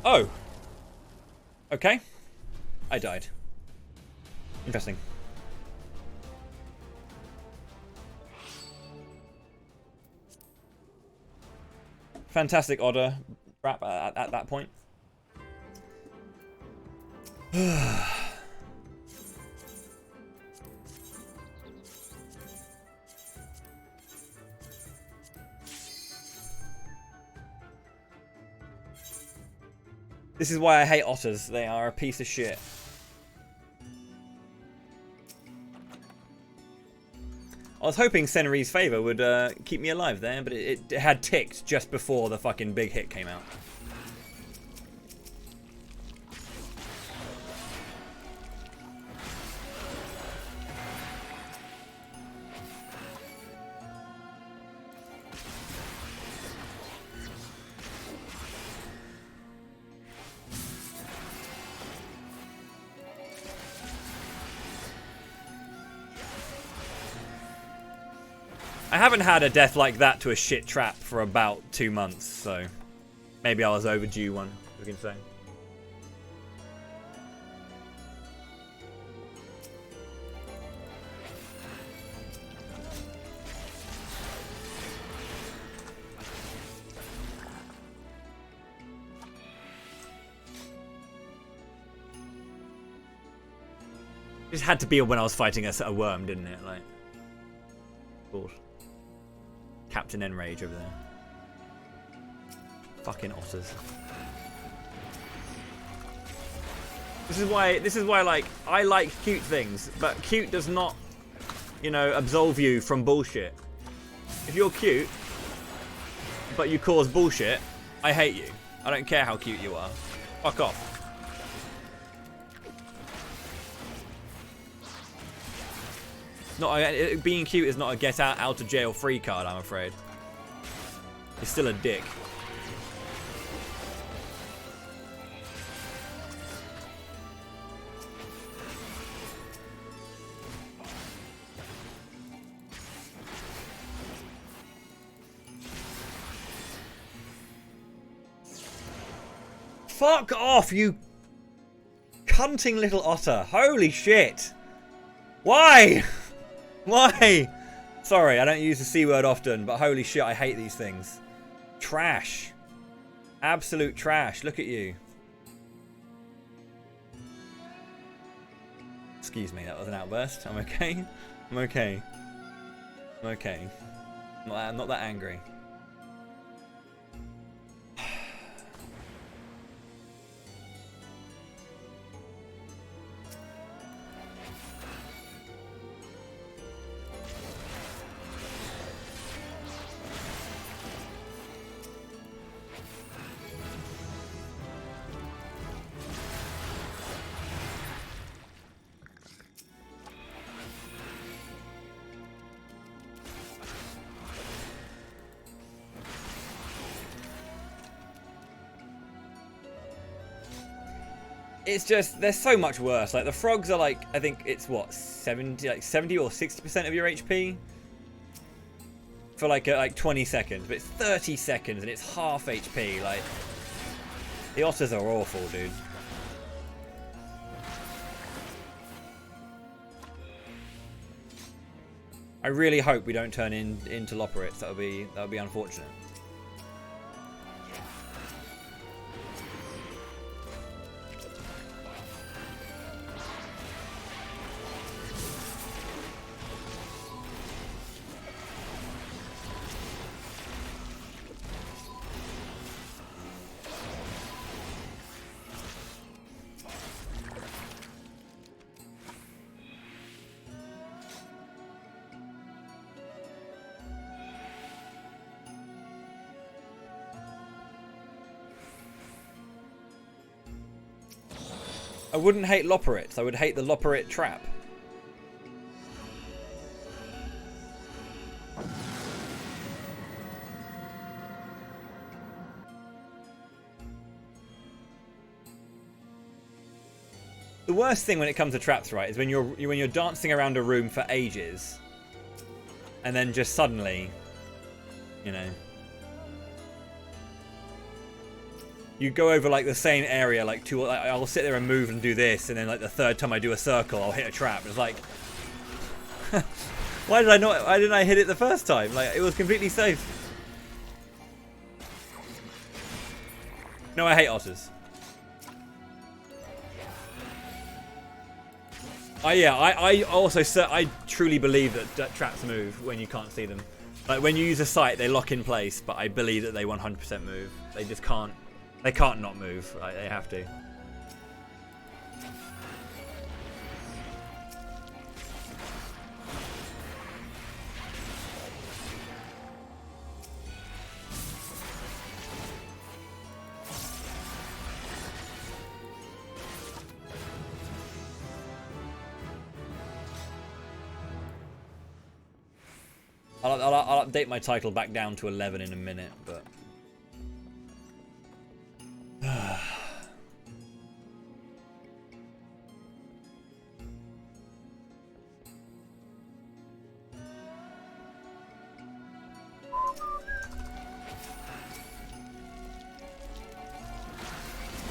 Oh. Okay. I died. Interesting. Fantastic Otter wrap at that point. This is why I hate otters. They are a piece of shit. I was hoping Senri's favor would keep me alive there, but it had ticked just before the fucking big hit came out. I haven't had a death like that to a shit trap for about 2 months, so maybe I was overdue one, we can say. It just had to be when I was fighting a worm, didn't it? Like, cool. Captain Enrage over there. Fucking otters. This is why like I like cute things, but cute does not, you know, absolve you from bullshit. If you're cute but you cause bullshit, I hate you. I don't care how cute you are. Fuck off. Being cute is not a get out of jail free card, I'm afraid. You're still a dick. Fuck off, you cunting little otter. Holy shit. Why? Why? Sorry, I don't use the C word often, but holy shit, I hate these things. Trash. Absolute trash. Look at you. Excuse me, that was an outburst. I'm okay. I'm okay. I'm okay. I'm not that angry. It's just, they're so much worse. Like, the frogs are like, I think it's what, 70 or 60% of your HP? For like 20 seconds, but it's 30 seconds and it's half HP. Like, the otters are awful, dude. I really hope we don't turn into Loporits. That would be unfortunate. I wouldn't hate Loporits. I would hate the Loporit trap. The worst thing when it comes to traps, right, is when you're dancing around a room for ages, and then just suddenly, you know. you go over like the same area like two. Like, I'll sit there and move and do this, and then like the third time I do a circle, I'll hit a trap. It's like, why didn't I hit it the first time? Like it was completely safe. No, I hate otters. I also I truly believe that traps move when you can't see them. Like when you use a sight, they lock in place, but I believe that they 100% move. They just can't. They can't not move. They have to. I'll update my title back down to 11 in a minute, but...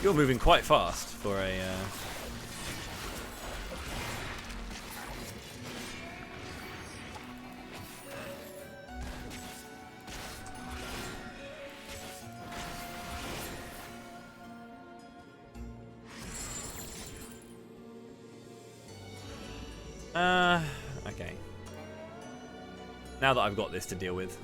You're moving quite fast for a... Okay. Now that I've got this to deal with.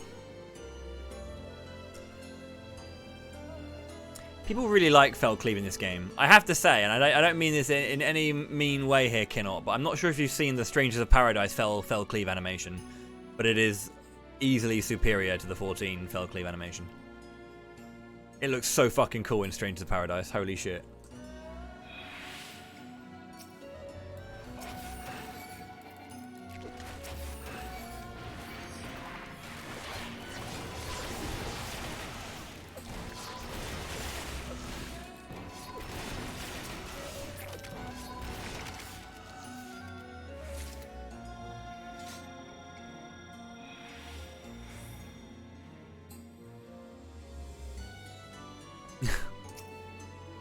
People really like fell cleave in this game. I have to say, and I don't mean this in any mean way here, Kinot, but I'm not sure if you've seen the Strangers of Paradise fell cleave animation, but it is easily superior to the 14 fell cleave animation. It looks so fucking cool in Strangers of Paradise. Holy shit.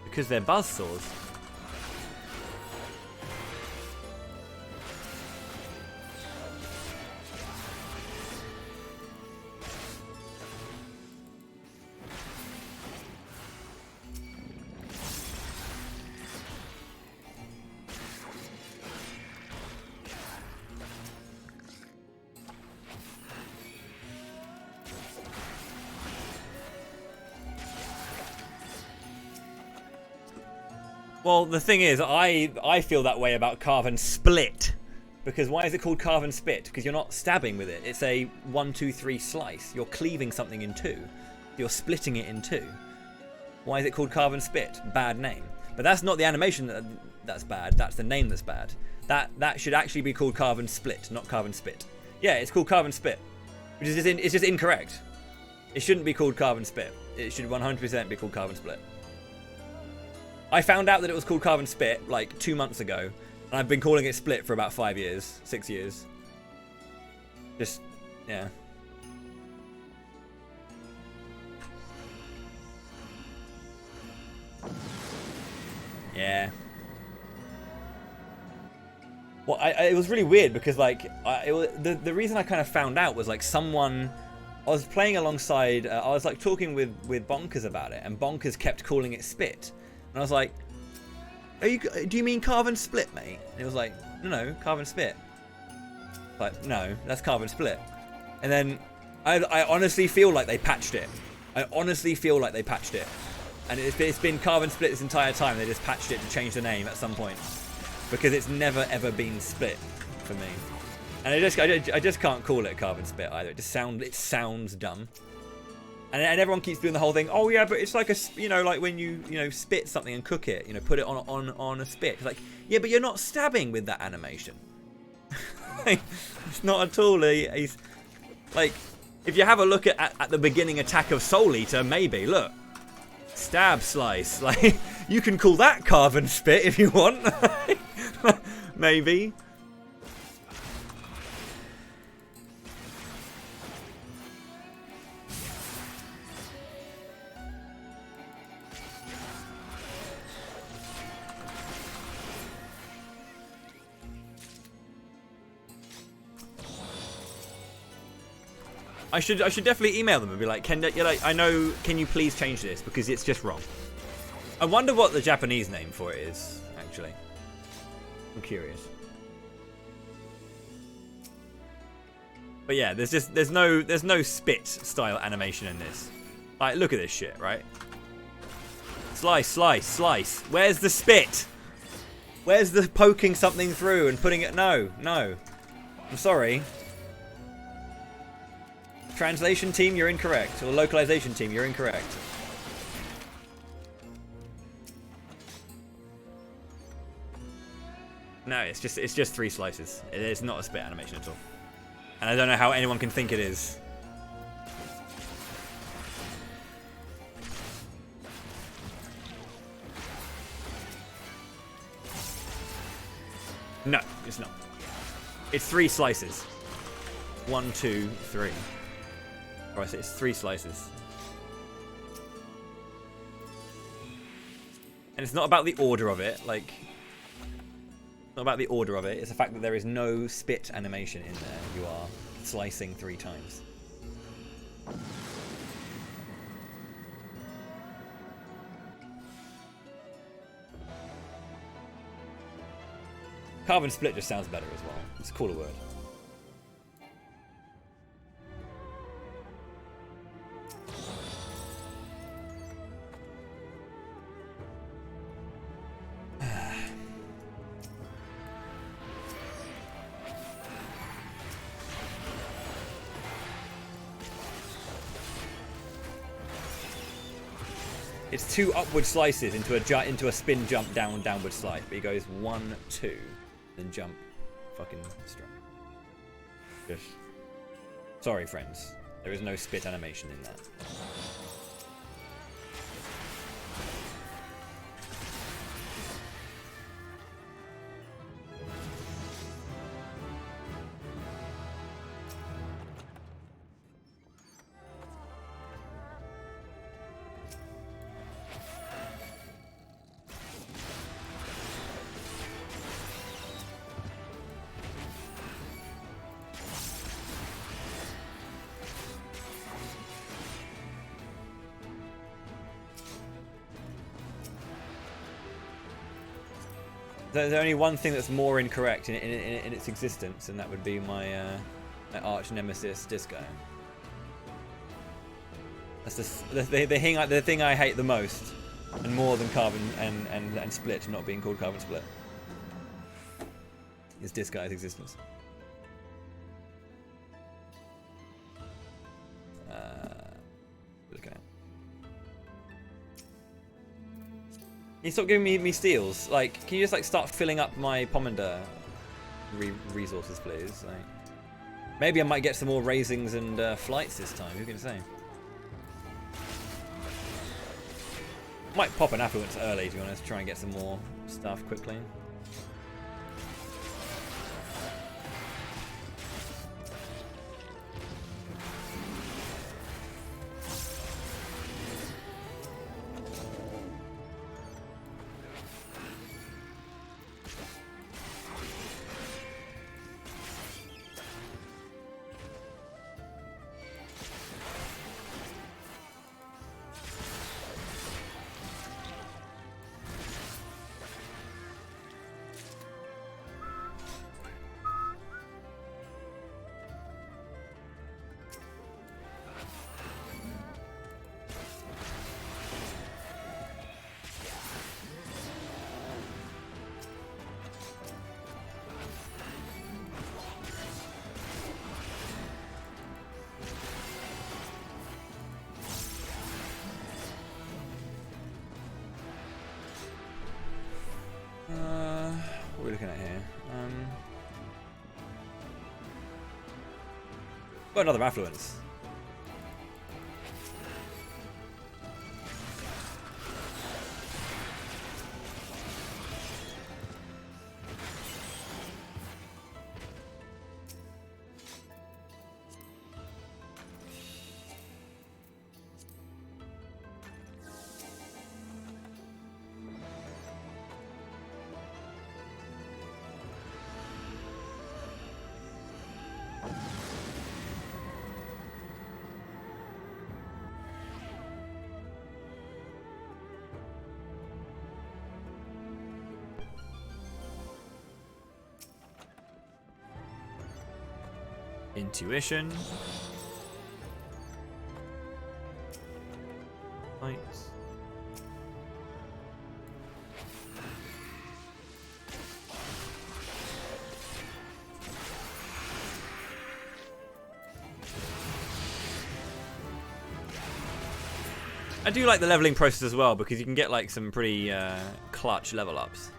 Because they're buzzsaws. Well, the thing is, I feel that way about carve and split. Because why is it called carve and split? Because you're not stabbing with it. It's a 1, 2, 3 slice. You're cleaving something in two. You're splitting it in two. Why is it called carve and split? Bad name. But that's not the animation that's bad. That's the name that's bad. That should actually be called carve and split, not carve and spit. Yeah, it's called carve and spit. Which is it's just incorrect. It shouldn't be called carve and spit. It should 100% be called carve and split. I found out that it was called carve and spit like 2 months ago, and I've been calling it split for about 5 years, 6 years. Just, yeah. Yeah. Well, it was really weird because like the reason I kind of found out was like someone I was playing alongside. I was like talking with Bonkers about it, and Bonkers kept calling it spit. And I was like, do you mean carve and split, mate? And he was like, no, carve and spit. Like, no, that's carve and split. And then I honestly feel like they patched it. I honestly feel like they patched it. And it's been carve and split this entire time. They just patched it to change the name at some point. Because it's never ever been split for me. And I just can't call it carve and split either. It sounds dumb. And everyone keeps doing the whole thing. Oh yeah, but it's like like when you spit something and cook it. Put it on a spit. It's like, yeah, but you're not stabbing with that animation. It's not at all. Like, if you have a look at the beginning attack of Soul Eater, maybe look, stab slice. Like, you can call that carve and spit if you want. Maybe. I should definitely email them and be like, I know, can you please change this because it's just wrong. I wonder what the Japanese name for it is, actually. I'm curious. But yeah, there's no spit style animation in this. Like, look at this shit, right? Slice, slice, slice. Where's the spit? Where's the poking something through and putting it? No. I'm sorry. Translation team, you're incorrect. Or localization team, you're incorrect. No, it's just 3 slices. It's not a spit animation at all. And I don't know how anyone can think it is. No, it's not. It's 3 slices. 1, 2, 3. Or I say it's 3 slices. And it's not about the order of it, like... Not about the order of it, it's the fact that there is no spit animation in there. You are slicing 3 times. Carve and split just sounds better as well. It's a cooler word. It's 2 upward slices into a spin jump downward slide. But he goes 1, 2, then jump, fucking straight. Just sorry, friends. There is no spit animation in that. There's only one thing that's more incorrect in its existence, and that would be my arch nemesis, Disco. That's the thing I hate the most, and more than Carve and Split not being called Carve and Split, is Disco's existence. Looking at. You stop giving me steals. Like, can you just like start filling up my Pomander resources, please? Like, maybe I might get some more raisings and flights this time. Who can say? Might pop an affluence early, to be honest. Try and get some more stuff quickly. What are we looking at here? Got another affluence. Intuition. Right. I do like the leveling process as well because you can get like some pretty clutch level ups.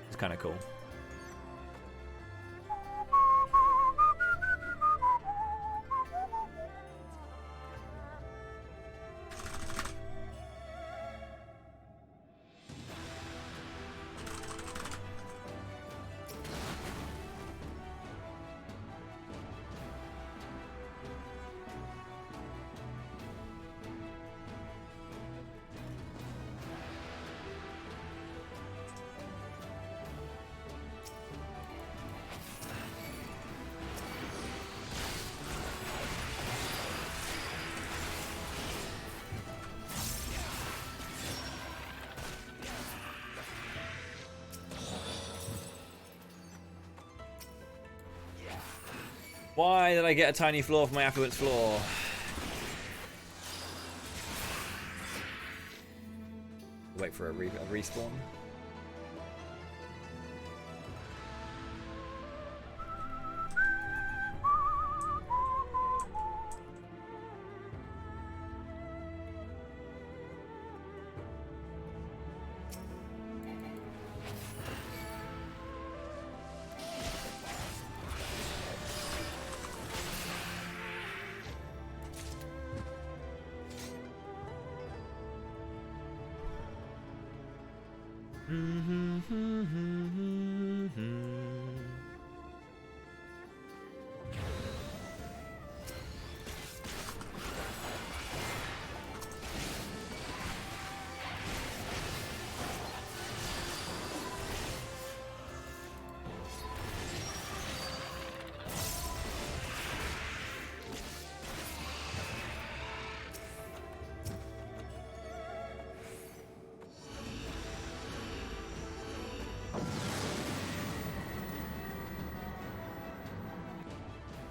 It's kind of cool. Why did I get a tiny floor for my affluence floor? Wait for a respawn.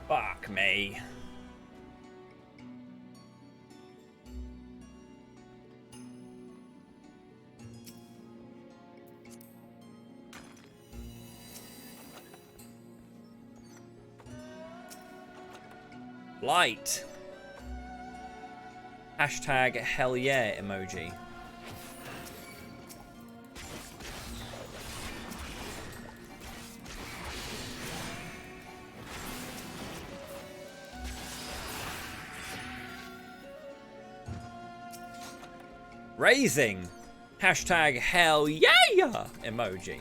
Fuck me. Light. Hashtag hell yeah emoji. Raising. Hashtag hell yeah emoji.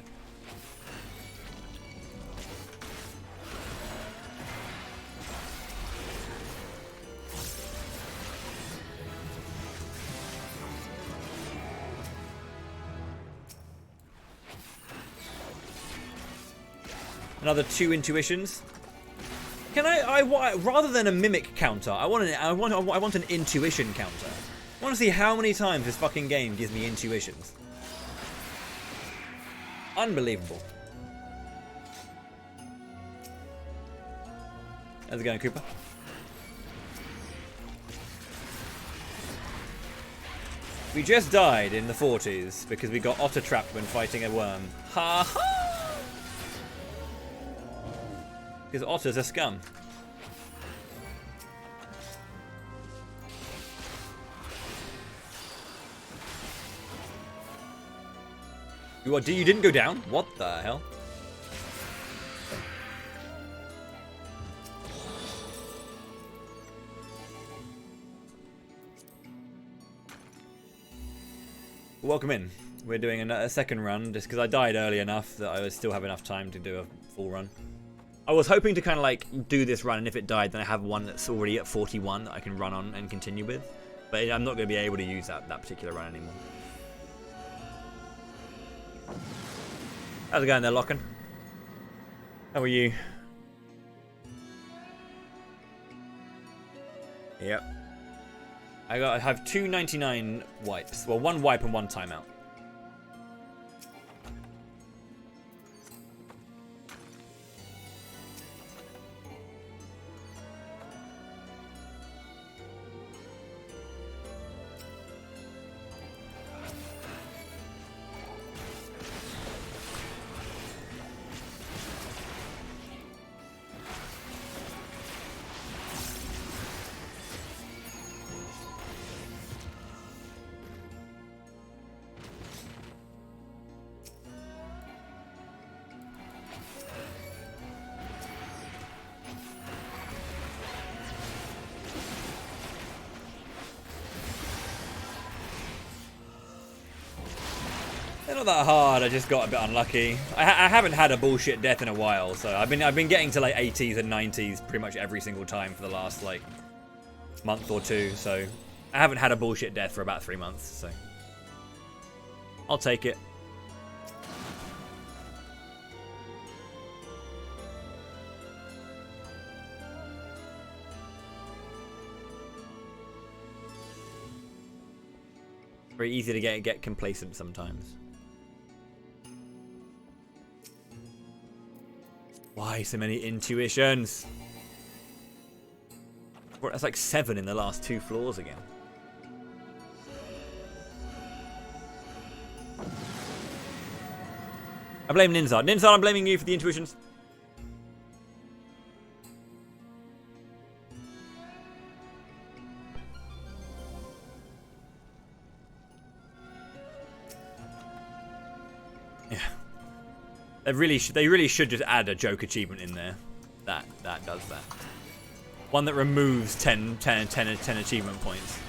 Another 2 intuitions. Can I rather than a mimic counter, I want an intuition counter. I want to see how many times this fucking game gives me intuitions. Unbelievable. How's it going, Cooper? We just died in the 40s because we got otter trapped when fighting a worm. Ha ha! Because otters are scum. You didn't go down? What the hell? Welcome in. We're doing a second run just because I died early enough that I would still have enough time to do a full run. I was hoping to kind of like do this run, and if it died, then I have one that's already at 41 that I can run on and continue with. But I'm not going to be able to use that particular run anymore. How's it going there, Locken? How are you? Yep. I have 299 wipes. Well, 1 wipe and 1 timeout. They're not that hard. I just got a bit unlucky. I haven't had a bullshit death in a while, so I've been getting to like 80s and 90s pretty much every single time for the last like month or two. So I haven't had a bullshit death for about 3 months. So I'll take it. Very easy to get complacent sometimes. Why so many intuitions? Well, that's like 7 in the last 2 floors again. I blame Ninzard. Ninzard, I'm blaming you for the intuitions. Yeah. They really should just add a joke achievement in there. That does that. One that removes 10 achievement points.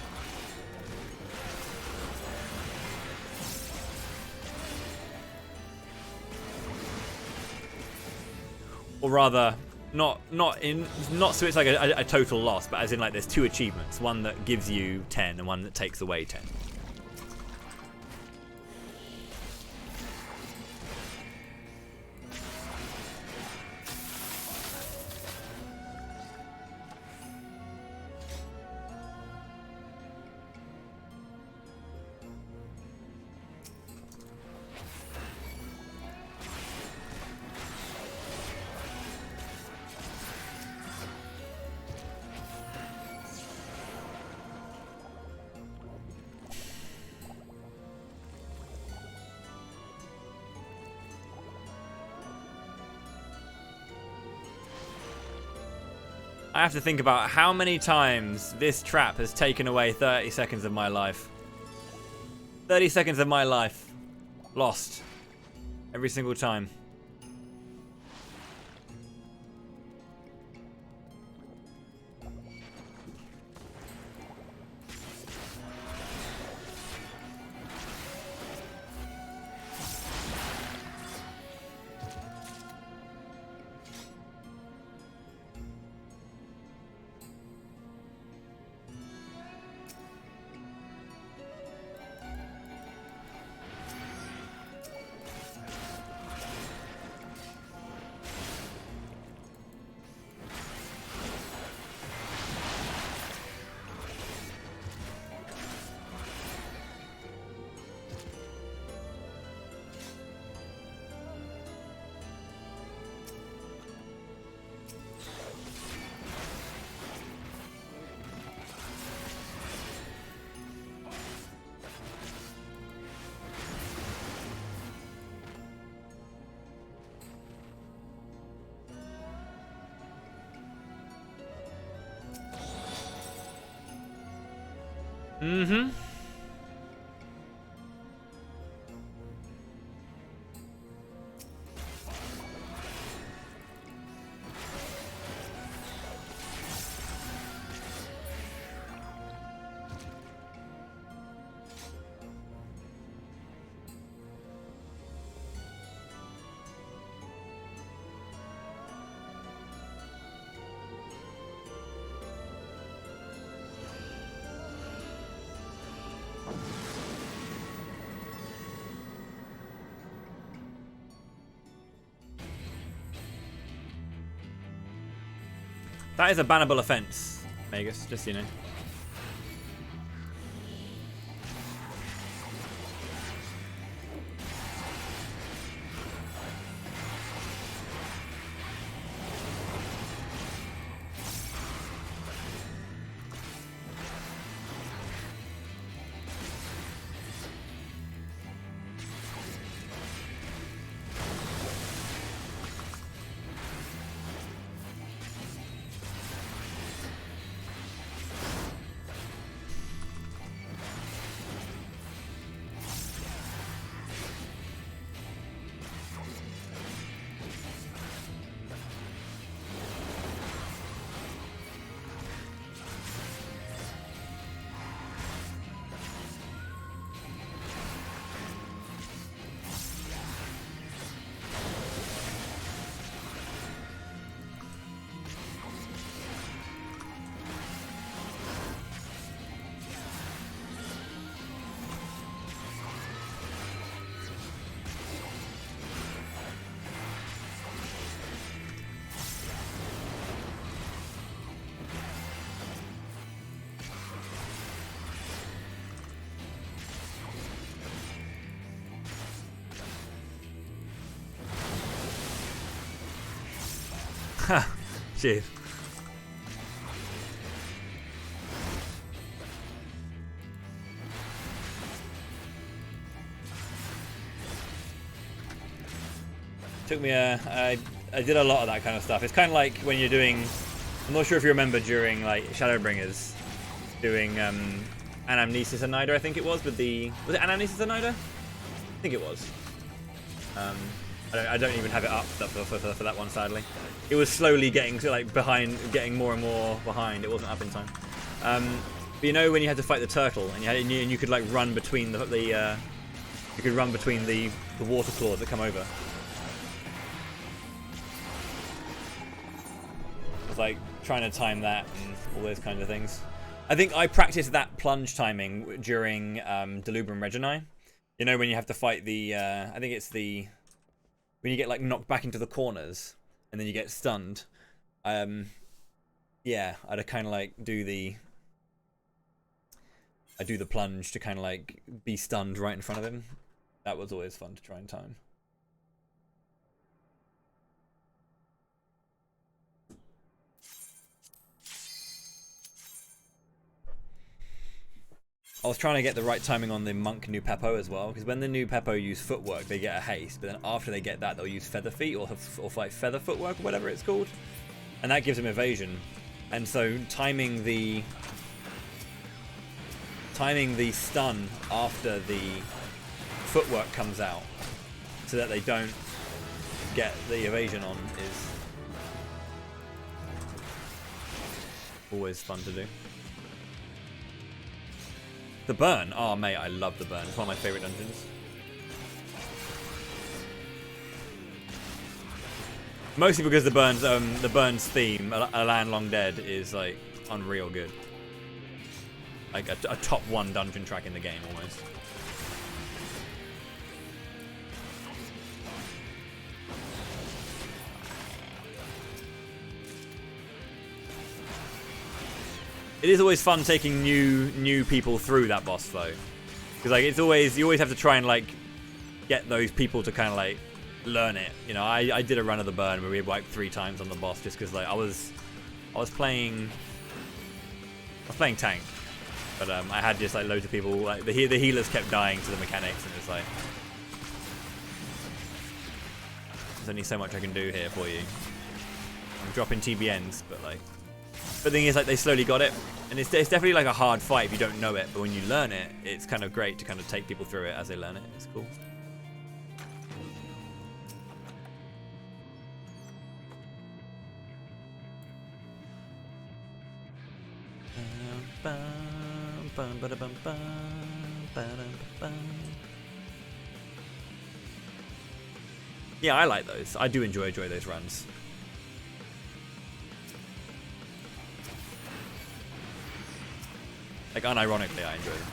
Or rather, not so it's like a total loss, but as in like there's 2 achievements. One that gives you 10 and one that takes away 10. I have to think about how many times this trap has taken away 30 seconds of my life. 30 seconds of my life. Lost. Every single time. Mm-hmm. That is a bannable offense, Magus, just so you know. Cheers. Took me I did a lot of that kind of stuff. It's kind of like when you're doing, I'm not sure if you remember during like Shadowbringers, doing Anamnesis and Nida, I think it was, with the, was it Anamnesis and Nida? I think it was. I don't even have it up for that one, sadly. It was slowly getting to like behind, getting more and more behind. It wasn't up in time. But you know when you had to fight the turtle and you could like run between the you could run between the water claws that come over. It was like trying to time that and all those kinds of things. I think I practiced that plunge timing during Delubrum Regini. You know when you have to fight the I think it's the, when you get like knocked back into the corners and then you get stunned. Yeah, I'd kind of like do the plunge to kind of like be stunned right in front of him. That was always fun to try and time. I was trying to get the right timing on the Monk new Peppo as well, because when the new Peppo use footwork, they get a haste, but then after they get that, they'll use feather feet or like feather footwork or whatever it's called, and that gives them evasion. And so timing the stun after the footwork comes out, so that they don't get the evasion on, is always fun to do. The burn, oh mate, I love the burn. It's one of my favorite dungeons. Mostly because the burn's theme, A Land Long Dead, is like unreal good. Like a top 1 dungeon track in the game almost. It is always fun taking new people through that boss though, because like it's always, you always have to try and like get those people to kind of like learn it. You know, I did a run of the burn where we wiped 3 times on the boss just because like I was playing tank, but I had just like loads of people, like the healers kept dying to the mechanics, and it's like there's only so much I can do here for you. I'm dropping TBNs, but like. But the thing is, like, they slowly got it, and it's definitely like a hard fight if you don't know it, but when you learn it, it's kind of great to kind of take people through it as they learn it. It's cool. Yeah, I like those. I do enjoy those runs. Like, unironically, I enjoy them.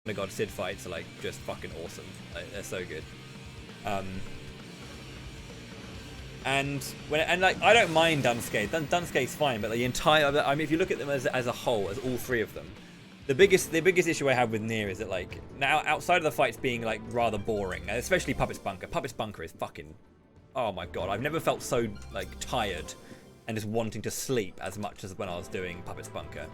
my god, Sid fights are like just fucking awesome. Like, they're so good. And like I don't mind Dunscape. Dunscape's fine, but the entire, I mean, if you look at them as a whole, as all three of them, the biggest issue I have with Nier is that like now outside of the fights being like rather boring, especially Puppet's Bunker. Puppet's Bunker is fucking, oh my god, I've never felt so like tired and just wanting to sleep as much as when I was doing Puppet's Bunker.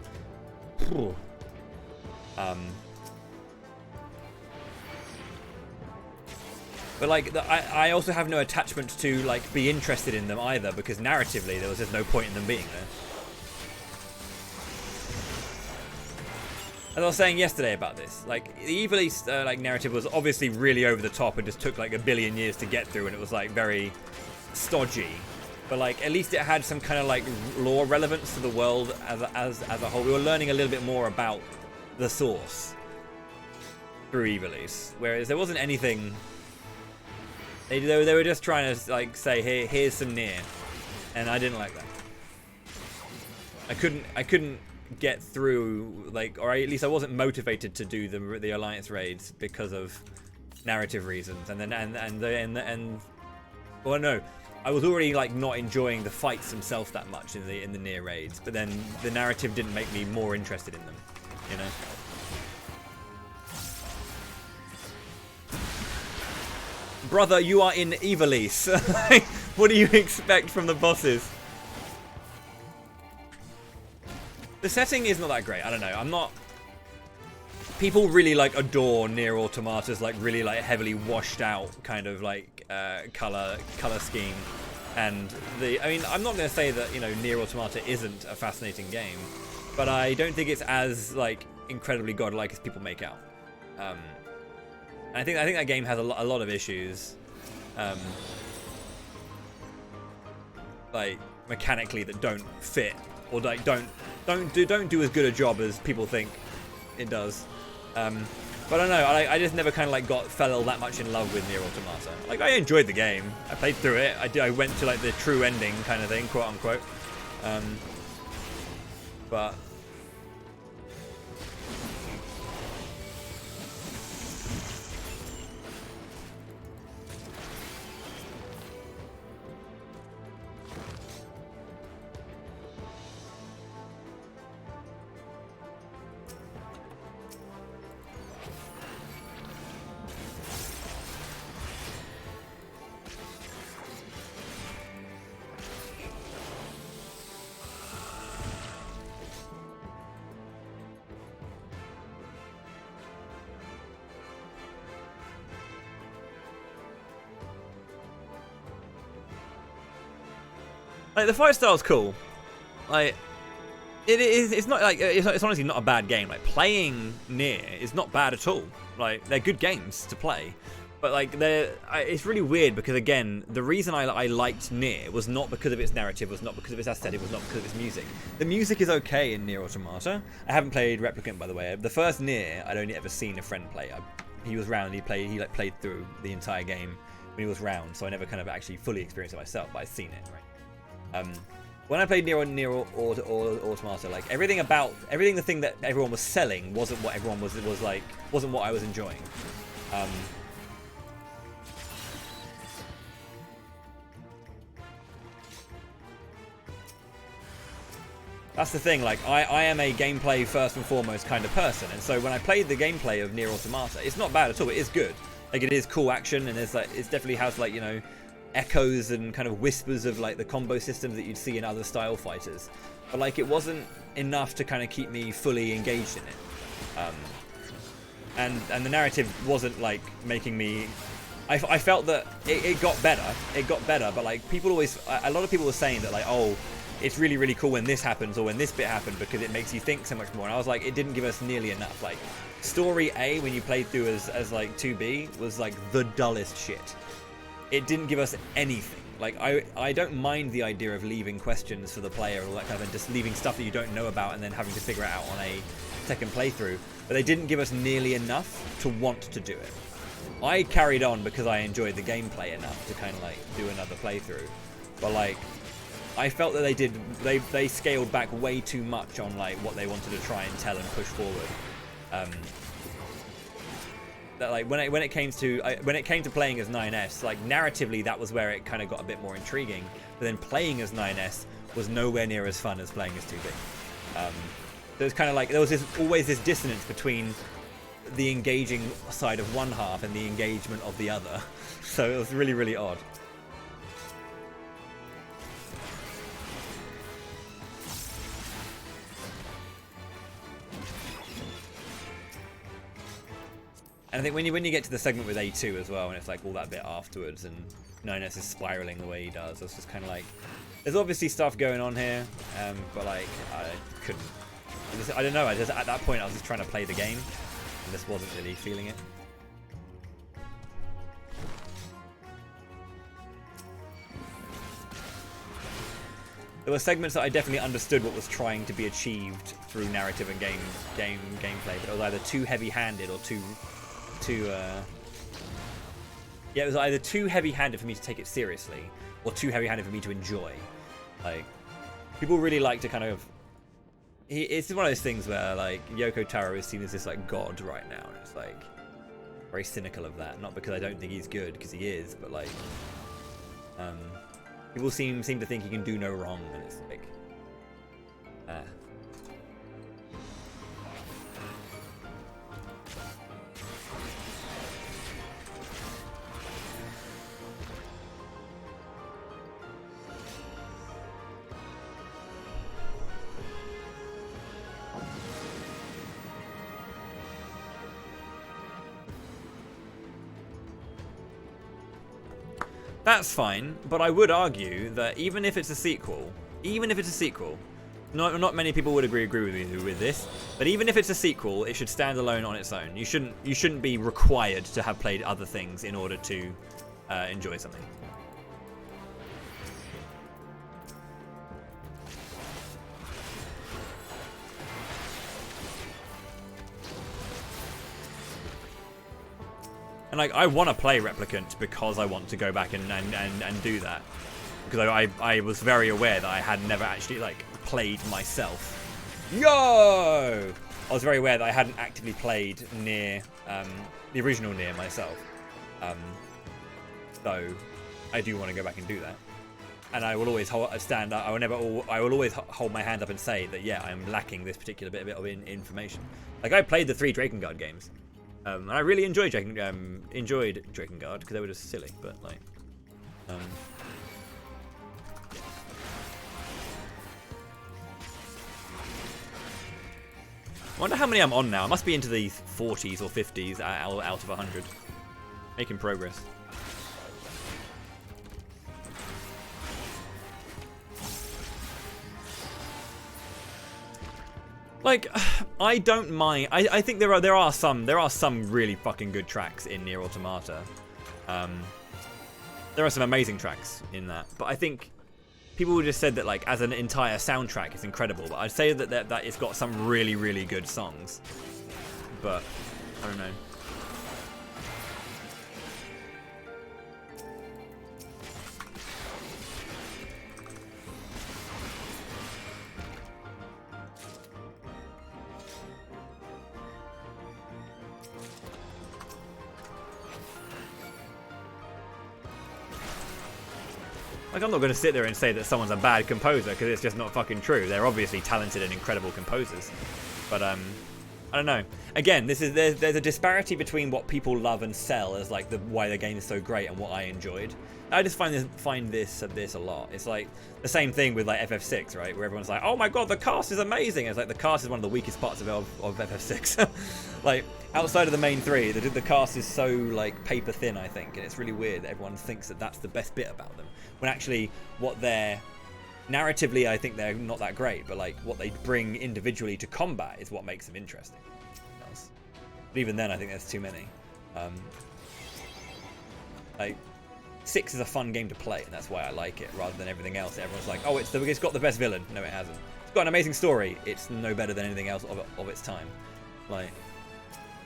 But like, I also have no attachment to like be interested in them either, because narratively there was just no point in them being there. As I was saying yesterday about this, like the Evil East like narrative was obviously really over the top and just took like a billion years to get through, and it was like very stodgy. But like at least it had some kind of like lore relevance to the world as a whole. We were learning a little bit more about the source through Evil East, whereas there wasn't anything. They were just trying to like say, here's some Nier, and I didn't like that. I couldn't get through, like, or at least I wasn't motivated to do the Alliance raids because of narrative reasons. And then well, no, I was already like not enjoying the fights themselves that much in the Nier raids, but then the narrative didn't make me more interested in them, you know. Brother, you are in Ivalice. What do you expect from the bosses? The setting is not that great. I don't know. I'm not. People really like adore Nier Automata's like really like heavily washed out kind of like color scheme, and I mean, I'm not going to say that, you know, Nier Automata isn't a fascinating game, but I don't think it's as like incredibly godlike as people make out. I think that game has a lot of issues, like mechanically, that don't fit, or like don't do as good a job as people think it does. But I don't know. I just never kind of like fell that much in love with Nier Automata. Like, I enjoyed the game. I played through it. I went to like the true ending kind of thing, quote unquote. But like the fight style's cool. Like it's not like it's honestly not a bad game. Like playing Nier is not bad at all. Like they're good games to play, but like it's really weird because again, the reason I liked Nier was not because of its narrative, was not because of its aesthetic, was not because of its music. The music is okay in Nier Automata. I haven't played Replicant, by the way. The first Nier I'd only ever seen a friend play. He was round. He played through the entire game when he was round, so I never kind of actually fully experienced it myself, but I'd seen it. Right. When I played Nier Automata, like everything the thing that everyone was selling wasn't what everyone was like, wasn't what I was enjoying. That's the thing, like I am a gameplay first and foremost kind of person, and so when I played the gameplay of Nier Automata, it's not bad at all. It is good. Like it is cool action, and it's definitely has like, you know, echoes and kind of whispers of like the combo systems that you'd see in other style fighters, but like it wasn't enough to kind of keep me fully engaged in it. And the narrative wasn't like making me. I felt that it got better, but like a lot of people were saying that like, oh, it's really, really cool when this happens or when this bit happened because it makes you think so much more. And I was like, it didn't give us nearly enough. Like story A, when you played through as like 2B, was like the dullest shit. It didn't give us anything. Like I don't mind the idea of leaving questions for the player or all that kind of, and just leaving stuff that you don't know about and then having to figure it out on a second playthrough. But they didn't give us nearly enough to want to do it. I carried on because I enjoyed the gameplay enough to kind of like do another playthrough. But like, I felt that they scaled back way too much on like what they wanted to try and tell and push forward. that like when it came to playing as 9S, like narratively that was where it kind of got a bit more intriguing. But then playing as 9S was nowhere near as fun as playing as 2B. So it's kind of like there was always this dissonance between the engaging side of one half and the engagement of the other. So it was really, really odd. And I think when you get to the segment with A2 as well, and it's like all that bit afterwards, and 9S is spiraling the way he does, it's just kind of like, there's obviously stuff going on here, but like I couldn't. I don't know. At that point I was just trying to play the game, and just wasn't really feeling it. There were segments that I definitely understood what was trying to be achieved through narrative and gameplay, but it was either too heavy-handed or too yeah, it was either too heavy-handed for me to take it seriously, or too heavy-handed for me to enjoy. Like, people really like to kind of... It's one of those things where, like, Yoko Taro is seen as this, like, god right now, and it's, like, very cynical of that. Not because I don't think he's good, because he is, but, like... people seem to think he can do no wrong, and it's, like... That's fine, but I would argue that even if it's a sequel, not many people would agree with me with this, but even if it's a sequel, it should stand alone on its own. You shouldn't be required to have played other things in order to enjoy something. And like, I want to play Replicant because I want to go back and do that. Because I was very aware that I had never actually like played myself. Yo! I was very aware that I hadn't actively played Nier, the original Nier myself. So I do want to go back and do that. And I will always stand up. I will always hold my hand up and say that yeah, I'm lacking this particular bit of information. Like, I played the 3 Drakengard games. And I really enjoyed Drakengard because they were just silly, but like, I wonder how many I'm on now. I must be into the 40s or 50s out of 100. Making progress. Like, I don't mind. I think there are some really fucking good tracks in Nier Automata. There are some amazing tracks in that, but I think people would just said that like as an entire soundtrack it's incredible. But I'd say that it's got some really, really good songs. But I don't know. Like, I'm not going to sit there and say that someone's a bad composer, because it's just not fucking true. They're obviously talented and incredible composers. But, I don't know. Again, there's a disparity between what people love and sell as, like, why the game is so great and what I enjoyed. I just find this a lot. It's like the same thing with, like, FF6, right? Where everyone's like, oh my god, the cast is amazing. It's like the cast is one of the weakest parts of FF6. Like, outside of the main 3, the cast is so, like, paper thin, I think. And it's really weird that everyone thinks that that's the best bit about them. When actually, what they're... Narratively, I think they're not that great. But, like, what they bring individually to combat is what makes them interesting. But even then, I think there's too many. Like... 6 is a fun game to play, and that's why I like it, rather than everything else. Everyone's like, oh, it's got the best villain. No, it hasn't. It's got an amazing story. It's no better than anything else of its time. Like,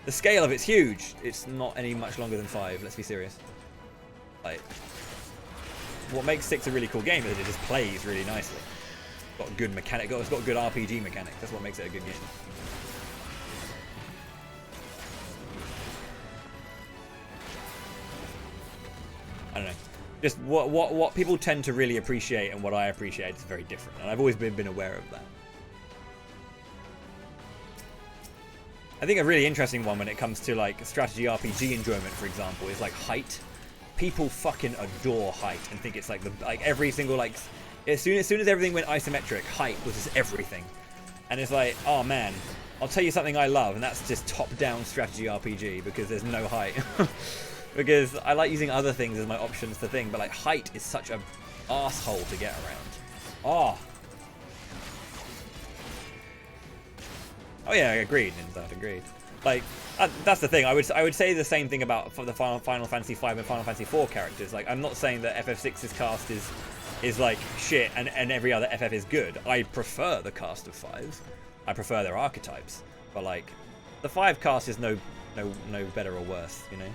the scale of it's huge. It's not any much longer than 5, let's be serious. Like, what makes 6 a really cool game is it just plays really nicely. It's got a good mechanic. It's got good RPG mechanics. That's what makes it a good game. I don't know. Just what people tend to really appreciate and what I appreciate is very different, and I've always been aware of that. I think a really interesting one when it comes to like strategy RPG enjoyment, for example, is like height. People fucking adore height and think it's like every single like as soon as everything went isometric, height was just everything. And it's like, oh man, I'll tell you something I love, and that's just top-down strategy RPG because there's no height. Because I like using other things as my options to thing, but like height is such a asshole to get around. Oh yeah, agreed, Ninzad, agreed. Like that's the thing. I would say the same thing about the Final Fantasy V and Final Fantasy IV characters. Like I'm not saying that FF6's cast is like shit and every other FF is good. I prefer the cast of 5s. I prefer their archetypes. But like the 5 cast is no better or worse, you know?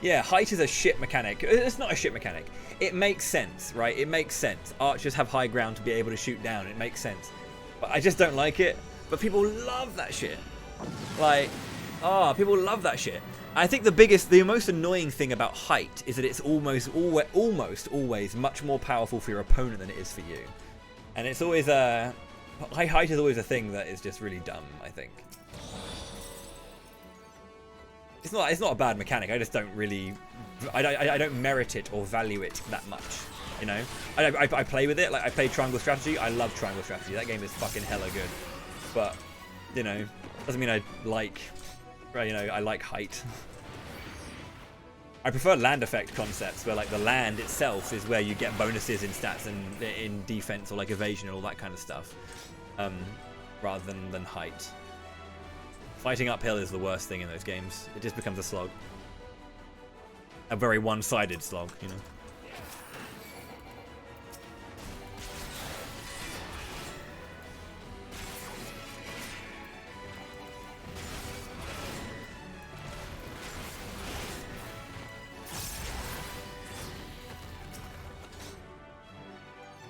Yeah, height is a shit mechanic. It's not a shit mechanic. It makes sense, right? It makes sense. Archers have high ground to be able to shoot down. It makes sense. But I just don't like it. But people love that shit. Like, people love that shit. I think the most annoying thing about height is that it's almost always much more powerful for your opponent than it is for you. And it's always height is always a thing that is just really dumb, I think. It's not a bad mechanic. I just don't really, I don't merit it or value it that much. You know, I play with it. Like I play Triangle Strategy. I love Triangle Strategy. That game is fucking hella good. But you know, doesn't mean I like, you know, I like height. I prefer land effect concepts where like the land itself is where you get bonuses in stats and in defense or like evasion and all that kind of stuff, rather than height. Fighting uphill is the worst thing in those games. It just becomes a slog. A very one-sided slog, you know.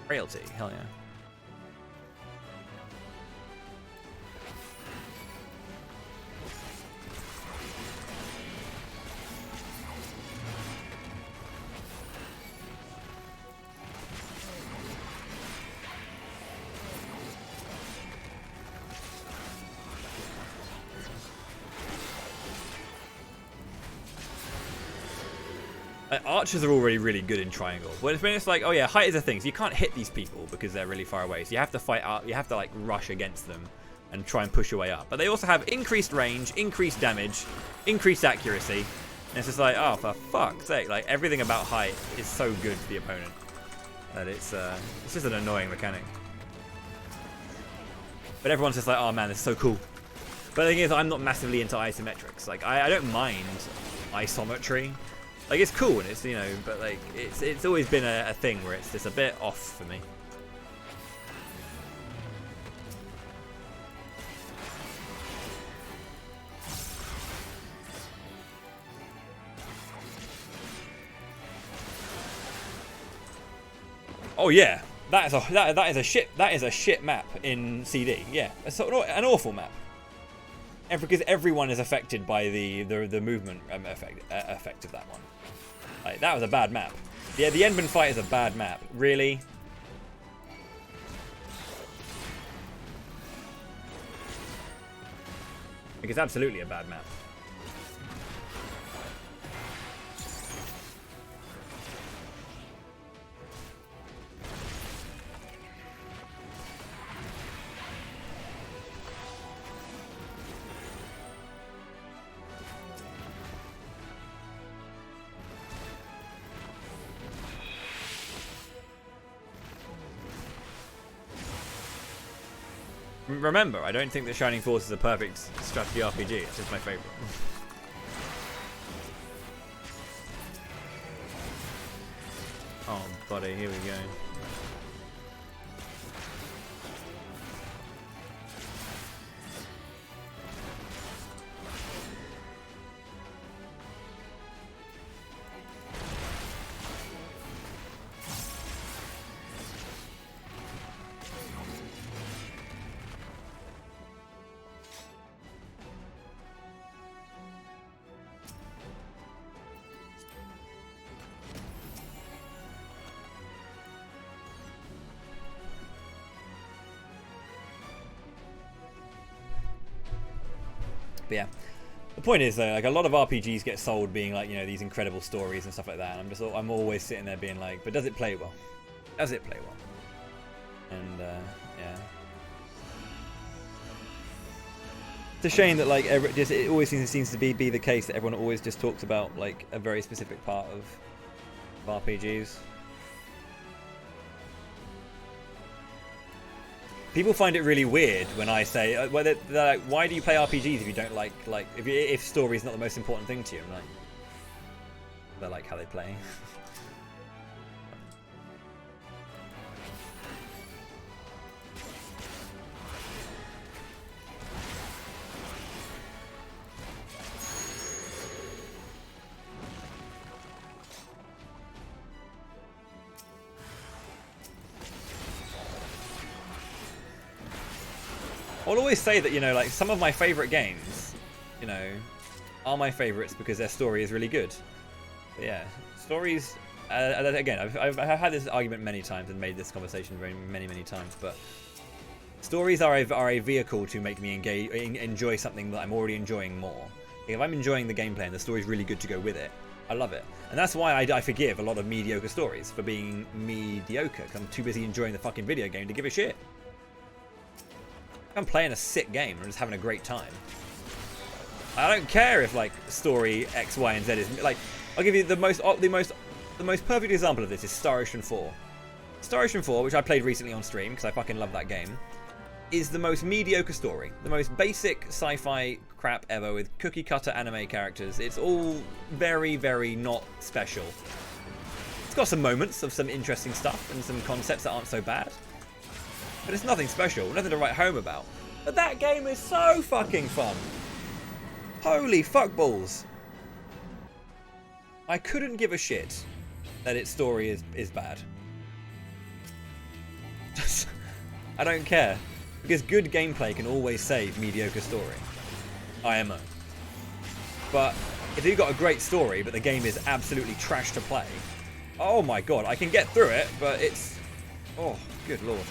Frailty, hell yeah. Archers are already really good in triangle. When it's like, oh yeah, height is a thing, so you can't hit these people because they're really far away. So you have to fight out, you have to like rush against them and try and push your way up. But they also have increased range, increased damage, increased accuracy. And it's just like, oh, for fuck's sake, like everything about height is so good for the opponent that it's just an annoying mechanic. But everyone's just like, oh man, it's so cool. But the thing is, I'm not massively into isometrics. Like I don't mind isometry. Like it's cool and it's, you know, but like it's always been a thing where it's just a bit off for me. Oh yeah, that is a shit map in CD. Yeah, it's an awful map. Because everyone is affected by the movement effect of that one. Like, that was a bad map. Yeah, the Endman fight is a bad map. Really? Like, it's absolutely a bad map. Remember, I don't think that Shining Force is a perfect strategy RPG. It's just my favorite. Oh, buddy, here we go. But yeah. The point is though, like a lot of RPGs get sold being like, you know, these incredible stories and stuff like that. And I'm always sitting there being like, but does it play well? Does it play well? And yeah. It's a shame that like it always seems to be the case that everyone always just talks about like a very specific part of RPGs. People find it really weird when I say, well, they're like, why do you play RPGs if you don't like if story's not the most important thing to you? I'm like, they're like how they play. I'll always say that, you know, like some of my favorite games, you know, are my favorites because their story is really good. But yeah, stories. Again, I've had this argument many times and made this conversation many times. But stories are a vehicle to make me enjoy something that I'm already enjoying more. If I'm enjoying the gameplay and the story's really good to go with it, I love it. And that's why I forgive a lot of mediocre stories for being mediocre. Because I'm too busy enjoying the fucking video game to give a shit. I'm playing a sick game. I'm just having a great time. I don't care if like story X, Y, and Z is like. I'll give you the most perfect example of this is Star Ocean 4. Star Ocean 4, which I played recently on stream because I fucking love that game, is the most mediocre story, the most basic sci-fi crap ever with cookie cutter anime characters. It's all very not special. It's got some moments of some interesting stuff and some concepts that aren't so bad. But it's nothing special, nothing to write home about. But that game is so fucking fun. Holy fuckballs. I couldn't give a shit that its story is bad. I don't care. Because good gameplay can always save mediocre story. IMO. But if you've got a great story, but the game is absolutely trash to play, oh my god, I can get through it, but it's... Oh, good lord.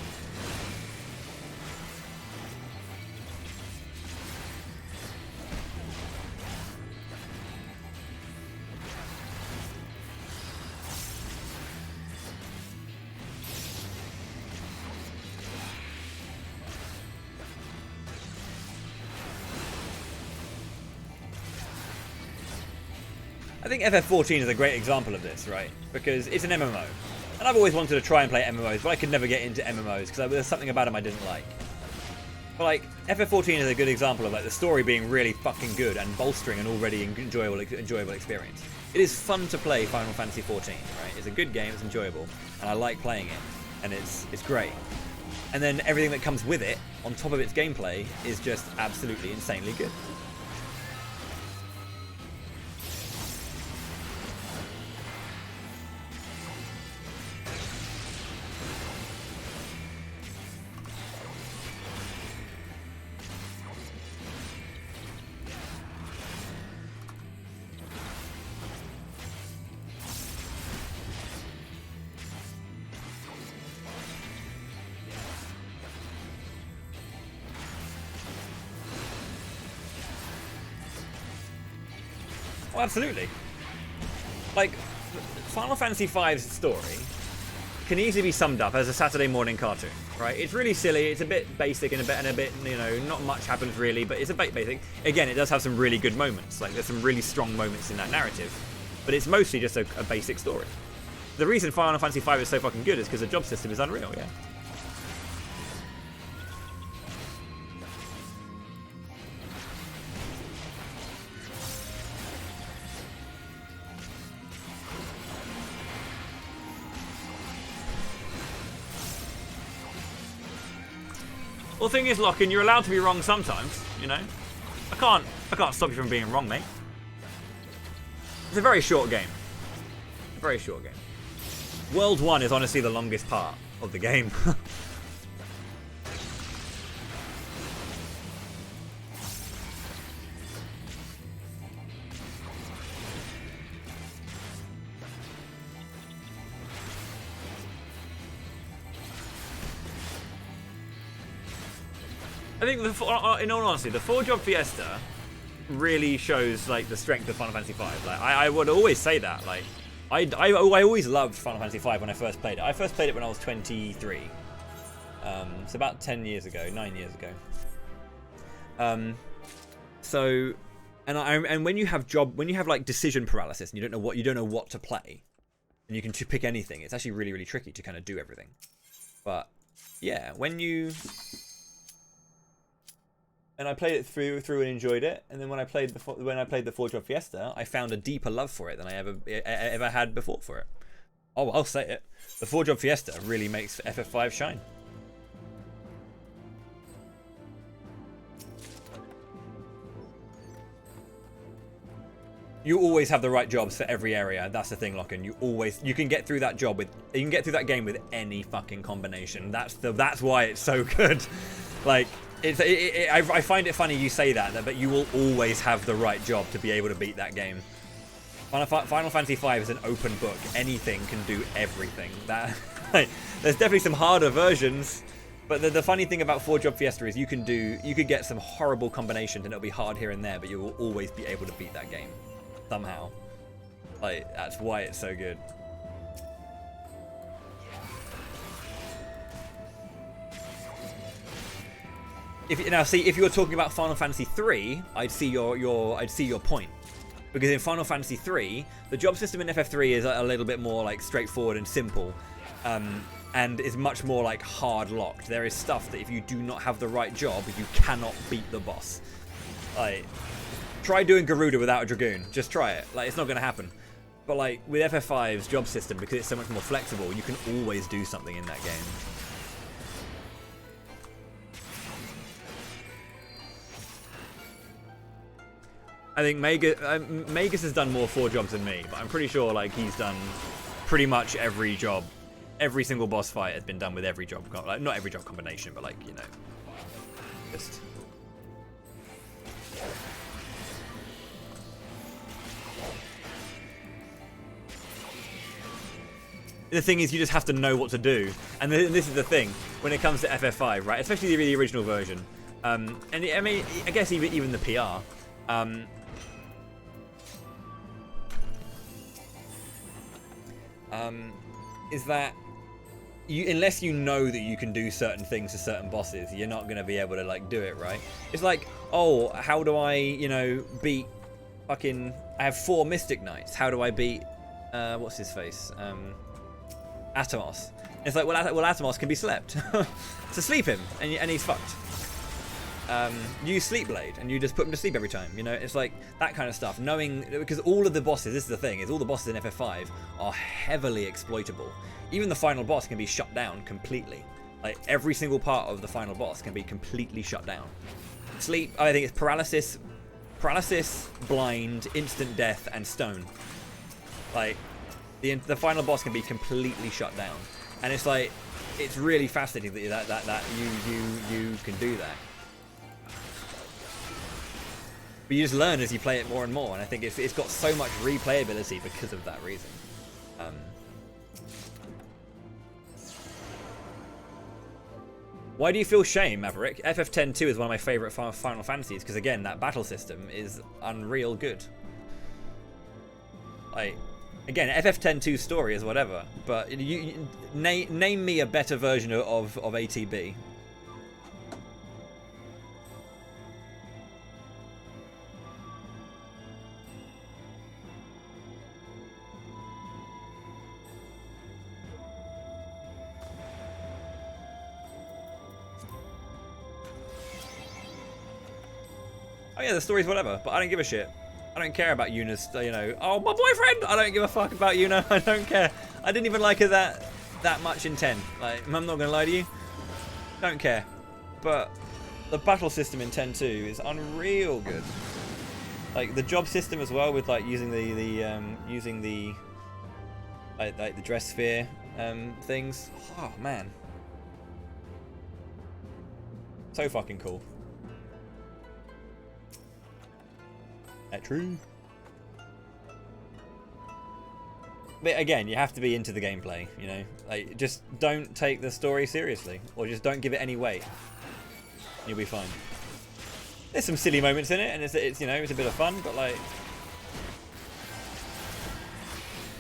I think FF14 is a great example of this, right? Because it's an MMO. And I've always wanted to try and play MMOs, but I could never get into MMOs because there's something about them I didn't like. But like, FF14 is a good example of like the story being really fucking good and bolstering an already enjoyable experience. It is fun to play Final Fantasy 14, right? It's a good game, it's enjoyable, and I like playing it, and it's great. And then everything that comes with it, on top of its gameplay, is just absolutely insanely good. Oh, absolutely. Like, Final Fantasy V's story can easily be summed up as a Saturday morning cartoon, right? It's really silly, it's a bit basic and a bit, you know, not much happens really, but it's a bit basic. Again, it does have some really good moments, like there's some really strong moments in that narrative, but it's mostly just a basic story. The reason Final Fantasy V is so fucking good is because the job system is unreal, yeah. Well, the thing is, Lockin, you're allowed to be wrong sometimes, you know? I can't stop you from being wrong, mate. It's a very short game. A very short game. World 1 is honestly the longest part of the game. I think, in all honesty, the 4-job Fiesta really shows like the strength of Final Fantasy V. Like I would always say that. Like I always loved Final Fantasy V when I first played it. I first played it when I was 23. It's about 10 years ago, 9 years ago. So, and when you have like decision paralysis and you don't know what to play, and you can pick anything, it's actually really tricky to kind of do everything. But yeah, and I played it through and enjoyed it, and then when I played the Four Job Fiesta, I found a deeper love for it than I ever had before for it. Oh, I'll say it. The Four Job Fiesta really makes FF5 shine. You always have the right jobs for every area. That's the thing, Locken. You can get through that game with any fucking combination. That's why it's so good. Like I find it funny you say that, but you will always have the right job to be able to beat that game. Final Fantasy V is an open book. Anything can do everything. There's definitely some harder versions, but the funny thing about Four Job Fiesta is you could get some horrible combinations and it'll be hard here and there, but you will always be able to beat that game somehow. Like that's why it's so good. If you were talking about Final Fantasy 3, I'd see your point, because in Final Fantasy 3, the job system in FF3 is a little bit more like straightforward and simple, and is much more like hard locked. There is stuff that if you do not have the right job, you cannot beat the boss. Like, try doing Garuda without a Dragoon. Just try it. Like, it's not going to happen. But like with FF5's job system, because it's so much more flexible, you can always do something in that game. I think Magus has done more 4 jobs than me, but I'm pretty sure like he's done pretty much every job. Every single boss fight has been done with every job, like not every job combination, but like, you know, just. The thing is, you just have to know what to do, and this is the thing when it comes to FF5, right? Especially the original version, and I mean, I guess even the PR. Is that unless you know that you can do certain things to certain bosses, you're not going to be able to like do it, right? It's like, oh, how do I, you know, beat fucking, I have 4 Mystic Knights, how do I beat what's his face, Atomos? It's like, well Atomos can be slept. So sleep him and he's fucked. Use Sleep Blade and you just put him to sleep every time, you know. It's like that kind of stuff, knowing, because all of the bosses, this is the thing, is all the bosses in FF5 are heavily exploitable. Even the final boss can be shut down completely. Like every single part of the final boss can be completely shut down. Sleep, I think it's paralysis, blind, instant death, and stone. Like the final boss can be completely shut down, and it's like, it's really fascinating that you can do that. But you just learn as you play it more and more, and I think it's got so much replayability because of that reason. Why do you feel shame, Maverick? FF10-2 is one of my favourite Final Fantasies, because again, that battle system is unreal good. Like, again, FF10-2 story is whatever, but name me a better version of ATB. Oh yeah, the story's whatever, but I don't give a shit. I don't care about Yuna's, you know, oh, my boyfriend! I don't give a fuck about Yuna, I don't care. I didn't even like her that much in 10. Like, I'm not gonna lie to you. Don't care. But the battle system in 10-2 is unreal good. Like, the job system as well, with like using the like the dress sphere things. Oh man. So fucking cool. That true. But again, you have to be into the gameplay, you know? Like, just don't take the story seriously, or just don't give it any weight. You'll be fine. There's some silly moments in it, and it's you know, it's a bit of fun, but like,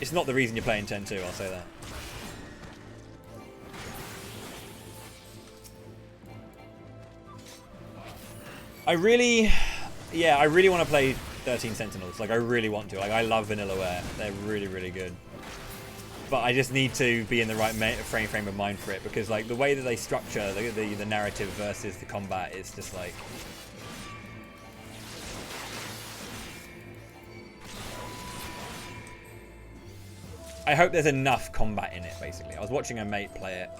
it's not the reason you're playing 10-2, I'll say that. I really want to play 13 Sentinels. Like, I really want to. Like, I love Vanillaware. They're really, really good. But I just need to be in the right frame of mind for it, because like the way that they structure the narrative versus the combat is just like. I hope there's enough combat in it, basically. I was watching a mate play it,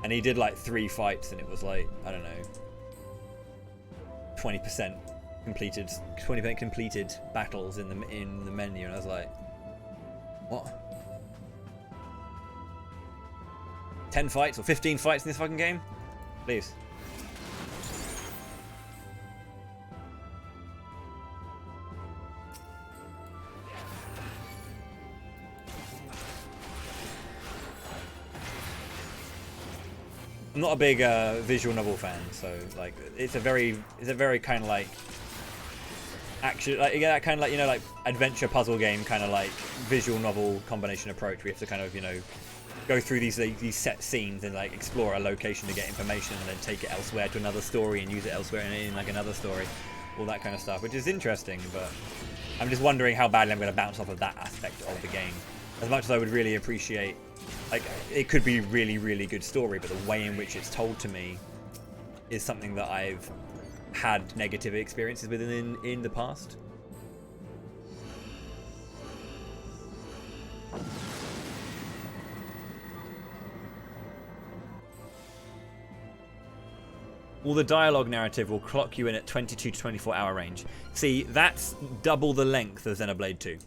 and he did like 3 fights, and it was like, I don't know, 20% completed battles in the menu, and I was like, what? 10 fights or 15 fights in this fucking game? Please. I'm not a big visual novel fan, so like it's a very kind of like action, like you get that kind of like, you know, like adventure puzzle game kind of like visual novel combination approach. We have to kind of, you know, go through these set scenes and like explore a location to get information and then take it elsewhere to another story and use it elsewhere in like another story, all that kind of stuff, which is interesting. But I'm just wondering how badly I'm going to bounce off of that aspect of the game. As much as I would really appreciate, like, it could be really, really good story, but the way in which it's told to me is something that I've had negative experiences with in the past. Well, the dialogue narrative will clock you in at 22 to 24 hour range. See, that's double the length of Xenoblade 2.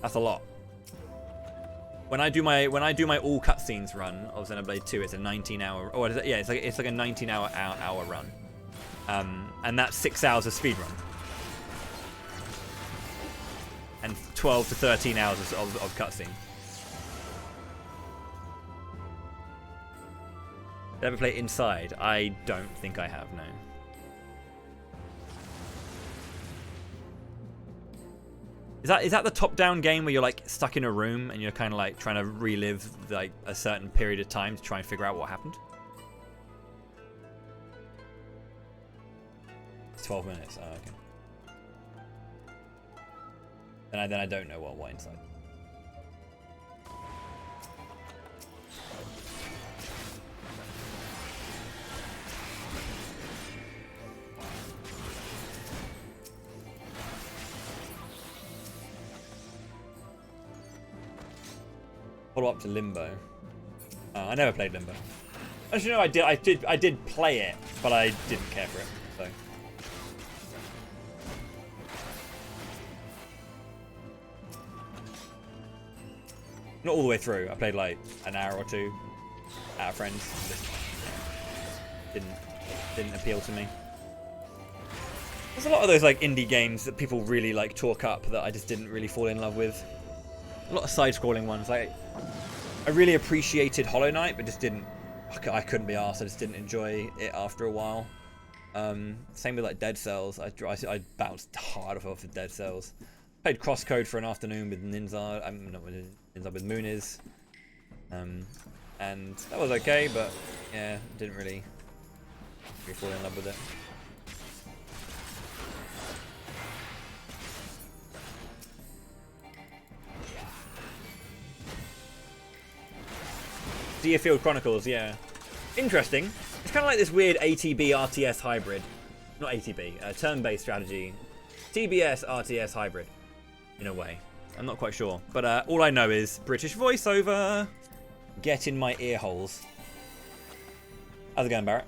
That's a lot. When I do my all cutscenes run of Xenoblade 2, it's a 19-hour. Oh, yeah, it's like a 19-hour run, and that's 6 hours of speedrun, and 12 to 13 hours of cutscene. Did I ever play Inside? I don't think I have, no. Is that the top-down game where you're like stuck in a room and you're kind of like trying to relive like a certain period of time to try and figure out what happened? 12 minutes. Oh, okay. Then I don't know what Inside. Follow up to Limbo. I never played Limbo. Actually, no, I did play it, but I didn't care for it. So. Not all the way through. I played like an hour or two at a friend's. Didn't appeal to me. There's a lot of those like indie games that people really like talk up that I just didn't really fall in love with. A lot of side-scrolling ones. Like, I really appreciated Hollow Knight, but just didn't. I couldn't be arsed. I just didn't enjoy it after a while. Same with like Dead Cells. I bounced hard off of Dead Cells. Played Crosscode for an afternoon with Ninja. Not with Ninja, with Muniz. And that was okay, but yeah, didn't really fall in love with it. Deerfield Chronicles, yeah. Interesting. It's kind of like this weird ATB RTS hybrid. Not ATB, turn-based strategy. TBS RTS hybrid, in a way. I'm not quite sure. But all I know is British voiceover. Get in my ear holes. How's it going, Barrett?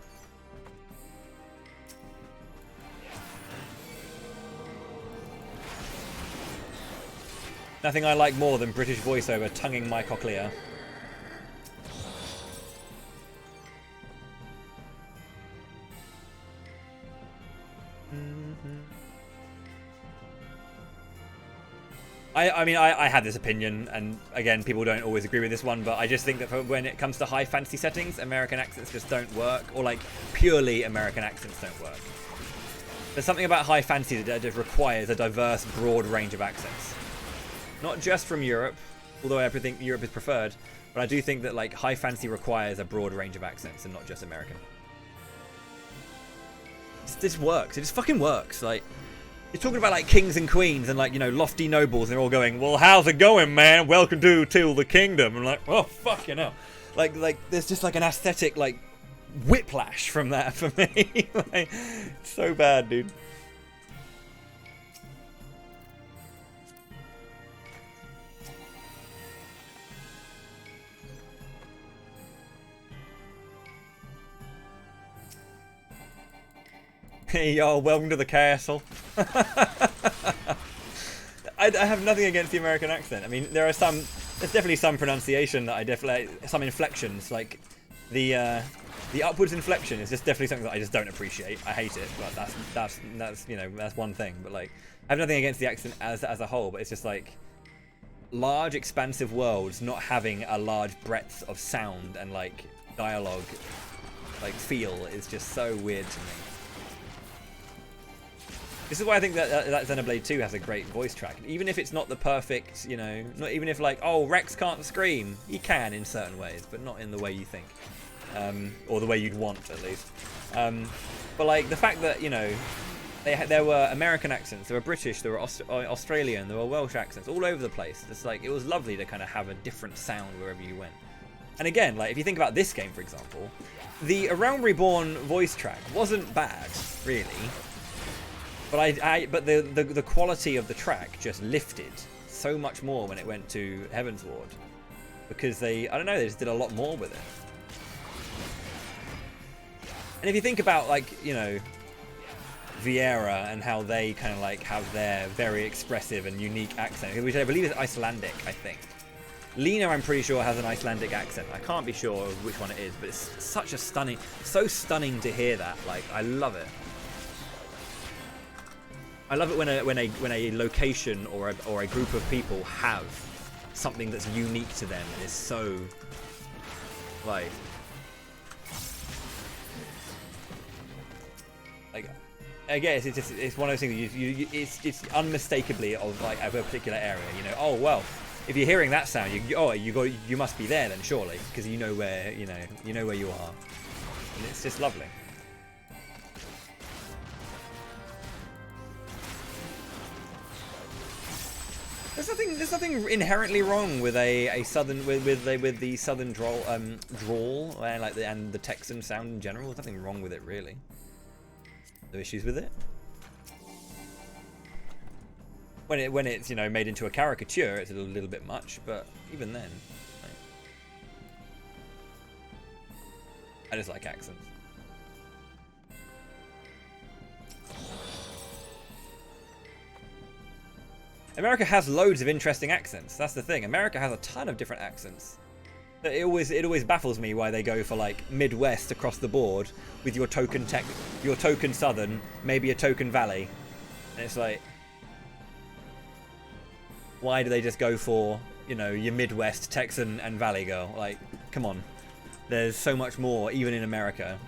Nothing I like more than British voiceover tonguing my cochlea. I mean, I had this opinion, and again, people don't always agree with this one, but I just think that when it comes to high fantasy settings, American accents just don't work, or like purely American accents don't work. There's something about high fantasy that just requires a diverse, broad range of accents. Not just from Europe, although I think Europe is preferred, but I do think that like high fantasy requires a broad range of accents and not just American. This works. It just fucking works. Like, you're talking about like kings and queens and like, you know, lofty nobles, and they're all going, well, how's it going, man? Welcome to the kingdom. And like, oh, fucking hell. Like there's just like an aesthetic like whiplash from that for me. Like, it's so bad, dude. Hey, y'all, welcome to the castle. I have nothing against the American accent. I mean, there's definitely some pronunciation that some inflections, like the upwards inflection is just definitely something that I just don't appreciate. I hate it, but that's you know, that's one thing. But like, I have nothing against the accent as a whole, but it's just like large, expansive worlds not having a large breadth of sound and like dialogue, like feel is just so weird to me. This is why I think that Xenoblade 2 has a great voice track. Even if it's not the perfect, you know, not even if like, oh, Rex can't scream. He can in certain ways, but not in the way you think. Or the way you'd want, at least. But like, the fact that, you know, there were American accents, there were British, there were Australian, there were Welsh accents, all over the place. It's like, it was lovely to kind of have a different sound wherever you went. And again, like, if you think about this game, for example, the A Realm Reborn voice track wasn't bad, really. But but the quality of the track just lifted so much more when it went to Heavensward, because I don't know, they just did a lot more with it. And if you think about, like, you know, Vieira and how they kind of like have their very expressive and unique accent, which I believe is Icelandic, I think. Lena, I'm pretty sure, has an Icelandic accent. I can't be sure which one it is, but it's such a so stunning to hear that. Like, I love it. I love it when a location or a group of people have something that's unique to them and is so like I guess it's one of those things it's unmistakably of like a particular area. You know, oh well, if you're hearing that sound, you must be there then, surely, because you know where you know where you are, and it's just lovely. There's nothing inherently wrong with a southern with the southern drawl and like the Texan sound in general. There's nothing wrong with it, really. No issues with it. When it's, you know, made into a caricature, it's a little bit much, but even then, like, I just like accents. America has loads of interesting accents. That's the thing. America has a ton of different accents. It always baffles me why they go for like Midwest across the board with your token Southern, maybe a token Valley, and it's like, why do they just go for, you know, your Midwest Texan and Valley girl? Like, come on. There's so much more even in America.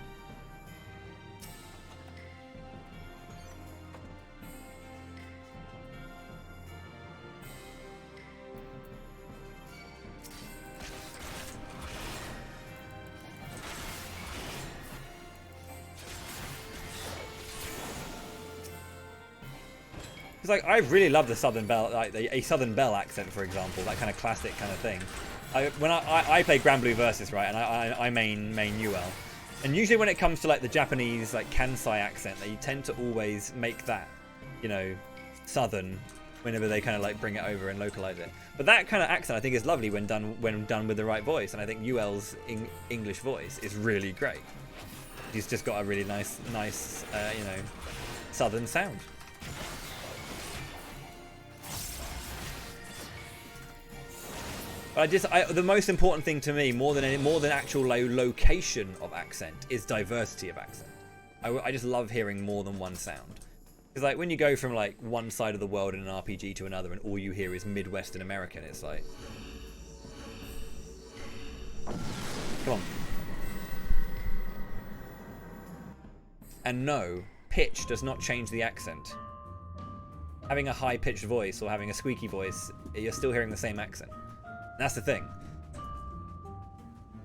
It's like, I really love the Southern Belle, like a Southern Belle accent, for example, that kind of classic kind of thing. When I play Grand Blue Versus, right, and I main UL, and usually when it comes to like the Japanese like Kansai accent, they tend to always make that, you know, Southern whenever they kind of like bring it over and localize it. But that kind of accent I think is lovely when done with the right voice, and I think UL's English voice is really great. He's just got a really nice you know, Southern sound. But the most important thing to me, more than actual location of accent, is diversity of accent. I just love hearing more than one sound. Because like when you go from like one side of the world in an RPG to another, and all you hear is Midwestern American, it's like, come on. And no, pitch does not change the accent. Having a high-pitched voice or having a squeaky voice, you're still hearing the same accent. That's the thing.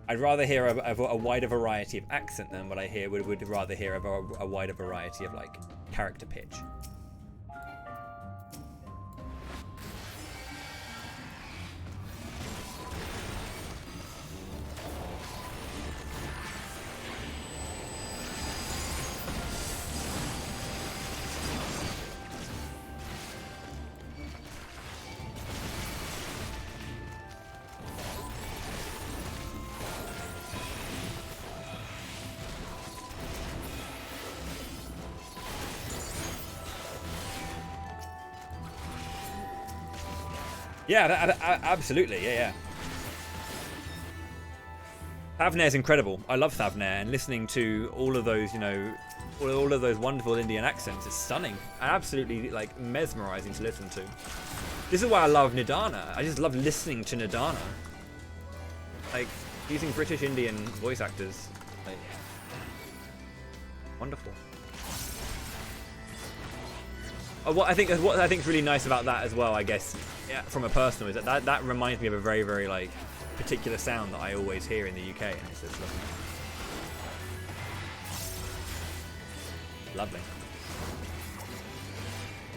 I'd rather hear a wider variety of accent than what I hear would rather hear a wider variety of like character pitch. Yeah, absolutely. Yeah. Thavnair's incredible. I love Thavnair, and listening to all of those, you know, all of those wonderful Indian accents is stunning. Absolutely, like, mesmerizing to listen to. This is why I love Nidana. I just love listening to Nidana. Like, using British Indian voice actors. Like, wonderful. What I think is really nice about that as well, I guess, yeah, from a personal, is that reminds me of a very, very like particular sound that I always hear in the UK, and it's just lovely.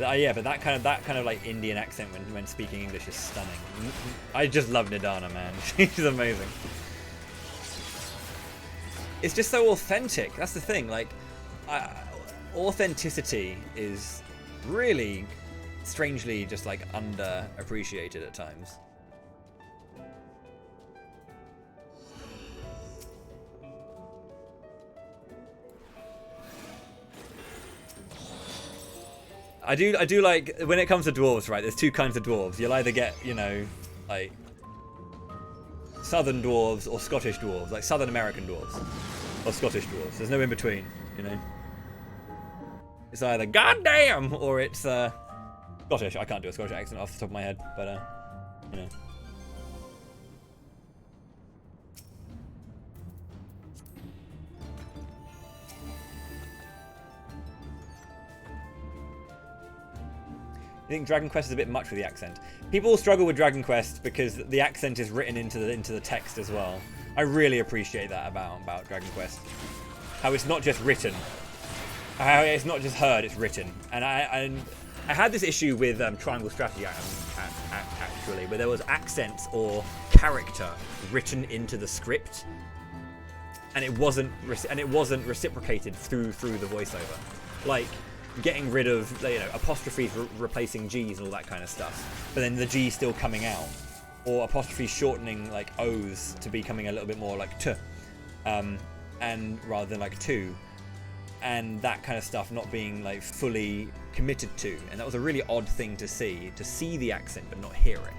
Yeah, but that kind of like Indian accent when speaking English is stunning. I just love Nidana, man. She's amazing. It's just so authentic. That's the thing. Like, authenticity is really strangely just like underappreciated at times. I do like, when it comes to dwarves, right, there's two kinds of dwarves. You'll either get, you know, like southern dwarves or Scottish dwarves, like Southern American dwarves or Scottish dwarves. There's no in between, you know. It's either goddamn or it's Scottish. I can't do a Scottish accent off the top of my head, but you know. I think Dragon Quest is a bit much with the accent. People struggle with Dragon Quest because the accent is written into the text as well. I really appreciate that about Dragon Quest. How it's not just written. How it's not just heard, it's written. And I had this issue with Triangle Strategy actually, where there was accents or character written into the script, and it wasn't reciprocated through the voiceover. Like getting rid of, you know, apostrophes replacing G's and all that kind of stuff, but then the G still coming out, or apostrophes shortening like O's to becoming a little bit more like T, and rather than like to, and that kind of stuff not being like fully committed to, and that was a really odd thing to see the accent but not hear it.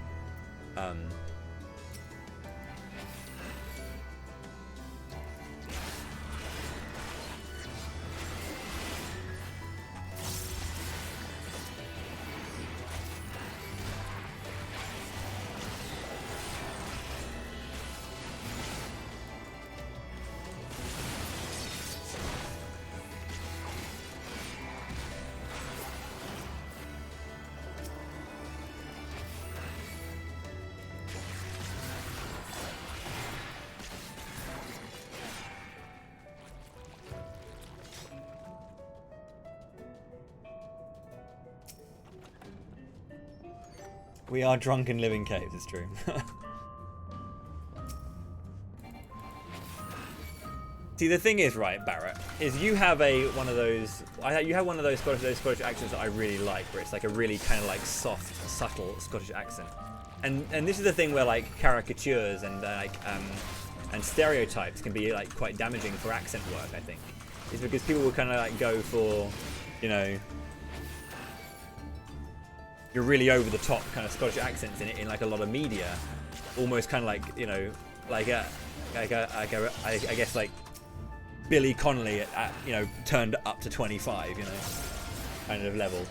We are drunk and live in caves, it's true. See, the thing is, right, Barrett, is you have one of those Scottish accents that I really like, where it's like a really kind of like soft, subtle Scottish accent. And this is the thing where like caricatures and and stereotypes can be like quite damaging for accent work, I think. Is because people will kind of like go for, you know, you're really over the top kind of Scottish accents in like a lot of media, almost kind of like, you know, like I guess like Billy Connolly at, you know, turned up to 25, you know. kind of level.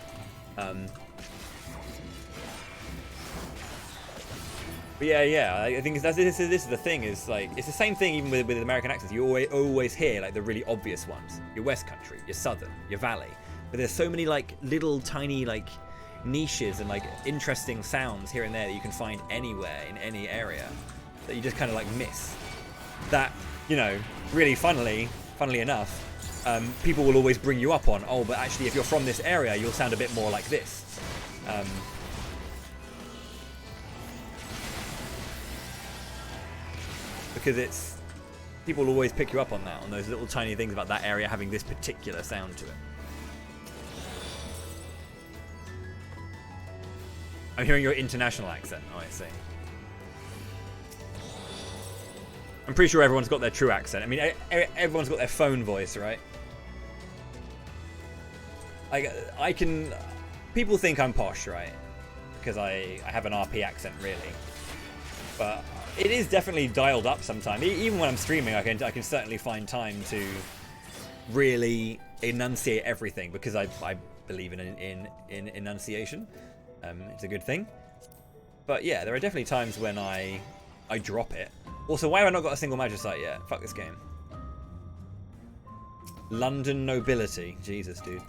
But yeah, I think this is the thing. Is like it's the same thing even with American accents. You always hear like the really obvious ones. Your West Country, your Southern, your Valley. But there's so many like little tiny like niches and like interesting sounds here and there that you can find anywhere in any area that you just kind of like miss. That, you know, really funnily enough, people will always bring you up on. Oh, but actually, if you're from this area, you'll sound a bit more like this. Because it's people will always pick you up on that, on those little tiny things about that area having this particular sound to it. I'm hearing your international accent. Oh, I see. I'm pretty sure everyone's got their true accent. I mean, everyone's got their phone voice, right? I can... People think I'm posh, right? Because I have an RP accent, really. But it is definitely dialed up sometimes. Even when I'm streaming, I can certainly find time to really enunciate everything because I believe in enunciation. It's a good thing. But yeah, there are definitely times when I drop it. Also, why have I not got a single Magicite yet? Fuck this game. London nobility. Jesus, dude.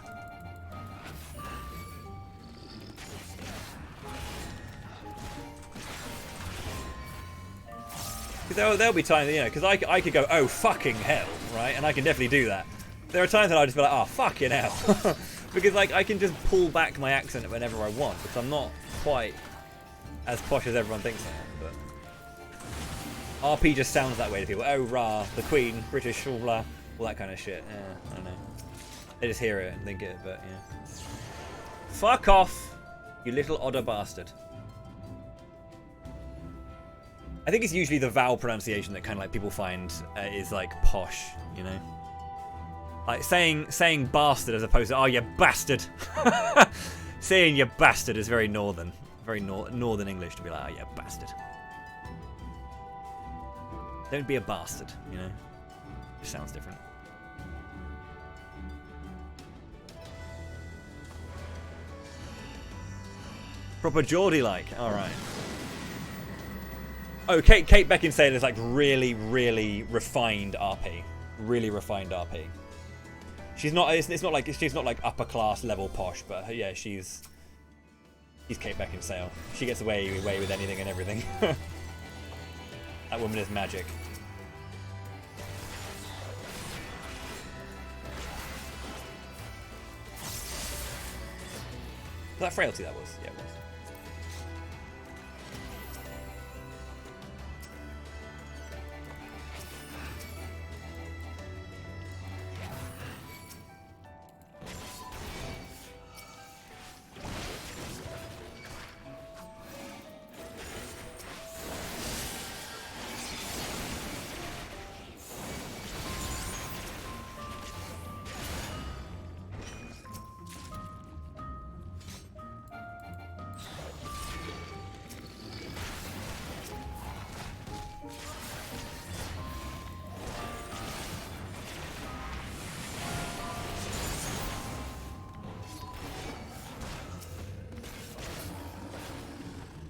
There'll be times, you know, because I could go, oh, fucking hell, right? And I can definitely do that. There are times that I'll just be like, oh, fucking hell. Because, like, I can just pull back my accent whenever I want, because I'm not quite as posh as everyone thinks I am, but... RP just sounds that way to people. Oh, rah, the Queen, British, all that kind of shit. Yeah, I don't know. They just hear it and think it, but, yeah. Fuck off, you little otter bastard. I think it's usually the vowel pronunciation that kind of like people find is like posh, you know, like saying bastard as opposed to oh you bastard. Saying you bastard is very northern, northern English to be like oh you bastard. Don't be a bastard, you know. It sounds different. Proper Geordie like. All right. Oh, Kate Beckinsale is like really refined RP. Really refined RP. She's not. It's not like she's not like upper class level posh, but yeah, she's Kate Beckinsale. She gets away with anything and everything. That woman is magic. Was that Frailty? That was. Yeah, it was.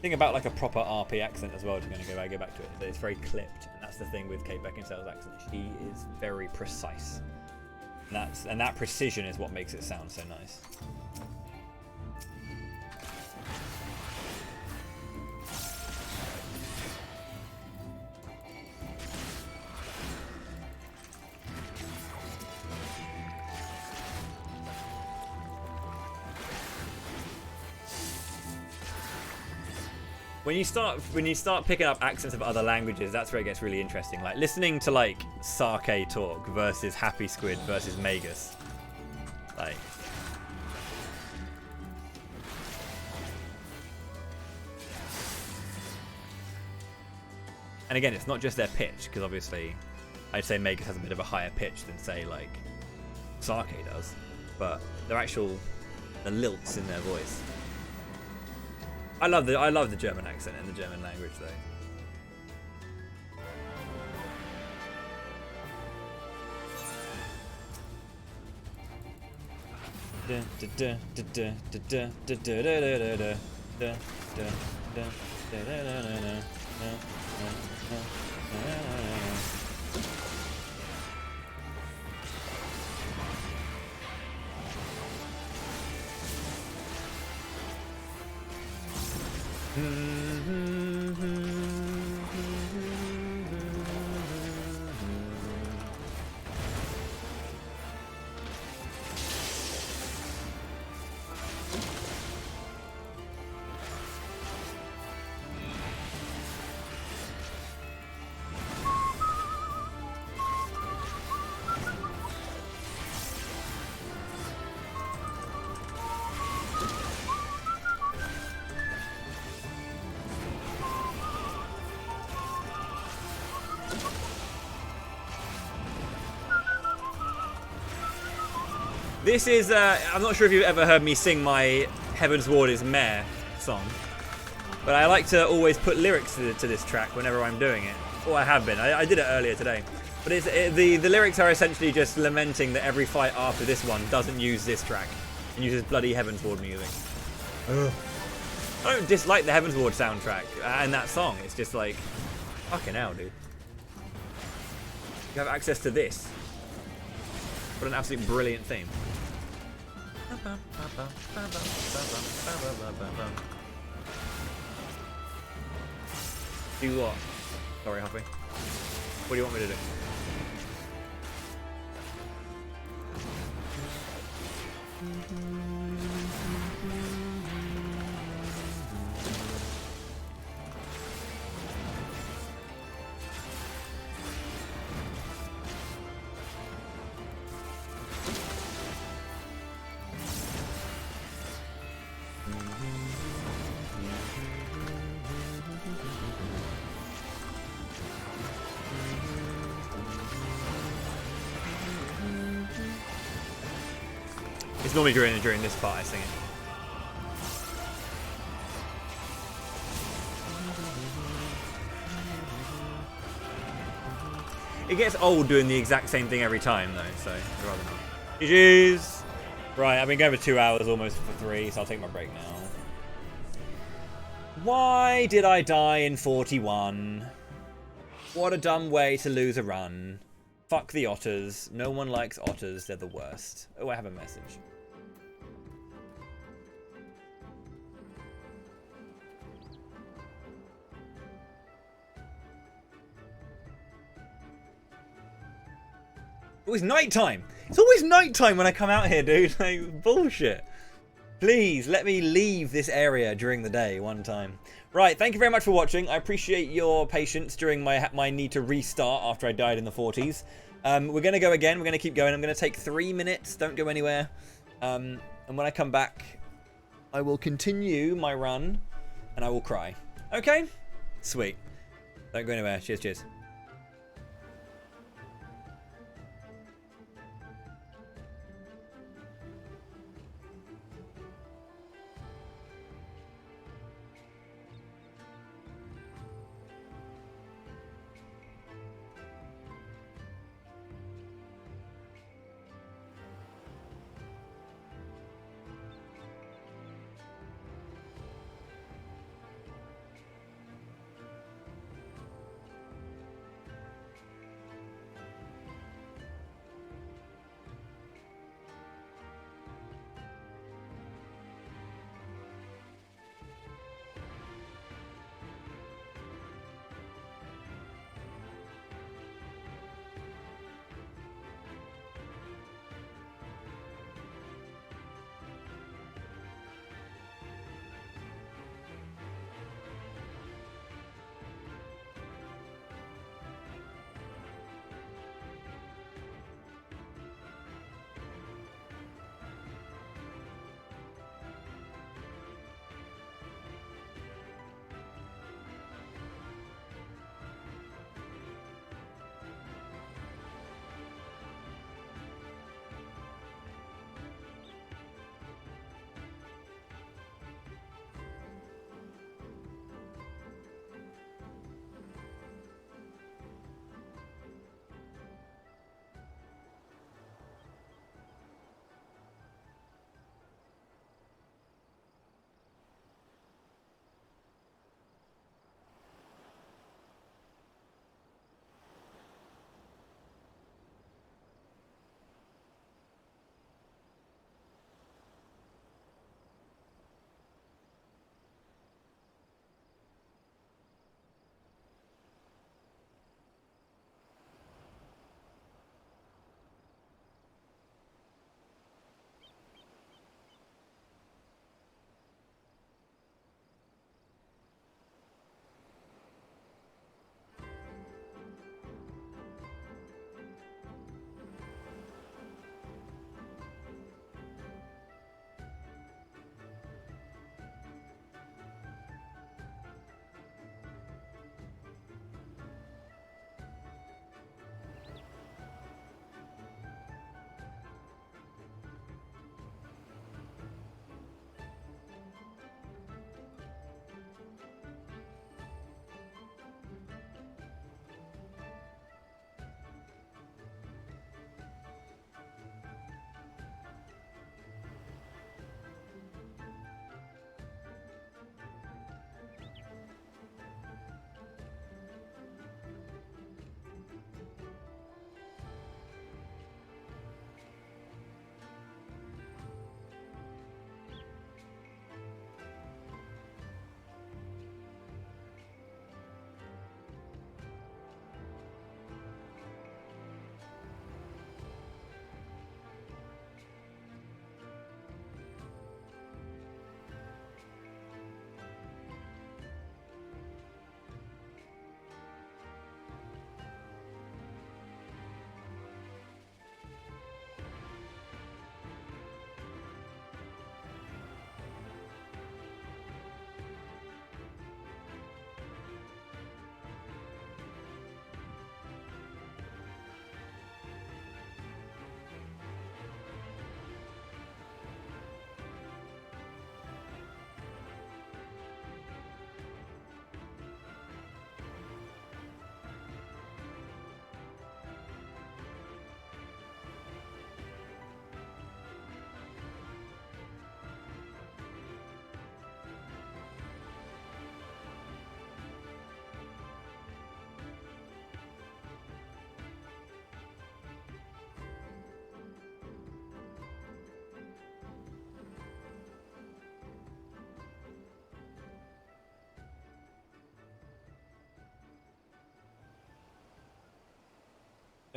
Thing about like a proper RP accent as well, to go back to it, is that it's very clipped, and that's the thing with Kate Beckinsale's accent. She is very precise, and that precision is what makes it sound so nice. When you start picking up accents of other languages, that's where it gets really interesting. Like listening to like Sake talk versus Happy Squid versus Magus. Like and again, it's not just their pitch, because obviously I'd say Magus has a bit of a higher pitch than say like Sake does, but the lilts in their voice. I love the German accent and the German language though. This is, I'm not sure if you've ever heard me sing my Heaven's Ward is Mare song, but I like to always put lyrics to this track whenever I'm doing it. Or I have been. I did it earlier today. But the lyrics are essentially just lamenting that every fight after this one doesn't use this track and uses bloody Heaven's Ward music. Ugh. I don't dislike the Heaven's Ward soundtrack and that song. It's just like, fucking hell, dude. You have access to this. What an absolute brilliant theme. Do what? Sorry, Huffy. What do you want me to do? It's normally during this part I sing it. It gets old doing the exact same thing every time though, so I'd rather not. GG's! Right, I've been going for 2 hours almost for 3, so I'll take my break now. Why did I die in 41? What a dumb way to lose a run. Fuck the otters. No one likes otters, they're the worst. Oh, I have a message. It was nighttime. It's always nighttime when I come out here, dude. Like, bullshit. Please, let me leave this area during the day one time. Right, thank you very much for watching. I appreciate your patience during my need to restart after I died in the 40s. We're going to go again. We're going to keep going. I'm going to take 3 minutes. Don't go anywhere. And when I come back, I will continue my run, and I will cry. Okay? Sweet. Don't go anywhere. Cheers, cheers.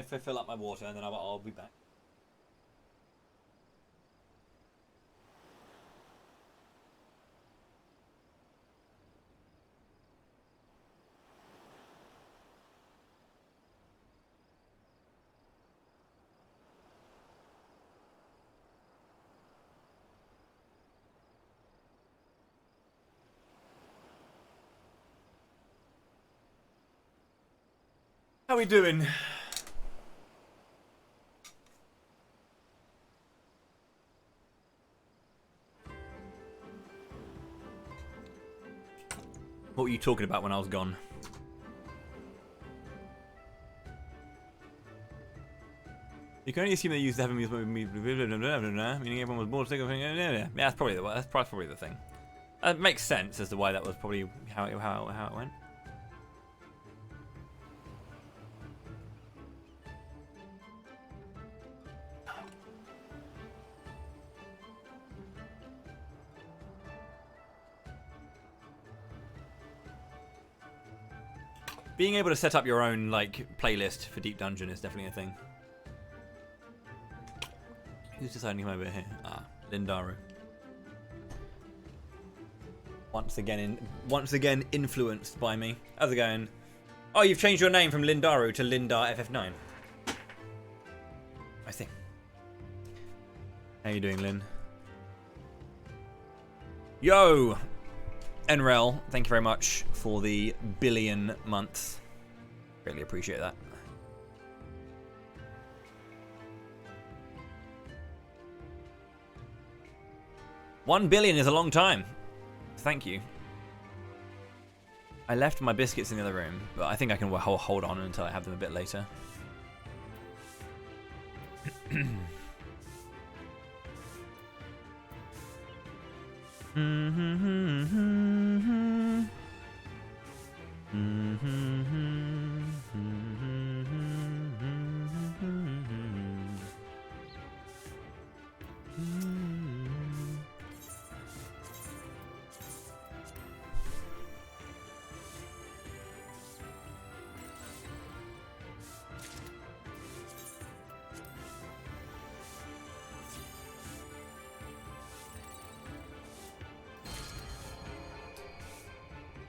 fill up my water and then I'll be back. How we doing? What were you talking about when I was gone? You can only assume they used the heavy music, meaning everyone was bored, sick of it. Yeah, that's probably the thing. It makes sense as to why that was probably how it went. Being able to set up your own like playlist for Deep Dungeon is definitely a thing. Who's deciding to come over here? Ah, Lindaru. Once again influenced by me. How's it going? Oh, you've changed your name from Lindaru to Lindar FF9. I see. How you doing, Lynn? Yo! Enrel, thank you very much for the billion months. Greatly appreciate that. $1 billion is a long time. Thank you. I left my biscuits in the other room, but I think I can hold on until I have them a bit later.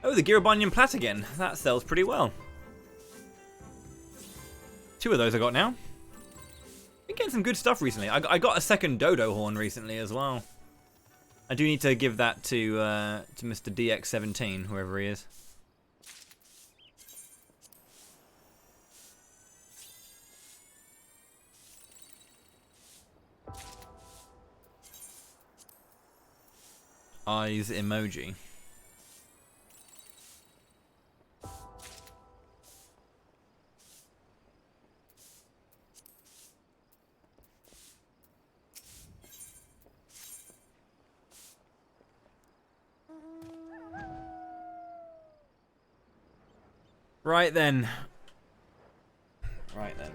Oh, the Girabonian Plat again. That sells pretty well. 2 of those I got now. Been getting some good stuff recently. I got a second Dodo horn recently as well. I do need to give that to Mr. DX17, whoever he is. Eyes emoji. Right then. Right then.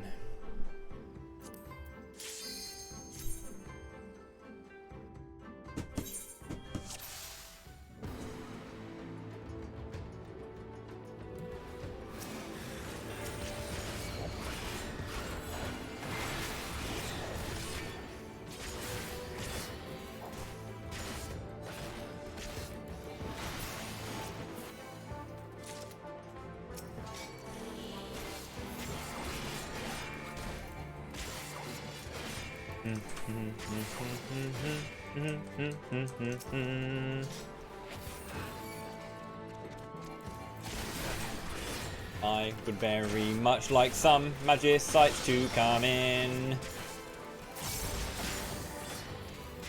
I would very much like some Magicites to come in.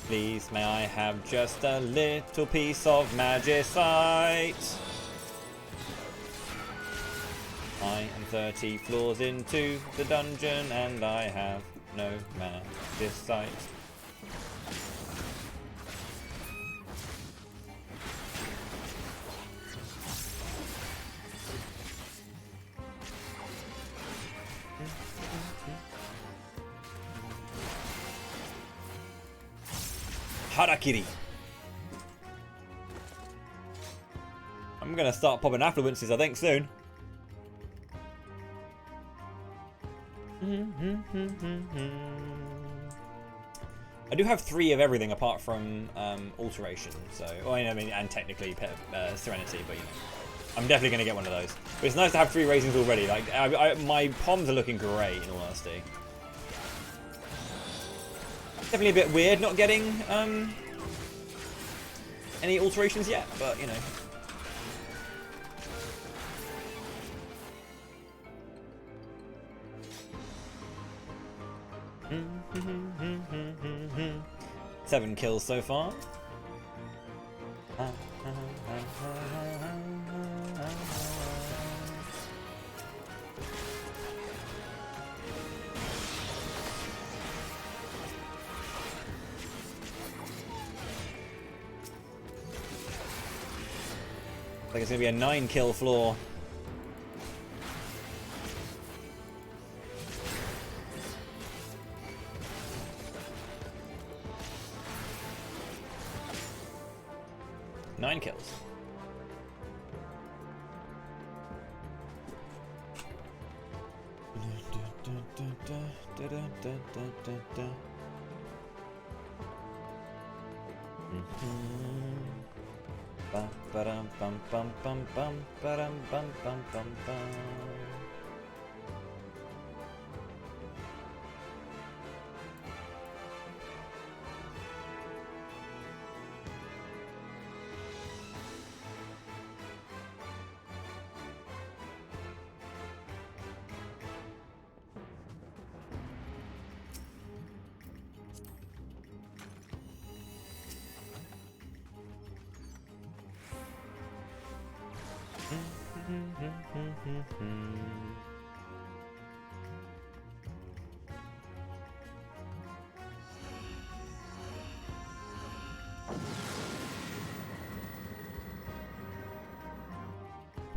Please, may I have just a little piece of Magicite? I am 30 floors into the dungeon and I have no Magicite. Harakiri. I'm gonna start popping affluences, I think, soon. I do have 3 of everything apart from Alteration, so... Well, I mean, and technically Serenity, but you know. I'm definitely going to get one of those. But it's nice to have 3 raisings already. Like, my Poms are looking great, in all honesty. Definitely a bit weird not getting any alterations yet, but, you know. Seven kills so far. Like it's gonna be a 9-kill floor. Nine kills.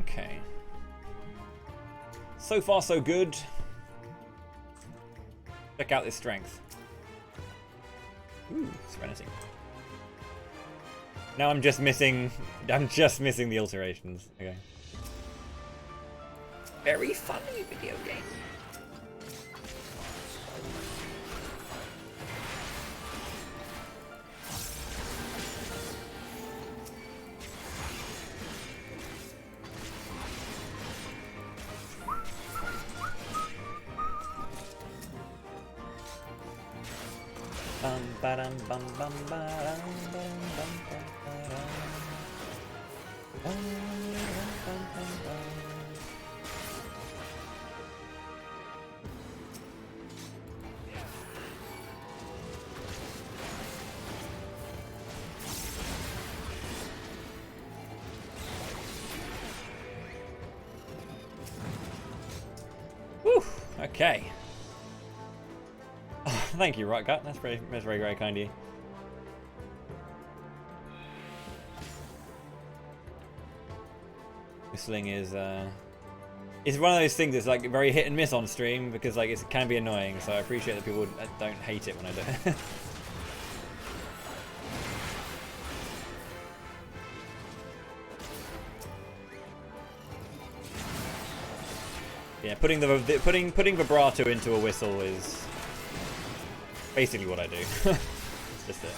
Okay. So far, so good. Check out this strength. Ooh, Serenity. Now I'm just missing the alterations. Okay. Very funny video game. Whew, okay. Oh, thank you, Rockgut. That's very, very kind of you. Whistling is it's one of those things that's like very hit and miss on stream because like it can be annoying. So I appreciate that people don't hate it when I do it. Yeah, putting vibrato into a whistle is basically what I do. It's just it.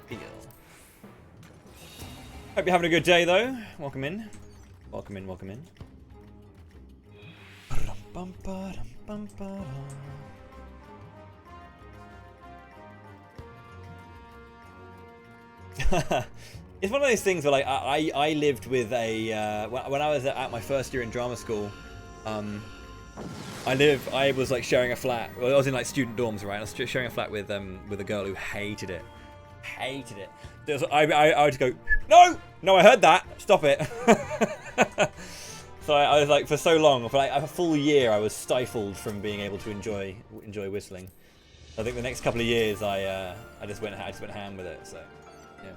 Feel. Hope you're having a good day though. Welcome in. Welcome in, welcome in. It's one of those things where like I lived with a when I was at my first year in drama school, I was like sharing a flat. Well, I was in like student dorms, right? I was sharing a flat with a girl who hated it. Hated it. I would just go, no, I heard that. Stop it. So I was like, for so long, for like a full year, I was stifled from being able to enjoy whistling. I think the next couple of years, I just went ham with it. So yeah.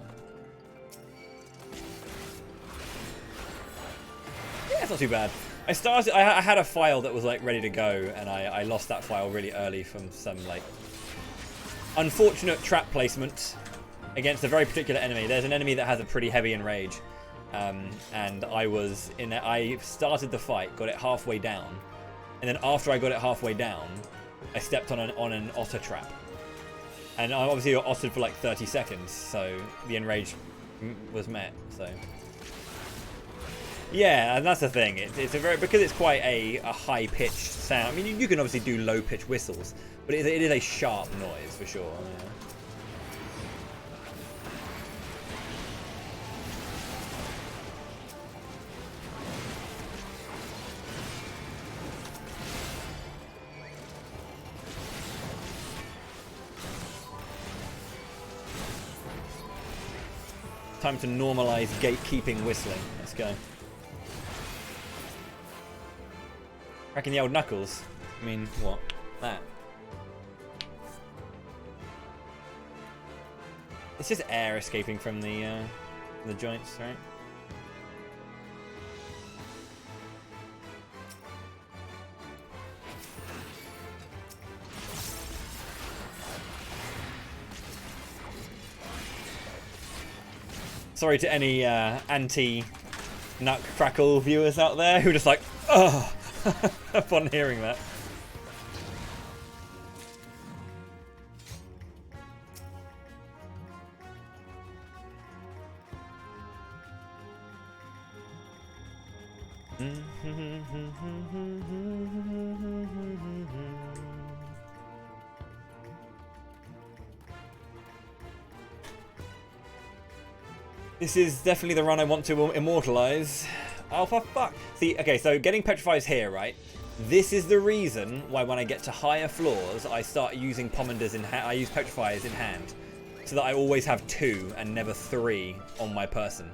Yeah, it's not too bad. I had a file that was like ready to go, and I lost that file really early from some like unfortunate trap placement against a very particular enemy. There's an enemy that has a pretty heavy enrage, and I started the fight, got it halfway down, and then after I got it halfway down, I stepped on an otter trap, and I obviously got ottered for like 30 seconds, so the enrage was met. So yeah, and that's the thing. It's a because it's quite a high pitched sound. I mean, you can obviously do low pitched whistles, but it is a sharp noise for sure. Yeah. Time to normalize gatekeeping whistling. Let's go. Cracking the old knuckles. I mean, what? That. It's just air escaping from the joints, right? Sorry to any anti-Nutcrackle viewers out there who are just like, oh, upon hearing that. This is definitely the run I want to immortalize. Oh, for fuck. See, okay, so getting Petrify is here, right? This is the reason why when I get to higher floors, I start using Pommanders in hand. I use Petrifiers in hand, so that I always have 2 and never 3 on my person.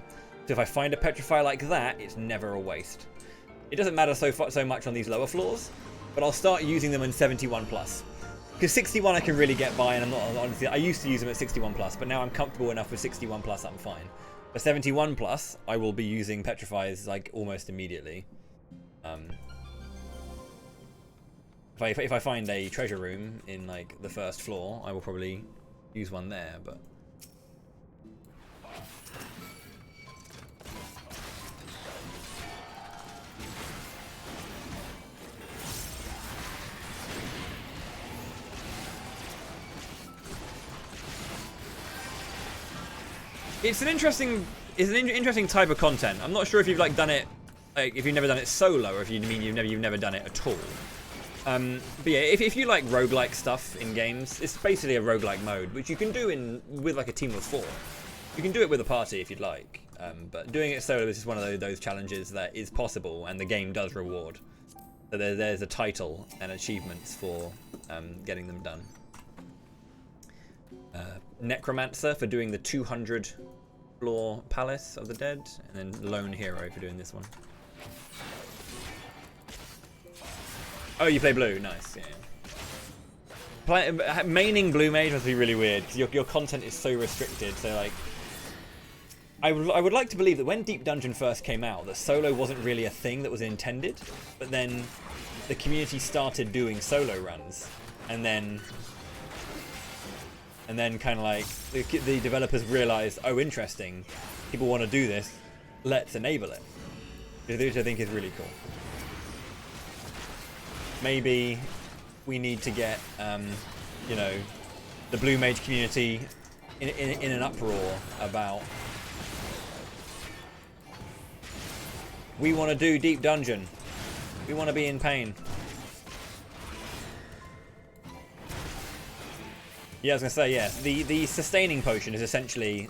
So if I find a Petrify like that, it's never a waste. It doesn't matter so much on these lower floors, but I'll start using them in 71 plus. Because 61 I can really get by, and I'm not, honestly, I used to use them at 61 plus, but now I'm comfortable enough with 61 plus, I'm fine. For 71 plus, I will be using Petrifies like almost immediately. If I find a treasure room in like the first floor, I will probably use one there, but it's an interesting type of content. I'm not sure if you've like done it, like if you've never done it solo, or if you mean you've never done it at all. But yeah, if you like roguelike stuff in games, it's basically a roguelike mode, which you can do with like a team of 4. You can do it with a party if you'd like, but doing it solo is just one of those challenges that is possible, and the game does reward. So there's a title and achievements for getting them done. Necromancer for doing the 200 floor Palace of the Dead, and then Lone Hero for doing this one. Oh, you play blue, nice. Yeah. Maining blue mage must be really weird because your content is so restricted. So like, I would like to believe that when Deep Dungeon first came out, that solo wasn't really a thing that was intended, but then the community started doing solo runs, and then kind of like the developers realized, oh, interesting, people want to do this, let's enable it, which I think is really cool. Maybe we need to get, you know, the Blue Mage community in an uproar about, we want to do Deep Dungeon, we want to be in pain. Yeah, I was gonna say, yeah. The sustaining potion is essentially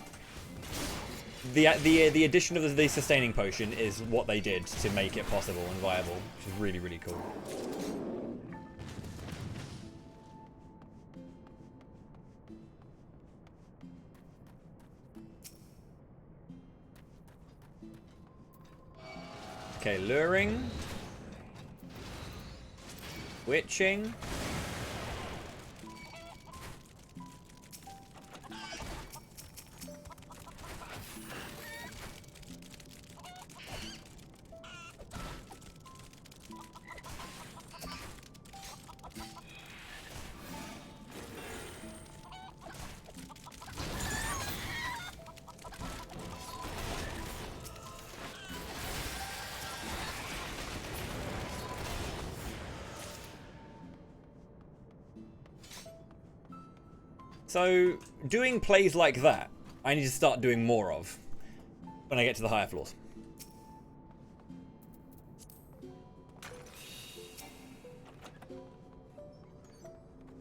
the addition of the sustaining potion is what they did to make it possible and viable, which is really, really cool. Okay, luring, witching. So, doing plays like that, I need to start doing more of when I get to the higher floors.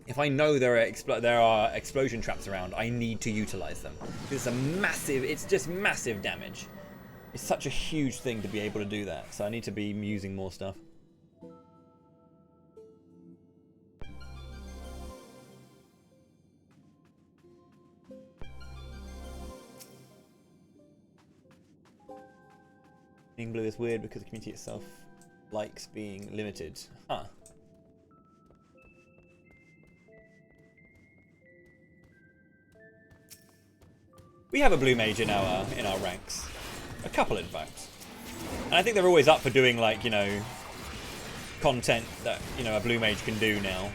If I know there are explosion traps around, I need to utilize them. It's a massive, it's just massive damage. It's such a huge thing to be able to do that, so I need to be using more stuff. Being blue is weird because the community itself likes being limited. Huh. We have a blue mage in our ranks. A couple, in fact. And I think they're always up for doing, like, you know, content that, you know, a blue mage can do now.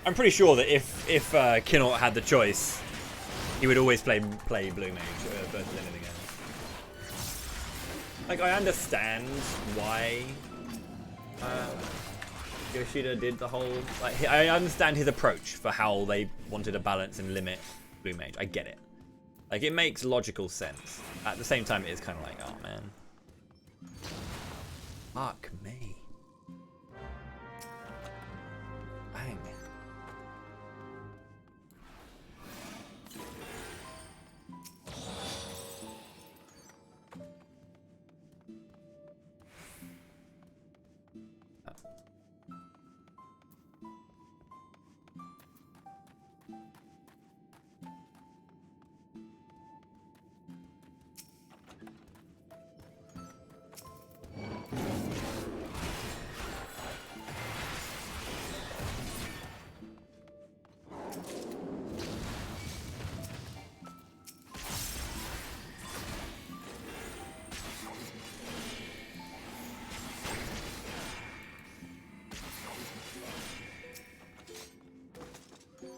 I'm pretty sure that if Kinort had the choice, he would always play blue mage versus anything else. Like, I understand why Yoshida did the whole... Like, I understand his approach for how they wanted to balance and limit blue mage. I get it. Like, it makes logical sense. At the same time, it is kind of like, oh, man. Fuck me. Bang.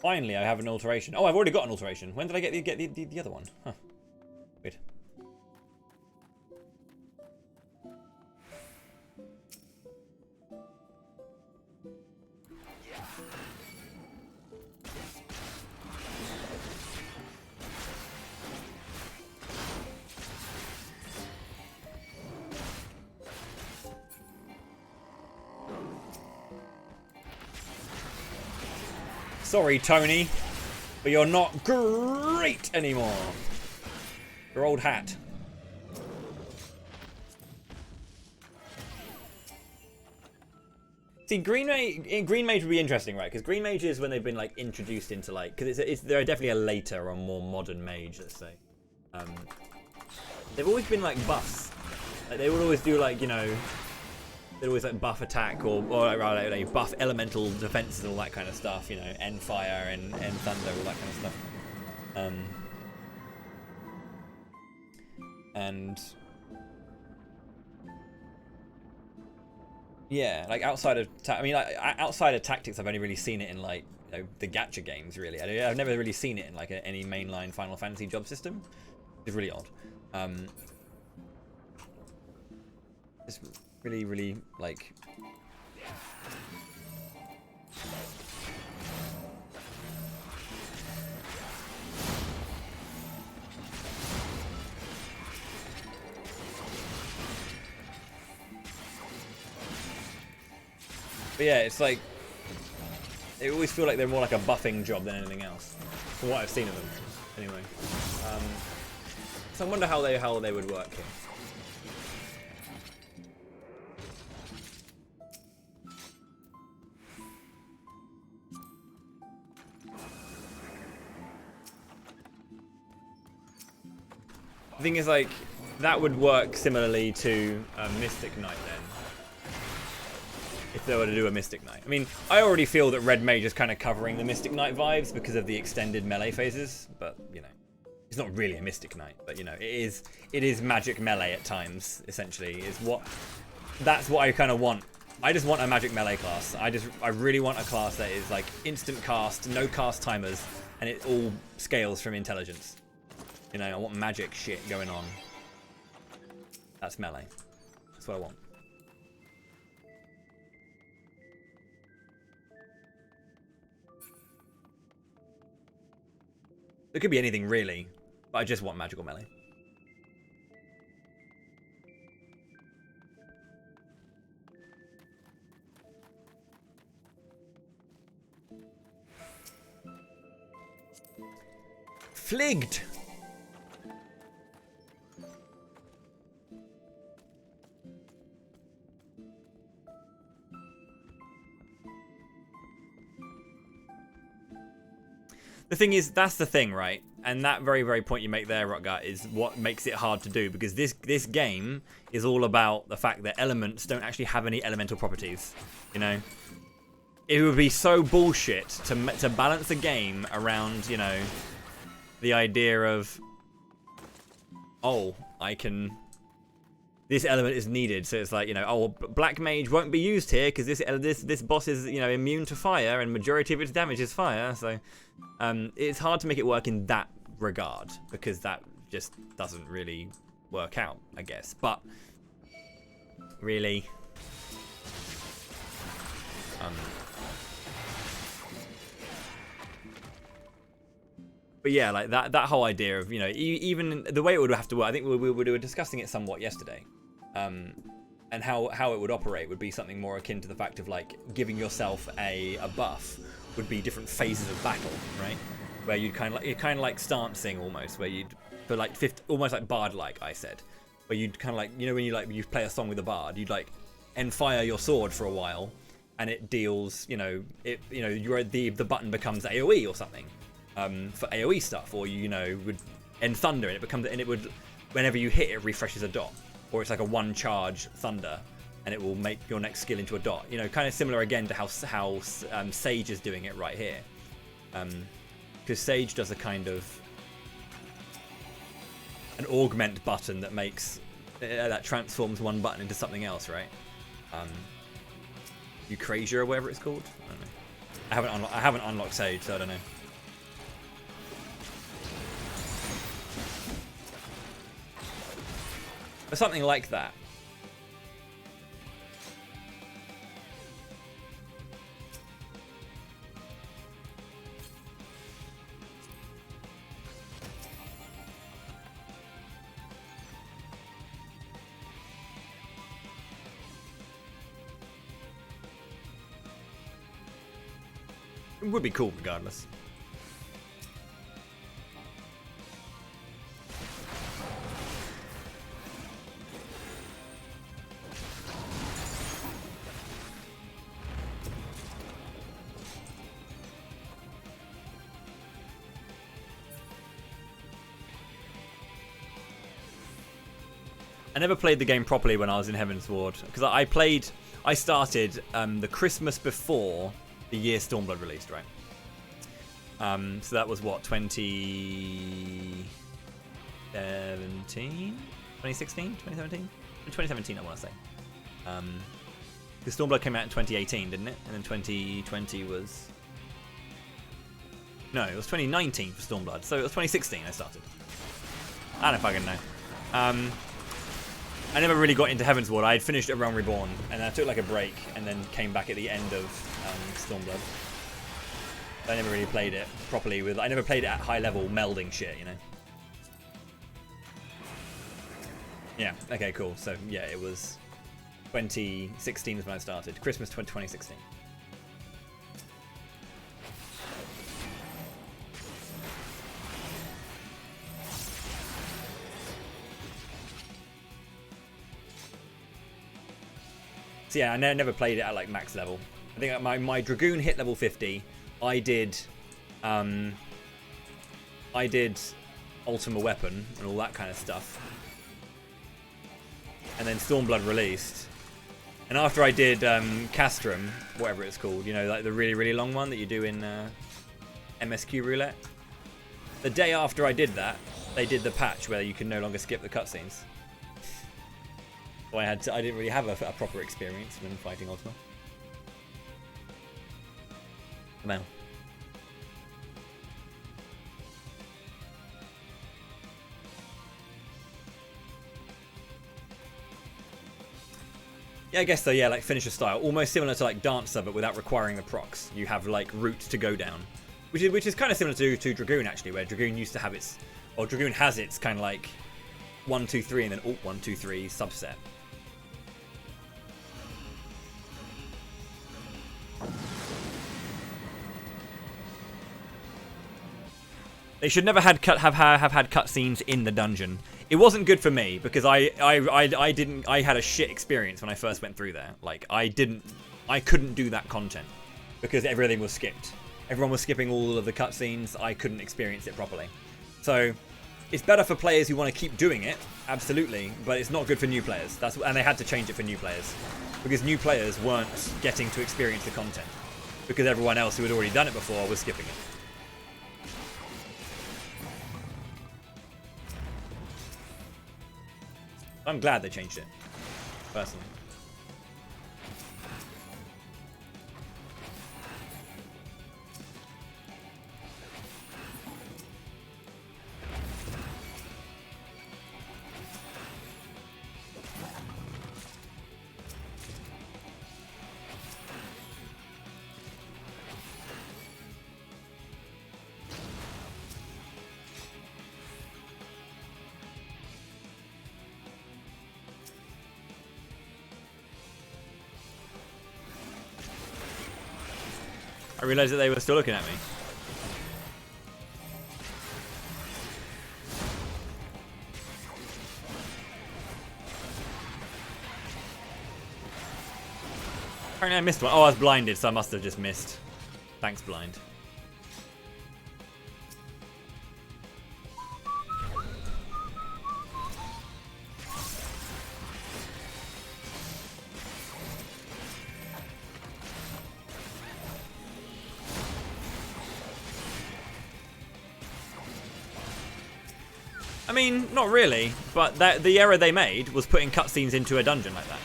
Finally, I have an alteration. Oh, I've already got an alteration. When did I get the other one? Huh. Weird. Sorry, Tony, but you're not great anymore. Your old hat. See, Green Mage would be interesting, right? Because Green Mage is when they've been like introduced into like, because they're definitely a later or more modern mage, let's say. They've always been like buffs. Like they would always do like, you know, they'd always like buff attack or rather like buff elemental defenses and all that kind of stuff, you know, end fire and thunder, all that kind of stuff. And yeah, like outside of outside of tactics, I've only really seen it in like, you know, the gacha games. Really, I've never really seen it in like any mainline Final Fantasy job system. It's really odd. It's really like. But yeah, it's like they always feel like they're more like a buffing job than anything else, from what I've seen of them. Anyway, so I wonder how they would work here. The thing is, like, that would work similarly to Mystic Knight then. If they were to do a Mystic Knight. I mean, I already feel that Red Mage is kind of covering the Mystic Knight vibes because of the extended melee phases, but, you know, it's not really a Mystic Knight, but, you know, it is magic melee at times, essentially, that's what I kind of want. I just want a magic melee class. I really want a class that is, like, instant cast, no cast timers, and it all scales from intelligence. You know, I want magic shit going on. That's melee. That's what I want. It could be anything really, but I just want magical melee. Fligged. The thing is, that's the thing, right? And that very, very point you make there, Rotgut, is what makes it hard to do, because this game is all about the fact that elements don't actually have any elemental properties, you know? It would be so bullshit to balance the game around, you know, the idea of, oh, this element is needed, so it's like, you know, oh, black mage won't be used here because this boss is, you know, immune to fire and majority of its damage is fire, so it's hard to make it work in that regard because that just doesn't really work out, I guess. But really, but yeah, like that whole idea of, you know, even the way it would have to work, I think we were discussing it somewhat yesterday, and how it would operate would be something more akin to the fact of like giving yourself a buff would be different phases of battle, right? Where you'd kind of like stancing almost, where you'd for like almost like bard like I said, where you'd kind of like, you know, when you play a song with a bard, you'd like end fire your sword for a while, and it deals, you know, the button becomes AOE or something. For AOE stuff, or you know, would end thunder and it would whenever you hit it refreshes a dot, or it's like a one charge thunder and it will make your next skill into a dot, you know, kind of similar again to how Sage is doing it right here, because Sage does a kind of an augment button that makes that transforms one button into something else, right? Eucrasia or whatever it's called. I don't know. I haven't unlocked Sage, so I don't know. Or something like that. It would be cool regardless. I never played the game properly when I was in Heavensward, because I started the Christmas before the year Stormblood released, right? So that was what, 2017? 2016? 2017? 2017, I want to say. Because Stormblood came out in 2018, didn't it? And then 2020 was... No, it was 2019 for Stormblood, so it was 2016 I started. I don't fucking know. I never really got into Heavensward. I had finished A Realm Reborn, and I took like a break, and then came back at the end of Stormblood. I never really played it properly I never played it at high level melding shit, you know. Yeah, okay, cool. So yeah, it was 2016 is when I started. Christmas 2016. So yeah, I never played it at like max level. I think my Dragoon hit level 50. I did Ultima Weapon and all that kind of stuff. And then Stormblood released. And after I did Castrum, whatever it's called, you know, like the really, really long one that you do in MSQ Roulette. The day after I did that, they did the patch where you can no longer skip the cutscenes. So I didn't really have a proper experience when fighting Ultima. Man. Yeah, I guess so, yeah, like finisher style. Almost similar to like Dancer, but without requiring the procs. You have like routes to go down. which is kind of similar to Dragoon actually, where Dragoon used to have its, or Dragoon has its kind of like 1, 2, 3, and then alt 1, 2, 3 subset. They should never have had cutscenes in the dungeon. It wasn't good for me because I had a shit experience when I first went through there. Like I couldn't do that content because everything was skipped. Everyone was skipping all of the cutscenes. I couldn't experience it properly. So it's better for players who want to keep doing it, absolutely, but it's not good for new players. And they had to change it for new players because new players weren't getting to experience the content because everyone else who had already done it before was skipping it. I'm glad they changed it, personally. I realized that they were still looking at me. Apparently I missed one. Oh, I was blinded, so I must have just missed. Thanks, blind. I mean, not really, but the error they made was putting cutscenes into a dungeon like that.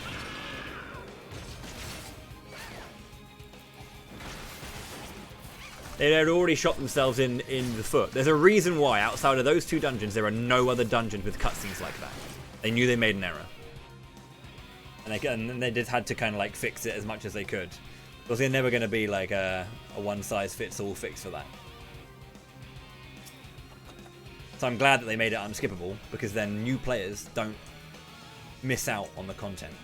They had already shot themselves in the foot. There's a reason why outside of those 2 dungeons there are no other dungeons with cutscenes like that. They knew they made an error. And they just had to kind of like fix it as much as they could. Because they're never going to be like a one-size-fits-all fix for that. So I'm glad that they made it unskippable, because then new players don't miss out on the content.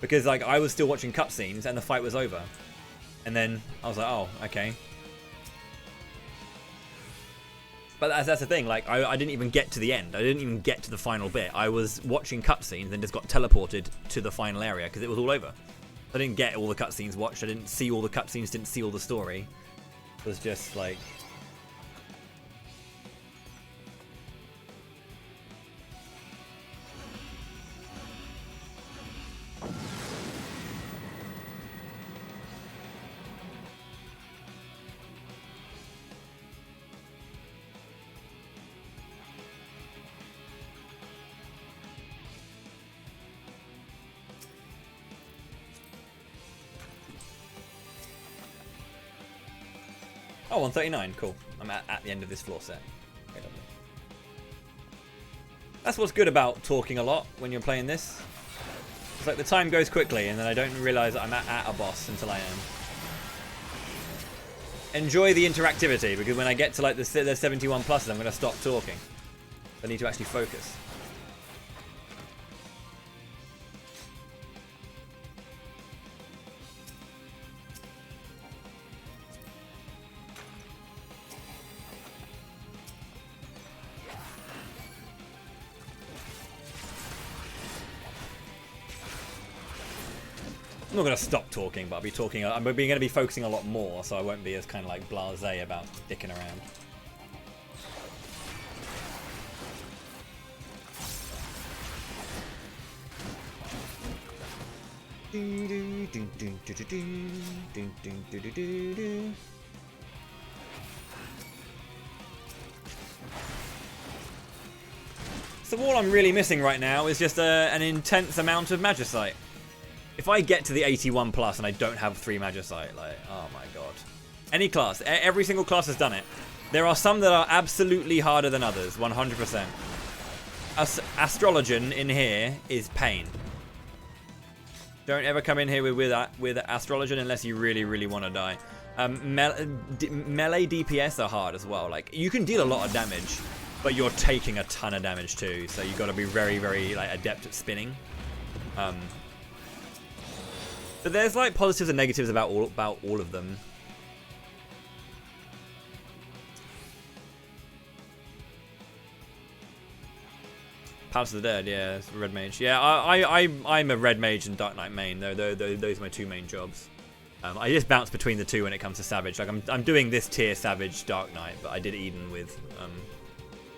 Because like I was still watching cutscenes and the fight was over. And then I was like, oh, okay. But that's the thing, like I didn't even get to the end. I didn't even get to the final bit. I was watching cutscenes and just got teleported to the final area because it was all over. I didn't get all the cutscenes watched. I didn't see all the cutscenes, didn't see all the story. It was just like... Oh, 139, cool. I'm at the end of this floor set. Okay, lovely. That's what's good about talking a lot when you're playing this. It's like the time goes quickly and then I don't realise that I'm at a boss until I am. Enjoy the interactivity, because when I get to like the 71 pluses, I'm going to stop talking. I need to actually focus. I'm not going to stop talking, but I'll be talking. I'm going to be focusing a lot more, so I won't be as kind of like blasé about dicking around. So all I'm really missing right now is just an intense amount of Magicite. If I get to the 81 plus and I don't have 3 Magicite, like, oh my god. Any class, every single class has done it. There are some that are absolutely harder than others, 100%. Astrologian in here is pain. Don't ever come in here with Astrologian unless you really, really want to die. Melee DPS are hard as well. Like, you can deal a lot of damage, but you're taking a ton of damage too. So you've got to be very, very like adept at spinning. But there's like positives and negatives about all of them. Palace of the Dead, yeah, it's Red Mage. Yeah, I'm a Red Mage and Dark Knight main. Those are my two main jobs. I just bounce between the two when it comes to Savage. Like I'm doing this tier Savage Dark Knight, but I did Eden with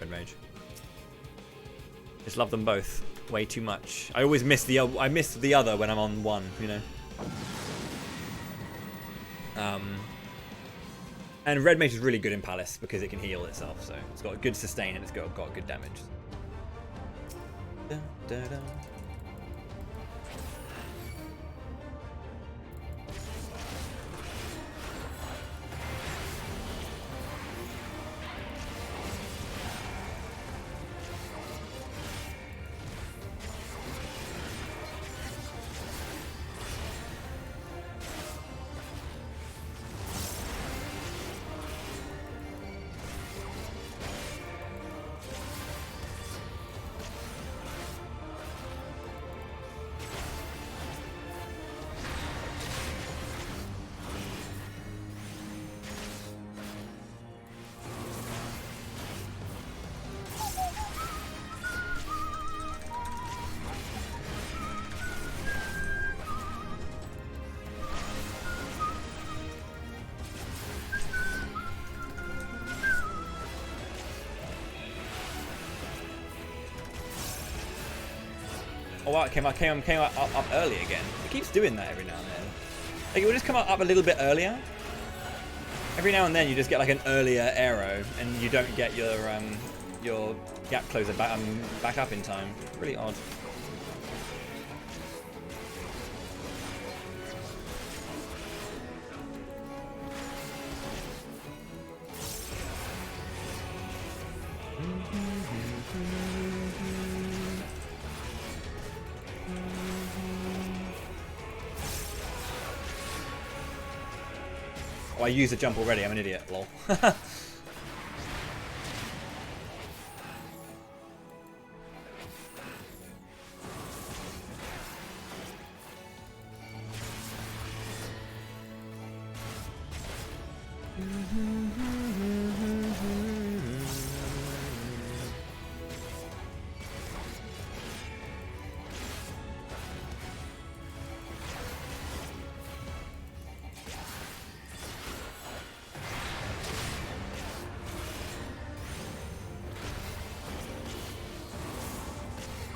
Red Mage. Just love them both way too much. I always miss the other when I'm on one, you know. And Red Mage is really good in Palace because it can heal itself, so it's got a good sustain and it's got good damage. Dun, dun, dun. Oh wow, it came up early again. It keeps doing that every now and then. Like, it will just come up a little bit earlier. Every now and then you just get like an earlier arrow and you don't get your gap closer back up in time. Really odd. Oh, I used a jump already. I'm an idiot. Lol.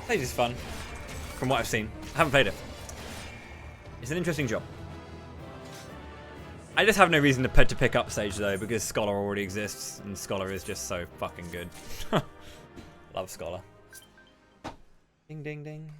Sage is fun, from what I've seen. I haven't played it. It's an interesting job. I just have no reason to pick up Sage though, because Scholar already exists, and Scholar is just so fucking good. Love Scholar. Ding ding ding.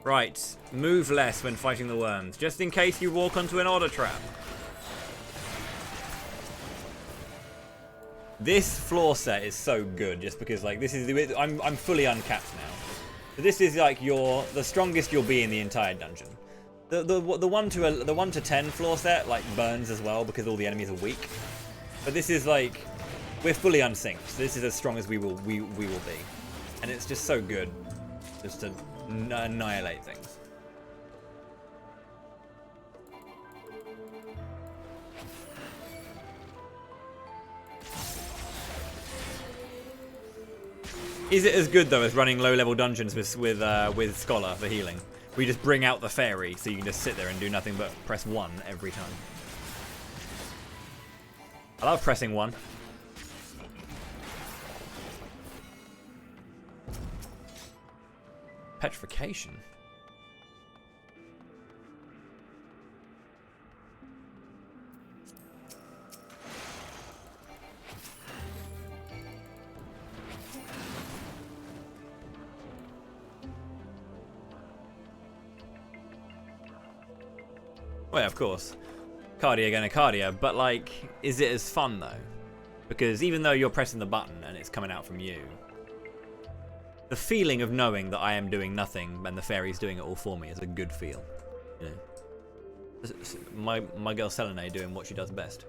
Right, move less when fighting the worms, just in case you walk onto an order trap. This floor set is so good, just because like this is I'm fully uncapped now. So this is like the strongest you'll be in the entire dungeon. The 1 to 10 floor set like burns as well because all the enemies are weak. But this is like we're fully unsynced. So this is as strong as we will be, and it's just so good, just to annihilate things. Is it as good though as running low-level dungeons with Scholar for healing? We just bring out the fairy, so you can just sit there and do nothing but press 1 every time. I love pressing 1. Petrification. Well, yeah, of course. Cardia gonna cardia, but like, is it as fun though? Because even though you're pressing the button and it's coming out from you, the feeling of knowing that I am doing nothing and the fairy's doing it all for me is a good feel. You know? My girl Selene doing what she does best.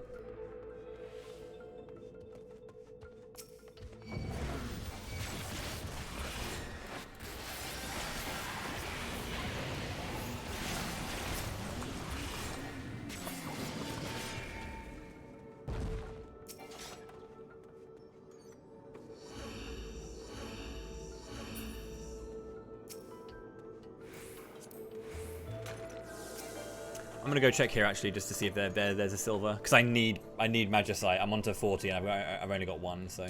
I'm gonna go check here actually just to see if there's a silver, because I need Magicite. I'm onto 40 and I've only got one, so.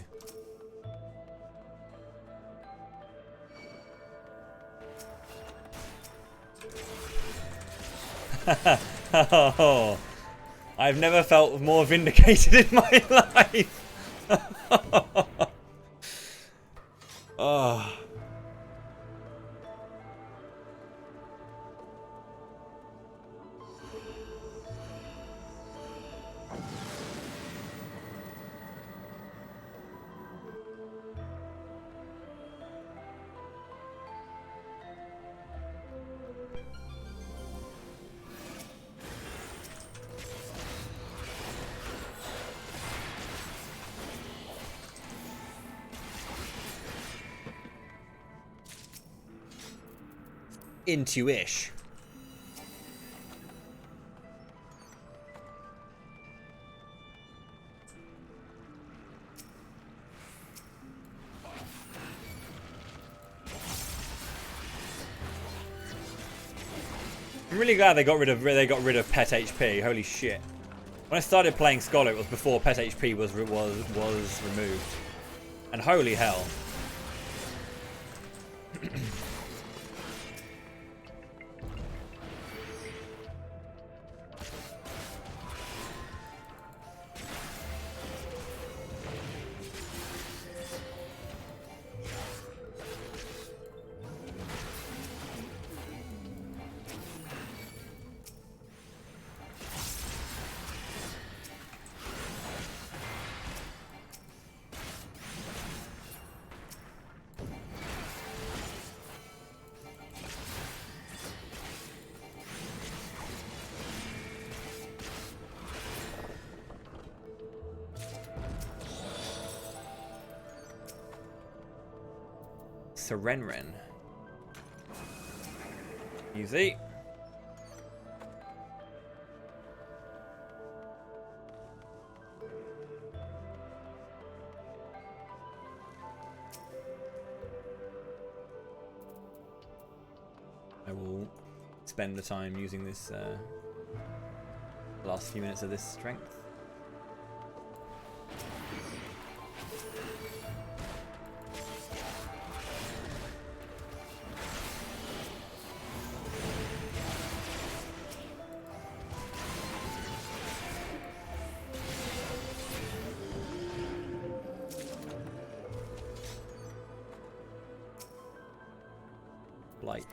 Oh, I've never felt more vindicated in my life. Oh. Intuish. I'm really glad they got rid of pet HP. Holy shit! When I started playing Scholar, it was before pet HP was removed, and holy hell. Serenren. Easy. I will spend the time using this last few minutes of this strength. Light.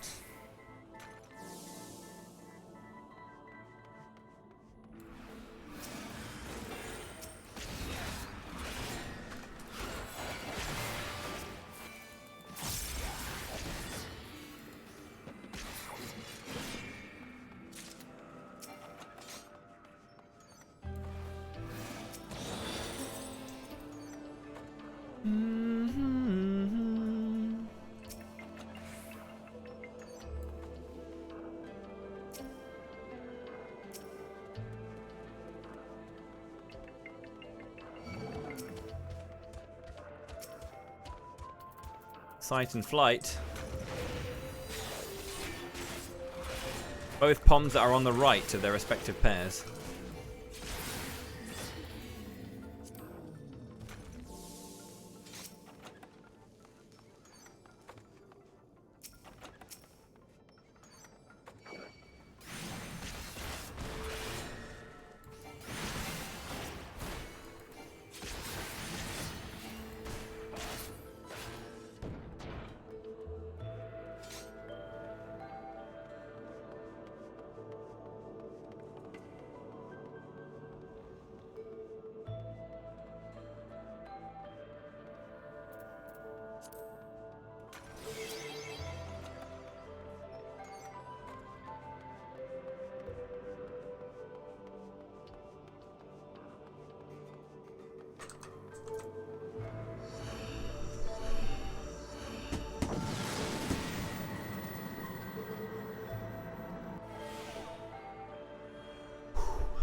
Sight and Flight. Both Poms that are on the right of their respective pairs.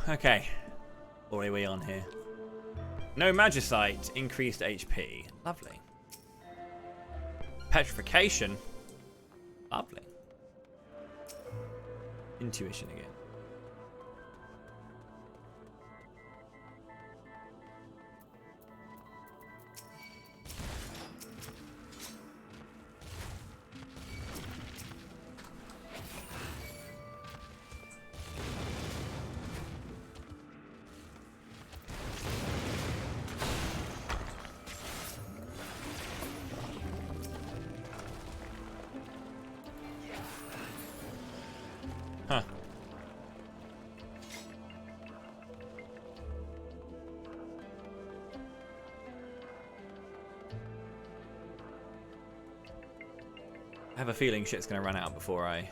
Okay. What are we on here? No Magicite, increased HP. Lovely. Petrification. Lovely. Intuition again. Huh. I have a feeling shit's gonna run out before I...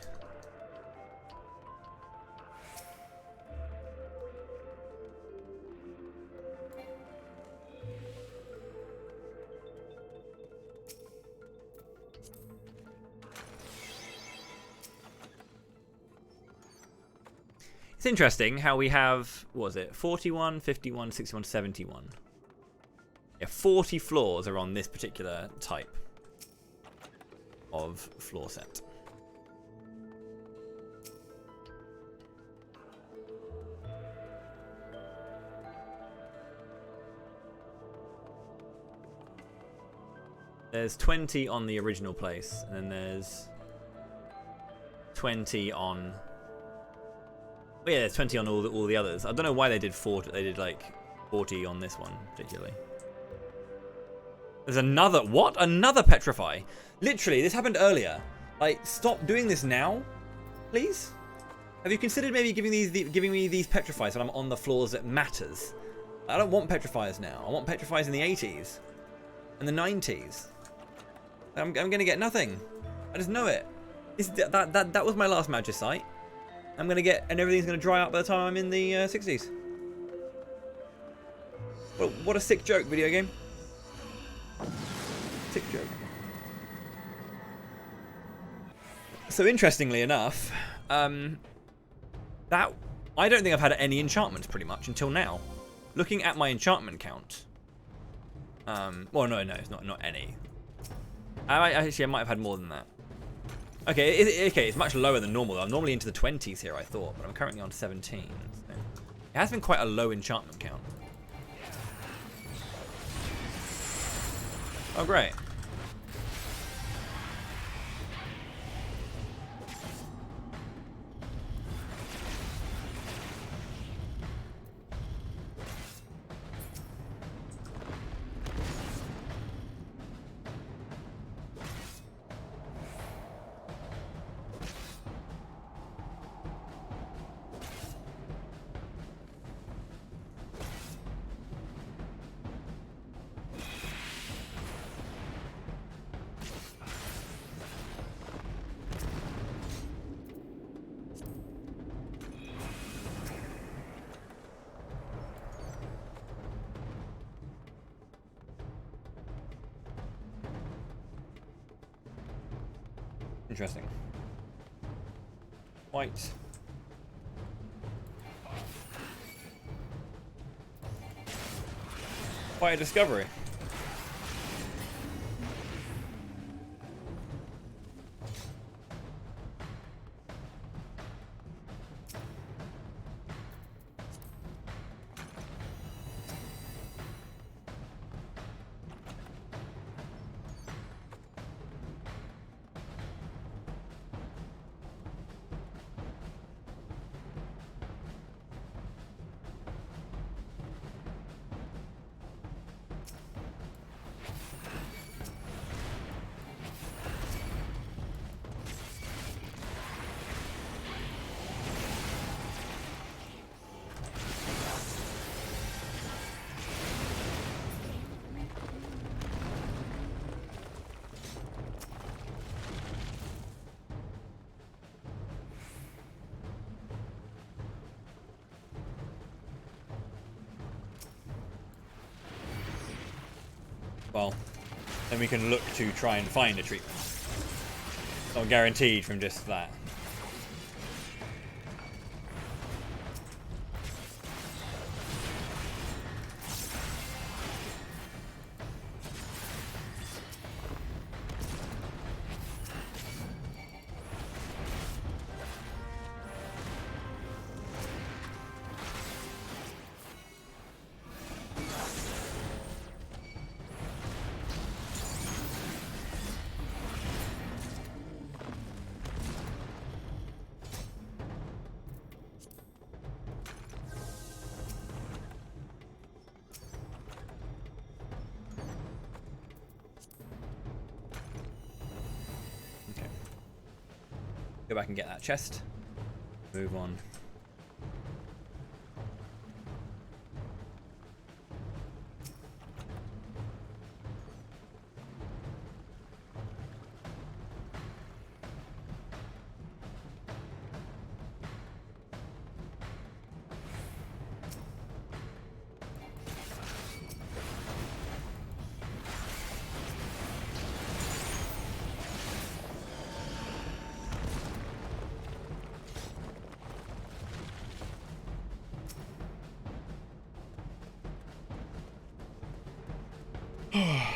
It's interesting how we have, what was it, 41, 51, 61, 71. Yeah, 40 floors are on this particular type of floor set. There's 20 on the original place, and then there's 20 on... Oh yeah, there's 20 on all the others. I don't know why they did 40. They did like 40 on this one particularly. There's another... What? Another petrify? Literally, this happened earlier. Like, stop doing this now, please. Have you considered maybe giving me these petrifies when I'm on the floors that matters? I don't want petrifiers now. I want petrifiers in the 80s and the 90s. I'm gonna get nothing. I just know it. That was my last Magicite. I'm gonna get, and everything's gonna dry out by the time I'm in the 60s. Well, what a sick joke, video game. Sick joke. So interestingly enough, that I don't think I've had any enchantments pretty much until now. Looking at my enchantment count. Well, no, it's not any. I might have had more than that. Okay, it's much lower than normal. I'm normally into the 20s here, I thought, but I'm currently on 17. So it has been quite a low enchantment count. Oh, great. Interesting. White. Quite a discovery. Well, then we can look to try and find a treatment. It's not guaranteed from just that. Go back and get that chest. Move on.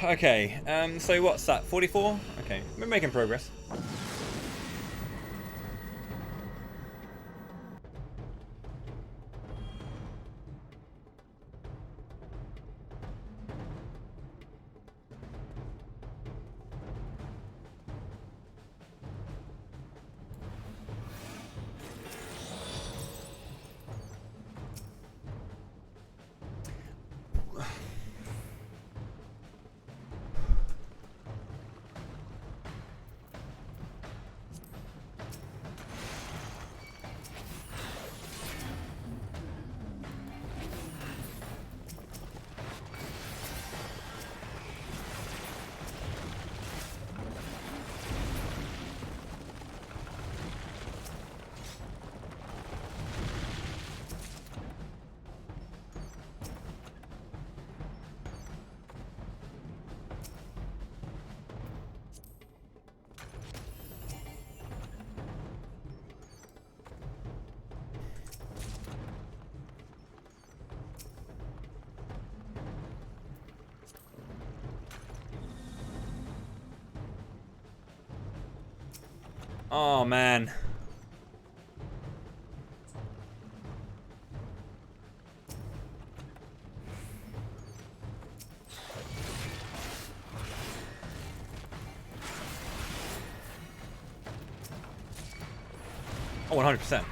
Okay, so what's that? 44? Okay, we're making progress. Oh man. Oh, 100%.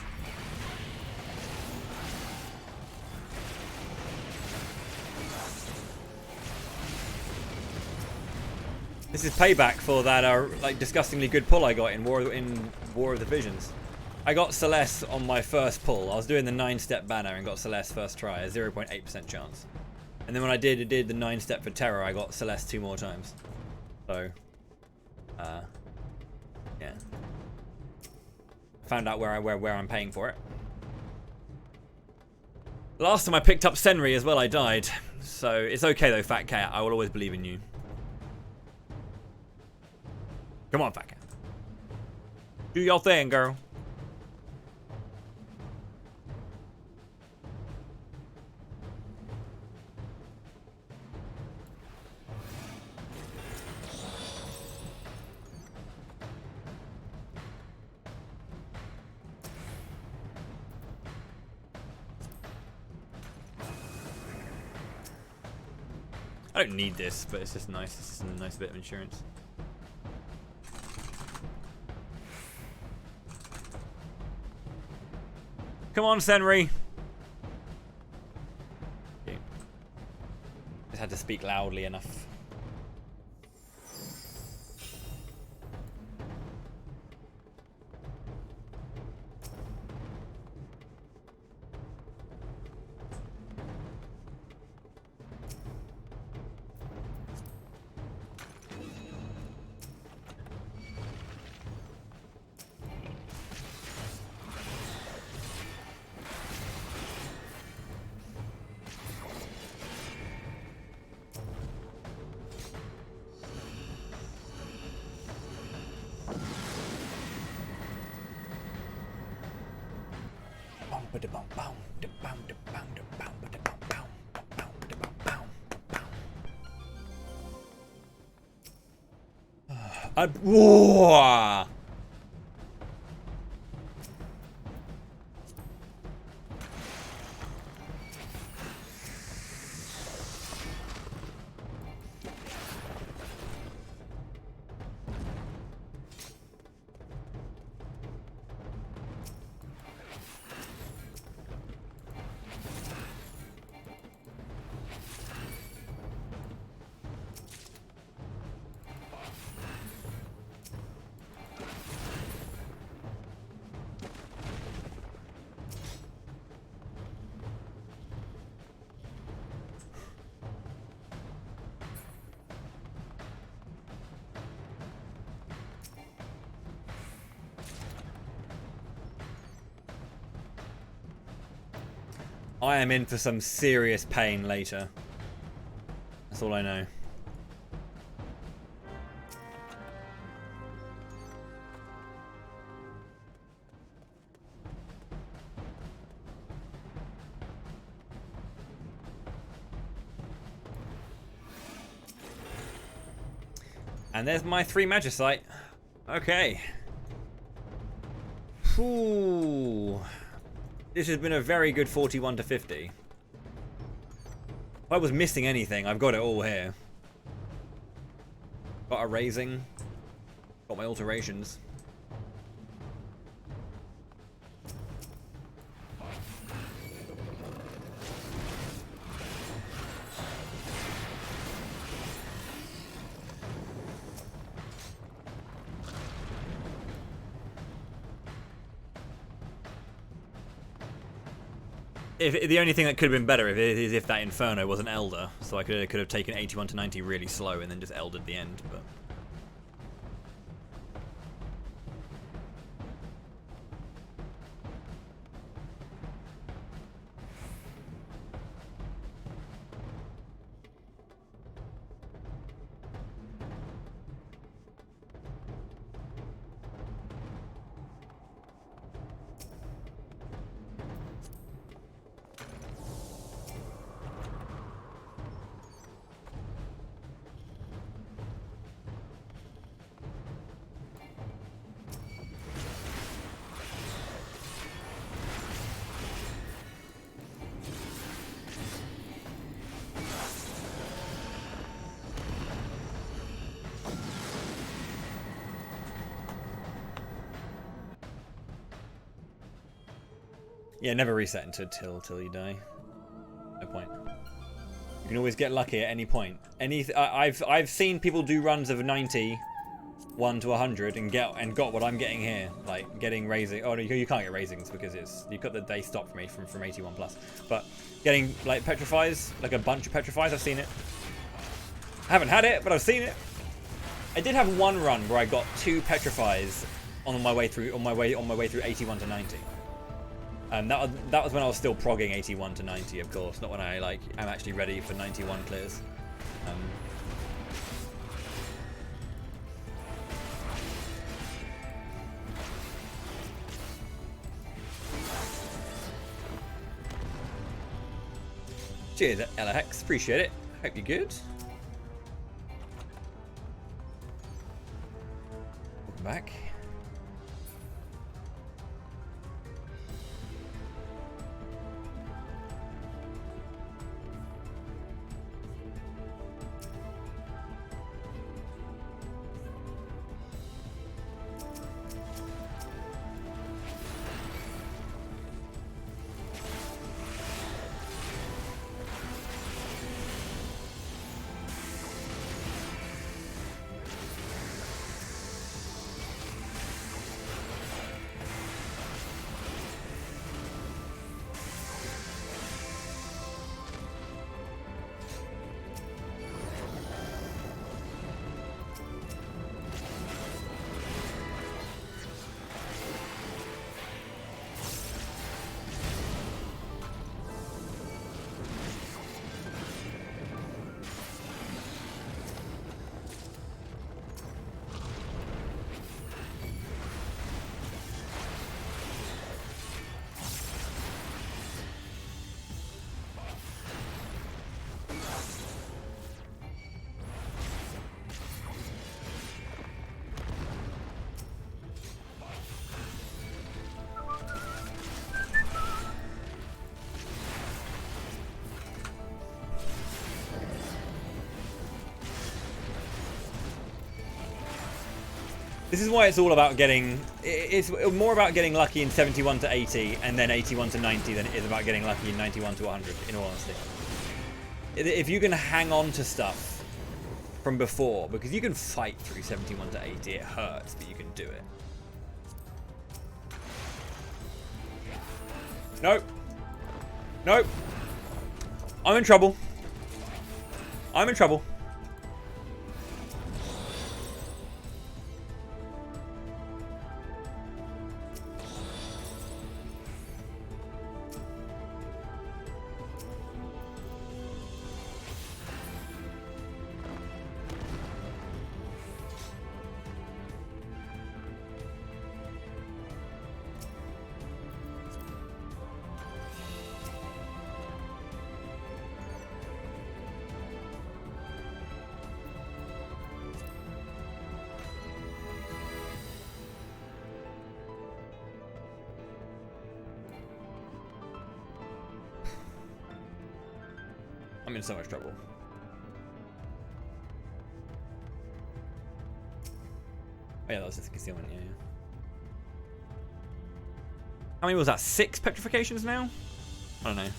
This is payback for that like disgustingly good pull I got in War of the Visions. I got Celeste on my first pull. I was doing the 9-step banner and got Celeste first try, a 0.8% chance. And then when I did the 9-step for Terror, I got Celeste 2 more times. So, yeah. Found out where I'm paying for it. Last time I picked up Senri as well, I died. So it's okay though, Fat Cat. I will always believe in you. Come on, Fat Cat. Do your thing, girl. I don't need this, but it's just nice. It's just a nice bit of insurance. Come on, Senri. Okay. Just had to speak loudly enough. Whoa! I am in for some serious pain later. That's all I know. And there's my 3 Magicite. Okay. Ooh. This has been a very good 41 to 50. If I was missing anything, I've got it all here. Got a raising. Got my alterations. If the only thing that could have been better is if that Inferno was an Elder, so I could have taken 81 to 90 really slow and then just Eldered the end, but... Yeah, never reset until you die. No point. You can always get lucky at any point. I've seen people do runs of 91 to 100 and got what I'm getting here, like getting raising. Oh no, you can't get raisings because you've got the day stop from 81 plus. But getting like petrifies, like a bunch of petrifies, I've seen it. I haven't had it, but I've seen it. I did have one run where I got 2 petrifies on my way through 81 to 90. That was when I was still progging 81 to 90, of course, not when I'm actually ready for 91 clears. Cheers, Ella Hex, appreciate it. Hope you're good. Welcome back. This is why it's all about getting... It's more about getting lucky in 71 to 80 and then 81 to 90 than it is about getting lucky in 91 to 100, in all honesty. If you can hang on to stuff from before, because you can fight through 71 to 80, it hurts, but you can do it. Nope. Nope. I'm in trouble. I'm in trouble. I'm in so much trouble. Oh yeah, that was just concealment, yeah. How many was that? 6 petrifications now? I don't know.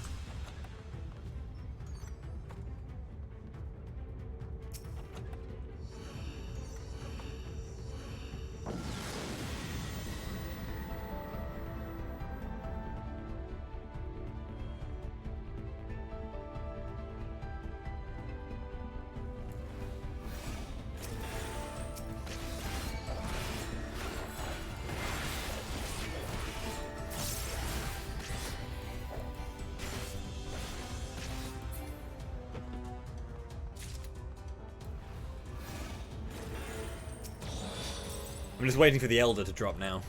I'm just waiting for the Elder to drop now.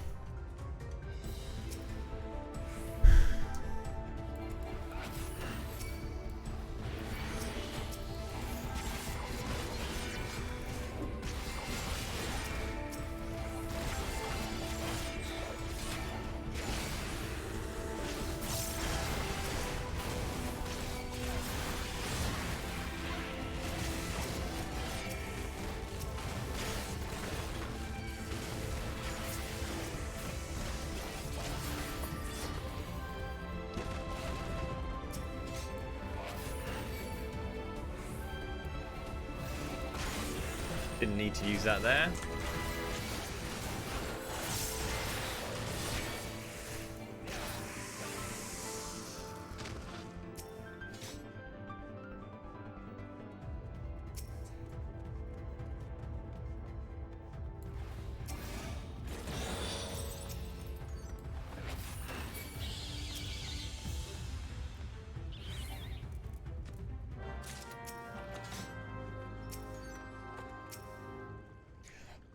Didn't need to use that there.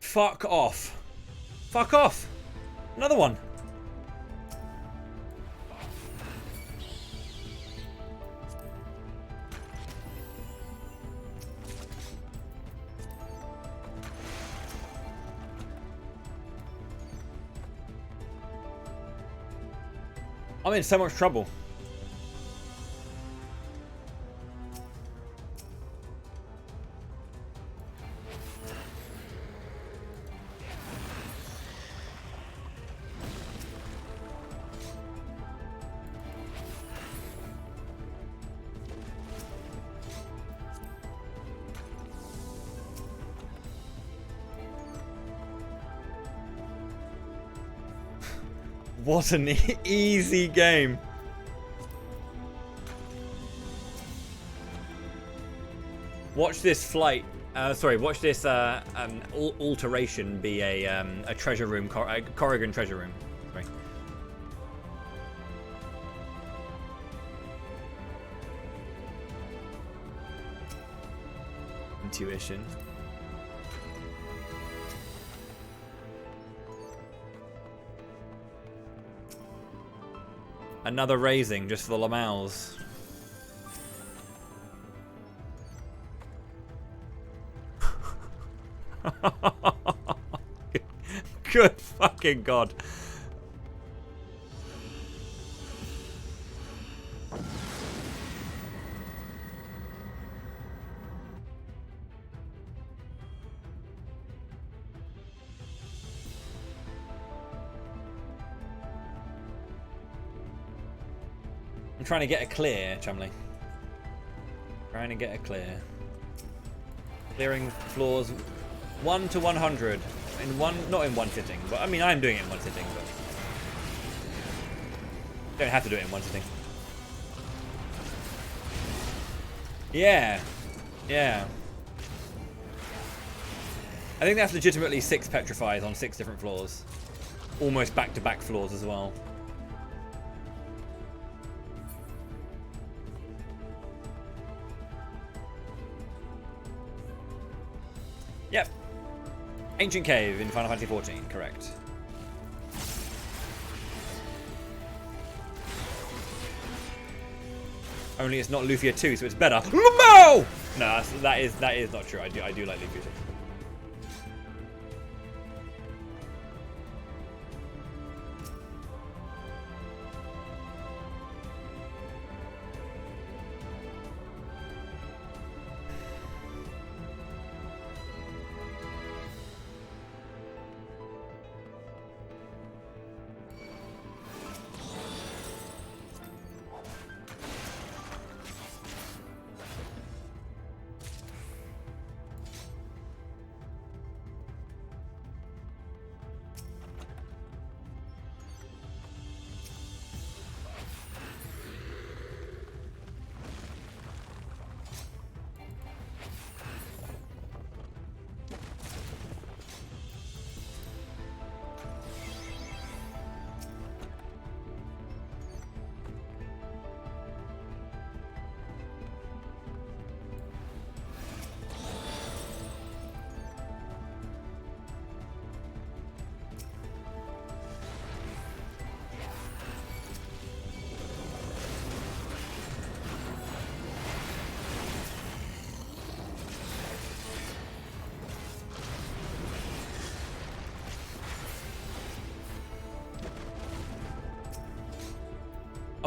Fuck off. Fuck off. Another one. I'm in so much trouble. What an easy game. Watch this flight. Watch this alteration be a treasure room, Corrigan treasure room. Sorry. Intuition. Another raising just for the Lamals. Good fucking god. I'm trying to get a clear, Chumley. Trying to get a clear. Clearing floors 1 to 100 in one, not in one sitting, but I mean I'm doing it in one sitting, but don't have to do it in one sitting. Yeah, yeah. I think that's legitimately 6 petrifies on 6 different floors, almost back-to-back floors as well. Yep. Ancient Cave in Final Fantasy XIV, correct. Only it's not Lufia 2, so it's better. No! No, that is not true. I do like Lufia 2.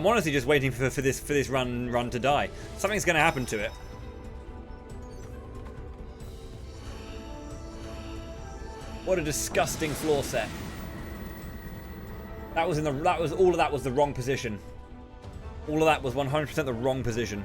I'm honestly just waiting for this run to die. Something's going to happen to it. What a disgusting floor set. That was all of that was the wrong position. All of that was 100% the wrong position.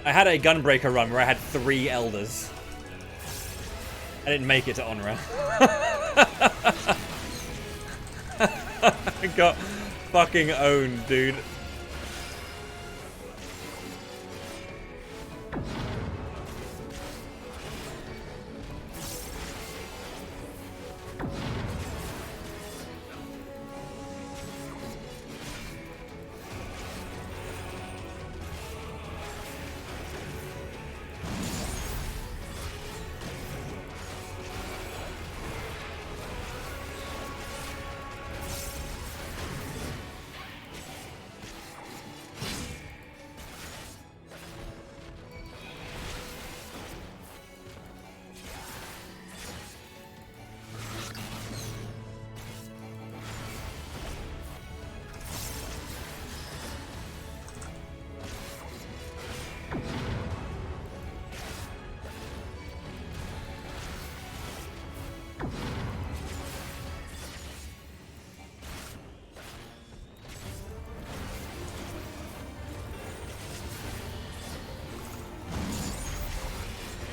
I had a Gunbreaker run where I had 3 Elders. I didn't make it to Honora. I got fucking owned, dude.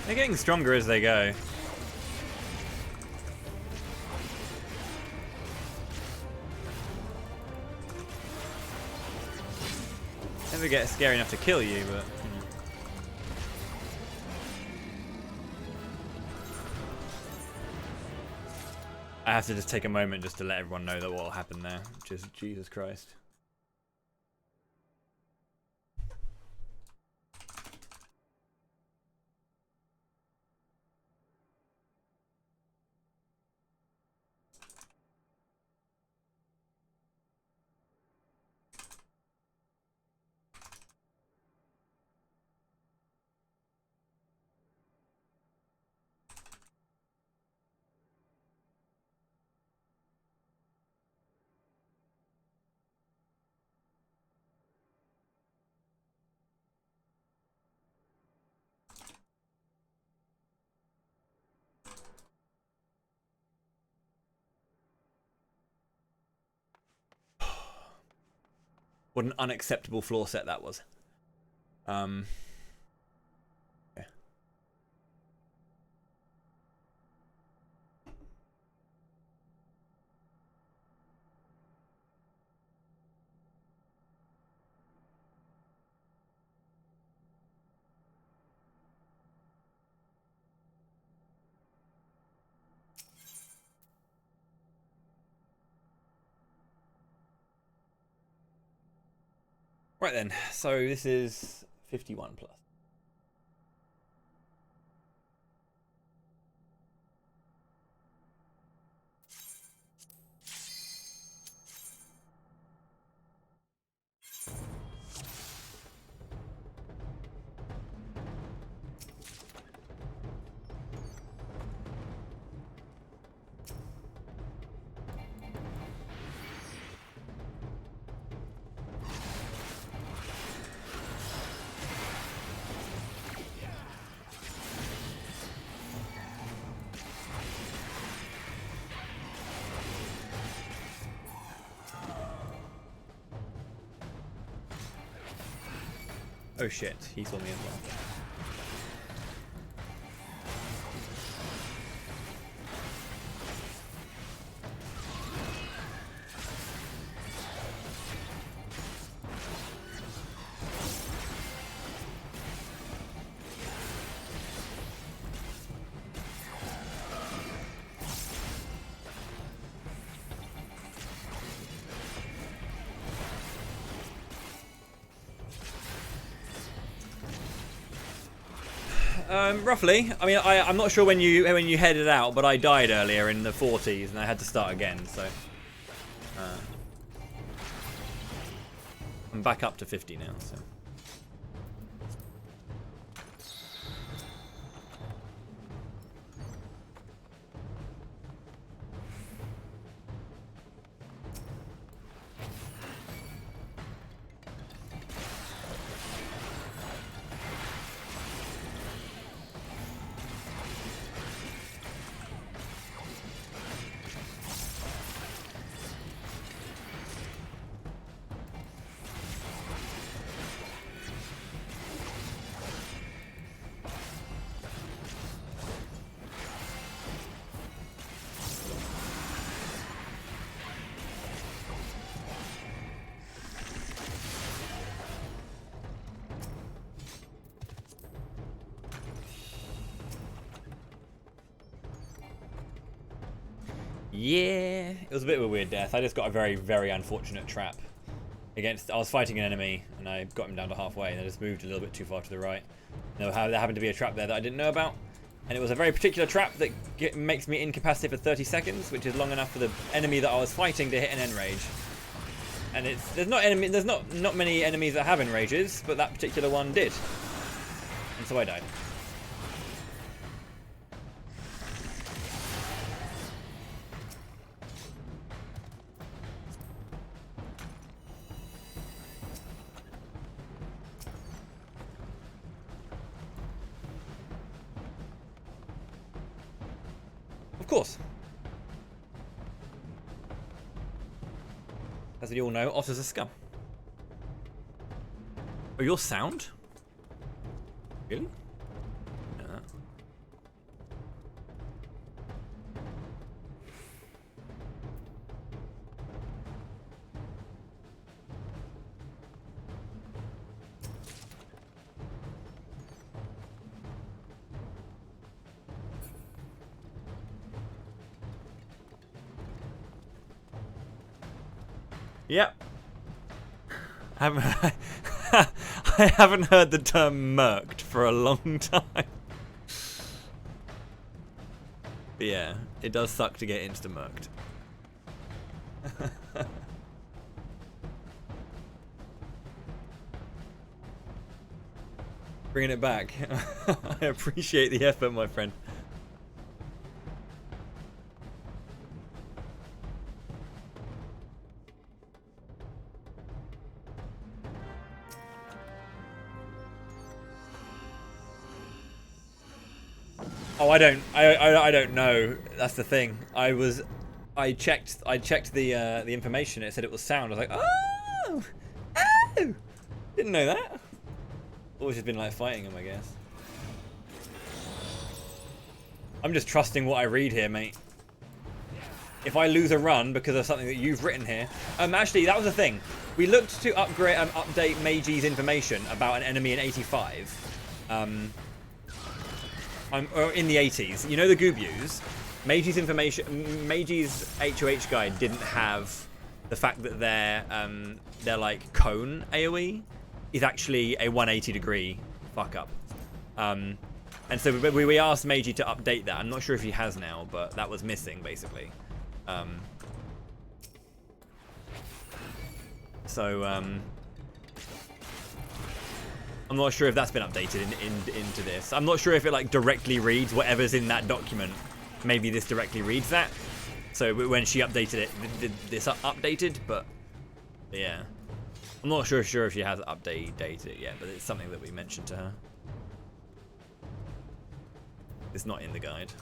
They're getting stronger as they go. Never get scary enough to kill you, but... I have to just take a moment just to let everyone know that what will happen there. Just Jesus Christ. What an unacceptable floor set that was. Yeah. Right then, so this is 51 plus. Oh shit, he saw me as well. Roughly. I mean, I'm not sure when you headed out, but I died earlier in the 40s and I had to start again, so I'm back up to 50 now. So. Yeah, it was a bit of a weird death. I just got a very, very unfortunate trap against. I was fighting an enemy and I got him down to halfway and I just moved a little bit too far to the right. There happened to be a trap there that I didn't know about, and it was a very particular trap that makes me incapacitated for 30 seconds, which is long enough for the enemy that I was fighting to hit an enrage. And there's not many enemies that have enrages, but that particular one did, and so I died. Of course. As we all know, Otter's a scum. Oh, your sound? Really? No. Yep. I haven't heard the term murked for a long time. But yeah, it does suck to get insta-murked. Bringing it back. I appreciate the effort, my friend. Oh, I don't know. That's the thing. I checked the information. It said it was sound. I was like, oh, didn't know that. Always just been like fighting him, I guess. I'm just trusting what I read here, mate. If I lose a run because of something that you've written here, actually that was the thing. We looked to update Meiji's information about an enemy in 85. In the 80s, you know the Goobus? Meiji's information, Meiji's HOH guide didn't have the fact that their like cone AoE is actually a 180 degree fuck up. And so we asked Meiji to update that. I'm not sure if he has now, but that was missing basically. I'm not sure if that's been updated into this. I'm not sure if it like directly reads whatever's in that document. Maybe this directly reads that. So when she updated it, this updated, but yeah. I'm not sure if she has updated it yet, but it's something that we mentioned to her. It's not in the guide.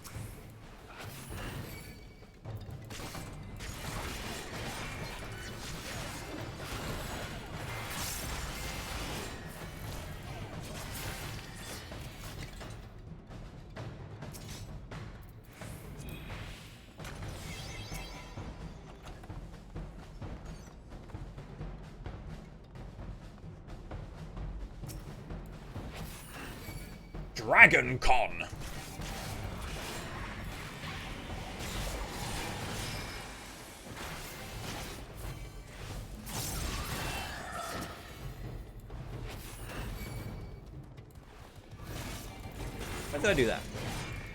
Dragon Con. Why did I do that?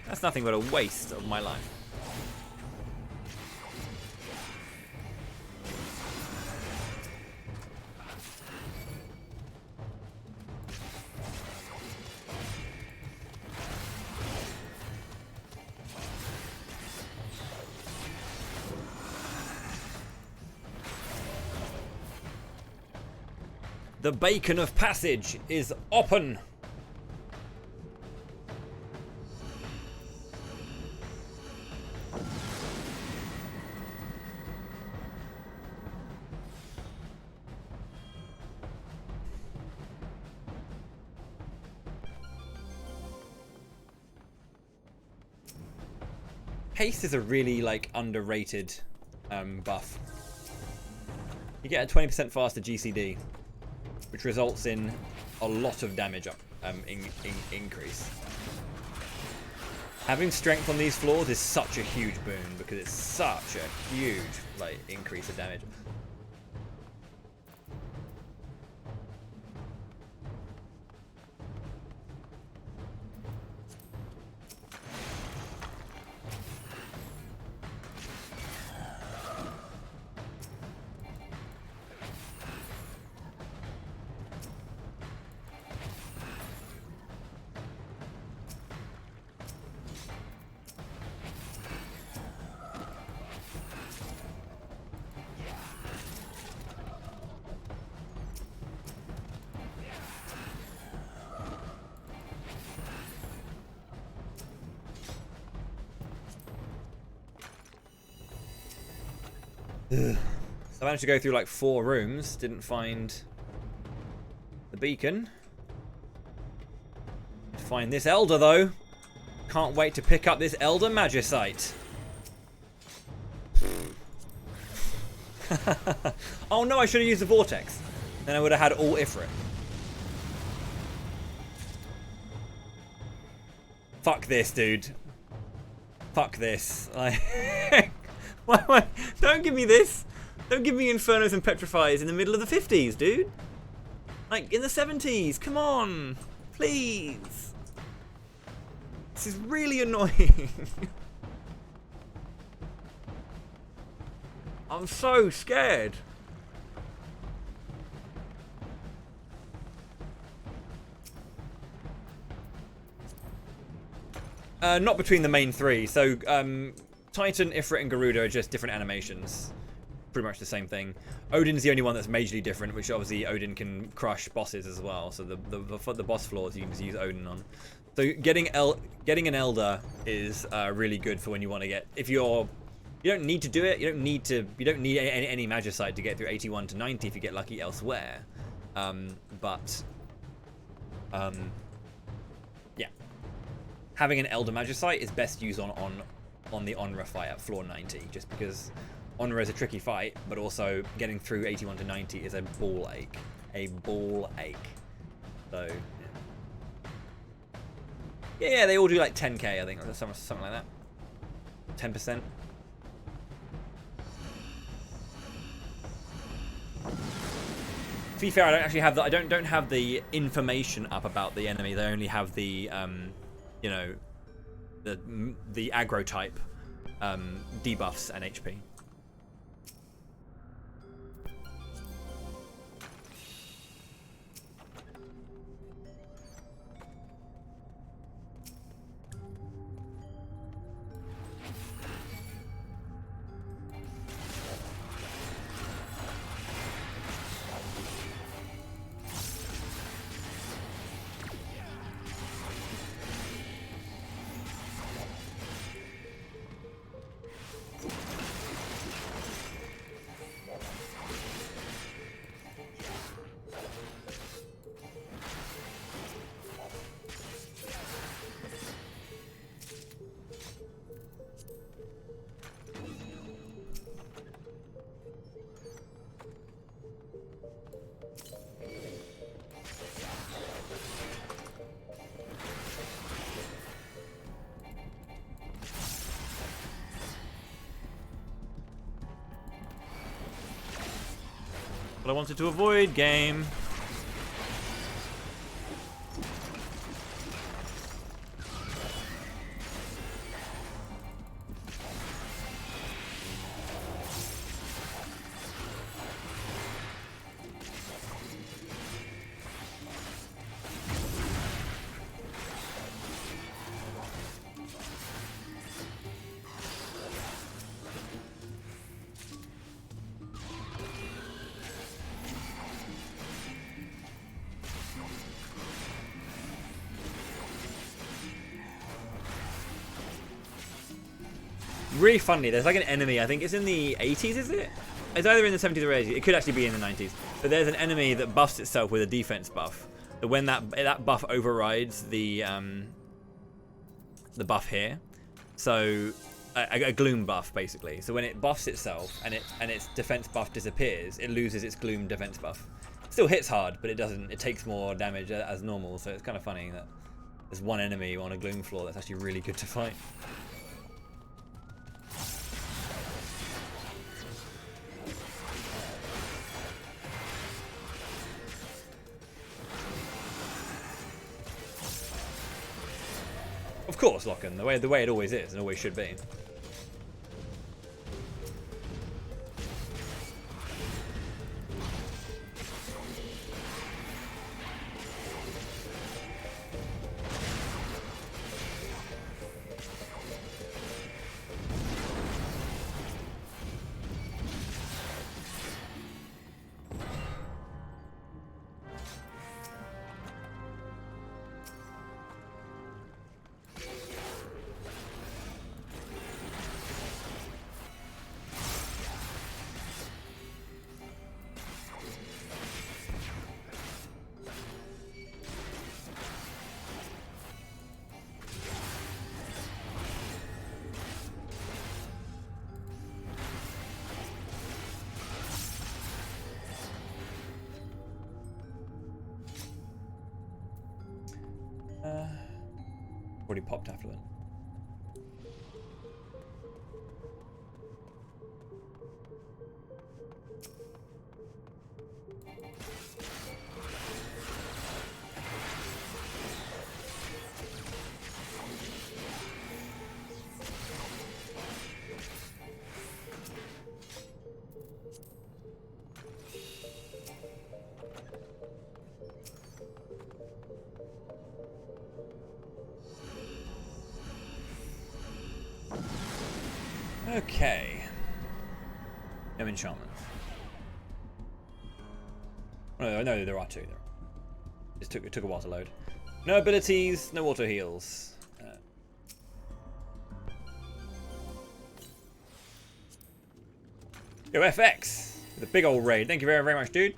That's nothing but a waste of my life. The beacon of passage is open. Haste is a really like underrated buff. You get a 20% faster GCD, which results in a lot of damage increase. Having strength on these floors is such a huge boon because it's such a huge like increase of damage. So I managed to go through like 4 rooms, didn't find the beacon. Find this Elder though. Can't wait to pick up this Elder Magicite. Oh no, I should have used the Vortex. Then I would have had all Ifrit. Fuck this, dude. Fuck this. Like, don't give me this. Don't give me Infernos and Petrifies in the middle of the 50s, dude. Like, in the 70s. Come on. Please. This is really annoying. I'm so scared. Not between the main 3. So, Titan, Ifrit, and Garuda are just different animations. Pretty much the same thing. Odin's the only one that's majorly different, which obviously Odin can crush bosses as well. So the boss floors you can just use Odin on. So getting an Elder is really good for when you want to get. If you don't need to do it. You don't need any Magicite to get through 81 to 90 if you get lucky elsewhere. Yeah. Having an Elder Magicite is best used on the Onra fight at floor 90, just because Onra is a tricky fight, but also getting through 81 to 90 is a ball ache. A ball ache. So, yeah, they all do like 10k, I think, or something like that. 10%. To be fair, I don't actually have I don't have the information up about the enemy. They only have the, you know, the aggro type debuffs and HP. But I wanted to avoid, game. Really funny, there's like an enemy, I think it's in the 80s, is it? It's either in the 70s or 80s, it could actually be in the 90s. But there's an enemy that buffs itself with a defense buff. But when that buff overrides the buff here, so a gloom buff basically. So when it buffs itself and its defense buff disappears, it loses its gloom defense buff. It still hits hard, but it takes more damage as normal, so it's kind of funny that there's one enemy on a gloom floor that's actually really good to fight. Of course, Locken, the way it always is and always should be. Already popped Affluent. Okay. No enchantments. Oh, no, there are two. It took a while to load. No abilities, no auto heals. Yo, FX, the big old raid. Thank you very, very much, dude.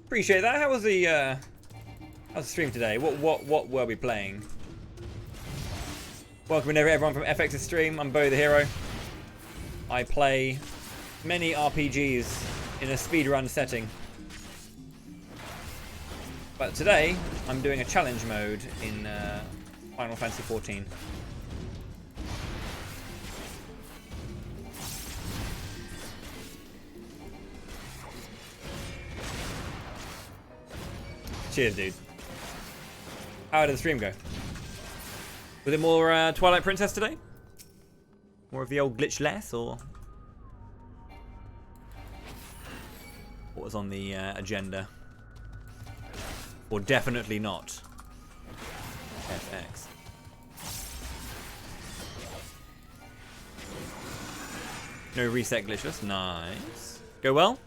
Appreciate that. How was the stream today? What were we playing? Welcome everyone from FX's stream. I'm Bo the Hero. I play many RPGs in a speedrun setting. But today, I'm doing a challenge mode in Final Fantasy XIV. Cheers, dude. How did the stream go? Was it more Twilight Princess today? More of the old glitch less, or what was on the agenda? Or definitely not FX. No reset glitchless. Nice. Go well?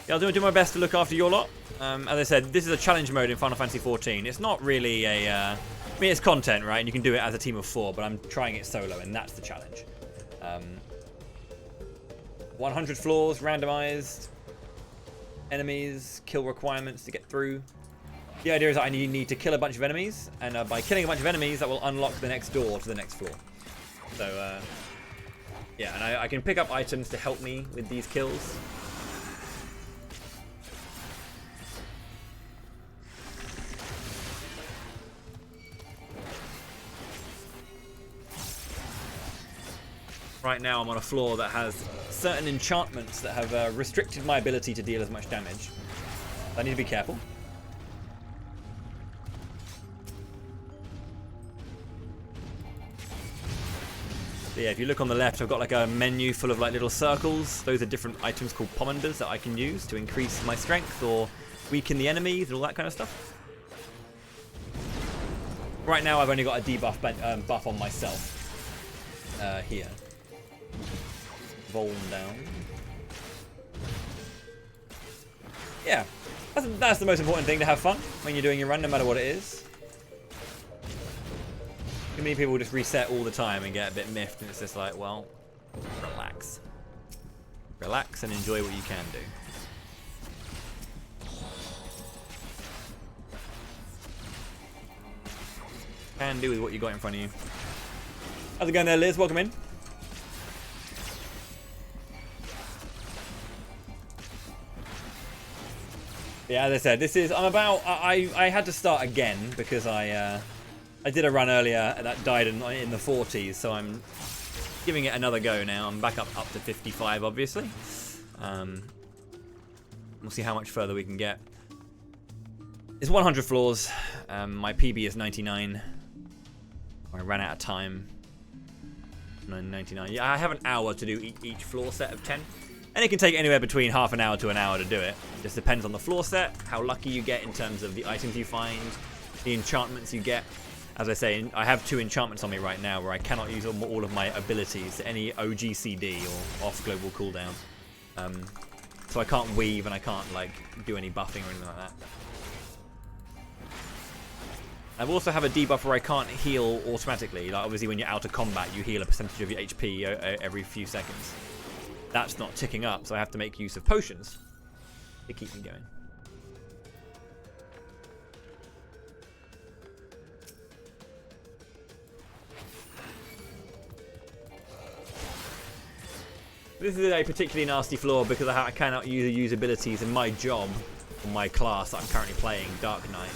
Yeah, I'll do my best to look after your lot. As I said, this is a challenge mode in Final Fantasy XIV. It's not really a... I mean, it's content, right? And you can do it as a team of 4, but I'm trying it solo, and that's the challenge. 100 floors, randomized. Enemies, kill requirements to get through. The idea is that I need to kill a bunch of enemies, and by killing a bunch of enemies, that will unlock the next door to the next floor. So, yeah, and I can pick up items to help me with these kills. Right now I'm on a floor that has certain enchantments that have restricted my ability to deal as much damage. I need to be careful. But yeah, if you look on the left, I've got like a menu full of like little circles. Those are different items called pommanders that I can use to increase my strength or weaken the enemies and all that kind of stuff. Right now I've only got a debuff buff on myself. Here. Voln down. Yeah, that's the most important thing, to have fun when you're doing your run, no matter what it is. Too many people just reset all the time and get a bit miffed, and it's just like, well, relax. Relax and enjoy what you can do. Can do with what you got in front of you. How's it going there, Liz? Welcome in. Yeah, as I said, this is, I had to start again because I did a run earlier that died in the 40s, so I'm giving it another go now. I'm back up to 55, obviously. We'll see how much further we can get. It's 100 floors. My PB is 99. I ran out of time. 99. Yeah, I have an hour to do each floor set of 10. And it can take anywhere between half an hour to an hour to do it. Just depends on the floor set, how lucky you get in terms of the items you find, the enchantments you get. As I say, I have 2 enchantments on me right now where I cannot use all of my abilities, any OGCD or off global cooldown. So I can't weave and I can't like do any buffing or anything like that. I also have a debuff where I can't heal automatically. Like obviously when you're out of combat, you heal a percentage of your HP every few seconds. That's not ticking up, so I have to make use of potions to keep me going. This is a particularly nasty floor because I cannot use abilities, and my job, or my class that I'm currently playing, Dark Knight,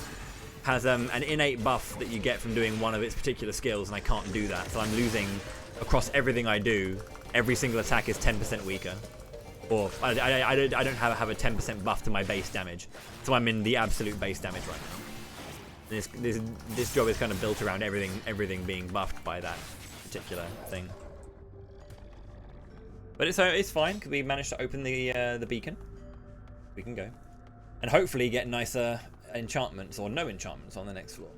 has an innate buff that you get from doing one of its particular skills, and I can't do that, so I'm losing across everything I do. Every single attack is 10% weaker. Or I don't have a 10% buff to my base damage, so I'm in the absolute base damage right now. This job is kind of built around everything being buffed by that particular thing. But it's fine because we managed to open the beacon. We can go, and hopefully get nicer enchantments or no enchantments on the next floor.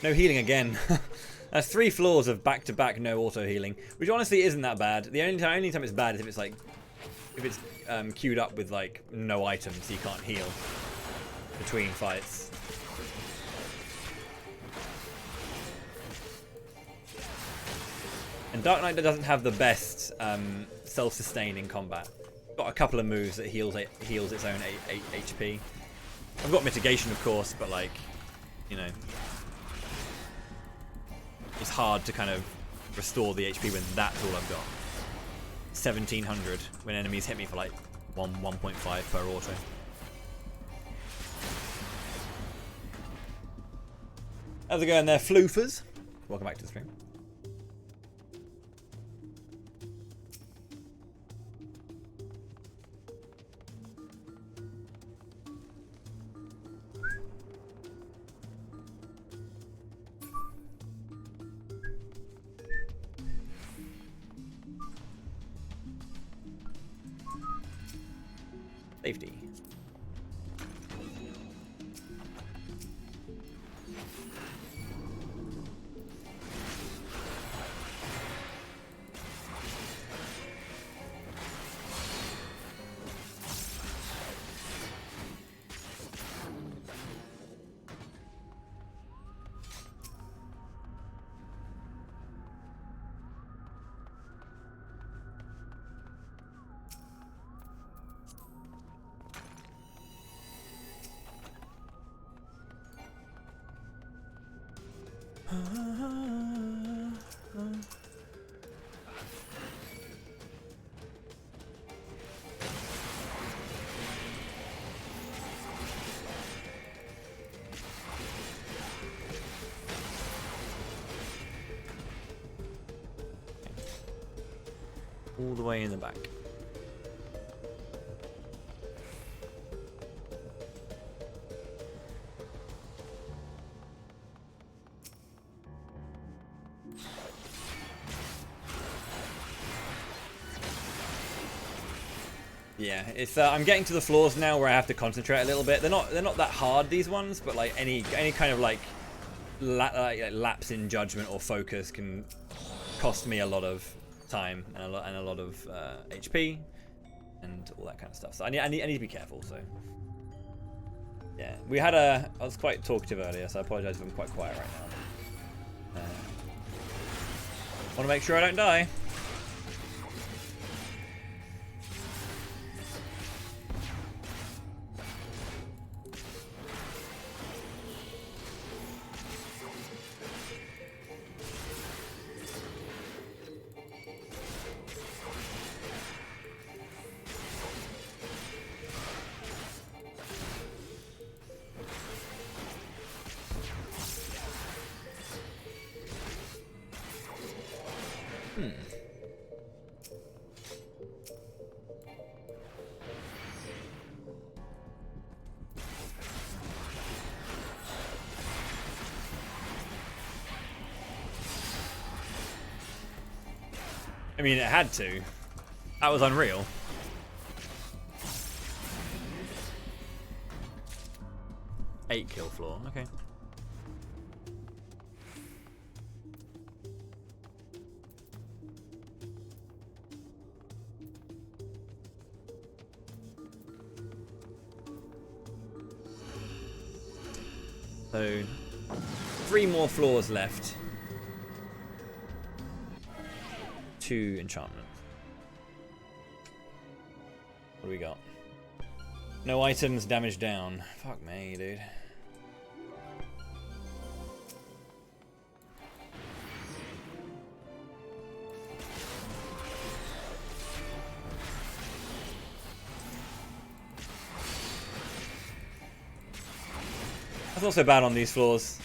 No healing again. That's 3 floors of back-to-back no auto healing, which honestly isn't that bad. The only time it's bad is if it's queued up with like no items, so you can't heal between fights. And Dark Knight doesn't have the best self-sustain in combat. Got a couple of moves that heals its own HP. I've got mitigation, of course, but like, you know, it's hard to kind of restore the HP when that's all I've got. 1700 when enemies hit me for like 1.5 per auto. How's it going there, floofers? Welcome back to the stream. Safety. all the way in the back. Yeah, it's I'm getting to the floors now where I have to concentrate a little bit. They're not that hard, these ones, but like any kind of like lapse in judgment or focus can cost me a lot of time and a lot of HP and all that kind of stuff. So I need to be careful. So yeah, I was quite talkative earlier, so I apologize if I'm quite quiet right now. Want to make sure I don't die. I mean, it had to. That was unreal. Eight kill floor, okay. So, 3 more floors left. 2 enchantments. What do we got? No items, damage down. Fuck me, dude. That's also bad on these floors.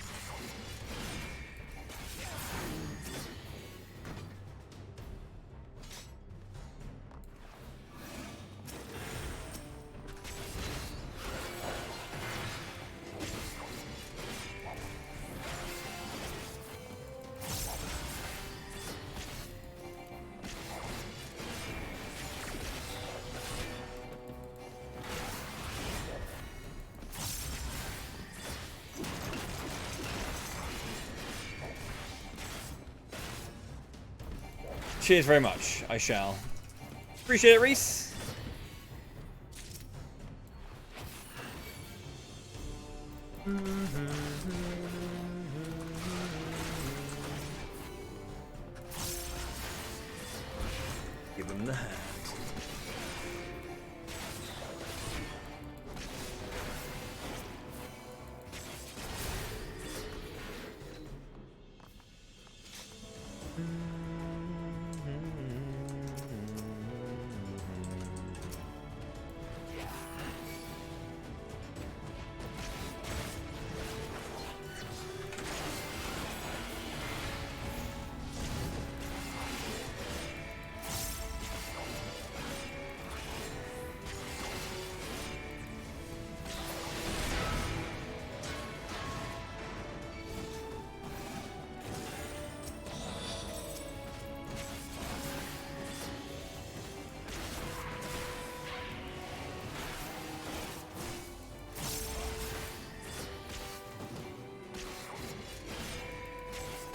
Cheers very much. I shall. Appreciate it, Reese. Give him the hand.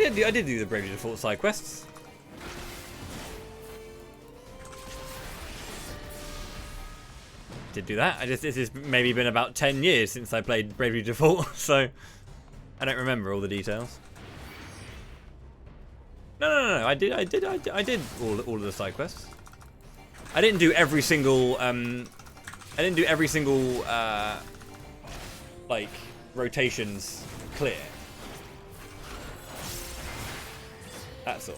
I did do the Bravely Default side quests. Did do that. This has maybe been about 10 years since I played Bravely Default, so I don't remember all the details. No. I did all of the side quests. I didn't do every single like rotations clear. That's all.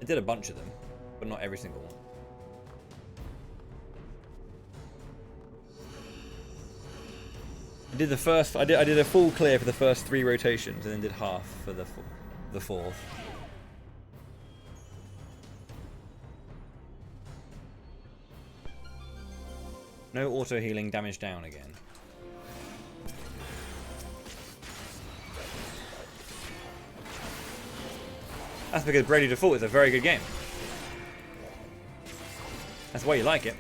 I did a bunch of them, but not every single one. I did a full clear for the first 3 rotations, and then did half for the full. the 4th. No auto healing, damage down again. That's because Bravely Default is a very good game. That's why you like it.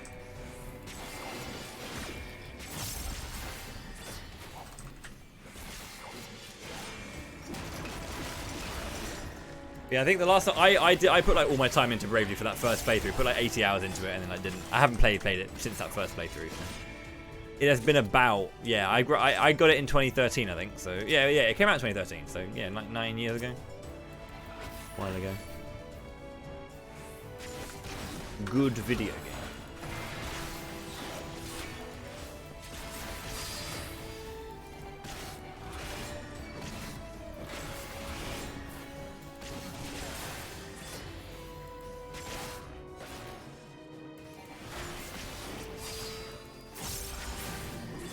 Yeah, I think the last time I put like all my time into Bravely for that first playthrough. Put like 80 hours into it, and then I didn't. I haven't played it since that first playthrough. So. It has been about, yeah. I got it in 2013, I think. So yeah, it came out in 2013. So yeah, like 9 years ago. A while ago. Good video game.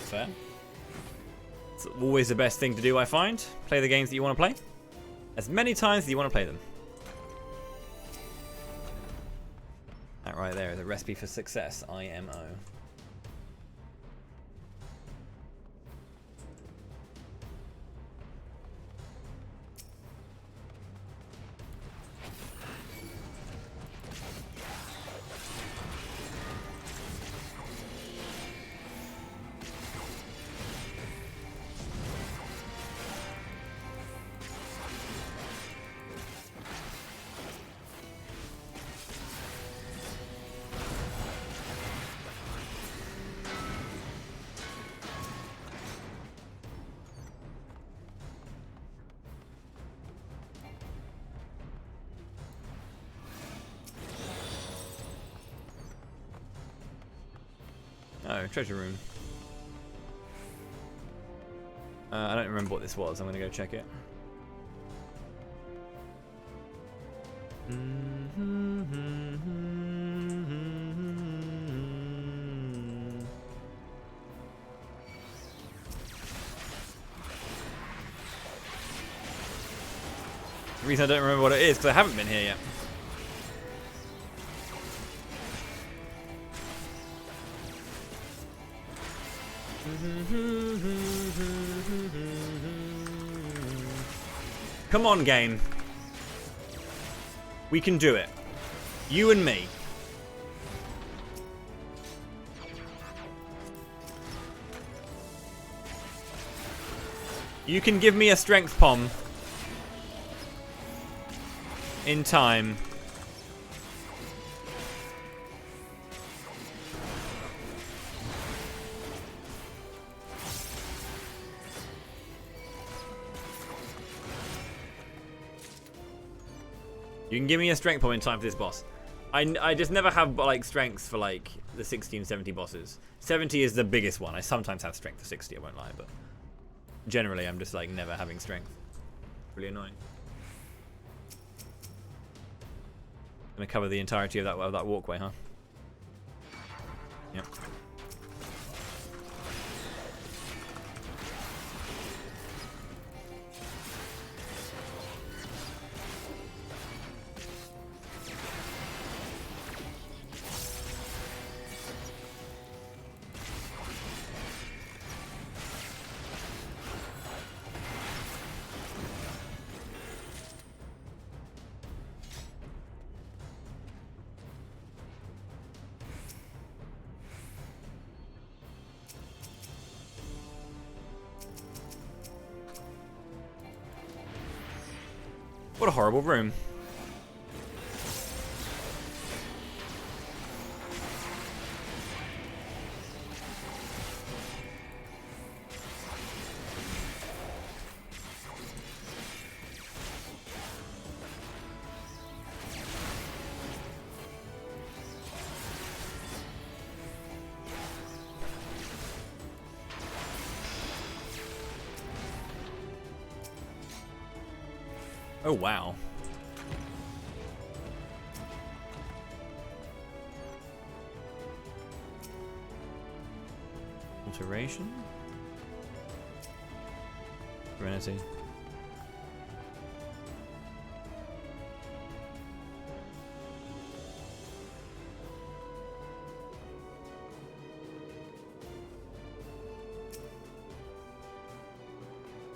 Fair. It's always the best thing to do, I find. Play the games that you want to play. As many times as you want to play them. That right there is a recipe for success, IMO. Oh, treasure room. I don't remember what this was. I'm gonna go check it. The reason I don't remember what it is because I haven't been here yet. Come on, game. We can do it. You and me. You can give me a strength pom in time. You can give me a strength pom in time for this boss. I just never have like strengths for like the 60 and 70 bosses. 70 is the biggest one. I sometimes have strength for 60, I won't lie, but generally I'm just like never having strength. Really annoying. Gonna cover the entirety of that walkway, huh? Yep. What a horrible room. Oh, wow. Alteration? Serenity.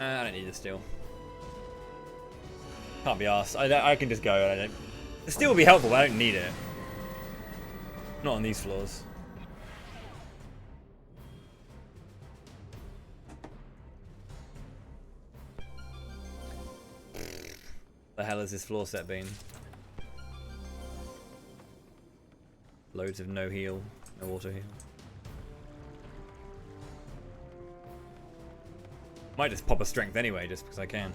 I don't need the steel. Can't be arsed. I can just go. I don't. The steel would be helpful, but I don't need it. Not on these floors. The hell has this floor set been? Loads of no heal, no auto heal. Might just pop a strength anyway, just because I can.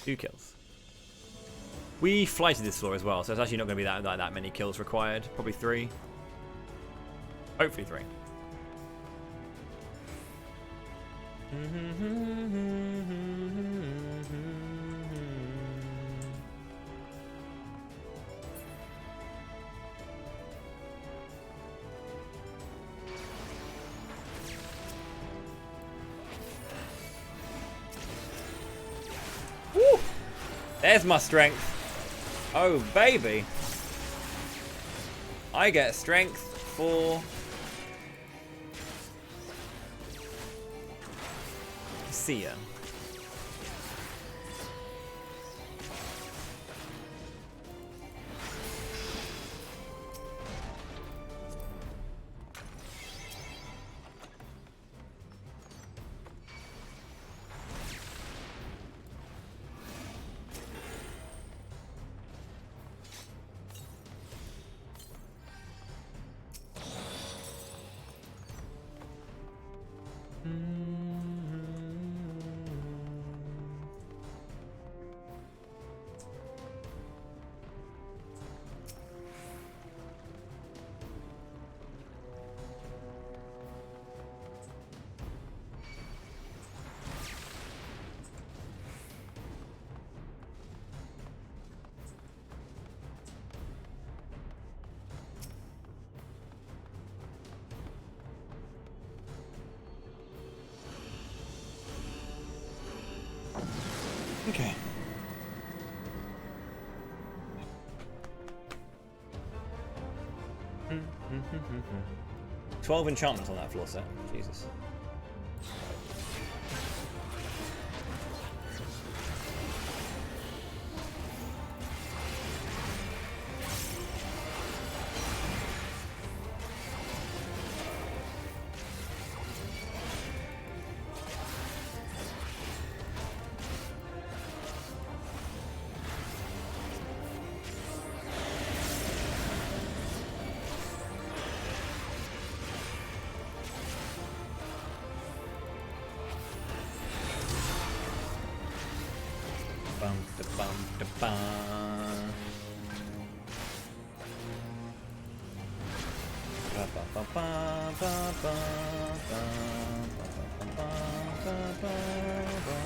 Two kills. We flighted this floor as well, so it's actually not going to be that many kills required. Probably 3. Hopefully 3. Woo! There's my strength. Oh, baby. I get strength for... See ya. Okay. Mm-hmm. 12 enchantments on that floor set. Jesus. Bum, da, bum, da, bum. Ba, ba, ba, ba, ba, ba, ba, ba, ba, ba, ba, ba.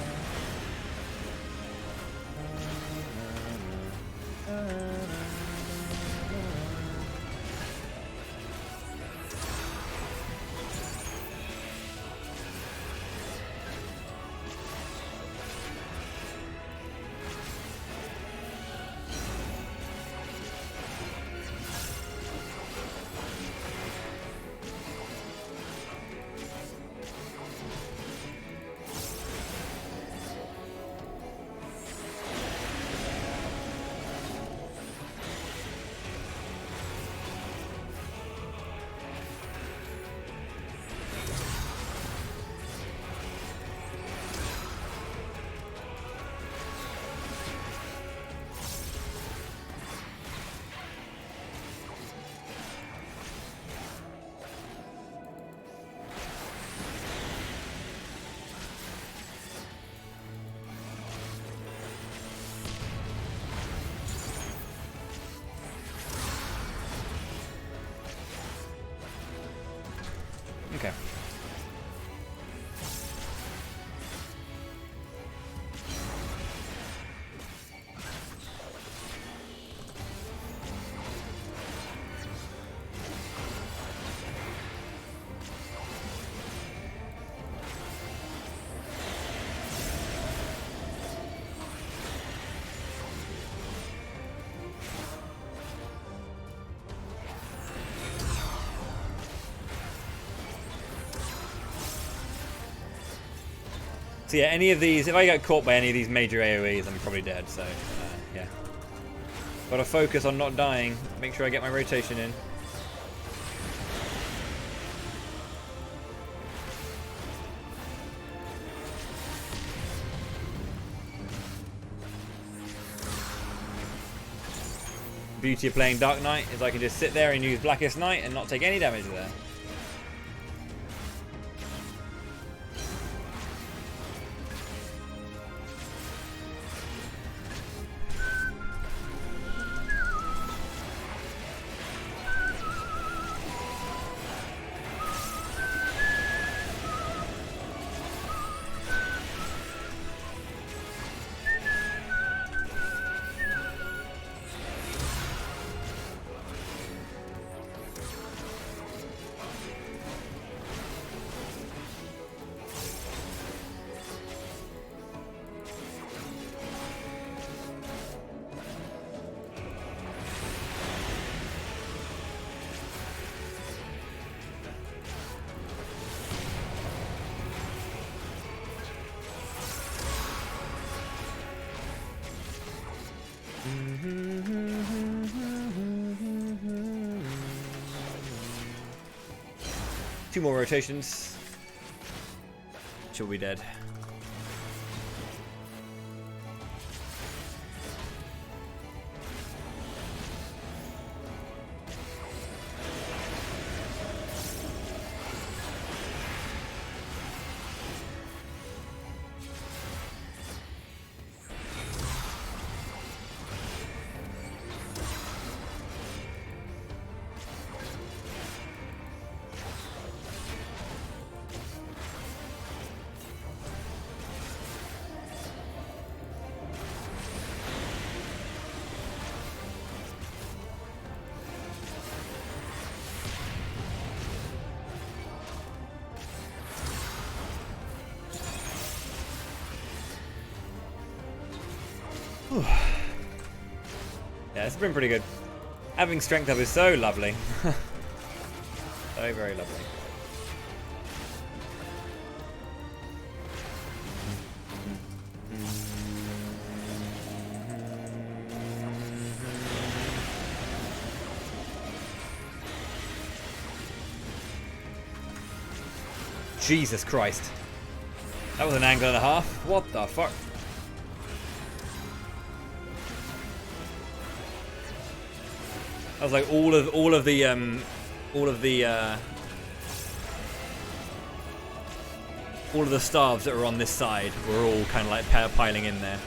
So yeah, any of these, if I get caught by any of these major AoEs, I'm probably dead, so yeah. Gotta focus on not dying, make sure I get my rotation in. Beauty of playing Dark Knight is I can just sit there and use Blackest Night and not take any damage there. Two more rotations. She'll be dead. Yeah, it's been pretty good. Having strength up is so lovely. Very, very lovely. Jesus Christ. That was an angle and a half. What the fuck? I was like all of the staves that were on this side were all kind of like piling in there.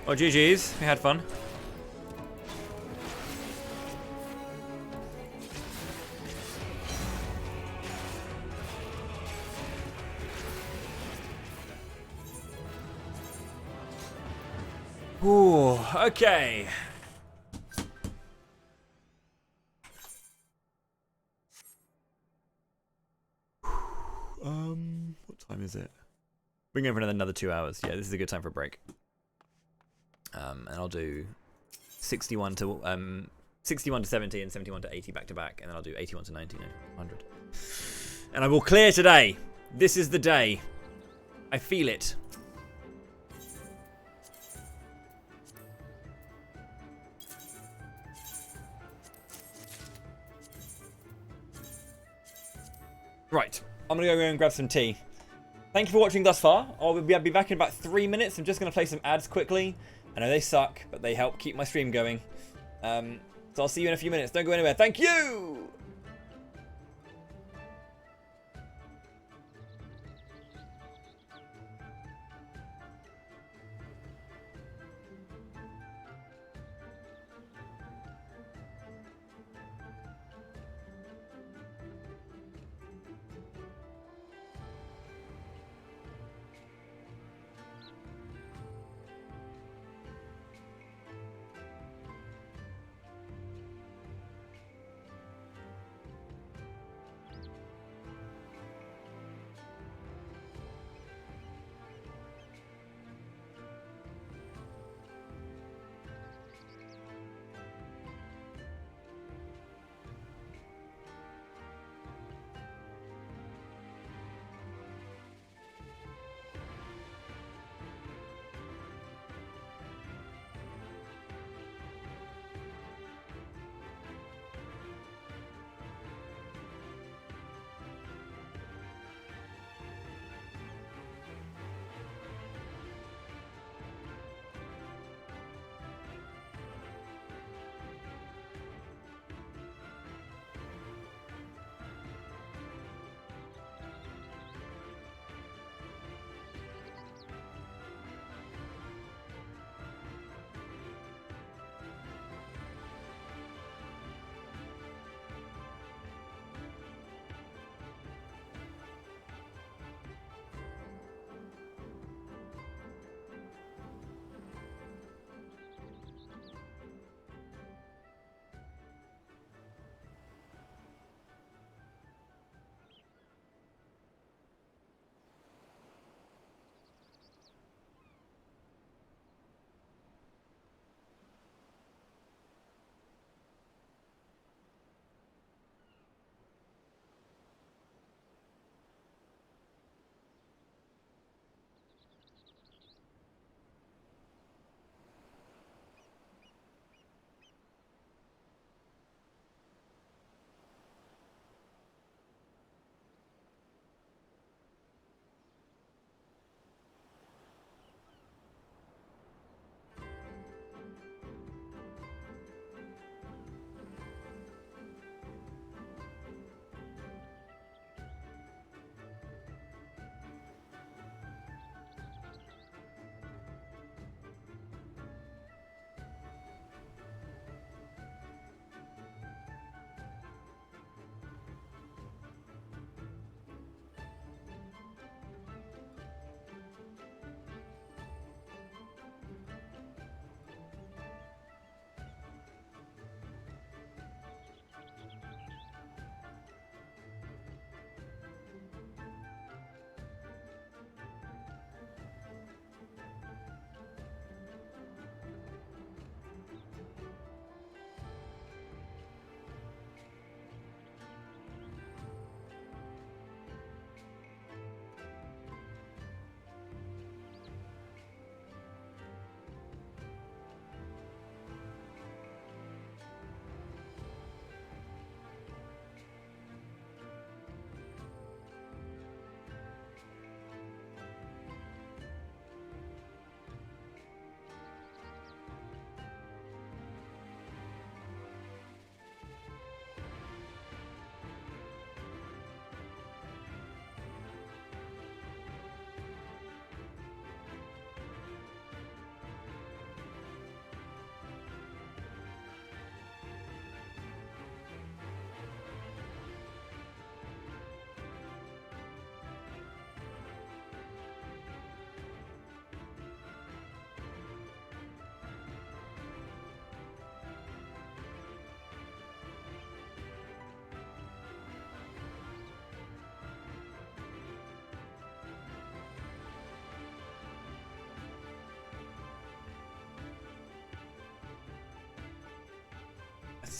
Oh, GG's, we had fun. Ooh, okay. What time is it? We're going for another 2 hours. Yeah, this is a good time for a break. And I'll do 61 to 70 and 71 to 80 back to back, and then I'll do 81 to 90 and 100. And I will clear today. This is the day. I feel it. Right, I'm gonna go and grab some tea. Thank you for watching thus far. I'll be back in about 3 minutes. I'm just gonna play some ads quickly. I know they suck, but they help keep my stream going. So I'll see you in a few minutes. Don't go anywhere. Thank you!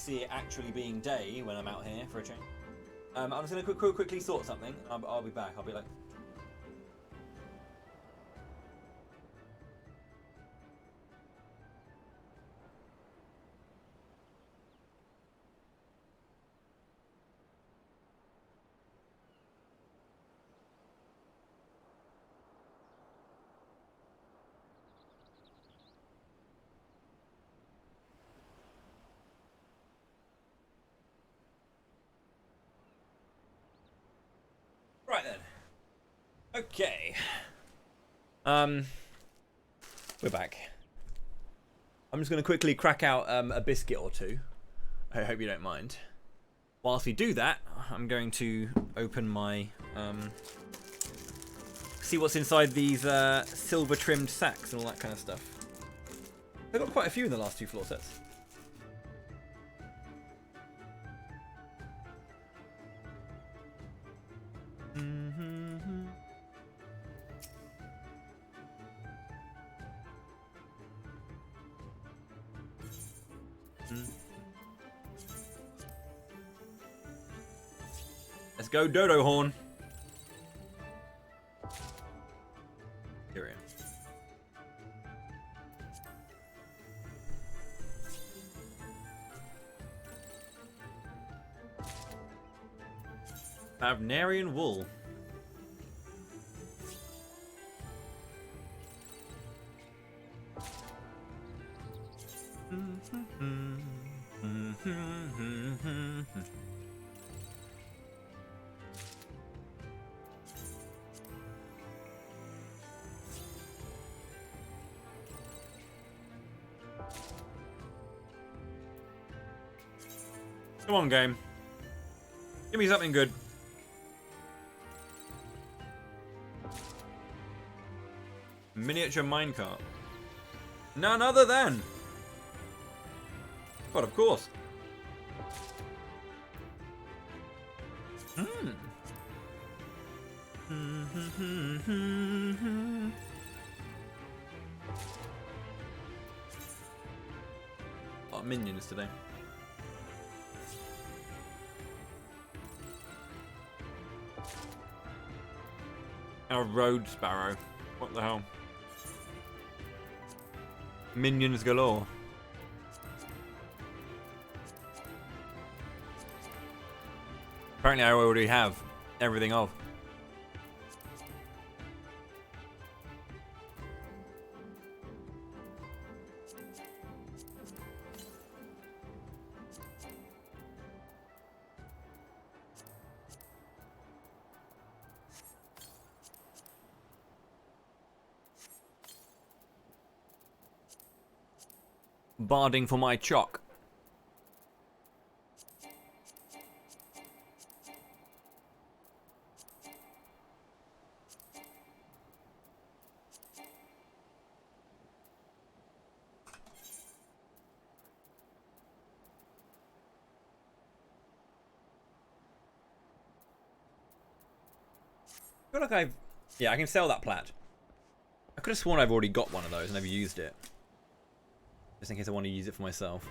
see it actually being day when I'm out here for a change. I'm just going to quickly sort something. I'll be back. I'll be like... Right then. Okay. We're back. I'm just going to quickly crack out a biscuit or two. I hope you don't mind. Whilst we do that, I'm going to open my... see what's inside these silver trimmed sacks and all that kind of stuff. I've got quite a few in the last 2 floor sets. Let's go, Dodo Horn. Here we are. Bavnarian wool. Come on, game. Give me something good. Miniature minecart. None other than... But of course. A lot of minions today. A road sparrow. What the hell? Minions galore. Apparently I already have everything of. Barding for my chalk. I feel like I've... Yeah, I can sell that plat. I could have sworn I've already got one of those and never used it. Just in case I want to use it for myself.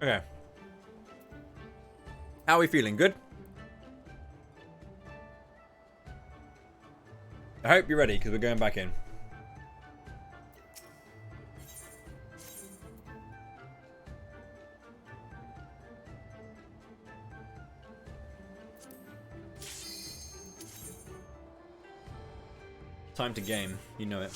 Okay. How are we feeling? Good? I hope you're ready, because we're going back in. Time to game. You know it.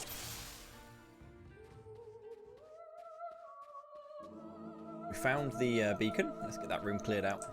We found the beacon. Let's get that room cleared out.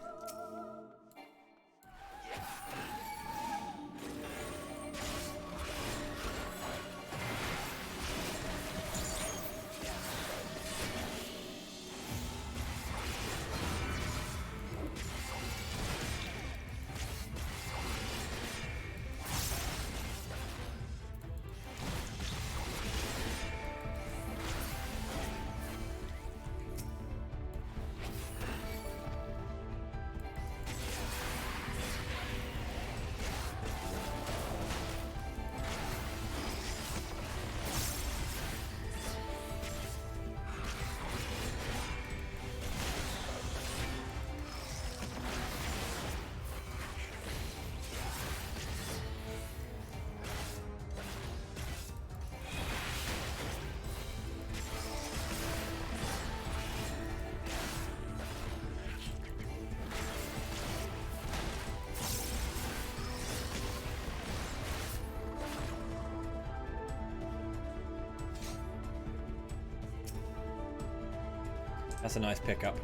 That's a nice pickup.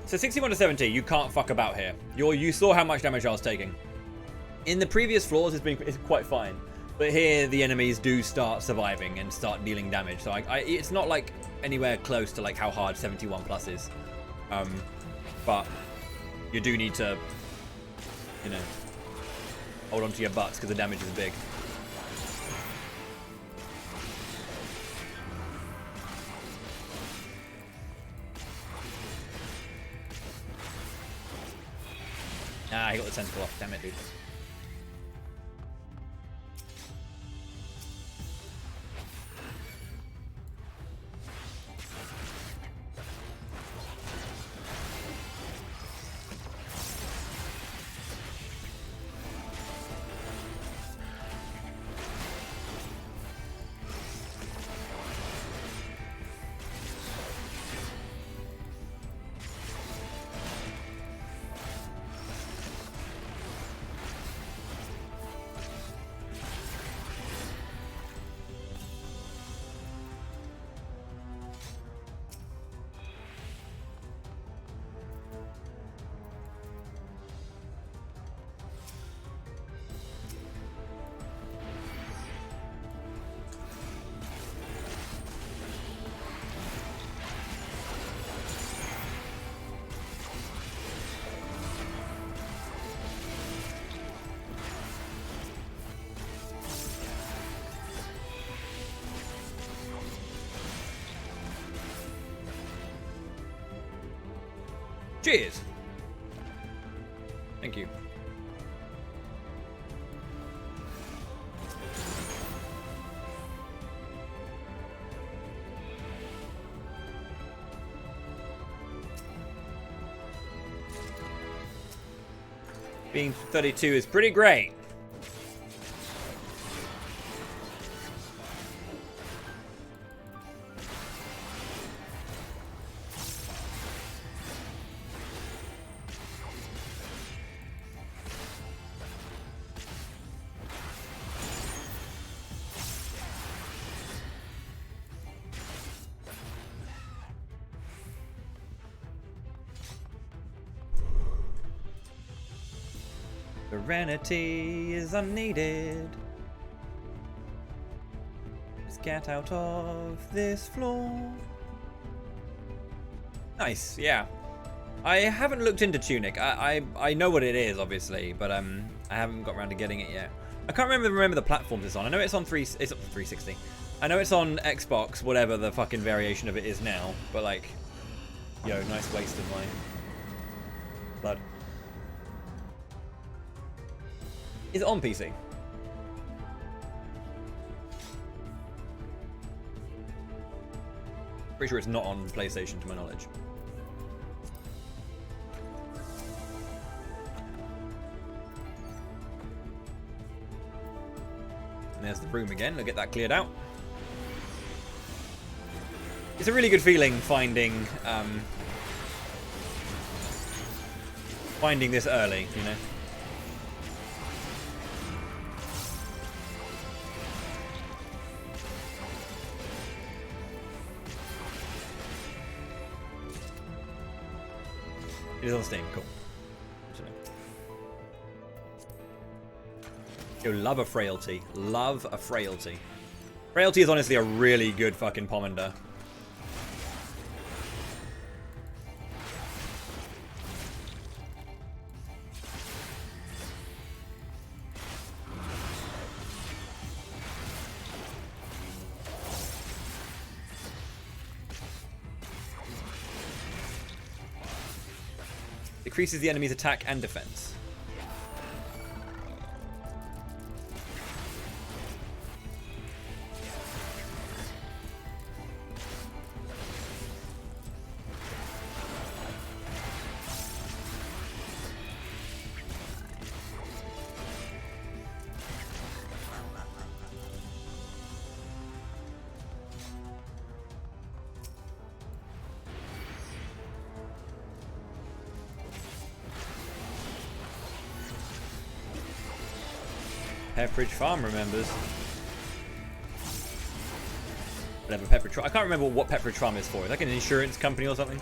So 61 to 70, you can't fuck about here. You saw how much damage I was taking. In the previous floors, it's quite fine. But here, the enemies do start surviving and start dealing damage. So it's not like anywhere close to like how hard 71 plus is. But you do need to, you know, hold on to your butts because the damage is big. Ah, he got the tentacle off. Damn it, dude. Cheers. Thank you. Being 32 is pretty great. Serenity is unneeded. Let's get out of this floor. Nice, yeah. I haven't looked into Tunic. I know what it is, obviously, but I haven't got around to getting it yet. I can't remember the platforms it's on. I know it's on it's up to 360. I know it's on Xbox, whatever the fucking variation of it is now. But like, yo, nice waste of my blood. Is it on PC? Pretty sure it's not on PlayStation, to my knowledge. And there's the room again. I'll get that cleared out. It's a really good feeling finding this early, you know. It is on Steam, cool. Yo, love a frailty. Love a frailty. Frailty is honestly a really good fucking pomander. Increases the enemy's attack and defense. Pepperidge Farm remembers. Whatever, Petrotron. I can't remember what Petrotron is for. Is like an insurance company or something?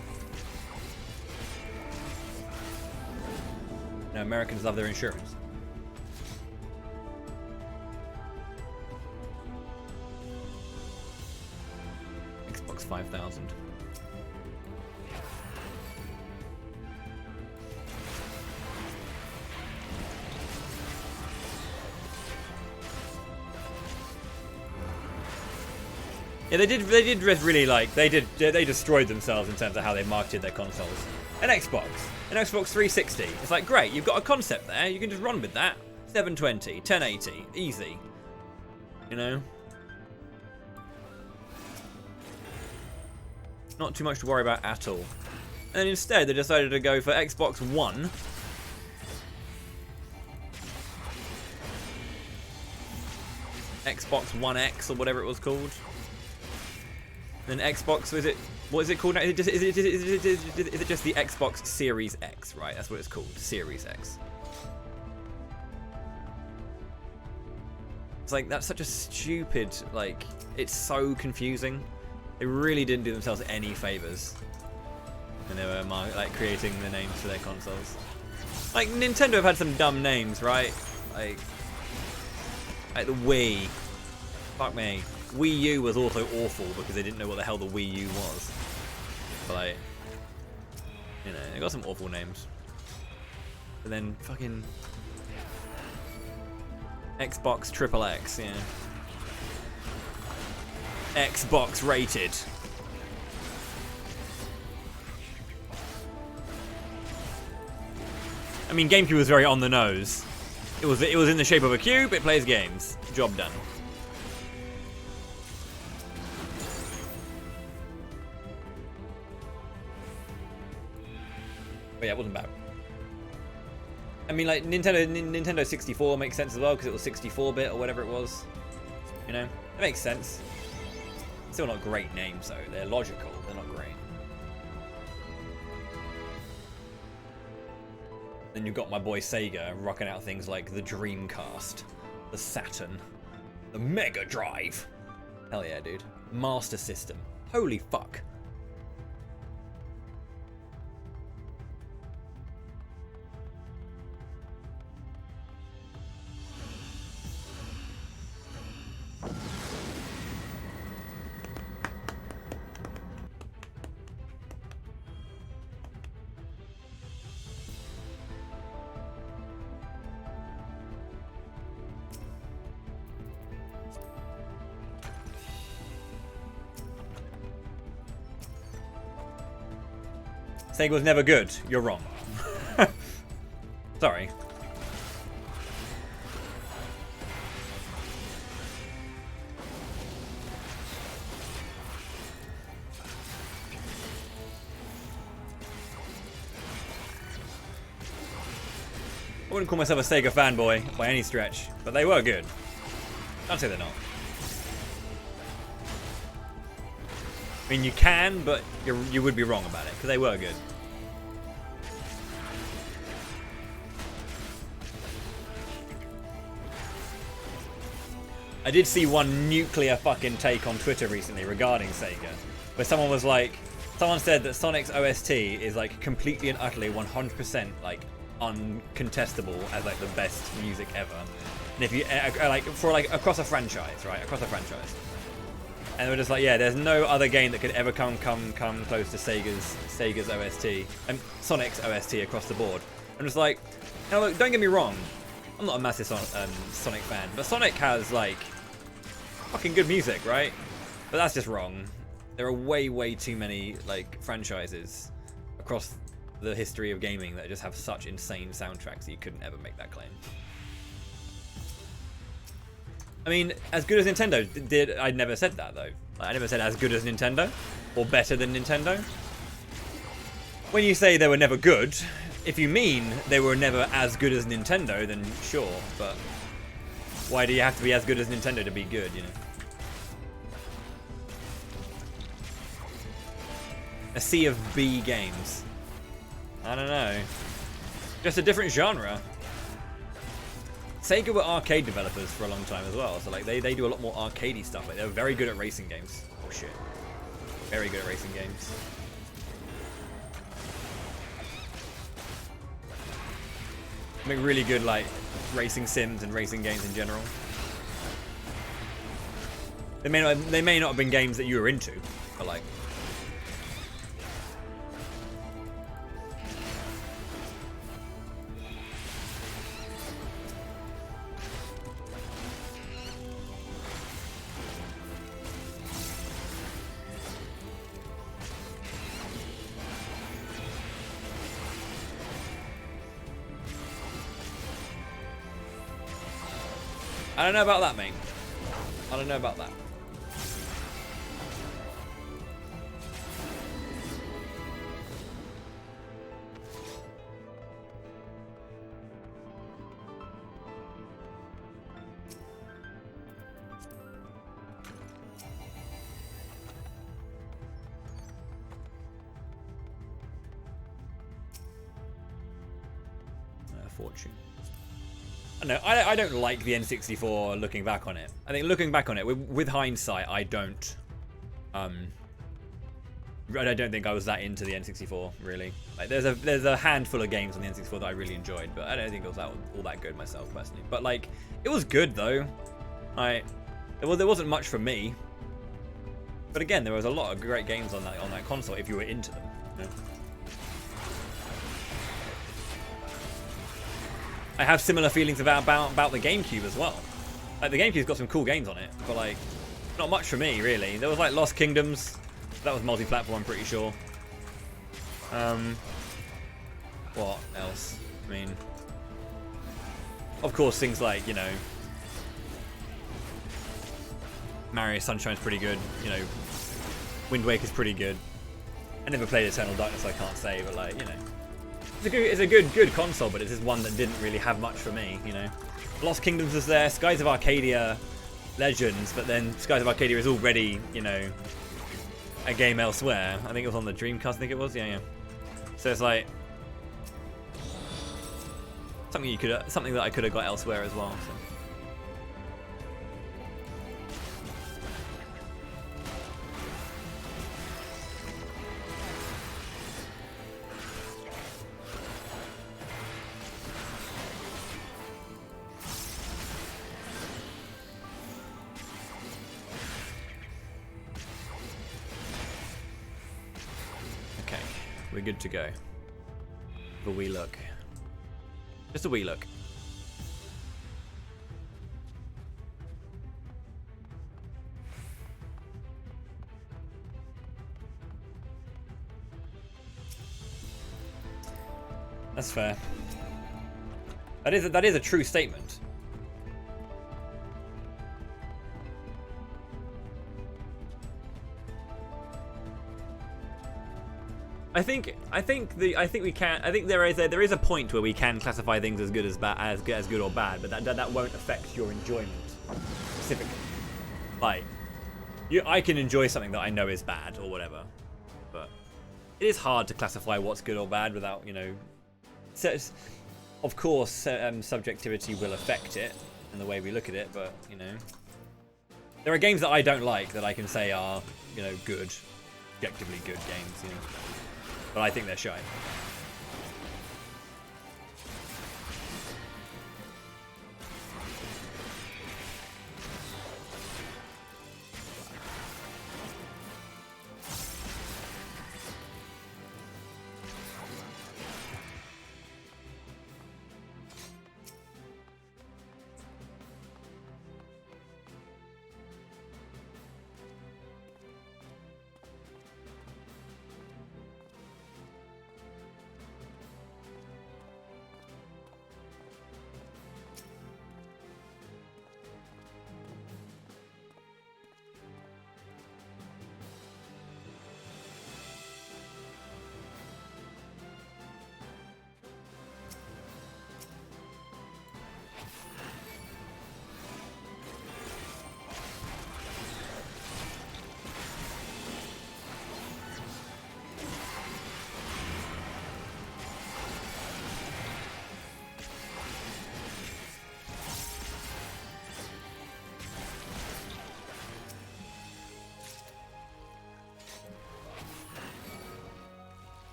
No, Americans love their insurance. Xbox 5000. Yeah, they did really like they destroyed themselves in terms of how they marketed their consoles. An Xbox 360. It's like, great, you've got a concept there, you can just run with that. 720, 1080, easy. You know? Not too much to worry about at all. And instead they decided to go for Xbox One. Xbox One X or whatever it was called. Then Xbox, what is it called now? Is it just the Xbox Series X, right? That's what it's called, Series X. It's like, that's such a stupid, like, it's so confusing. They really didn't do themselves any favors when they were like creating the names for their consoles. Like, Nintendo have had some dumb names, right? Like the Wii. Fuck me. Wii U was also awful because they didn't know what the hell the Wii U was. But like, you know, they got some awful names. But then fucking Xbox XXX, yeah. Xbox rated. I mean, GameCube was very on the nose. It was in the shape of a cube. It plays games. Job done. But yeah, it wasn't bad. I mean, like, Nintendo 64 makes sense as well, because it was 64-bit or whatever it was. You know? It makes sense. Still not great names, though. They're logical. They're not great. Then you've got my boy Sega rocking out things like the Dreamcast, the Saturn, the Mega Drive. Hell yeah, dude. Master System. Holy fuck. Sega was never good. You're wrong. Sorry. I wouldn't call myself a Sega fanboy by any stretch, but they were good. I'd say they're not. I mean, you can, but you would be wrong about it, because they were good. I did see one nuclear fucking take on Twitter recently regarding Sega, where someone was like, someone said that Sonic's OST is like completely and utterly 100% like uncontestable as like the best music ever. And if you like for like across a franchise, right? Across a franchise. And we're just like, yeah, there's no other game that could ever come close to Sega's OST and Sonic's OST across the board. I'm just like, now look, don't get me wrong, I'm not a massive Sonic fan, but Sonic has like fucking good music, right? But that's just wrong. There are way too many like franchises across the history of gaming that just have such insane soundtracks that you couldn't ever make that claim. I mean, as good as Nintendo did, I never said that though. I never said as good as Nintendo or better than Nintendo. When you say they were never good, if you mean they were never as good as Nintendo, then sure, but why do you have to be as good as Nintendo to be good, you know? A sea of B games. I don't know. Just a different genre. Sega were arcade developers for a long time as well, so like they do a lot more arcadey stuff. Like they're very good at racing games. Oh shit. Very good at racing games. Make really good like racing sims and racing games in general. They may not have been games that you were into, but like I don't know about that, mate. I don't know about that. Fortune. No, I don't like the N64 looking back on it. I think looking back on it, with hindsight, I don't think I was that into the N64, really. Like, there's a handful of games on the N64 that I really enjoyed, but I don't think it was all that good myself, personally. But, like, it was good, though. There wasn't much for me. But again, there was a lot of great games on that console if you were into them. You know? I have similar feelings about the GameCube as well. Like, the GameCube's got some cool games on it, but like, not much for me, really. There was like Lost Kingdoms. That was multi-platform, I'm pretty sure. What else? I mean, of course, things like, you know, Mario Sunshine's pretty good. You know, Wind Waker's pretty good. I never played Eternal Darkness, so I can't say, but like, you know. It's a good console, but it's just one that didn't really have much for me, you know. Lost Kingdoms was there, Skies of Arcadia, Legends, but then Skies of Arcadia is already, you know, a game elsewhere. I think it was on the Dreamcast, I think it was, yeah. So it's like something that I could have got elsewhere as well. So. We're good to go. A wee look. Just a wee look. That's fair. That is a true statement. I think there is a point where we can classify things as good as good or bad, but that won't affect your enjoyment specifically. Like, I can enjoy something that I know is bad or whatever, but it is hard to classify what's good or bad without, you know. So of course, subjectivity will affect it and the way we look at it, but you know, there are games that I don't like that I can say are, you know, good, objectively good games, you know. But I think they're shite.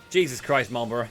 Jesus Christ, Marlborough.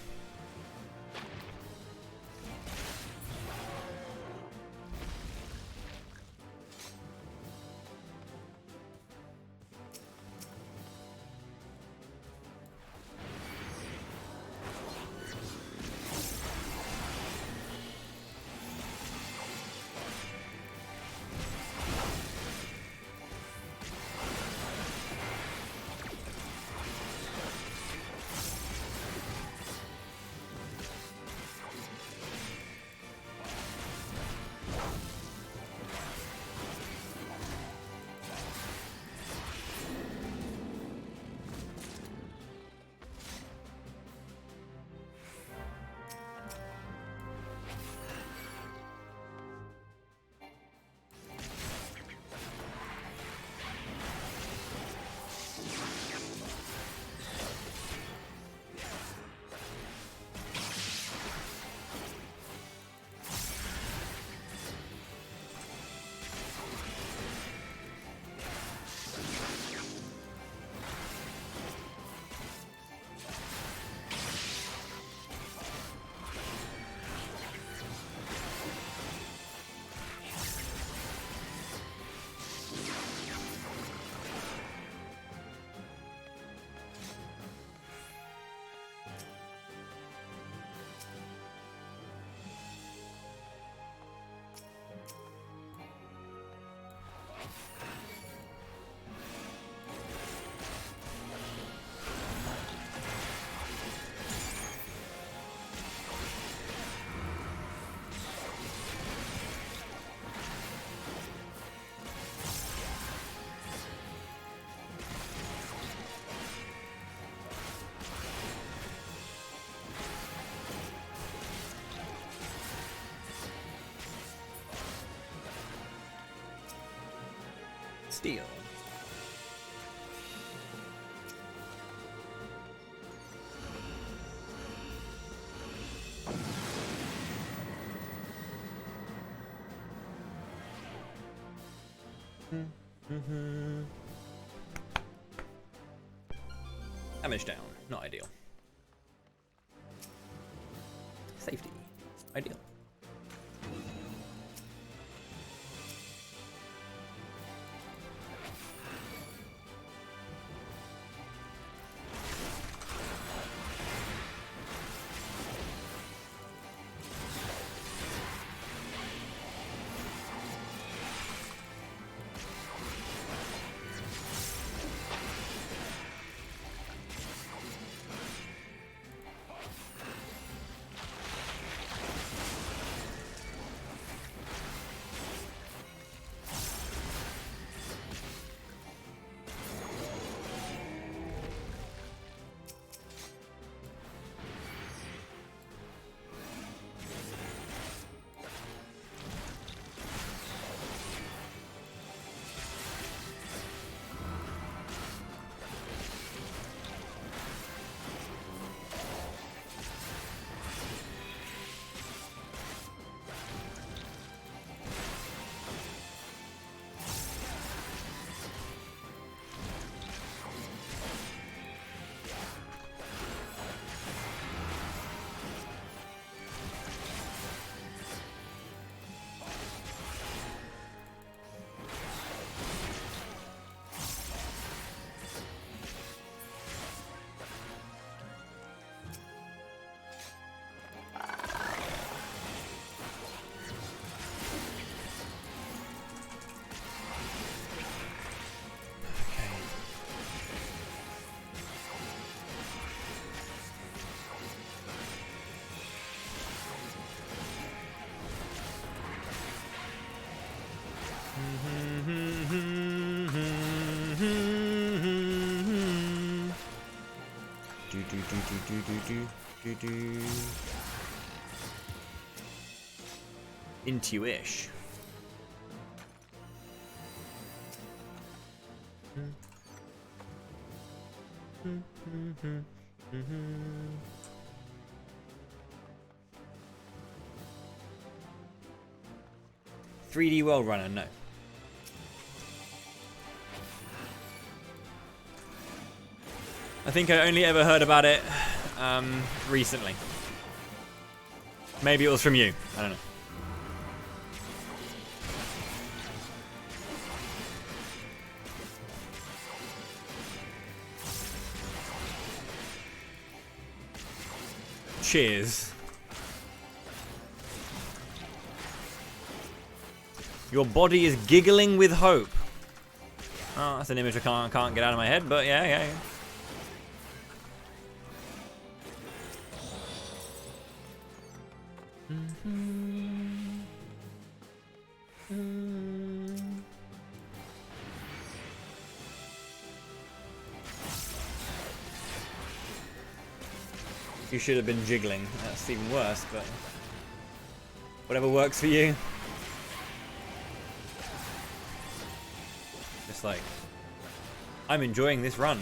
Steel. Damage down, not ideal. Safety, ideal. Intuish. "3D World Runner," no. I think I only ever heard about it recently. Maybe it was from you. I don't know. Cheers. Your body is giggling with hope. Oh, that's an image I can't get out of my head, but yeah. You should have been jiggling. That's even worse, but whatever works for you. Just like, I'm enjoying this run.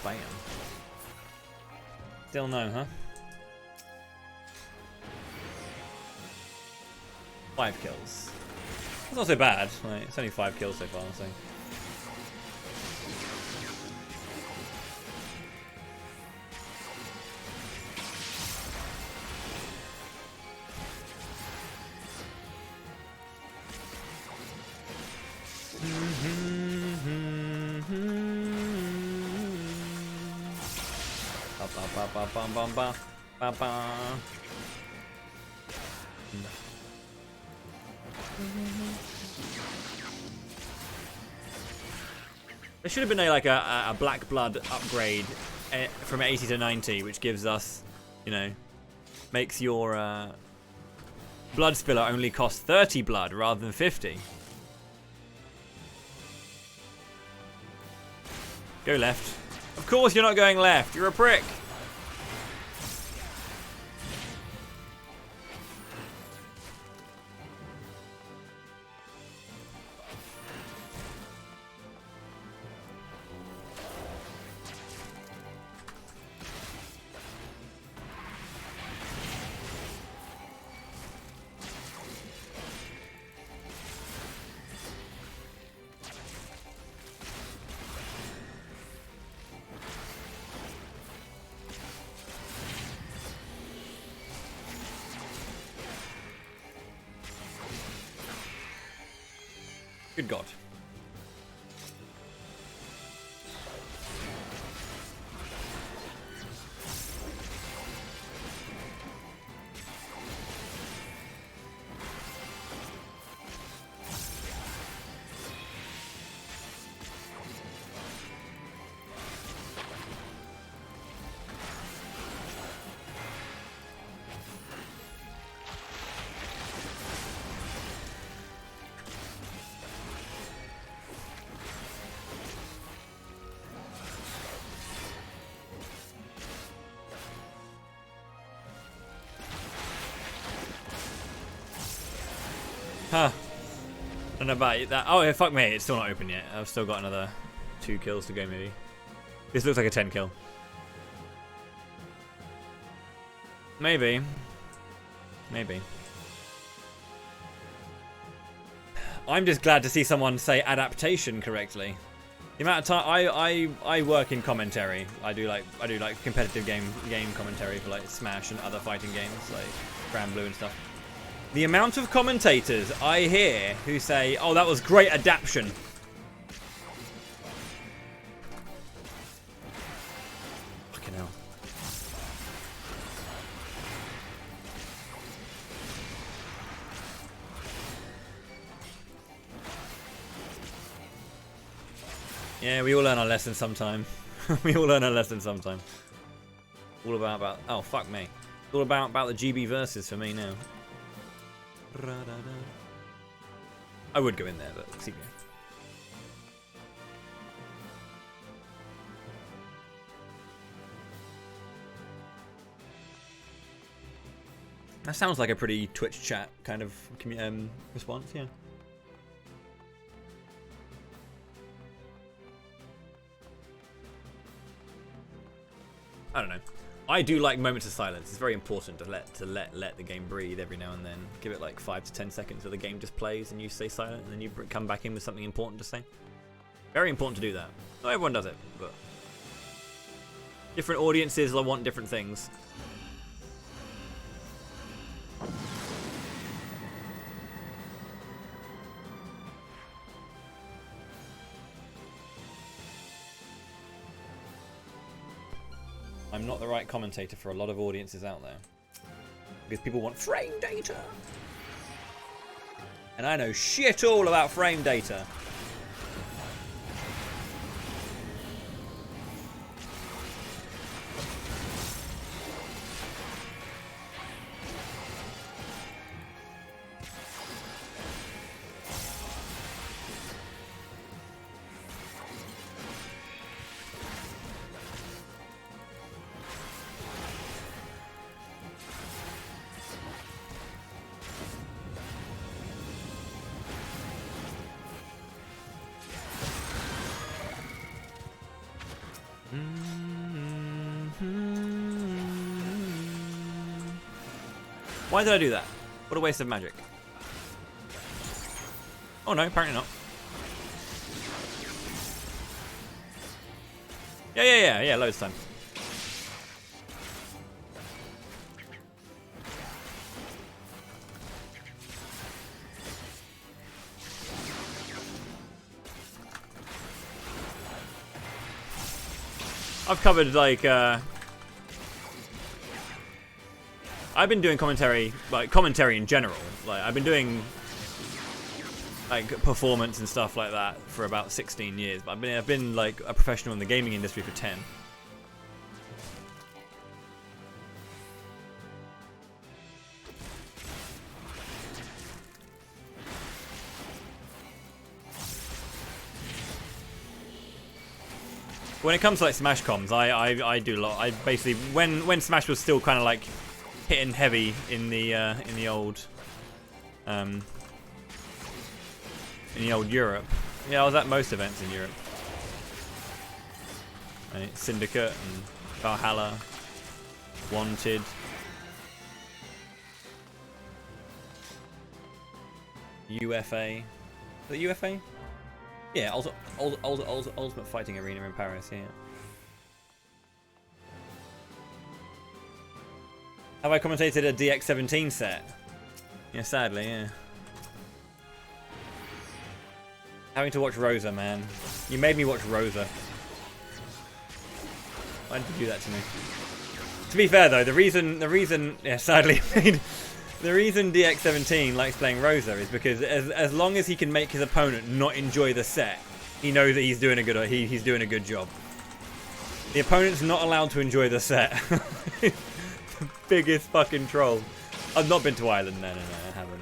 Bam. Still no, huh? 5 kills. That's not so bad. Like, it's only 5 kills so far, so. There should have been a Black Blood upgrade from 80 to 90, which gives us, you know, makes your blood spiller only cost 30 blood rather than 50. Go left. Of course you're not going left. You're a prick. Good God. Huh. I don't know about that. Oh, yeah, fuck me. It's still not open yet. I've still got another 2 kills to go, maybe. This looks like a 10 kill. Maybe. Maybe. I'm just glad to see someone say adaptation correctly. The amount of time I work in commentary. I do like competitive game commentary for like Smash and other fighting games like Grand Blue and stuff. The amount of commentators I hear who say, "Oh, that was great adaptation." Fucking hell. Yeah, we all learn our lesson sometime. We all learn our lesson sometime. All about oh fuck me. It's all about the GB verses for me now. I would go in there, but see me. That sounds like a pretty Twitch chat kind of response, yeah. I don't know. I do like moments of silence. It's very important to let the game breathe every now and then. Give it like 5 to 10 seconds where the game just plays and you stay silent, and then you come back in with something important to say. Very important to do that. Not everyone does it, but different audiences want different things. I'm not the right commentator for a lot of audiences out there. Because people want frame data. And I know shit all about frame data. Why did I do that? What a waste of magic. Oh no, apparently not. Yeah, loads of time. I've covered like I've been doing commentary in general. Like I've been doing like performance and stuff like that for about 16 years. But I've been like a professional in the gaming industry for 10. When it comes to like Smash comms, I do a lot. I basically when Smash was still kind of like hitting heavy in the old Europe. Yeah, I was at most events in Europe. Right, Syndicate and Valhalla, Wanted. UFA. Is it UFA? Yeah, Ultimate Fighting Arena in Paris, yeah. Have I commentated a DX17 set? Yeah, sadly, yeah. Having to watch Rosa, man. You made me watch Rosa. Why did you do that to me? To be fair though, the reason, yeah, sadly, the reason DX17 likes playing Rosa is because as long as he can make his opponent not enjoy the set, he knows that he's doing a good job. The opponent's not allowed to enjoy the set. The biggest fucking troll. I've not been to Ireland. No, I haven't.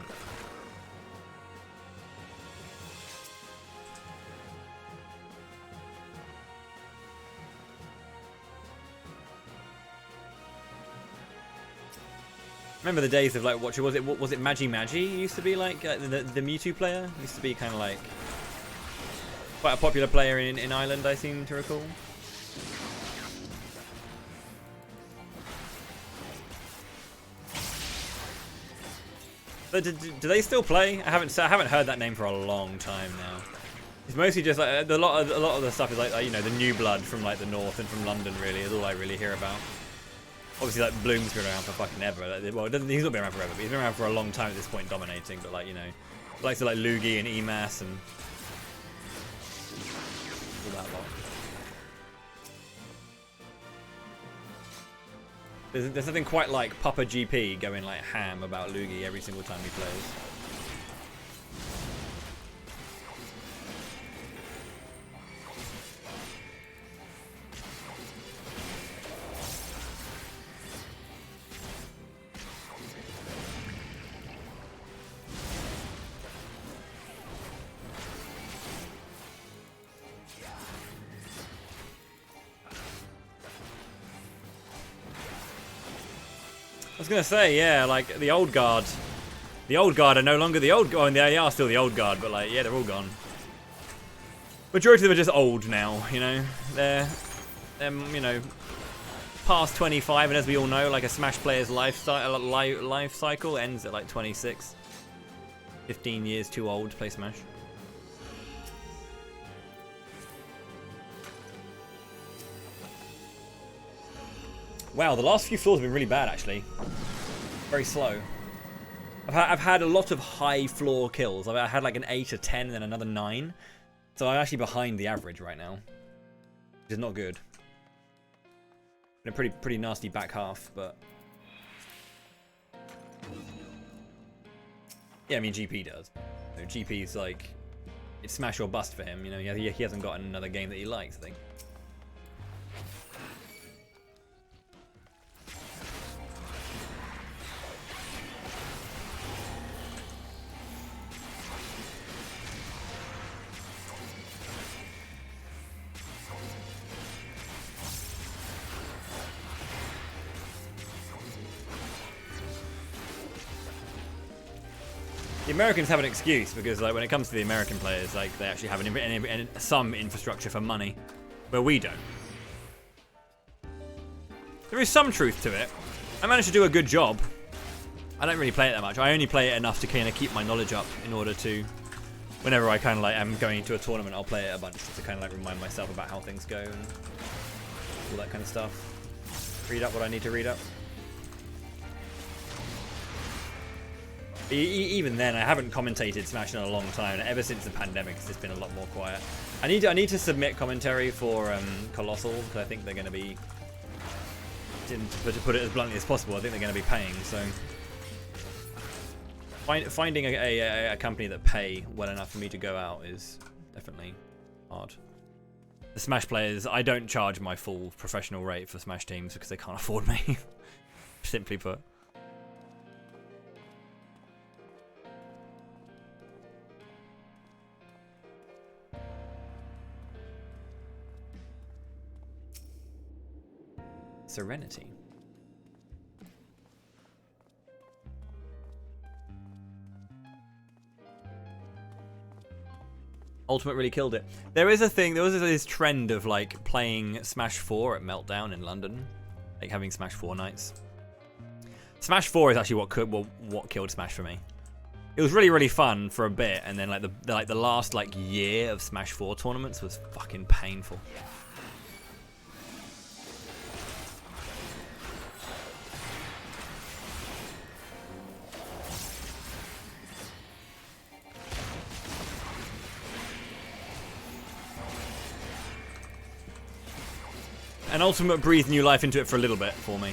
Remember the days of like watching, was it Magi used to be like the Mewtwo player? Used to be kind of like quite a popular player in Ireland, I seem to recall. But do they still play? I haven't heard that name for a long time now. It's mostly just like a lot of the stuff is like you know, the new blood from like the north and from London. Really is all I really hear about. Obviously, like Bloom's been around for fucking ever. Well, he's not been around forever, but he's been around for a long time at this point, dominating. But like, you know, likes of like Luigi and Emas and all that lot. There's nothing quite like Papa GP going like ham about Luigi every single time he plays. I was gonna say, yeah, like the old guard. The old guard are no longer the old guard. They are still the old guard, but like, yeah, they're all gone. Majority of them are just old now, you know. They're you know, past 25, and as we all know, like a Smash player's life cycle ends at like 26. 15 years too old to play Smash. Wow, the last few floors have been really bad, actually. Very slow. I've had a lot of high floor kills. I had like an 8, a 10, and then another 9. So I'm actually behind the average right now, which is not good. In a pretty nasty back half, but yeah, I mean GP does. You know, GP's like, it's smash or bust for him. You know, he hasn't got another game that he likes, I think. The Americans have an excuse because, like, when it comes to the American players, like, they actually have some infrastructure for money, where we don't. There is some truth to it. I managed to do a good job. I don't really play it that much. I only play it enough to kind of keep my knowledge up in order to, whenever I kind of like am going into a tournament, I'll play it a bunch just to kind of like remind myself about how things go and all that kind of stuff. Read up what I need to read up. Even then, I haven't commentated Smash in a long time. Ever since the pandemic, it's just been a lot more quiet. I need to submit commentary for Colossal because I think they're going to be, to put it as bluntly as possible, I think they're going to be paying. So finding a company that pay well enough for me to go out is definitely hard. The Smash players, I don't charge my full professional rate for Smash teams because they can't afford me. Simply put. Serenity. Ultimate really killed it. There is a thing, there was this trend of like playing Smash 4 at Meltdown in London, like having Smash 4 nights. Smash 4 is actually what killed Smash for me. It was really fun for a bit, and then like the last like year of Smash 4 tournaments was fucking painful. And Ultimate breathed new life into it for a little bit for me.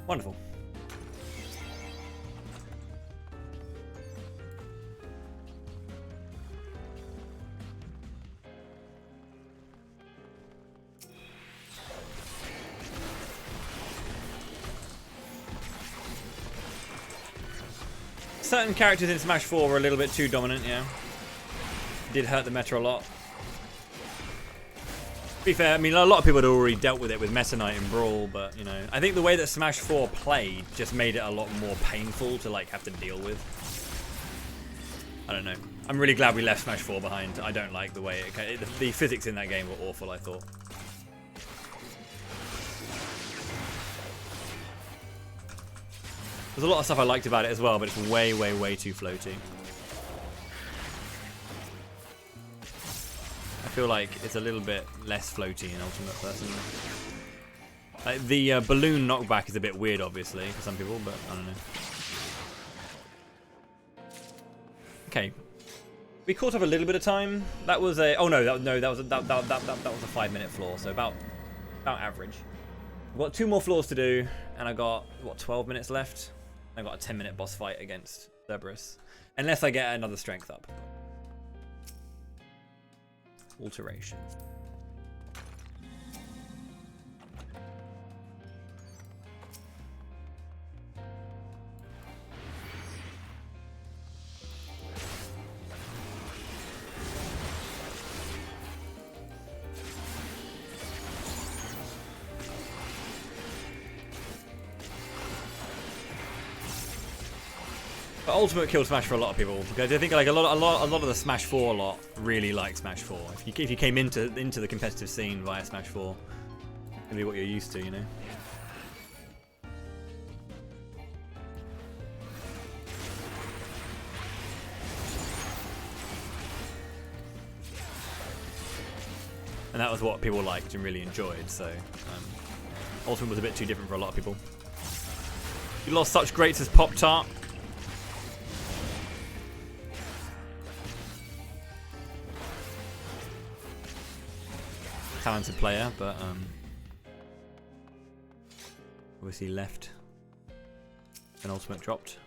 Wonderful. Certain characters in Smash 4 were a little bit too dominant, yeah. Did hurt the meta a lot. To be fair, I mean, a lot of people had already dealt with it with Meta Knight and Brawl, but, you know, I think the way that Smash 4 played just made it a lot more painful to, like, have to deal with. I don't know. I'm really glad we left Smash 4 behind. I don't like the way the physics in that game were awful, I thought. There's a lot of stuff I liked about it as well, but it's way too floaty. feel like it's a little bit less floaty in Ultimate, personally. Like, the balloon knockback is a bit weird, obviously, for some people, but I don't know. Okay, we caught up a little bit of time. That was a that was a 5-minute floor, so about average. I've got 2 more floors to do, and I got what 12 minutes left. I got a 10-minute boss fight against Cerberus, unless I get another strength up. Alteration. But Ultimate killed Smash for a lot of people, because I think like a lot of the Smash 4 lot really like Smash 4. If you came into the competitive scene via Smash 4, it'd be what you're used to, you know. And that was what people liked and really enjoyed. So Ultimate was a bit too different for a lot of people. You lost such greats as Pop-Tart. Talented player, but obviously left and Ultimate dropped.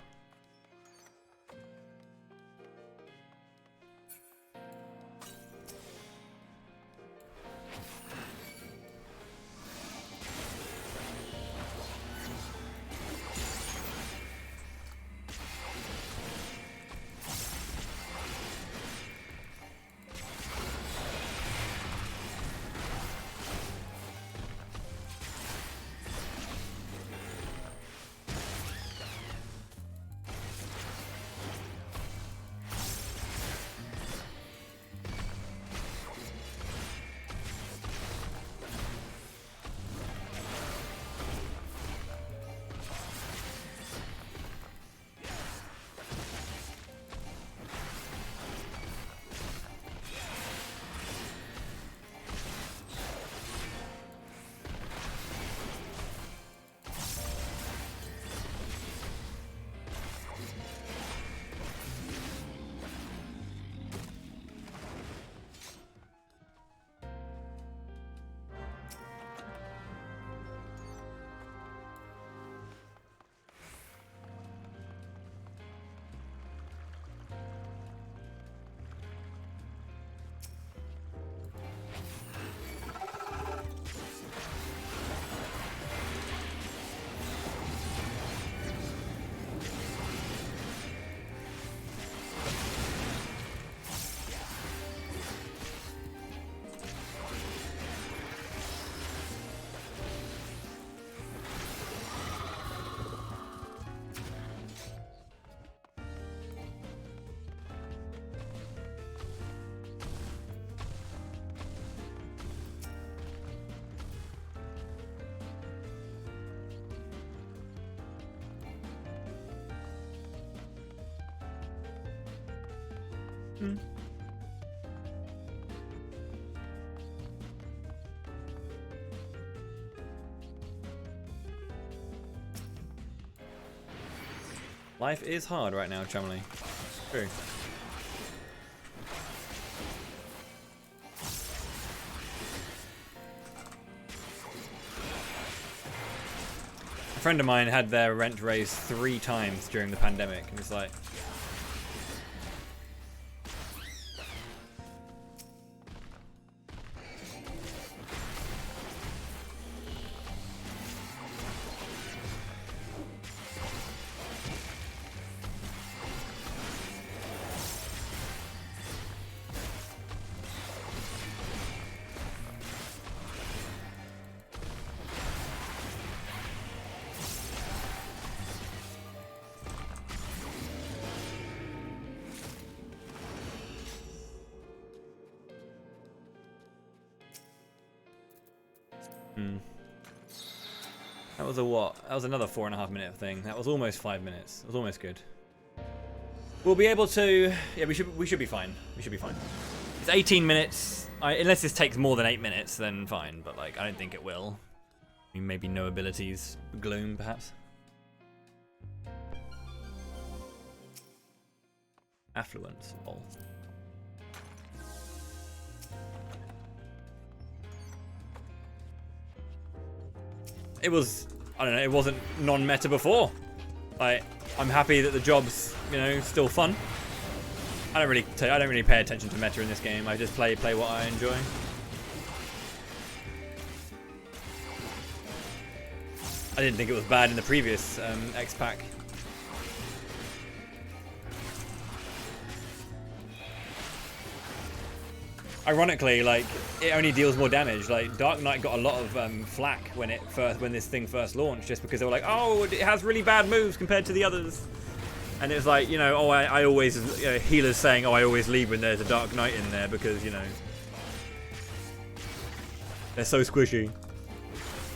Life is hard right now, Chumley. True. A friend of mine had their rent raised 3 times during the pandemic, and it's like, that was a what? That was another 4.5-minute thing. That was almost 5 minutes. It was almost good. We'll be able to. Yeah, we should be fine. We should be fine. It's 18 minutes. Unless this takes more than 8 minutes, then fine. But like, I don't think it will. I mean, maybe no abilities, gloom perhaps. Affluence. Oh. It was, I don't know, it wasn't non-meta before. I'm happy that the job's, you know, still fun. I don't really pay attention to meta in this game. I just play what I enjoy. I didn't think it was bad in the previous X-Pack. Ironically, like, it only deals more damage. Like, Dark Knight got a lot of flack when this thing first launched, just because they were like, oh, it has really bad moves compared to the others. And it was like, you know, oh, I always, healers saying, oh, I always leave when there's a Dark Knight in there because, you know, they're so squishy.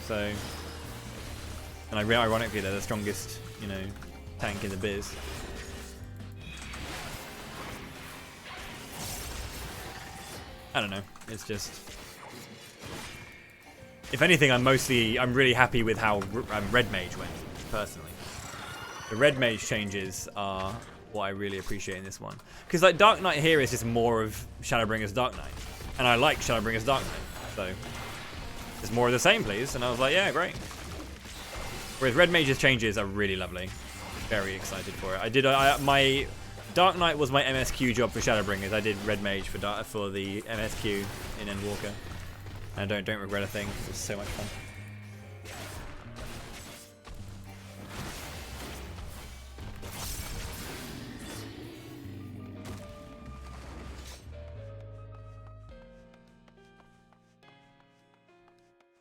So, and ironically, they're the strongest, you know, tank in the biz. I don't know. It's just, if anything, I'm really happy with how Red Mage went, personally. The Red Mage changes are what I really appreciate in this one. Because like Dark Knight here is just more of Shadowbringer's Dark Knight. And I like Shadowbringer's Dark Knight. So, just more of the same, please. And I was like, yeah, great. Whereas Red Mage's changes are really lovely. Very excited for it. My Dark Knight was my MSQ job for Shadowbringers. I did Red Mage for the MSQ in Endwalker. And I don't regret a thing. It was so much fun.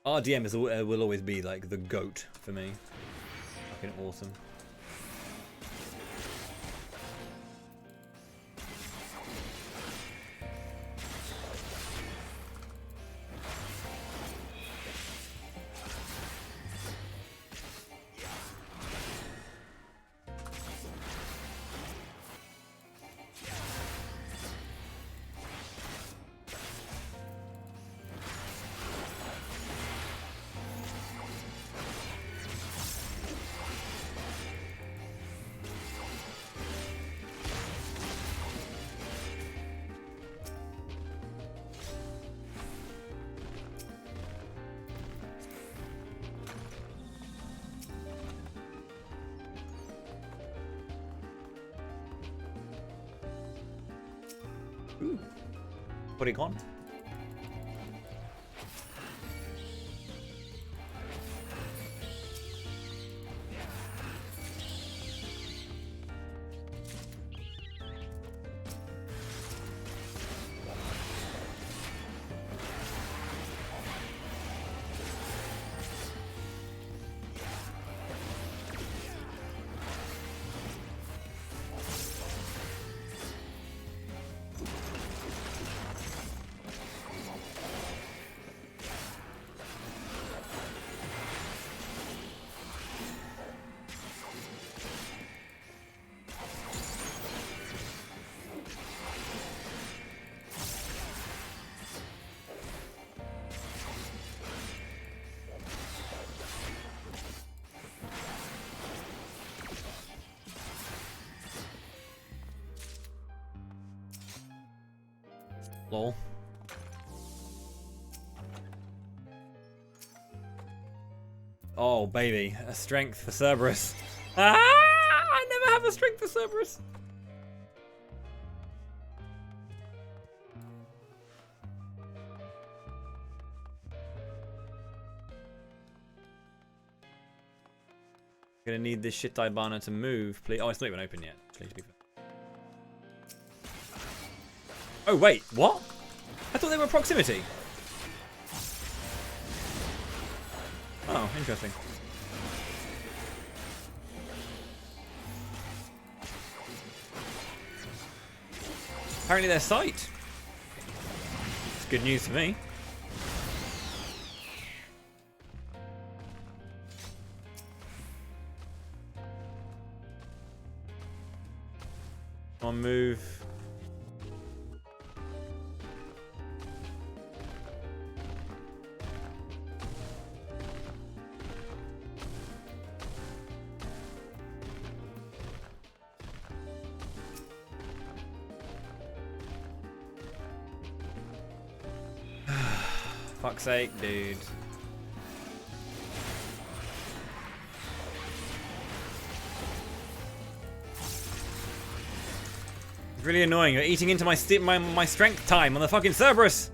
RDM will always be like the GOAT for me. Fucking awesome. Ooh. Porygon. Lol. Oh, baby. A strength for Cerberus. Ah! I never have a strength for Cerberus. Gonna need this shit Ibana to move, please. Oh, it's not even open yet. Please be fair. Oh, wait, what? I thought they were proximity. Oh, interesting. Apparently they're sight. It's good news for me. Come on, move. Fuck's sake, dude. It's really annoying. You're eating into my strength time on the fucking Cerberus.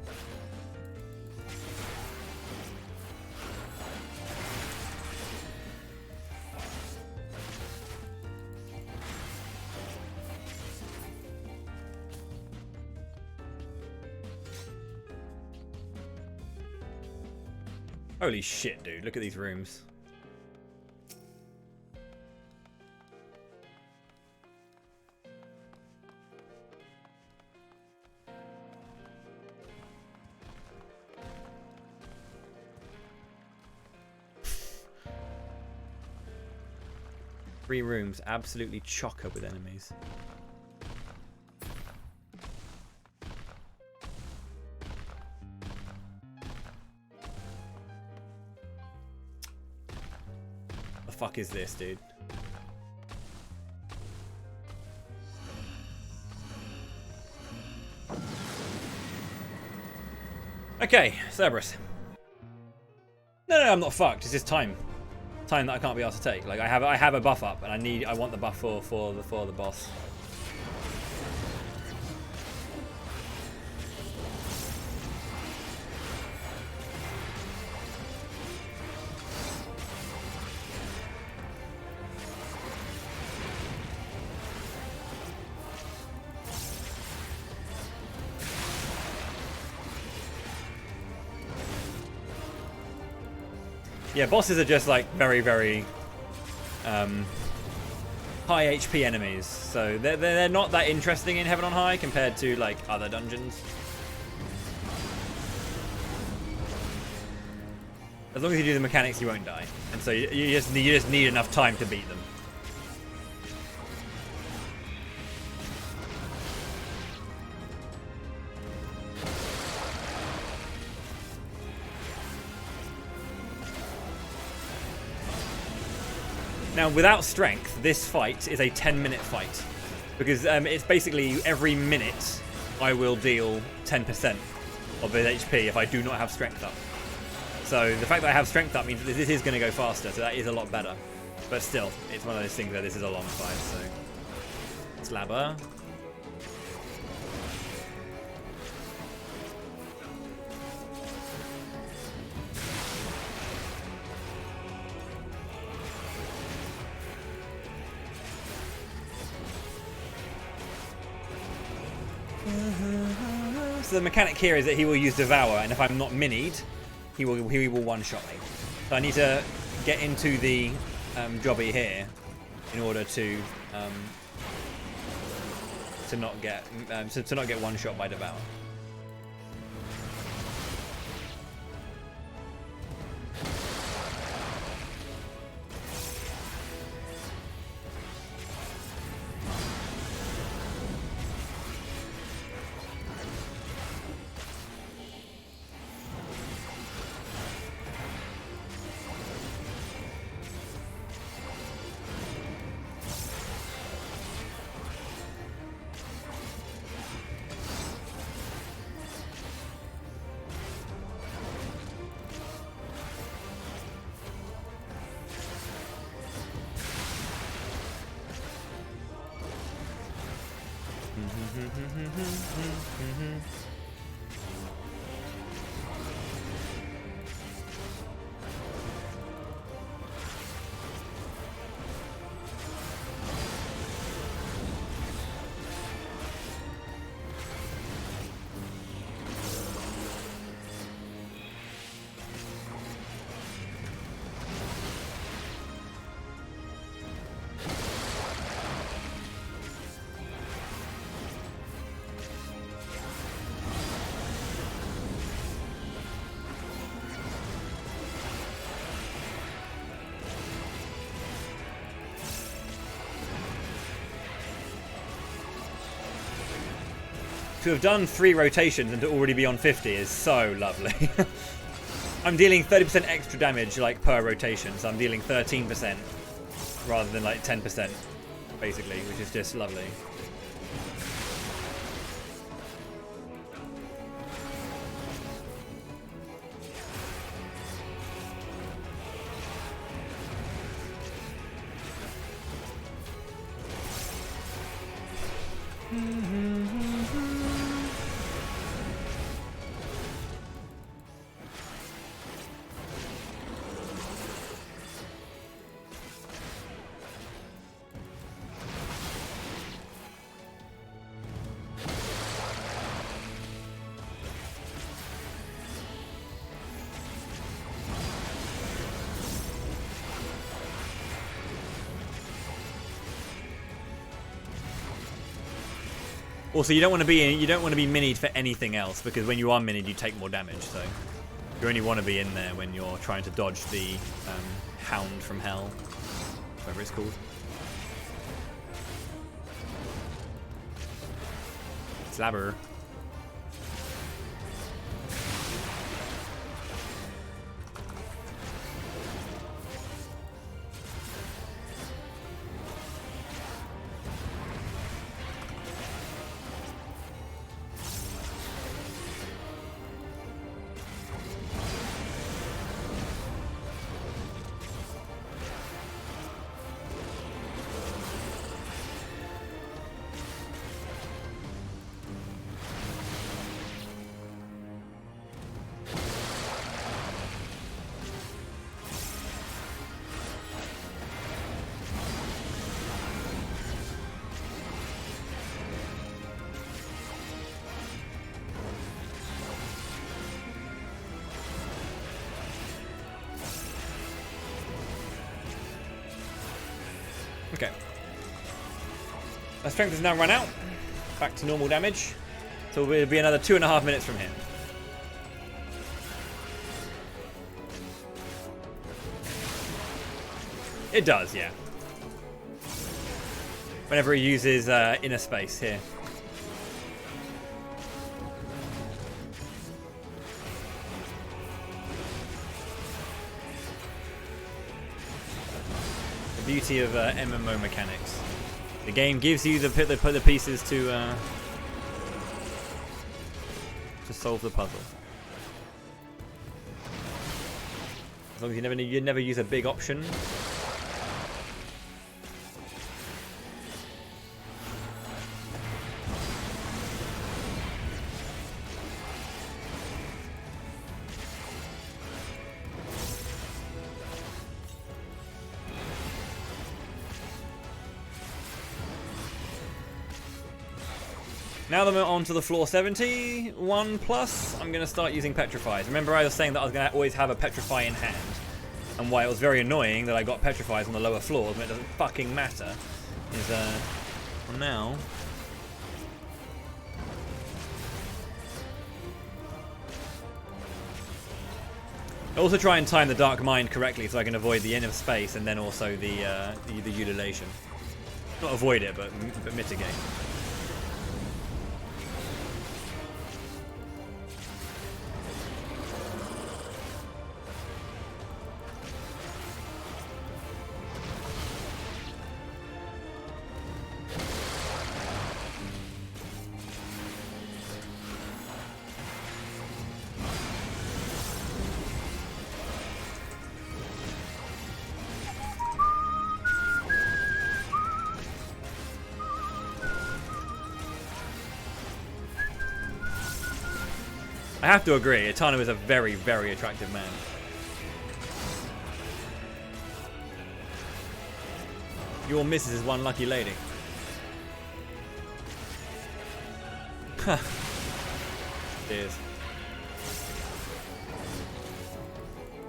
Holy shit, dude. Look at these rooms. Three rooms, absolutely chocker with enemies. The fuck is this, dude? Okay, Cerberus. No, I'm not fucked. It's just time that I can't be asked to take. Like I have a buff up, and I want the buff for the boss. Yeah, bosses are just like very high HP enemies, so they're not that interesting in Heaven on High compared to like other dungeons. As long as you do the mechanics, you won't die, and so you just need enough time to beat them. Now, without strength, this fight is a 10-minute fight. Because it's basically every minute I will deal 10% of his HP if I do not have strength up. So the fact that I have strength up means that this is going to go faster, so that is a lot better. But still, it's one of those things where this is a long fight, so... Slabber. So the mechanic here is that he will use Devour, and if I'm not minied, he will one-shot me. So I need to get into the jobby here in order to not get one-shot by Devour. To have done 3 rotations and to already be on 50 is so lovely. I'm dealing 30% extra damage like per rotation, so I'm dealing 13% rather than like 10% basically, which is just lovely. Also, you don't want to be minied for anything else, because when you are minied, you take more damage. So you only want to be in there when you're trying to dodge the Hound from Hell, whatever it's called. Slabber. Okay. My strength has now run out. Back to normal damage. So it'll be another 2.5 minutes from here. It does, yeah. Whenever he uses inner space here. The beauty of MMO mechanics. The game gives you the pieces to solve the puzzle. As long as you never use a big option. Now that we're on to the floor 71 plus, I'm going to start using Petrifies. Remember I was saying that I was going to always have a Petrify in hand. And why it was very annoying that I got Petrifies on the lower floors when it doesn't fucking matter is, well now... I also try and time the Dark Mind correctly so I can avoid the end of space and then also the utilization. Not avoid it, but mitigate. I have to agree, Etano is a very, very attractive man. Your missus is one lucky lady. Huh. Cheers.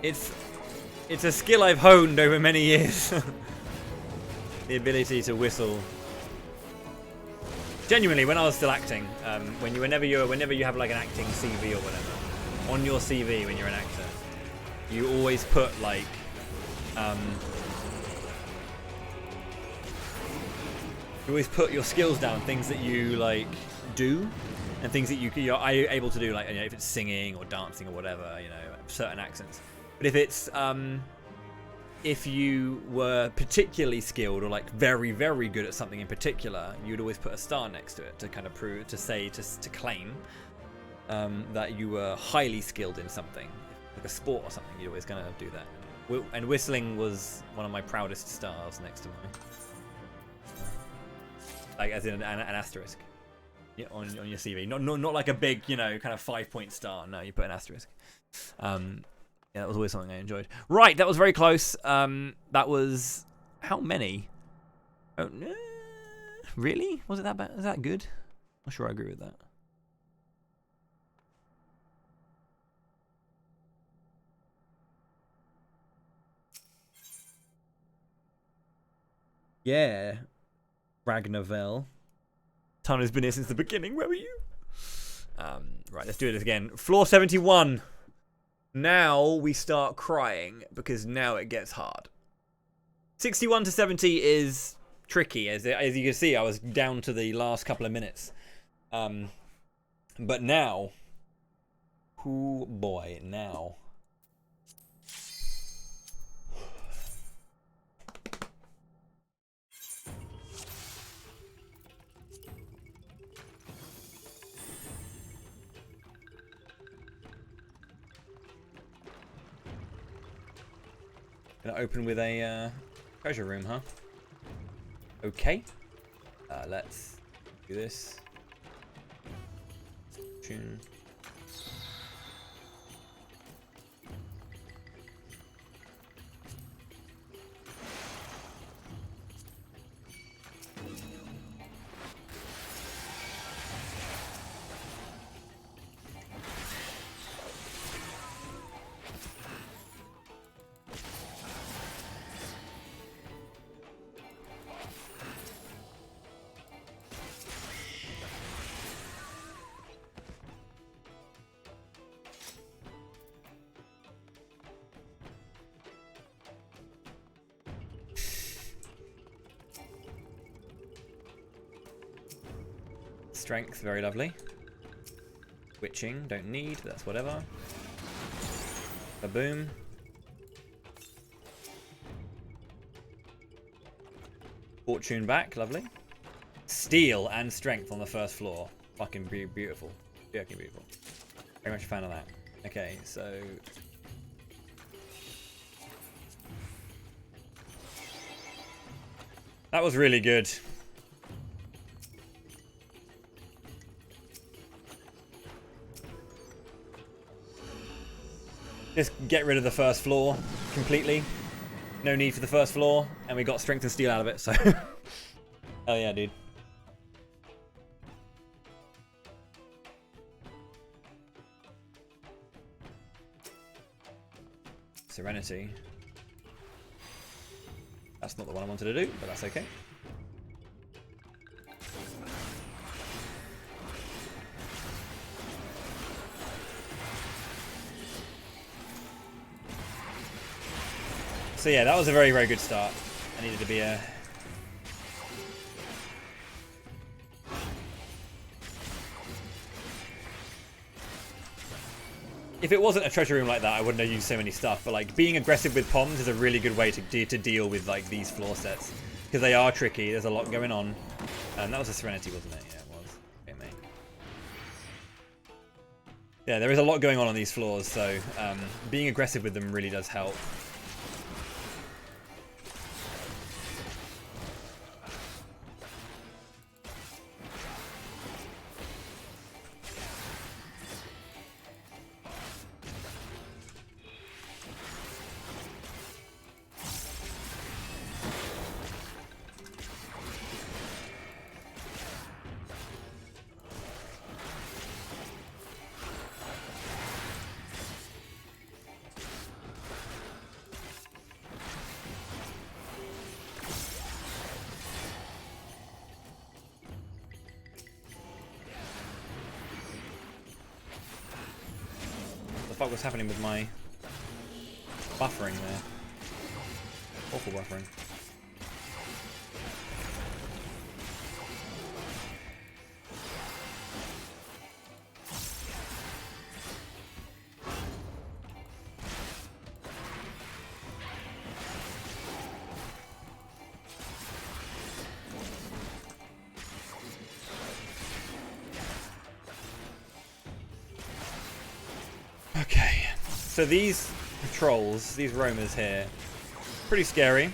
It's a skill I've honed over many years. The ability to whistle. Genuinely, when I was still acting, whenever you have like an acting CV or whatever, on your CV when you're an actor, you always put like, you always put your skills down, things that you like do, and things that you're able to do, like, you know, if it's singing or dancing or whatever, you know, certain accents. But if it's if you were particularly skilled or like very, very good at something in particular, you'd always put a star next to it to kind of prove, to claim that you were highly skilled in something, like a sport or something. You're always gonna do that. And whistling was one of my proudest stars next to mine, like as in an asterisk, yeah, on your CV. Not like a big, you know, kind of 5-point star. No, you put an asterisk. Yeah, that was always something I enjoyed. Right, that was very close. That was... How many? Oh, really? Was it that bad? Is that good? Not sure I agree with that. Yeah. Ragnavel. Tana's been here since the beginning. Where were you? Right, let's do it again. Floor 71. Now we start crying because now it gets hard. 61 to 70 is tricky. As you can see, I was down to the last couple of minutes. But now... Oh boy, now... Gonna open with a treasure room, huh? Okay. Let's do this. Tune. Strength, very lovely. Witching, don't need, that's whatever. Ba-boom. Fortune back, lovely. Steel and strength on the first floor. Fucking beautiful. Fucking beautiful. Very much a fan of that. Okay, so... That was really good. Just get rid of the first floor completely. No need for the first floor, and we got strength and steel out of it, so... Hell yeah, dude. Serenity. That's not the one I wanted to do, but that's okay. So yeah, that was a very, very good start. I needed to be a... If it wasn't a treasure room like that, I wouldn't have used so many stuff. But like being aggressive with poms is a really good way to deal with like these floor sets, because they are tricky. There's a lot going on. That was a Serenity, wasn't it? Yeah, it was. Okay, mate. Yeah, there is a lot going on these floors, so being aggressive with them really does help. What was happening with my buffering there? Awful buffering. Okay, so these patrols, these roamers here, pretty scary.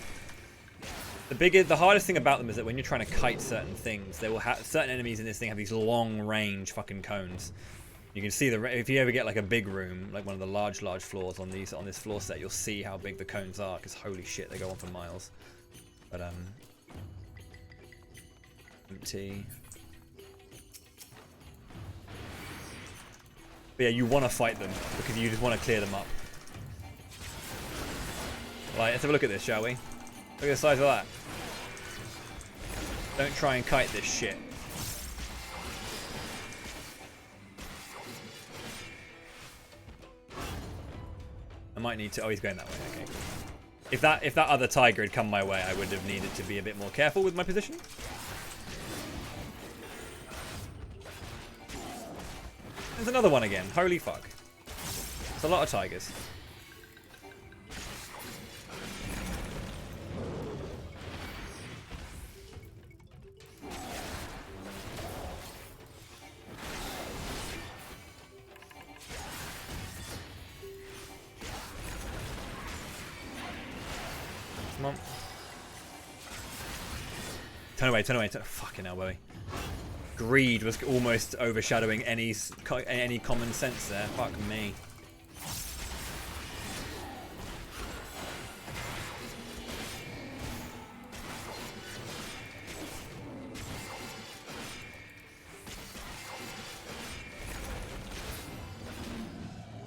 The hardest thing about them is that when you're trying to kite certain things, they will have certain enemies in this thing have these long range fucking cones. You can see if you ever get like a big room, like one of the large floors on this floor set, you'll see how big the cones are, because holy shit, they go on for miles. But empty. But yeah, you want to fight them because you just want to clear them up. Right, let's have a look at this, shall we? Look at the size of that. Don't try and kite this shit. I might need to... Oh, he's going that way. Okay, cool. If that other tiger had come my way, I would have needed to be a bit more careful with my position. There's another one again. Holy fuck. It's a lot of tigers. Come on. Turn away, turn away. Fucking hell, Bowie. Greed was almost overshadowing any common sense there. Fuck me.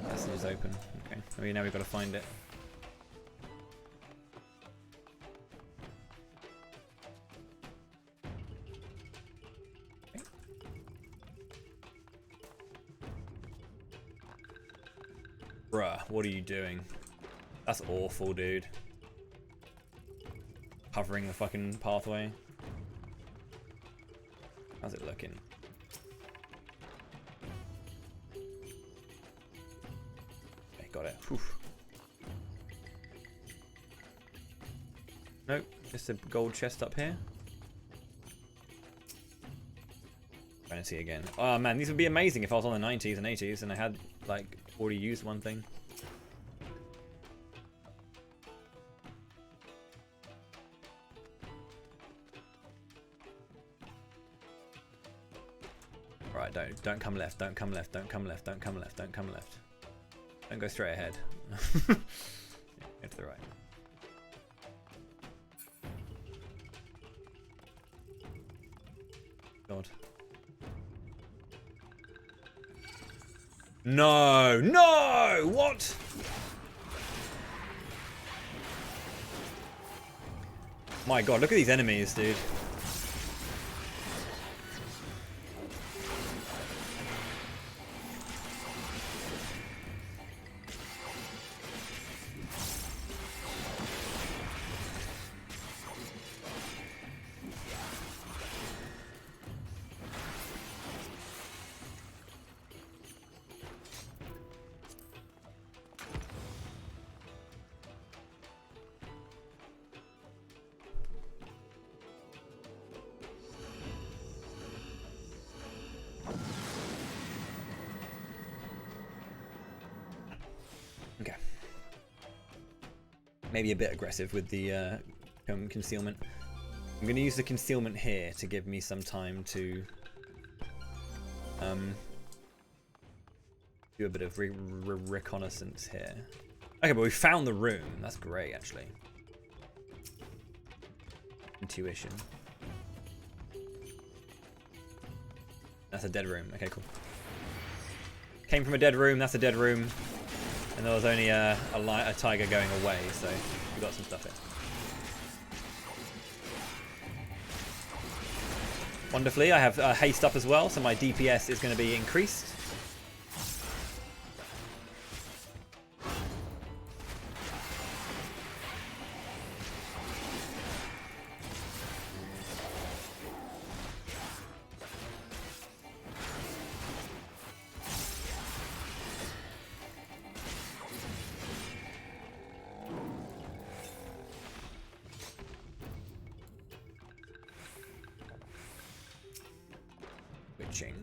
Passage is open. Okay. I mean, now we've got to find it. Bruh, what are you doing? That's awful, dude. Covering the fucking pathway. How's it looking? Okay, got it. Whew. Nope, just a gold chest up here. Trying to see again. Oh man, these would be amazing if I was on the 90s and 80s and I had, like, already used one thing. Right, don't come left, don't come left, don't come left, don't come left, don't come left. Don't go straight ahead. Yeah, go to the right. God. No! No! What? My god, look at these enemies, dude. Okay. Maybe a bit aggressive with the concealment. I'm going to use the concealment here to give me some time to do a bit of reconnaissance here. Okay, but we found the room. That's great, actually. Intuition. That's a dead room. Okay, cool. Came from a dead room. That's a dead room. And there was only a tiger going away, so we got some stuff here. Wonderfully, I have haste up as well, so my DPS is going to be increased. Witching.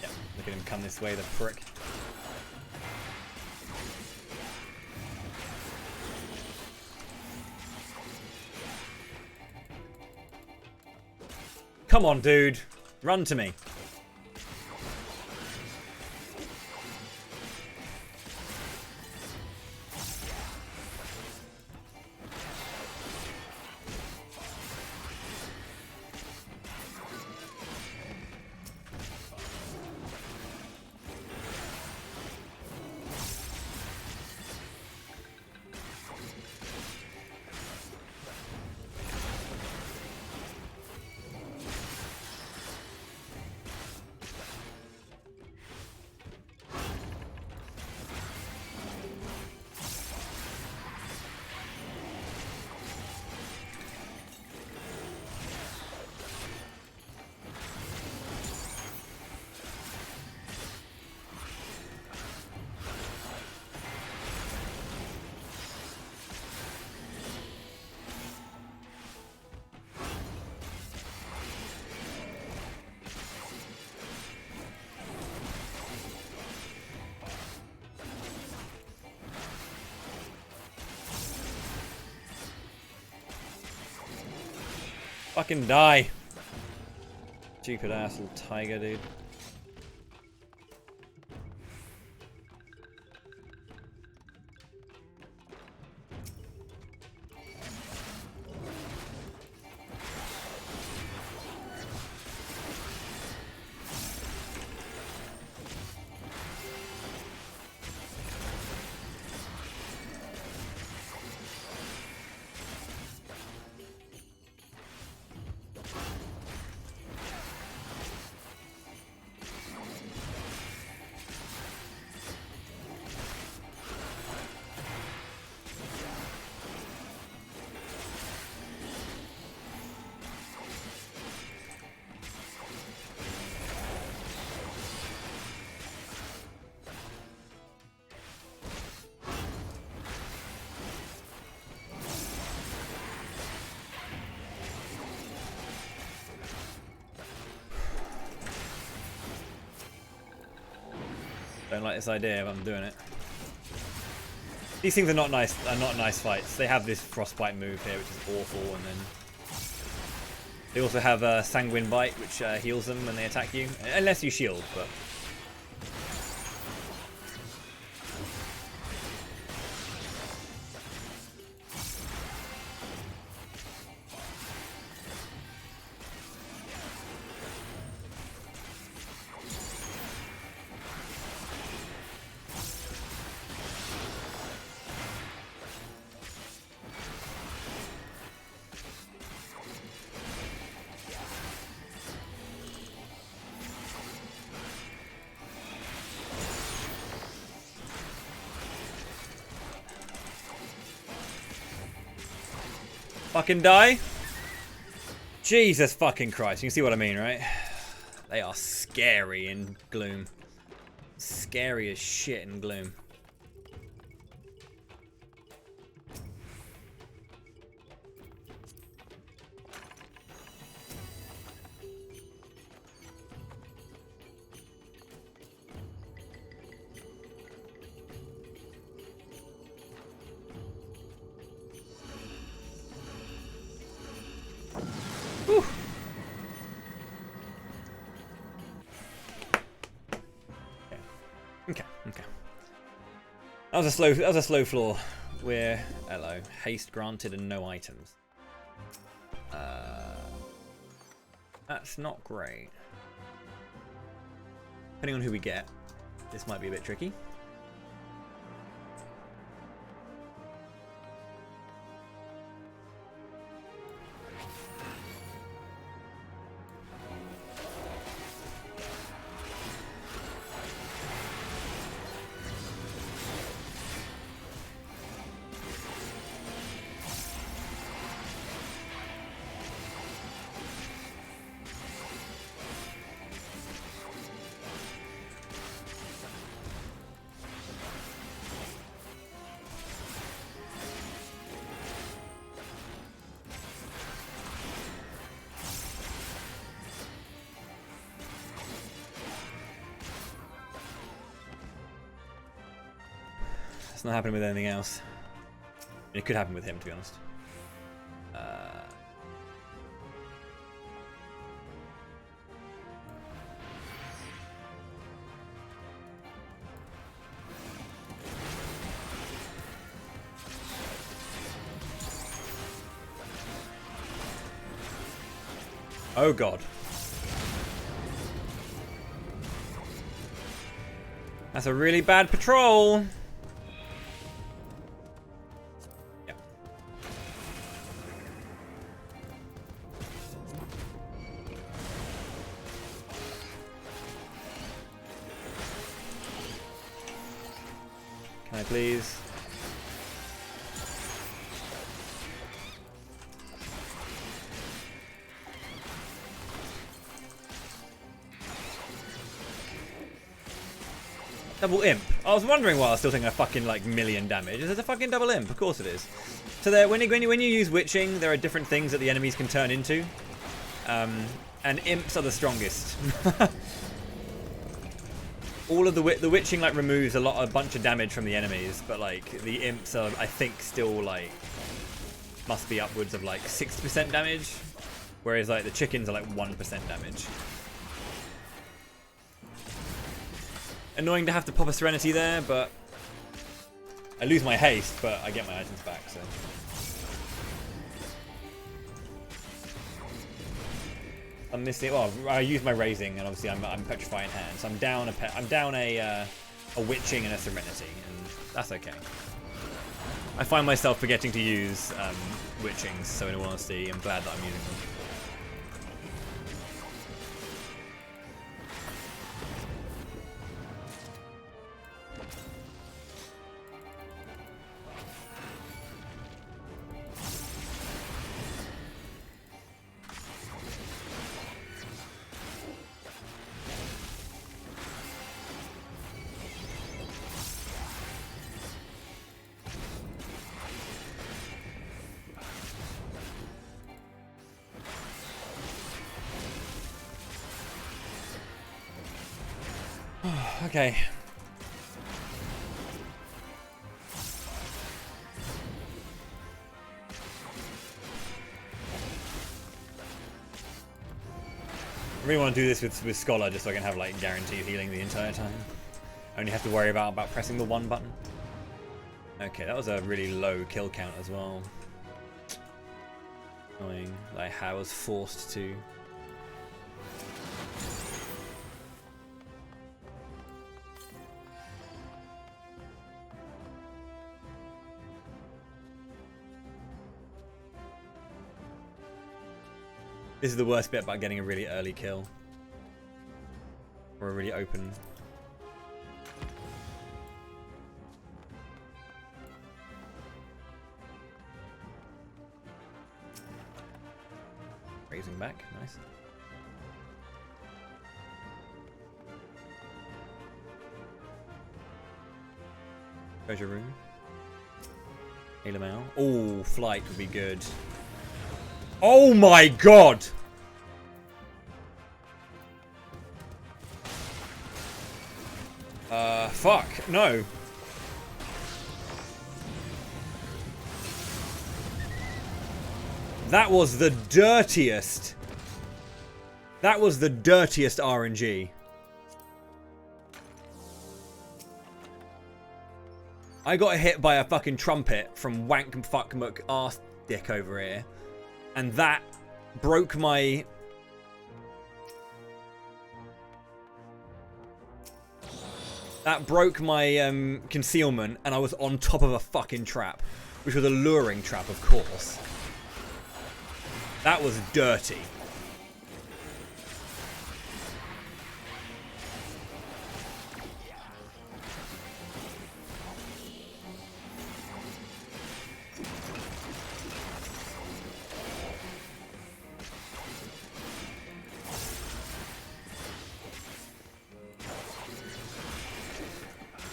Yeah, look at him come this way, the prick. Come on, dude. Run to me. Fucking die. Stupid ass little tiger, dude. Don't like this idea, but I'm doing it. These things are not nice. Are not nice fights. They have this frostbite move here, which is awful, and then they also have a sanguine bite, which heals them when they attack you, unless you shield. But fucking die. Jesus fucking Christ. You can see what I mean, right? They are scary in Gloom. Scary as shit in Gloom. Whew. Okay. That was a slow floor. We're hello. Haste granted and no items. That's not great. Depending on who we get, this might be a bit tricky. It's not happening with anything else. It could happen with him, to be honest. Oh god. That's a really bad patrol. Can I please? Double imp. I was wondering why I was still taking a fucking like million damage. Is it a fucking double imp? Of course it is. So there, when you use witching, there are different things that the enemies can turn into, and imps are the strongest. All of the witching like removes a bunch of damage from the enemies, but like the imps are, I think, still like must be upwards of like 60% damage. Whereas like the chickens are like 1% damage. Annoying to have to pop a Serenity there, but I lose my haste, but I get my items back, so. I'm missing. Well, I use my raising, and obviously I'm petrifying hand, so I'm down a witching and a Serenity, and that's okay. I find myself forgetting to use witchings, so in all honesty, I'm glad that I'm using them. Okay. I really want to do this with Scholar just so I can have like guaranteed healing the entire time. I only have to worry about pressing the 1 button. Okay, that was a really low kill count as well. Annoying. Like how I was forced to. This is the worst bit about getting a really early kill. Or a really open. Raising back, nice. Treasure room. Hail him out. Oh, flight would be good. Oh my god! Fuck, no. That was the dirtiest. That was the dirtiest RNG. I got hit by a fucking trumpet from Wank Fuck Muck arse dick over here. And that broke my... That broke my concealment, and I was on top of a fucking trap. Which was a luring trap, of course. That was dirty.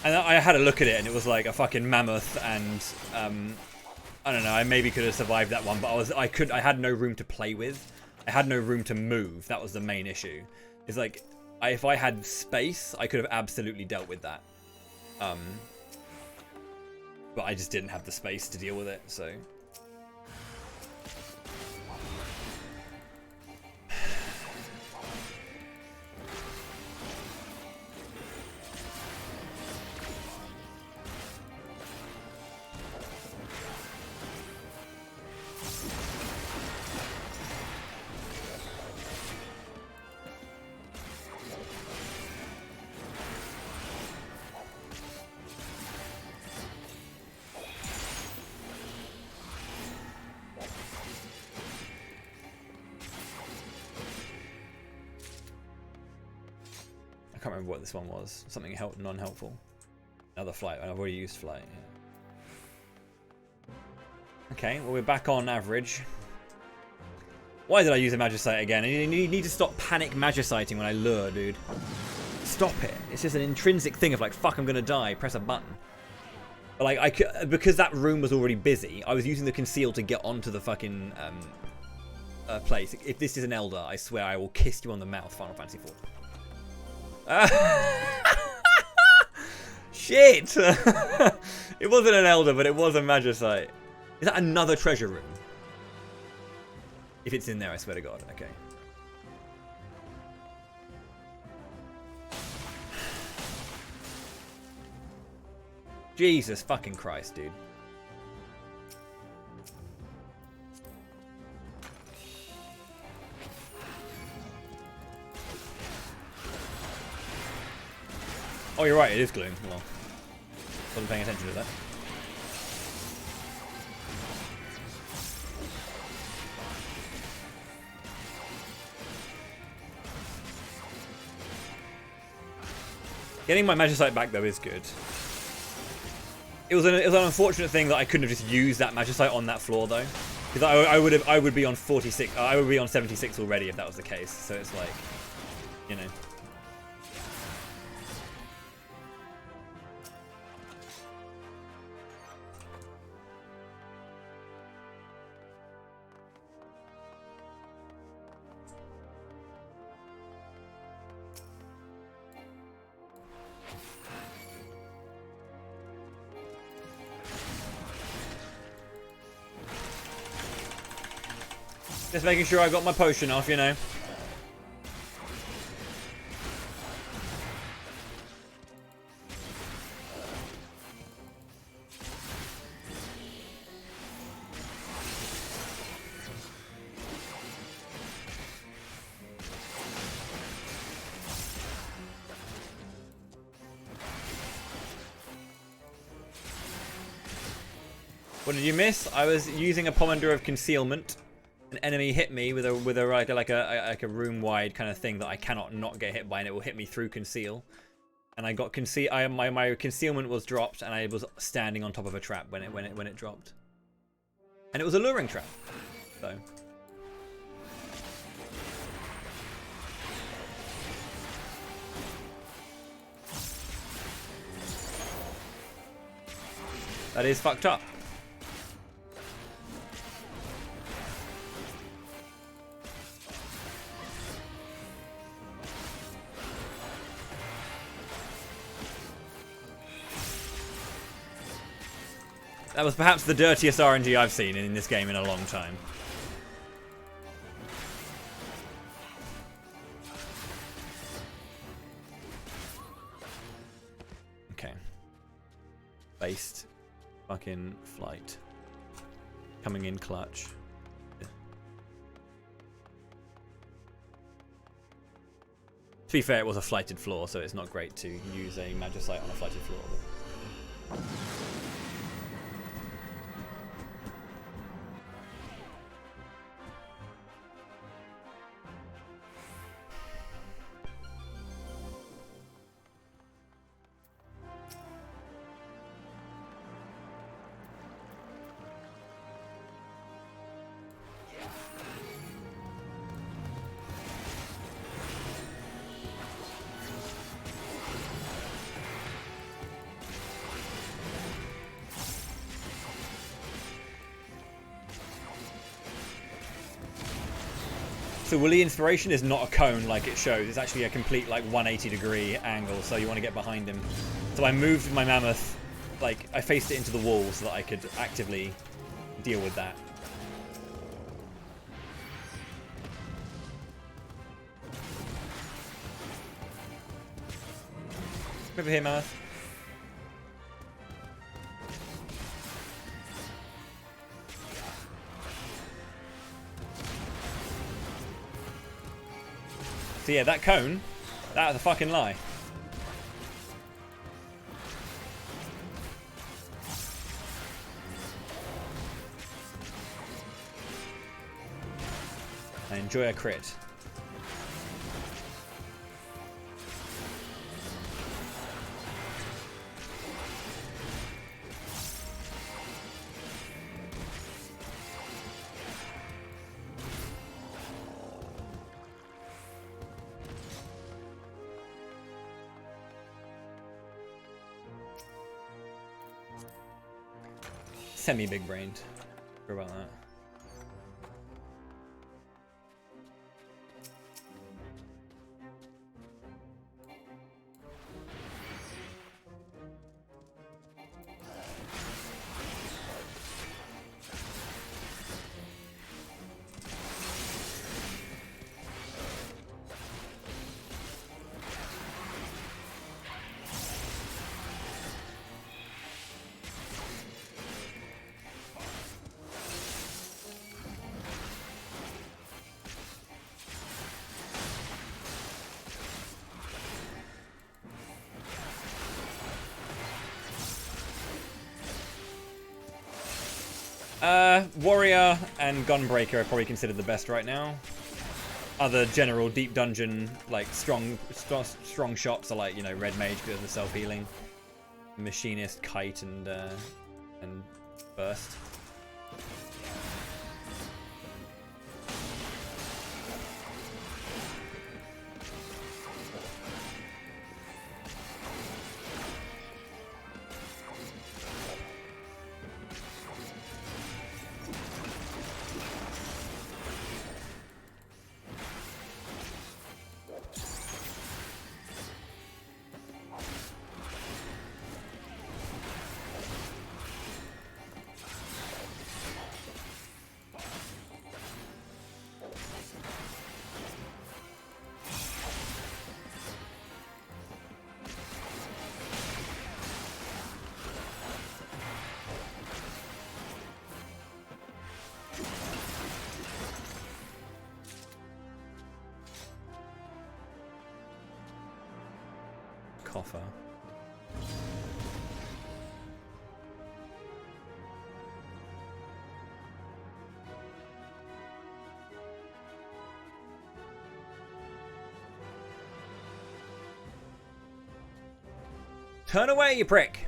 And I had a look at it, and it was like a fucking mammoth, and I don't know. I maybe could have survived that one, but I had no room to play with. I had no room to move. That was the main issue. It's like if I had space, I could have absolutely dealt with that. But I just didn't have the space to deal with it, so. I can't remember what this one was. Something non-helpful. Another flight. I've already used flight. Yeah. Okay, well we're back on average. Why did I use a Magicite again? You need to stop panic Magiciting when I lure, dude. Stop it. It's just an intrinsic thing of like, fuck, I'm gonna die. Press a button. But like, because that room was already busy, I was using the conceal to get onto the fucking place. If this is an Elder, I swear I will kiss you on the mouth, Final Fantasy IV. Shit! It wasn't an Elder, but it was a Magicite. Is that another treasure room? If it's in there, I swear to God. Okay. Jesus fucking Christ, dude. Oh, you're right, it is gloom. Well, wasn't paying attention to that. Getting my Magicite back, though, is good. It was an unfortunate thing that I couldn't have just used that Magicite on that floor, though. Because I would be on 46, I would be on 76 already if that was the case. So it's like, you know. Just making sure I got my potion off, you know. What did you miss? I was using a Pomander of Concealment. An enemy hit me with a like a room wide kind of thing that I cannot not get hit by, and it will hit me through conceal. And I got my concealment was dropped, and I was standing on top of a trap when it dropped. And it was a luring trap, so. That is fucked up. That was perhaps the dirtiest RNG I've seen in this game in a long time. Okay. Based. Fucking flight. Coming in clutch. To be fair, it was a flighted floor, so it's not great to use a Magicite on a flighted floor. But... So Woolly Inspiration is not a cone like it shows. It's actually a complete like 180-degree angle, so you want to get behind him. So I moved my Mammoth, like I faced it into the wall so that I could actively deal with that. Over here, Mammoth. So yeah, that cone, that was a fucking lie. I enjoy a crit. Semi-big brained. Sorry about that. Warrior and Gunbreaker are probably considered the best right now. Other general deep dungeon, like strong shots are like, you know, Red Mage because of the self-healing. Machinist, Kite, and Burst. Coffer. Turn away, you prick!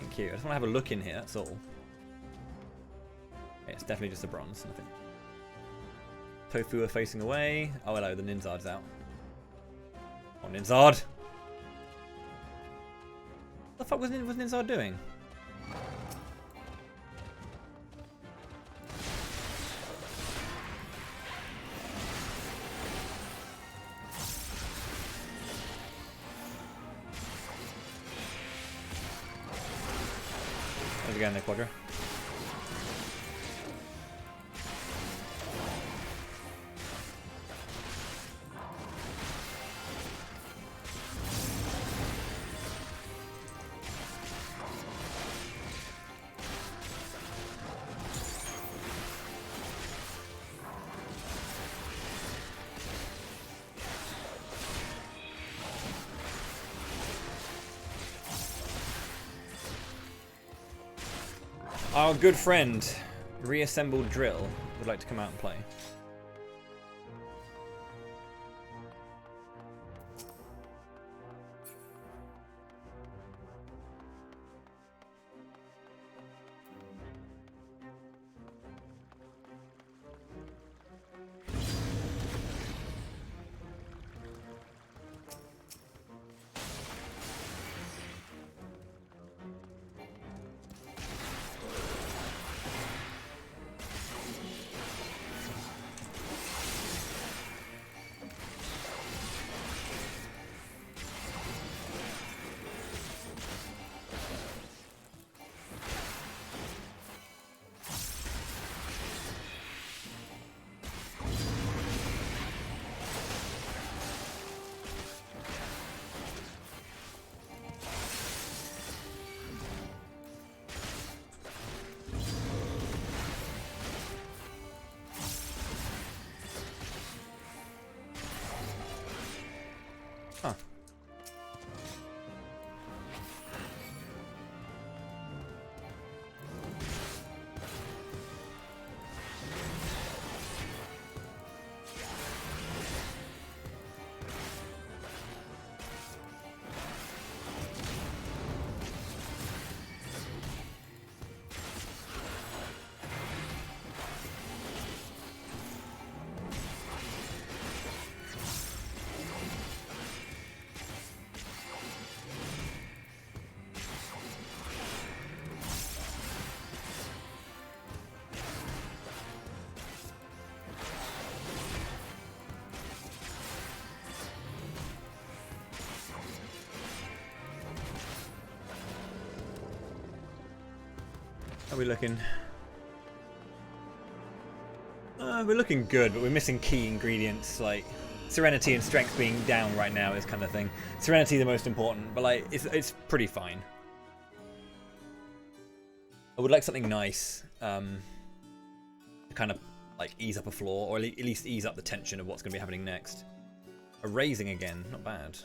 Thank you. I just want to have a look in here, that's all. Okay, it's definitely just a bronze, nothing. Tofu are facing away. Oh, hello, the Ninzard's out. Oh, Ninzard! What the fuck was Ninzard doing? There's a guy in there, Quadra. Our good friend, Reassembled Drill, would like to come out and play. Huh. How are we looking? We're looking good, but we're missing key ingredients like Serenity and Strength being down right now is kind of thing. Serenity the most important, but like it's pretty fine. I would like something nice, to kind of like ease up a floor, or at least ease up the tension of what's going to be happening next. A raising again, not bad.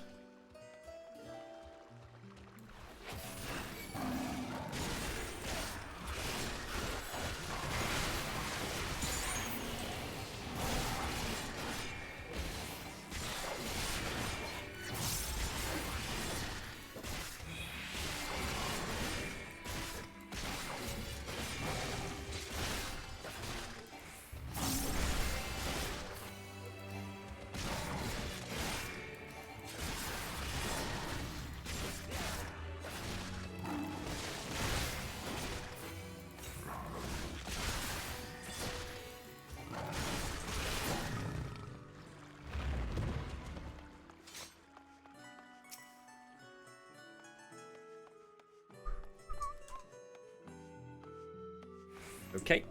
Okay.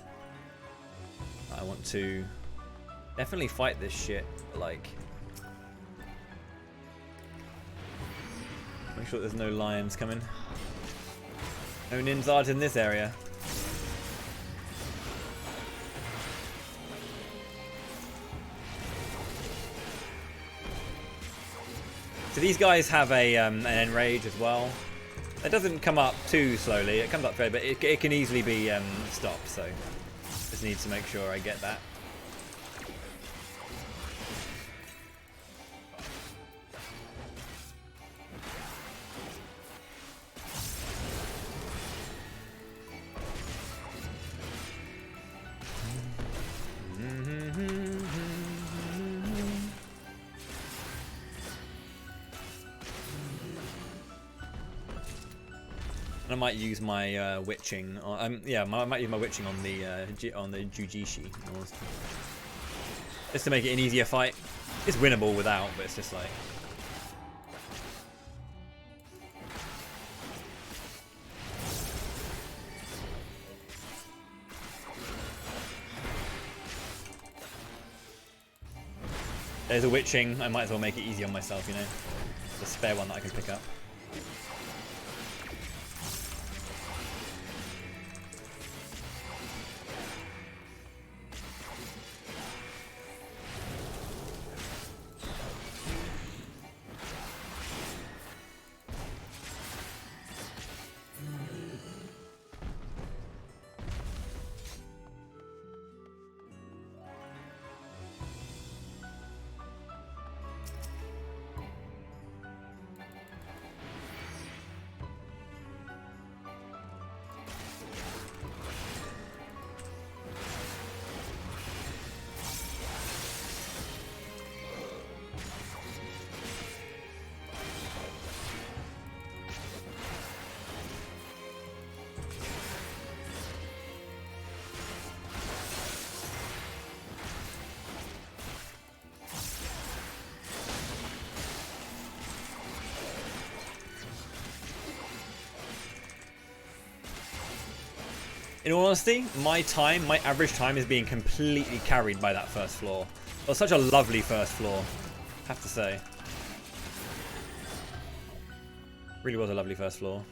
I want to definitely fight this shit, but like... Make sure there's no lions coming. No ninjas in this area. So these guys have a an enrage as well. It doesn't come up too slowly. It comes up fairly, but it can easily be stopped. So just need to make sure I get that. And I might use my witching. Yeah, I might use my witching on the Jujishi, just to make it an easier fight. It's winnable without, but it's just like. There's a witching. I might as well make it easy on myself, you know. The spare one that I can pick up. In all honesty, my average time is being completely carried by that first floor. It was such a lovely first floor, I have to say. Really was a lovely first floor.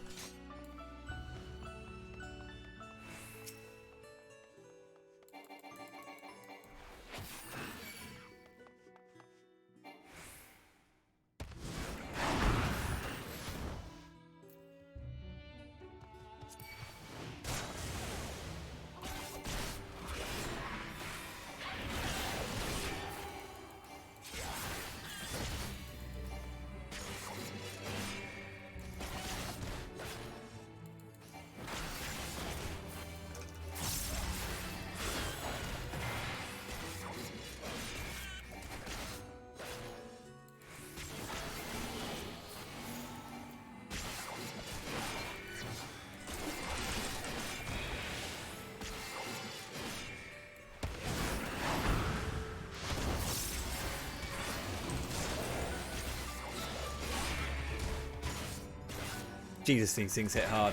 Jesus, these things hit hard.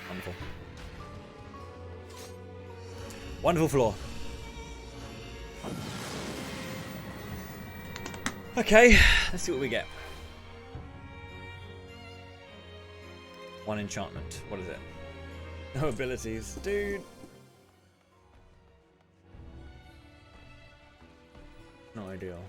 Wonderful. Wonderful floor. Okay, let's see what we get. One enchantment. What is it? No abilities. Dude. Not ideal.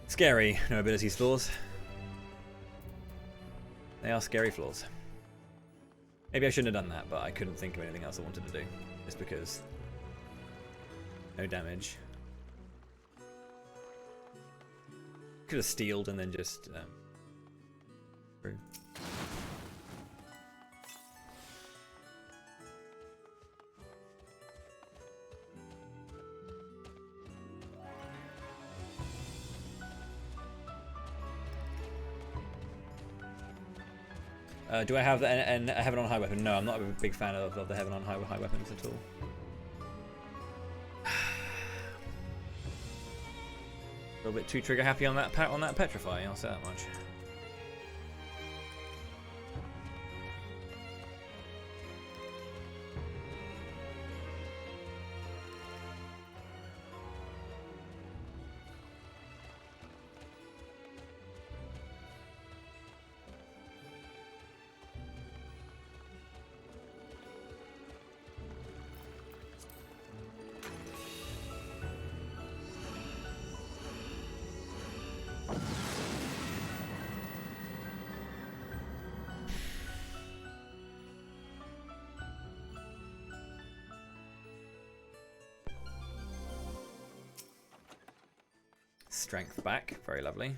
Scary no abilities floors. They are scary floors. Maybe I shouldn't have done that, but I couldn't think of anything else I wanted to do. Just because. No damage. Could have stealed and then just... through. Do I have a Heaven on High weapon? No, I'm not a big fan of the Heaven on High weapons at all. A little bit too trigger happy on that Petrify, I'll say that much. Strength back, very lovely.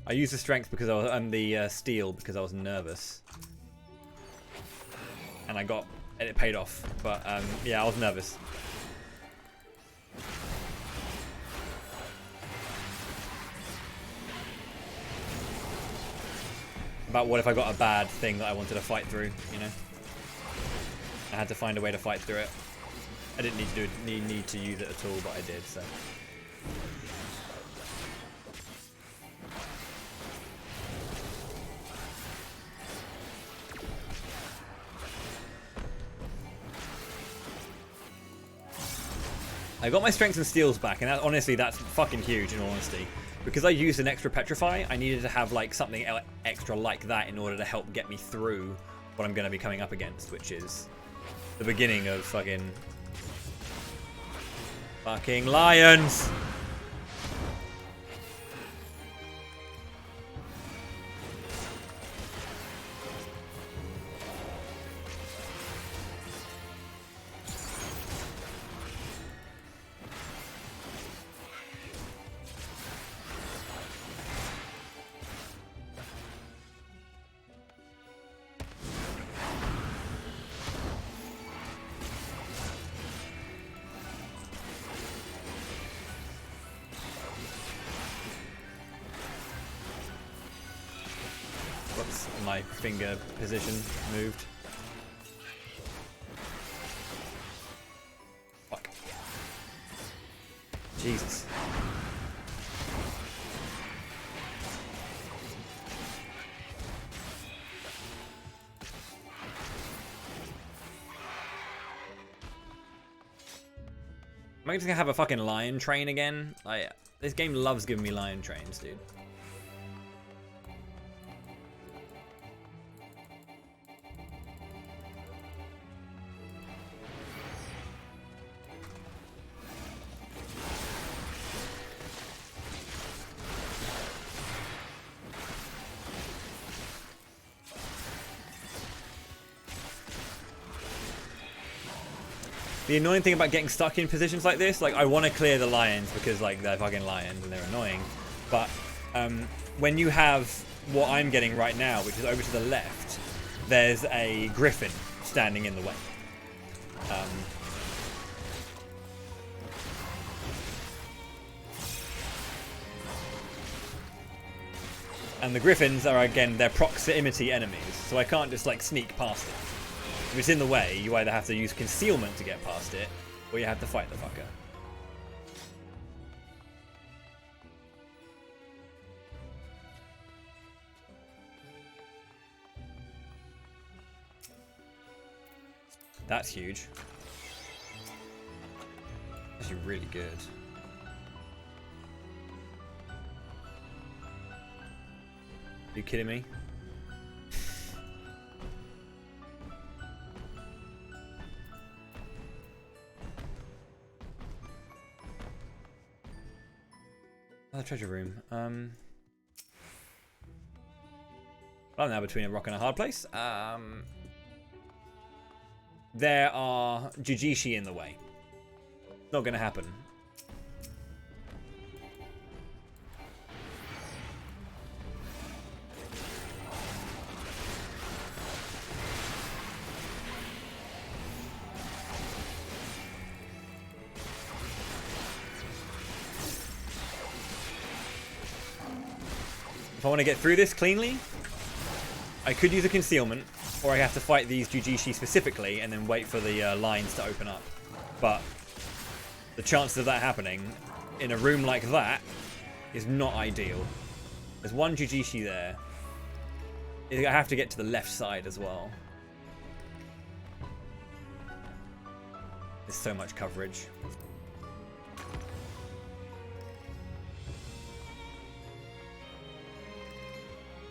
I used the strength because I was, and the steel because I was nervous, and it paid off. But yeah, I was nervous. About what if I got a bad thing that I wanted to fight through, you know? I had to find a way to fight through it. I didn't need to use it at all, but I did, so. I got my strengths and steals back, and honestly, that's fucking huge in all honesty. Because I used an extra Petrify, I needed to have like something extra like that in order to help get me through what I'm going to be coming up against, which is the beginning of fucking lions! Whoops, my finger position moved. Fuck. Jesus. Am I just gonna have a fucking lion train again? Like, this game loves giving me lion trains, dude. The annoying thing about getting stuck in positions like this, like I want to clear the lions because like they're fucking lions and they're annoying, but when you have what I'm getting right now, which is over to the left, there's a griffin standing in the way. And the griffins are, again, they're proximity enemies, so I can't just like sneak past it. If it's in the way, you either have to use concealment to get past it, or you have to fight the fucker. That's huge. Actually really good. Are you kidding me? Another treasure room. I'm now between a rock and a hard place. There are Jijishi in the way. Not going to happen. If I want to get through this cleanly, I could use a concealment, or I have to fight these Jijishi specifically and then wait for the lines to open up. But the chances of that happening in a room like that is not ideal. There's one Jijishi there. I have to get to the left side as well. There's so much coverage.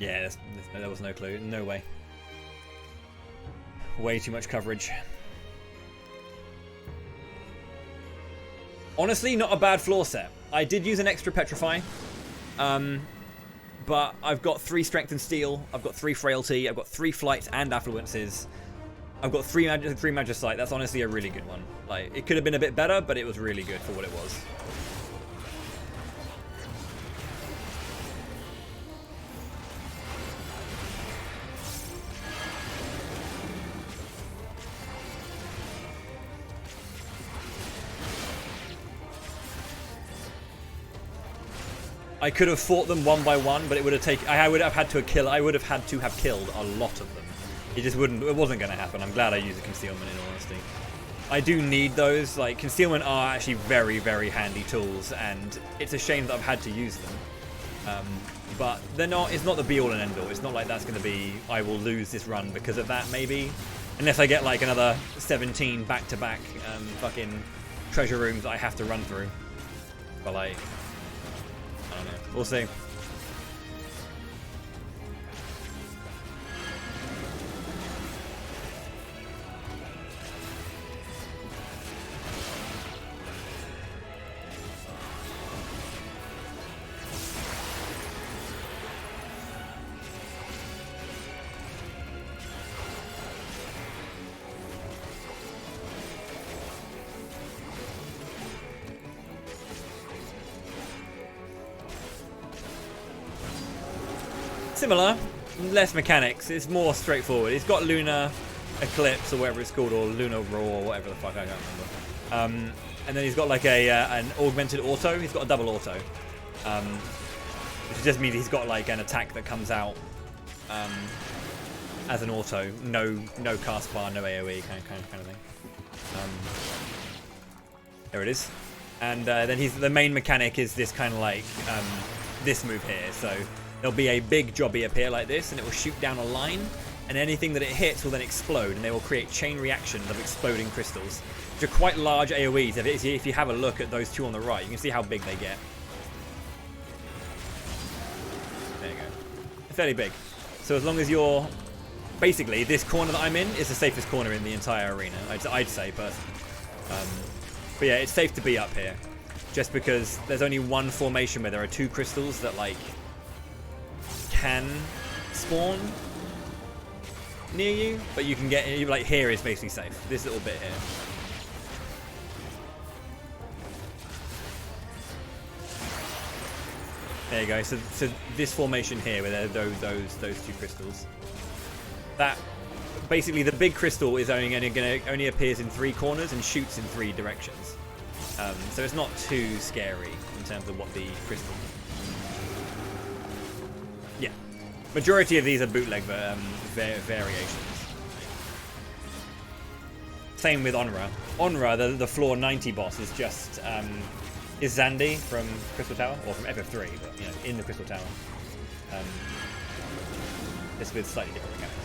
Yeah, there was no clue. No way. Way too much coverage. Honestly, not a bad floor set. I did use an extra Petrify. But I've got 3 Strength and Steel. I've got 3 Frailty. I've got 3 Flights and Affluences. I've got 3 Magicite. That's honestly a really good one. Like, it could have been a bit better, but it was really good for what it was. I could have fought them one by one, but it would have taken. I would have had to kill. I would have had to have killed a lot of them. It just wouldn't. It wasn't going to happen. I'm glad I used a concealment. In all honesty, I do need those. Like, concealment are actually very, very handy tools, and it's a shame that I've had to use them. But they're not. It's not the be all and end all. It's not like that's going to be. I will lose this run because of that. Maybe, unless I get like another 17 back-to-back fucking treasure rooms that I have to run through. But like. I don't know. We'll see. Similar, less mechanics. It's more straightforward. It's got Lunar Eclipse or whatever it's called, or Lunar Roar, or whatever the fuck, I can't remember. And then he's got like an augmented auto. He's got a double auto, which just means he's got like an attack that comes out as an auto. No cast bar, no AOE, kind of thing. There it is. And then the main mechanic is this kind of like this move here. So there'll be a big jobby appear like this, and it will shoot down a line, and anything that it hits will then explode, and they will create chain reactions of exploding crystals, which are quite large AoEs. If you have a look at those 2 on the right, you can see how big they get. There you go. They're fairly big. So as long as you're... Basically, this corner that I'm in is the safest corner in the entire arena, I'd say, personally. But yeah, it's safe to be up here, just because there's only one formation where there are 2 crystals that, like, can spawn near you, but you can get, like, here is basically safe. This little bit here. There you go. So this formation here, where there are those 2 crystals. That basically the big crystal is only appears in 3 corners and shoots in 3 directions. So it's not too scary in terms of what the crystal. Yeah, majority of these are bootleg variations. Same with Onra. Onra, the floor 90 boss, is just is Zandi from Crystal Tower, or from FF3, but you know, in the Crystal Tower. Just with slightly different mechanics.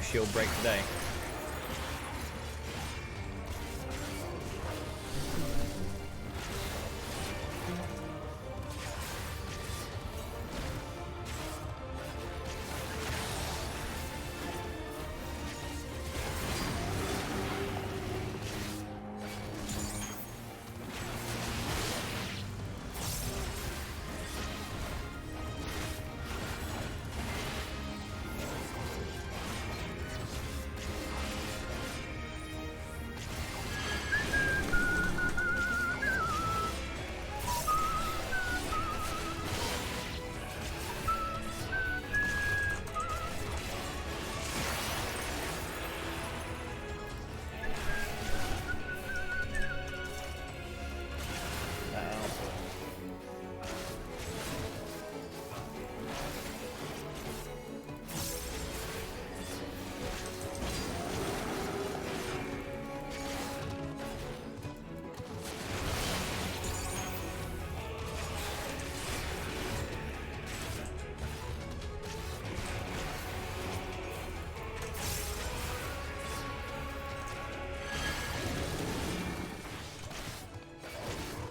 shield break today.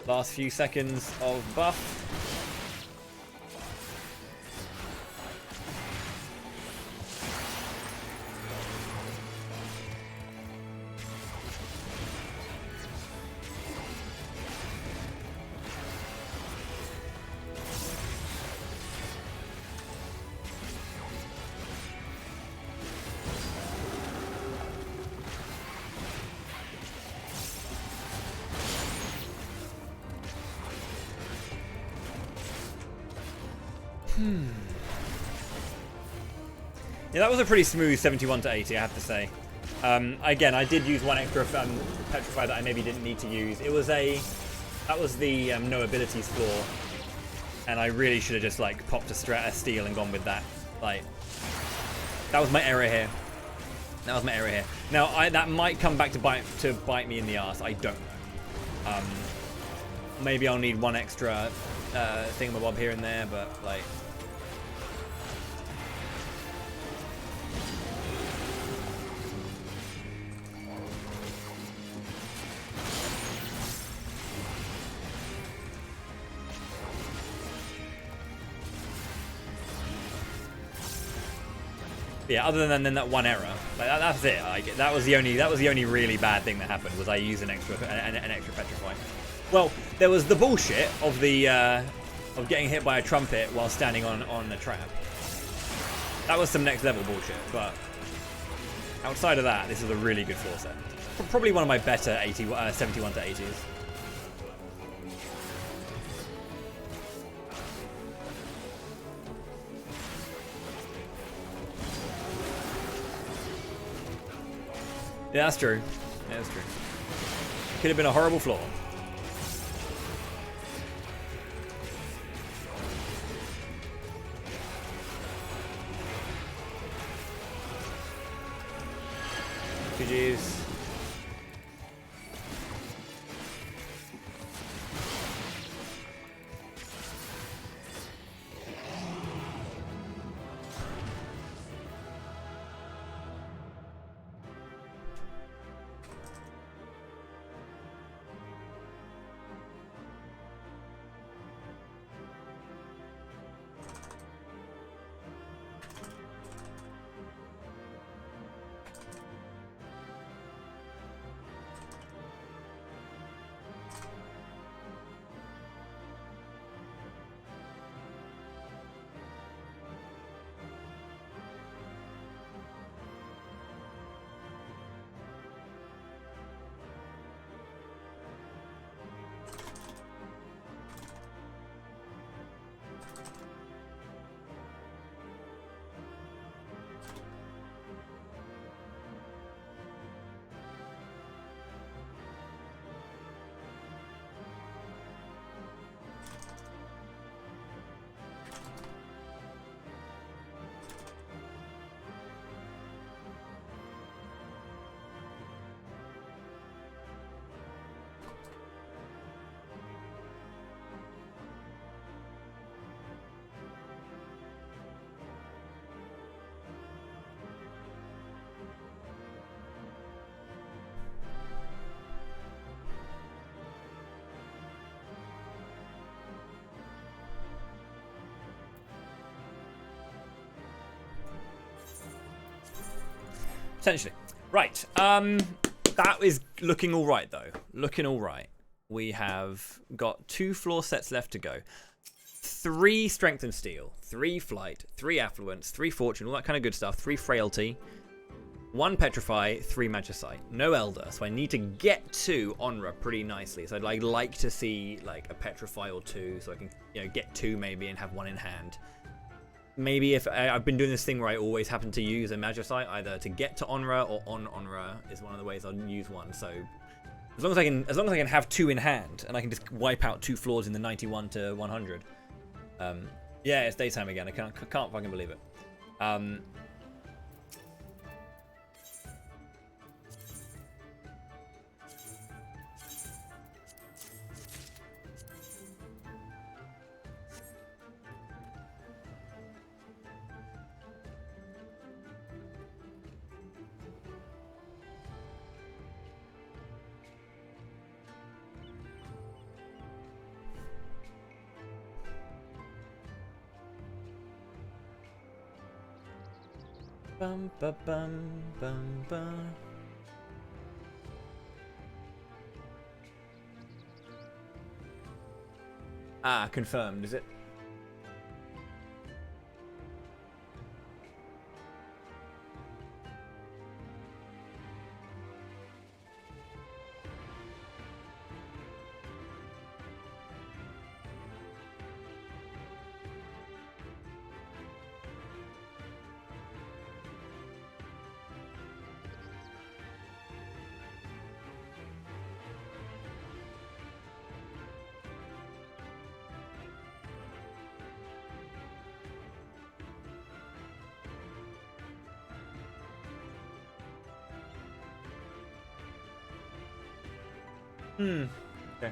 Last few seconds of buff. Yeah, that was a pretty smooth 71 to 80, I have to say. Again, I did use one extra petrify that I maybe didn't need to use. That was the no abilities floor, and I really should have just like popped a steal and gone with that. Like, that was my error here. That was my error here. Now that might come back to bite me in the ass. I don't know. Maybe I'll need one extra thingamabob here and there, but like. Yeah, other than that one error, like that's it. Like, that was the only really bad thing that happened, was I used an extra petrify. Well, there was the bullshit of the of getting hit by a trumpet while standing on a trap. That was some next level bullshit. But outside of that, this is a really good floor set. Probably one of my better 71 to 80s. Yeah, that's true. Yeah, that's true. Could have been a horrible floor. GG's. Essentially. Right. That is looking all right, though. Looking all right. We have got 2 floor sets left to go. 3 strength and steel, 3 flight, 3 affluence, 3 fortune, all that kind of good stuff. 3 frailty, 1 petrify, 3 magicite. No elder, so I need to get to Onra pretty nicely. So I'd like to see like a petrify or 2, so I can get 2 maybe and have 1 in hand. Maybe if I've been doing this thing where I always happen to use a magicite either to get to Onra or on Onra is one of the ways I'll use one. So as long as I can have 2 in hand and I can just wipe out 2 floors in the 91 to 100. Yeah, it's daytime again. I can't fucking believe it. Bum, ba, bum, bum, bum. Ah, confirmed, is it? Okay.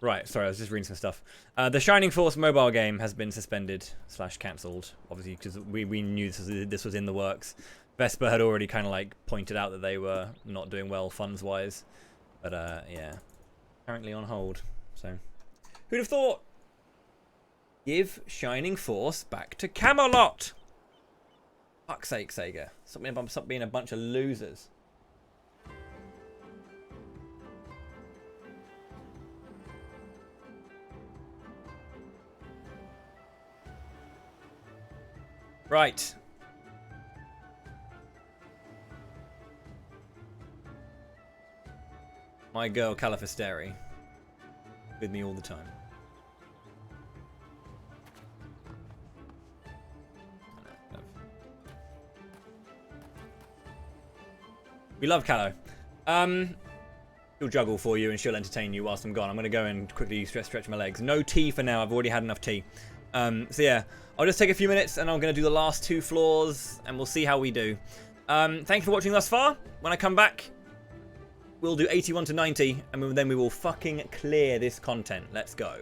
Right, sorry, I was just reading some stuff. The Shining Force mobile game has been suspended / cancelled, obviously, because we knew this was in the works. Vesper had already kind of like pointed out that they were not doing well funds-wise. But yeah, currently on hold. So, who'd have thought? Give Shining Force back to Camelot! Fuck's sake, Sega. Stop being a bunch of losers. Right. My girl Califasteri. With me all the time. We love Callow. She'll juggle for you and she'll entertain you whilst I'm gone. I'm going to go and quickly stretch my legs. No tea for now. I've already had enough tea. So yeah, I'll just take a few minutes and I'm going to do the last 2 floors and we'll see how we do. Thank you for watching thus far. When I come back, we'll do 81 to 90 and then we will fucking clear this content. Let's go.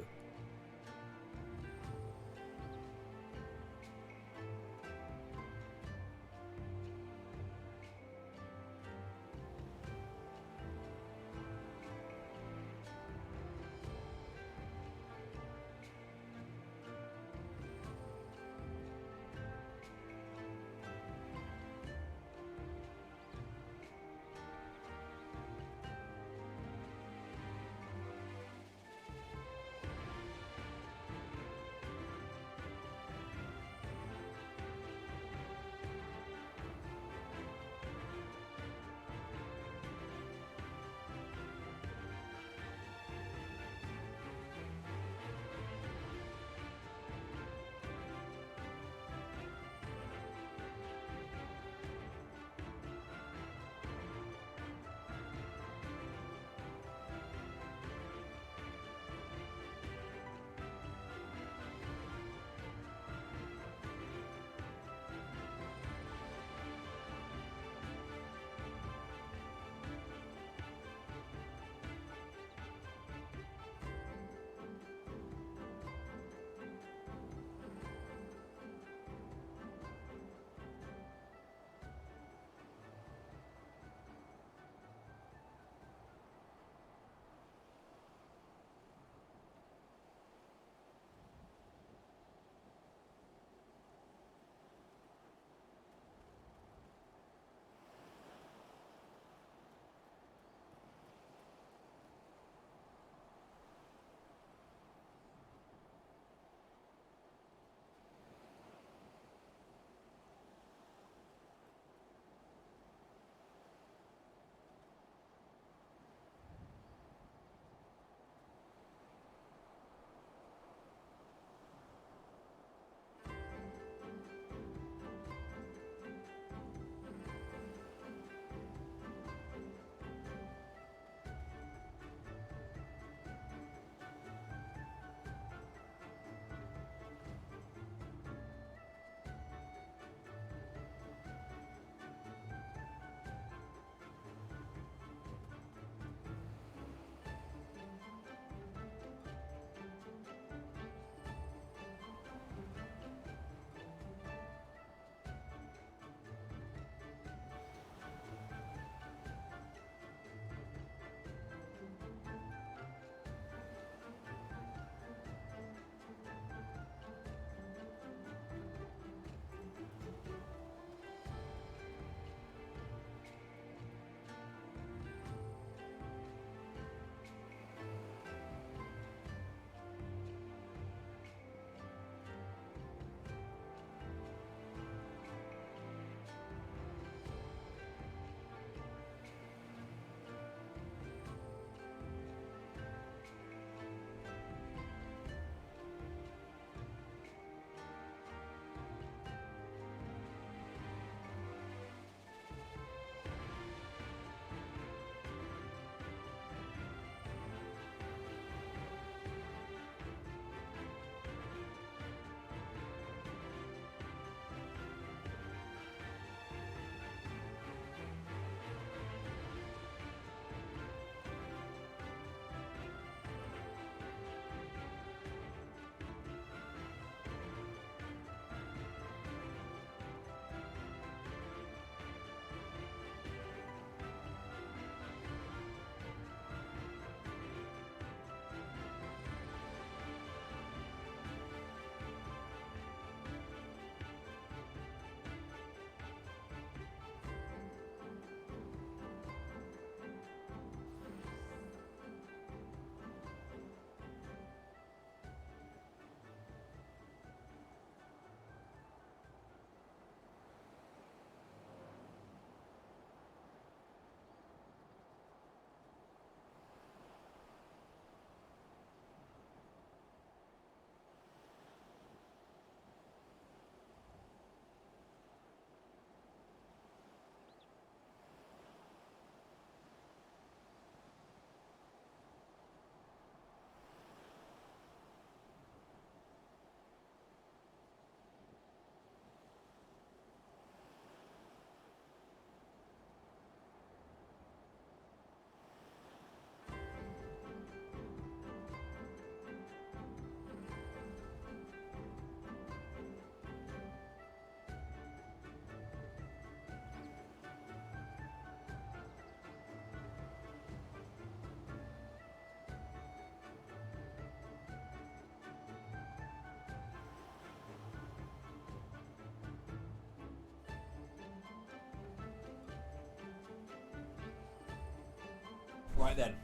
Right then.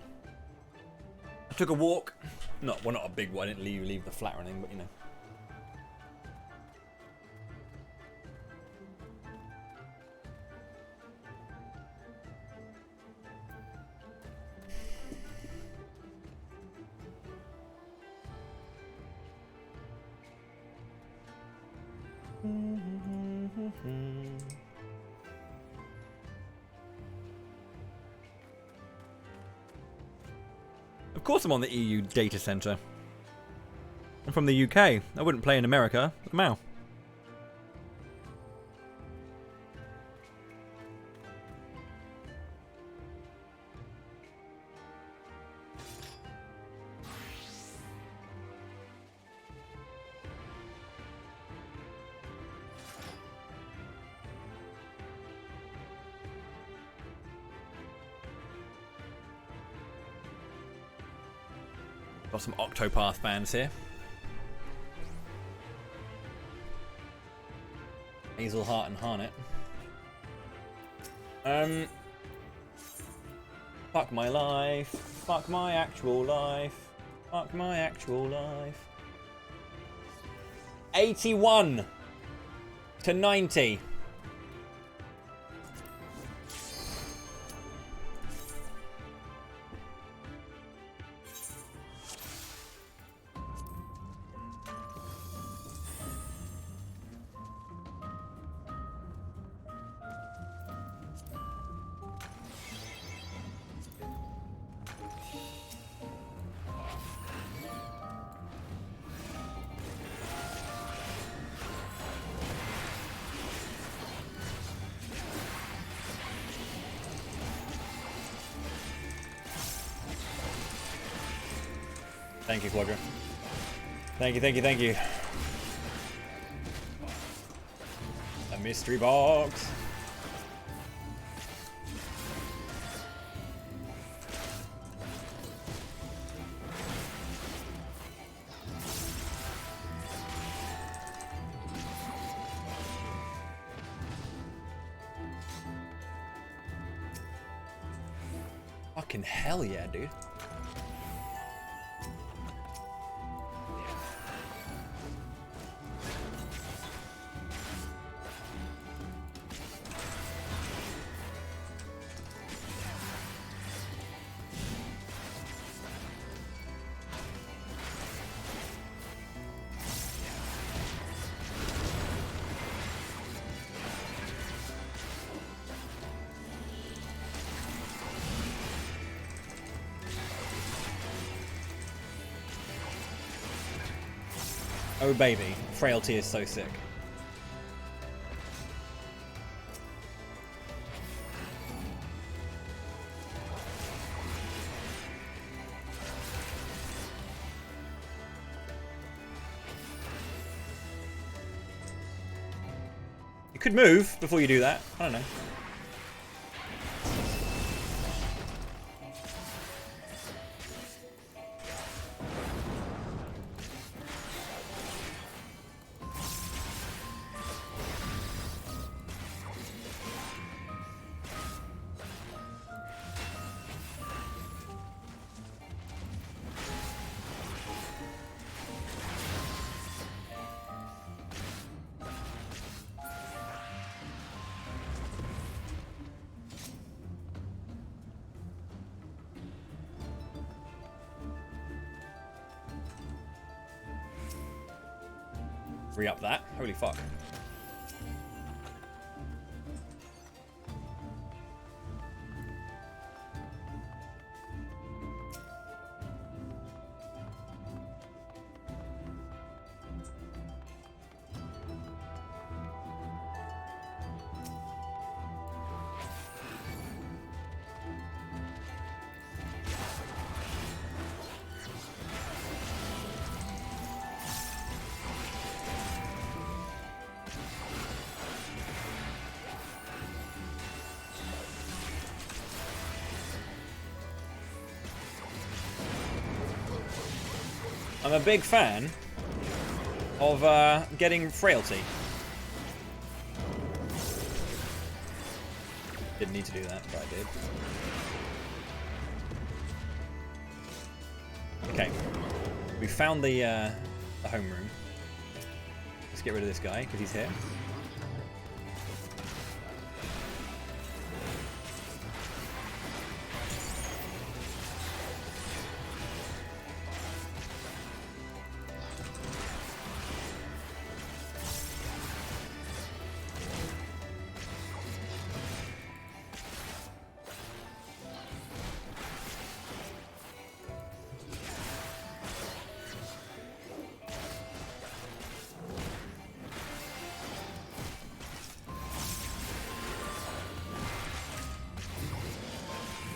I took a walk. Not a big one. I didn't leave the flat or anything, but you know. Of course I'm on the EU data center. I'm from the UK. I wouldn't play in America. Mau. Got some Octopath fans here. Hazel, Heart, and Harnett. Fuck my life. Fuck my actual life. Fuck my actual life. 81 to 90. Thank you, Quadra. Thank you, thank you, thank you. A mystery box. Fucking hell yeah, dude. Oh baby, frailty is so sick. You could move before you do that. I don't know. Re-up that. Holy fuck. I'm a big fan of getting frailty. Didn't need to do that, but I did. Okay. We found the home room. Let's get rid of this guy, because he's here.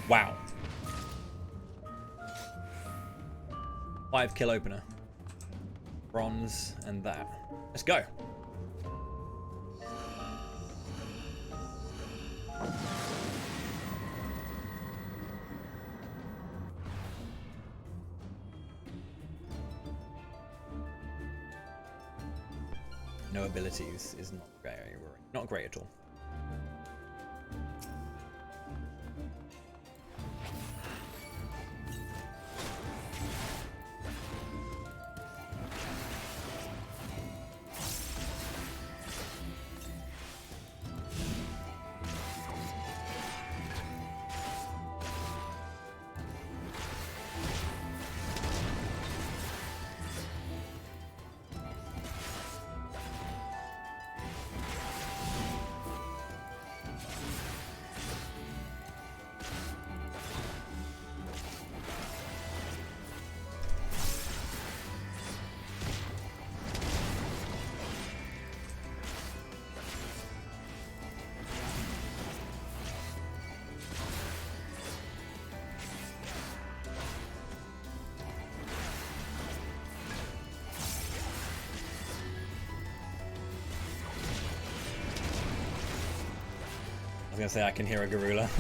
Wow. 5 kill opener. Bronze and that. Let's go. No abilities is not great at all. I was gonna say I can hear a Garula.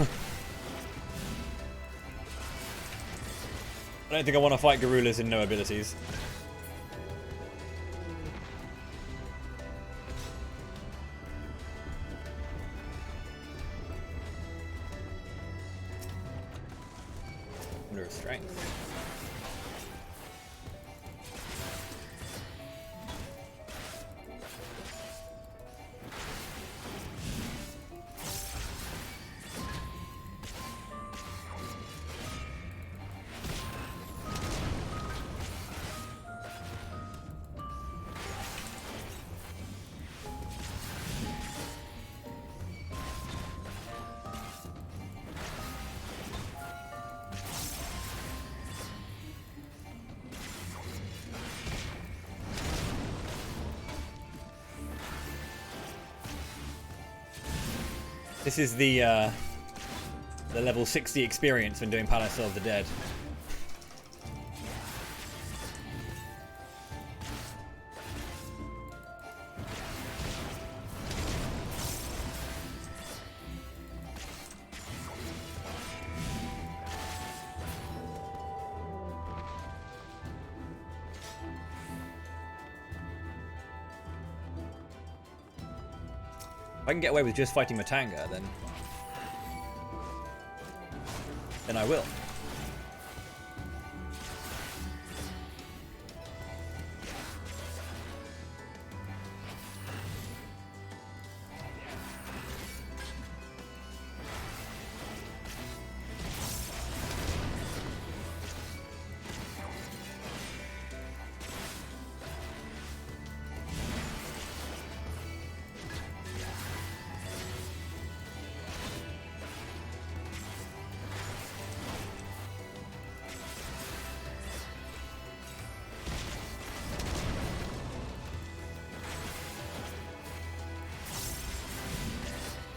I don't think I want to fight Garulas in no abilities. Under strength. This is the level 60 experience when doing Palace of the Dead. If I can get away with just fighting Matanga, then I will.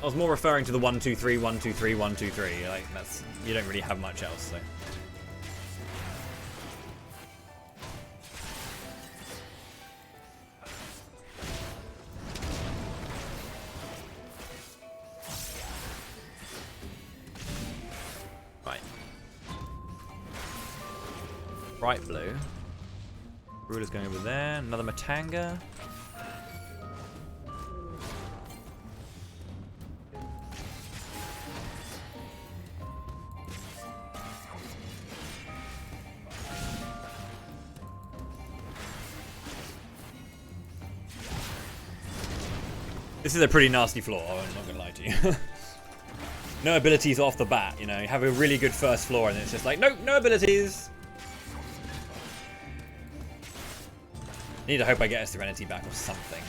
I was more referring to the 1 2 3 1 2 3 1 2 3. Like that's, you don't really have much else, so. Right. Bright blue. Ruler's going over there. Another Matanga. This is a pretty nasty floor, I'm not gonna lie to you. No abilities off the bat, you know, you have a really good first floor and it's just like, nope, no abilities. I need to hope I get a Serenity back or something.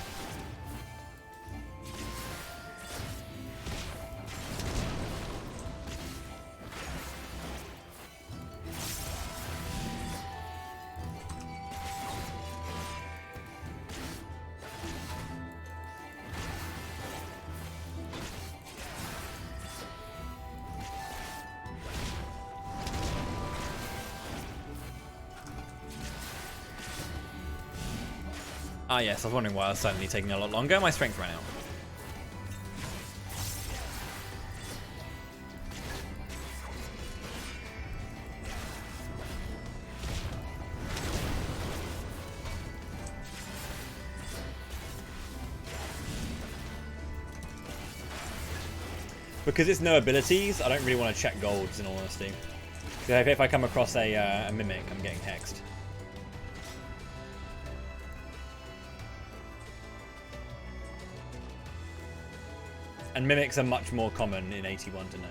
Ah yes, I was wondering why I was suddenly taking a lot longer. My strength ran out. Because it's no abilities, I don't really want to check golds in all honesty. If I come across a mimic, I'm getting hexed. And mimics are much more common in 81 tonight.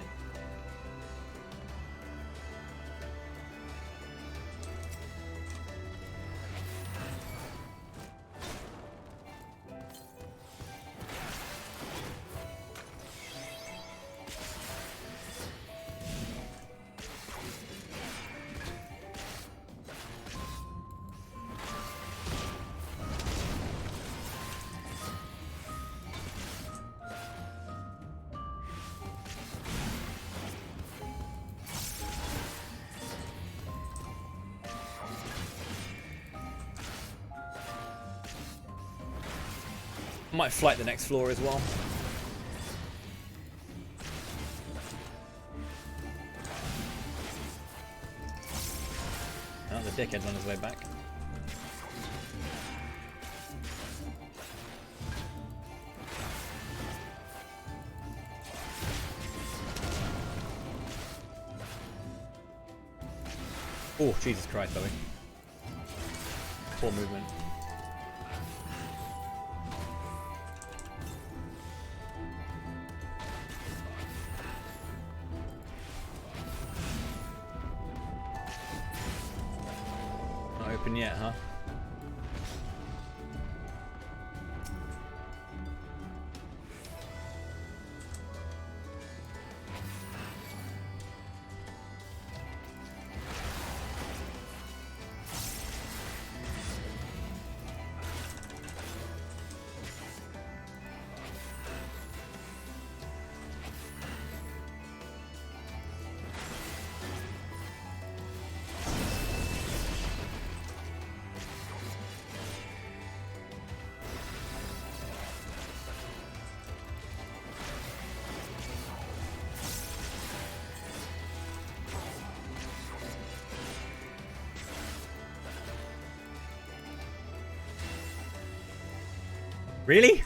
I might flight the next floor as well. Oh, the dickhead's on his way back. Oh, Jesus Christ, Bowie. Poor movement. Open yet, huh? Really?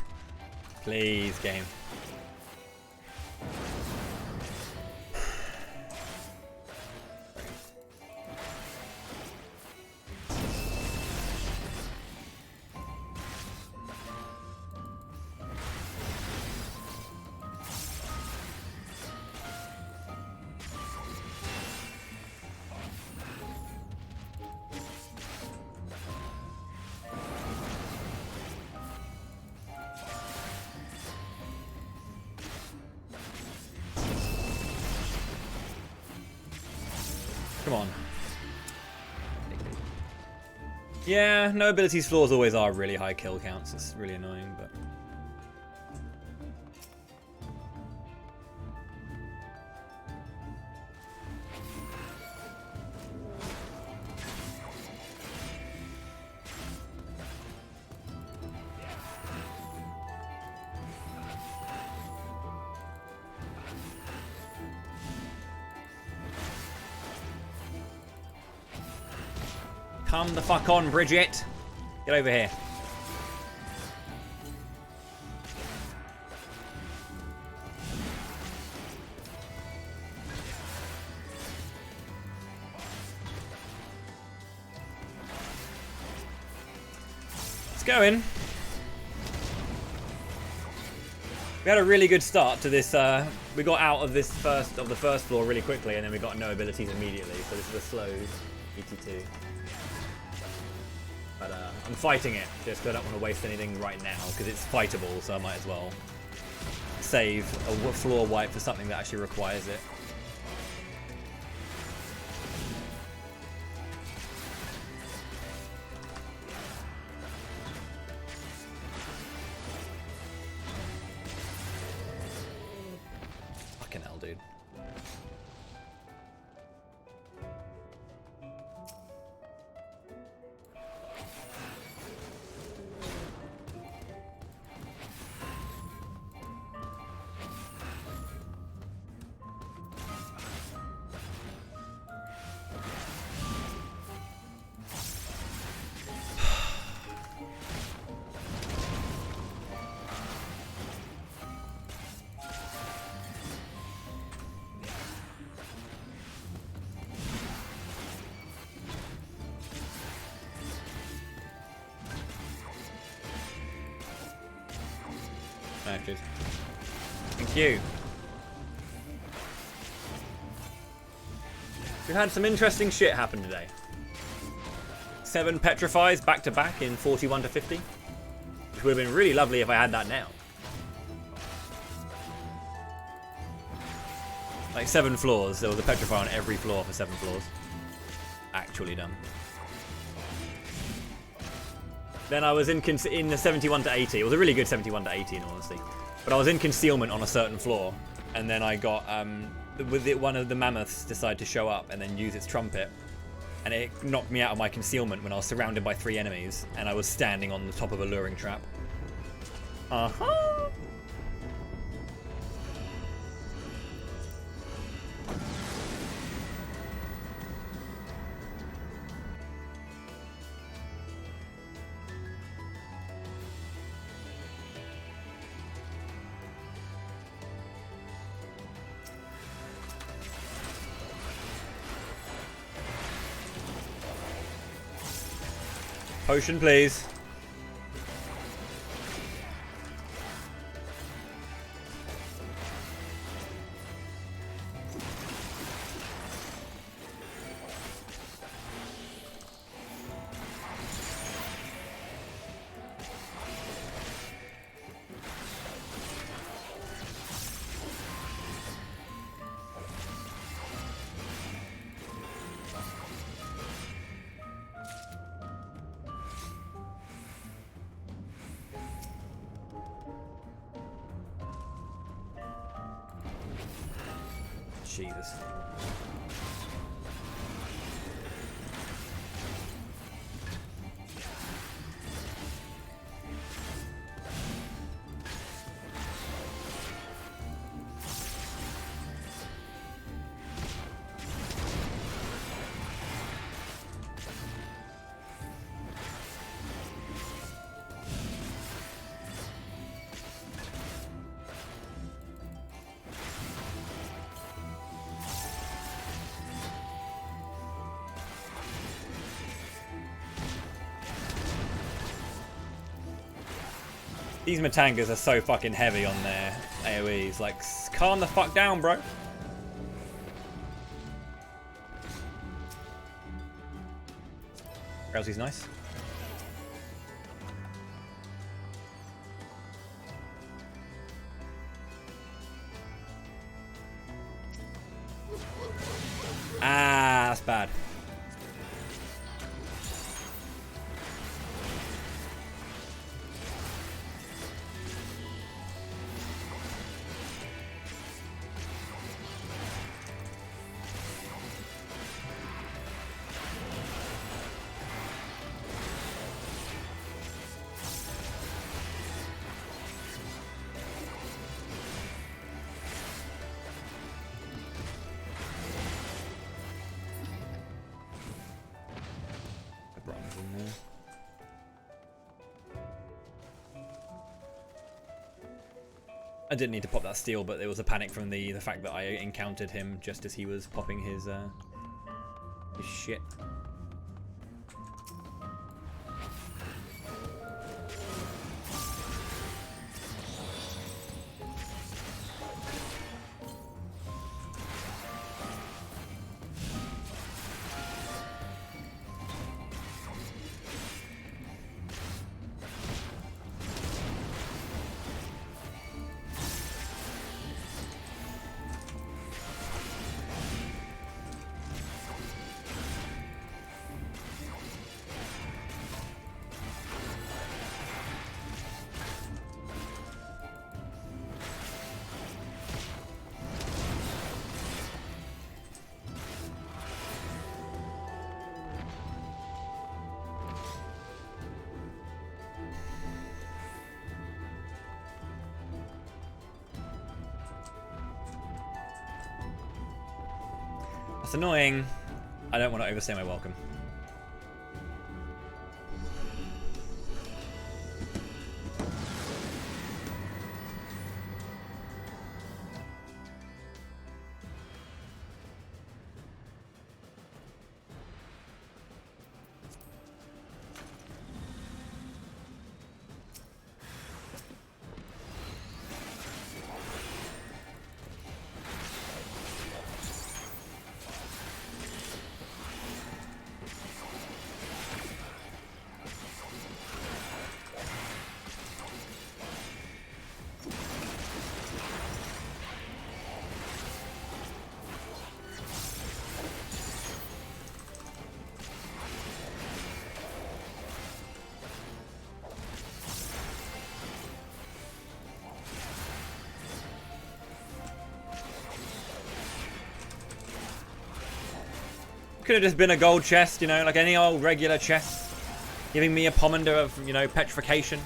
Please, game. Come on. Yeah, no abilities floors always are really high kill counts. It's really annoying, but... Come the fuck on, Bridget. Get over here. It's going. We had a really good start to this. We got out of this the first floor really quickly, and then we got no abilities immediately. So this is a slow ET2. But I'm fighting it just because I don't want to waste anything right now because it's fightable. So I might as well save a floor wipe for something that actually requires it. Fucking hell, dude. Matches. Thank you. We've had some interesting shit happen today. 7 petrifies back to back in 41 to 50. Which would have been really lovely if I had that now. Like 7 floors. There was a petrify on every floor for 7 floors. Actually done. Then I was in the 71 to 80. It was a really good 71 to 80 in all honesty. But I was in concealment on a certain floor. And then I got, one of the mammoths decided to show up and then use its trumpet. And it knocked me out of my concealment when I was surrounded by 3 enemies. And I was standing on the top of a luring trap. Uh-huh. Potion, please. Jesus. These Matangas are so fucking heavy on their AoEs. Like, calm the fuck down, bro. Drowsy's nice. Ah, that's bad. I didn't need to pop that steel, but there was a panic from the fact that I encountered him just as he was popping his shit. That's annoying. I don't want to overstay my welcome. Could have just been a gold chest, you know, like any old regular chest. Giving me a pomander of, you know, petrification.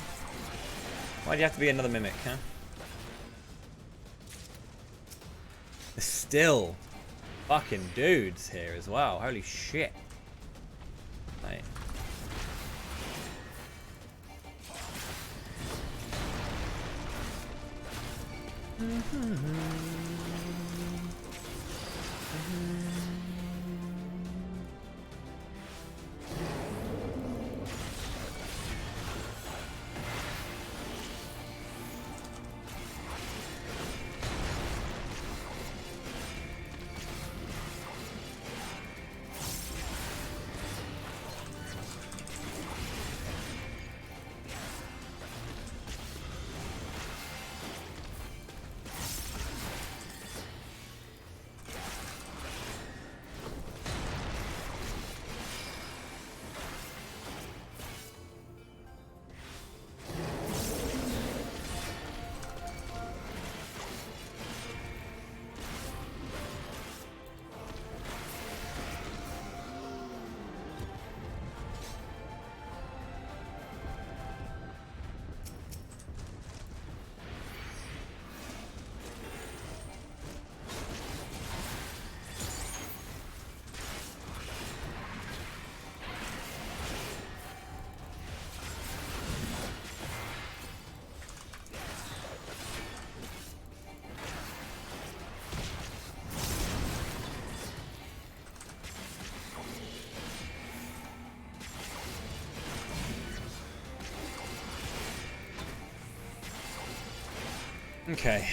Why do you have to be another mimic, huh? There's still fucking dudes here as well. Holy shit. Mate. Okay.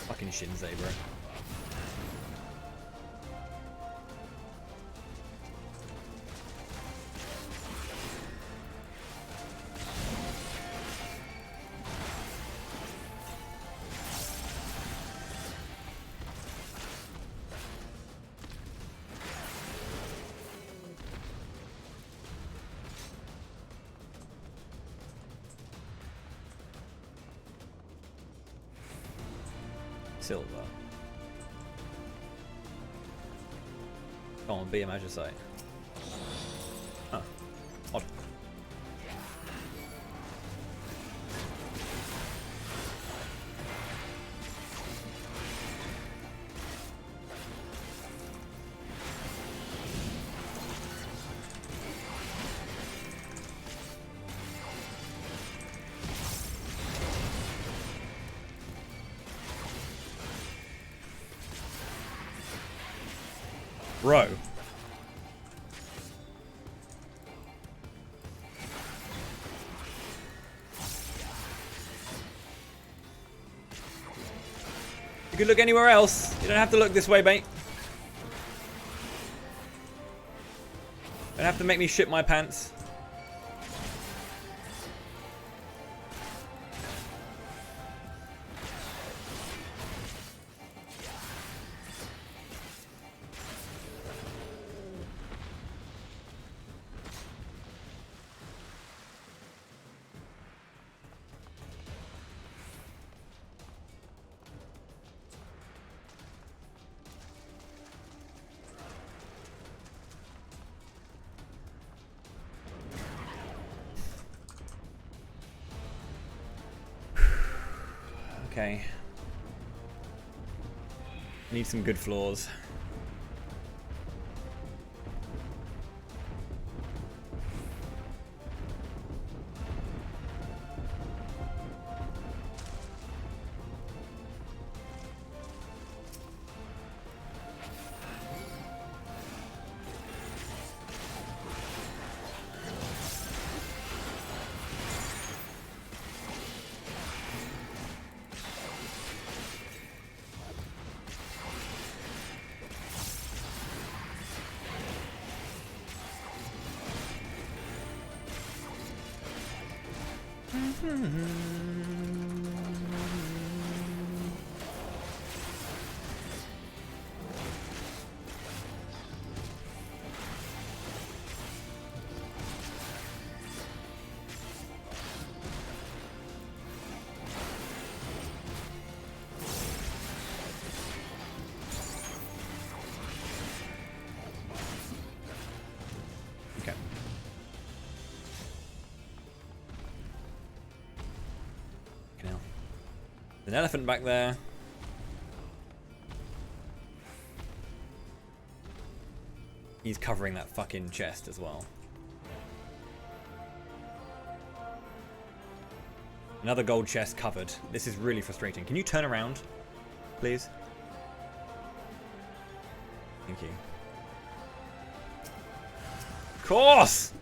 Fucking Shinzei, bro. Silver. Come on, be a Magicite. Huh. Odd. Bro. You could look anywhere else. You don't have to look this way, mate. Don't have to make me shit my pants. Okay. Need some good floors. Okay. Now, there's an elephant back there. He's covering that fucking chest as well. Another gold chest covered. This is really frustrating. Can you turn around, please? Thank you. Of course!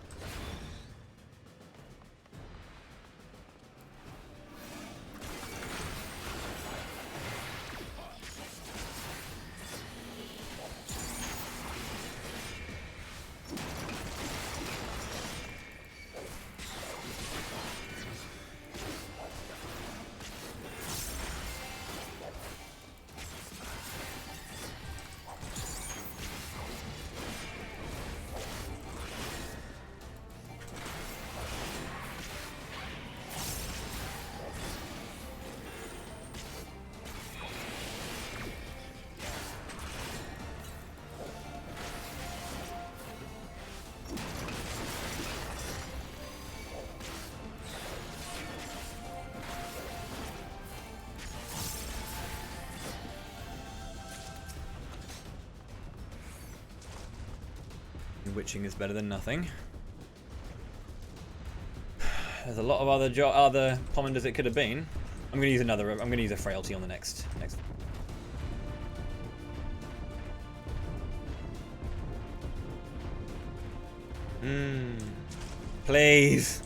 Witching is better than nothing. There's a lot of other pommanders it could have been. I'm gonna use another. I'm gonna use a frailty on the next. Please.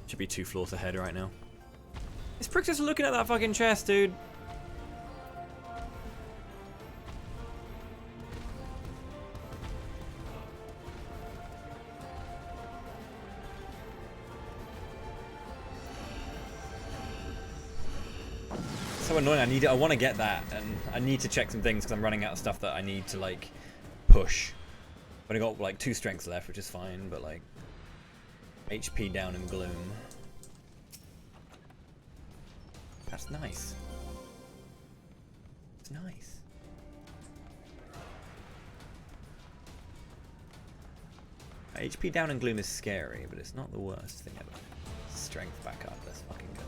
Should be 2 floors ahead right now. This prick's just looking at that fucking chest, dude. So annoying. I want to get that, and I need to check some things because I'm running out of stuff that I need to like push. I've only got like 2 strengths left, which is fine, but like HP down in gloom. That's nice. It's nice. HP down in gloom is scary, but it's not the worst thing ever. Strength back up, let's fucking go.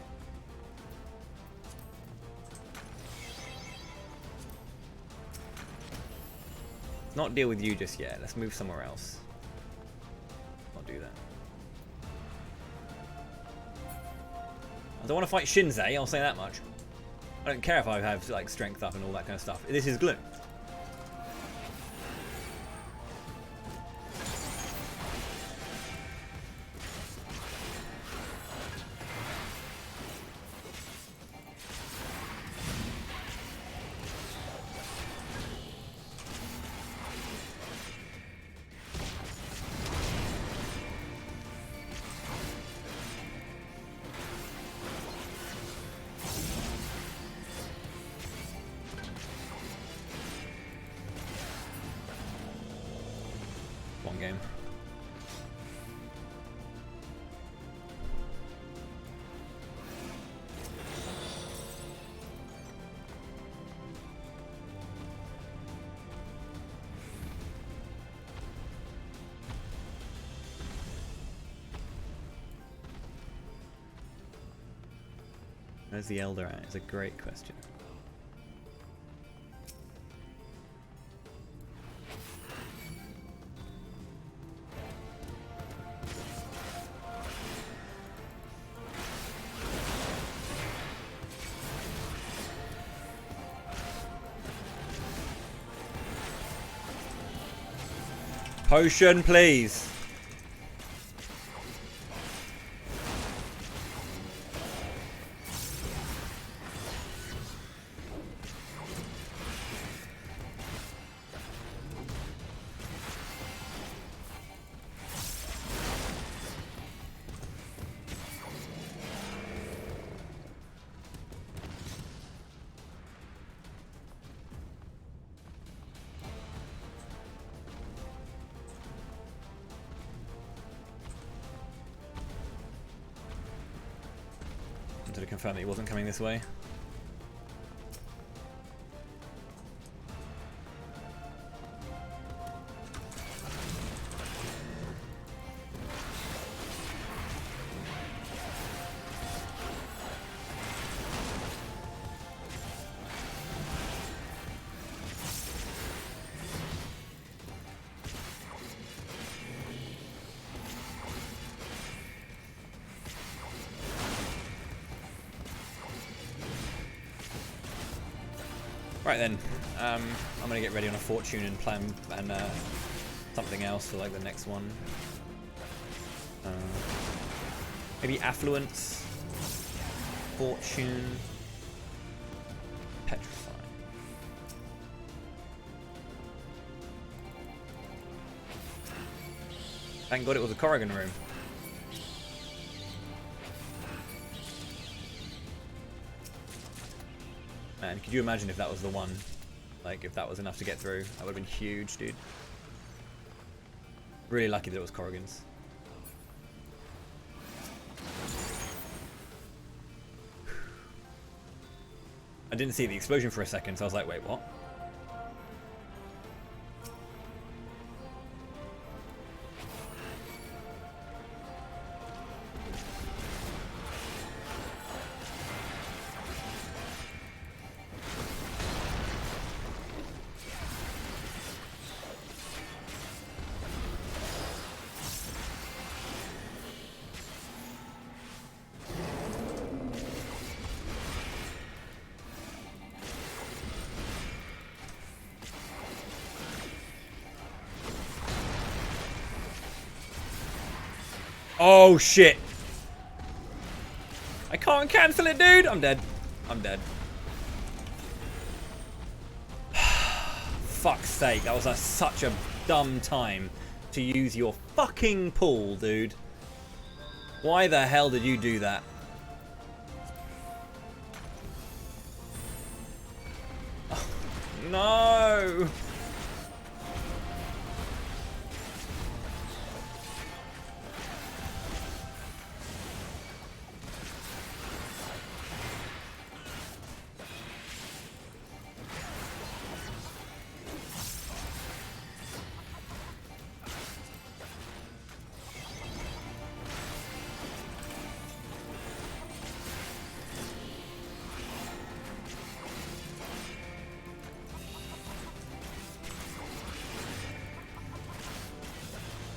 Let's not deal with you just yet, let's move somewhere else. I'll do that. I don't want to fight Shinzei, I'll say that much. I don't care if I have like strength up and all that kind of stuff. This is gloom. different game. Where's the Elder at? It's a great question. Potion, please. To confirm that he wasn't coming this way. Right then, I'm gonna get ready on a fortune and plan and something else for like the next one. Maybe affluence, fortune, petrify. Thank God it was a Corrigan room. Man, could you imagine if that was the one? Like, if that was enough to get through, that would have been huge, dude. Really lucky that it was Corrigan's. I didn't see the explosion for a second, so I was like, wait, what? Oh shit! I can't cancel it, dude! I'm dead. I'm dead. Fuck's sake, that was such a dumb time to use your fucking pool, dude. Why the hell did you do that? Oh, no!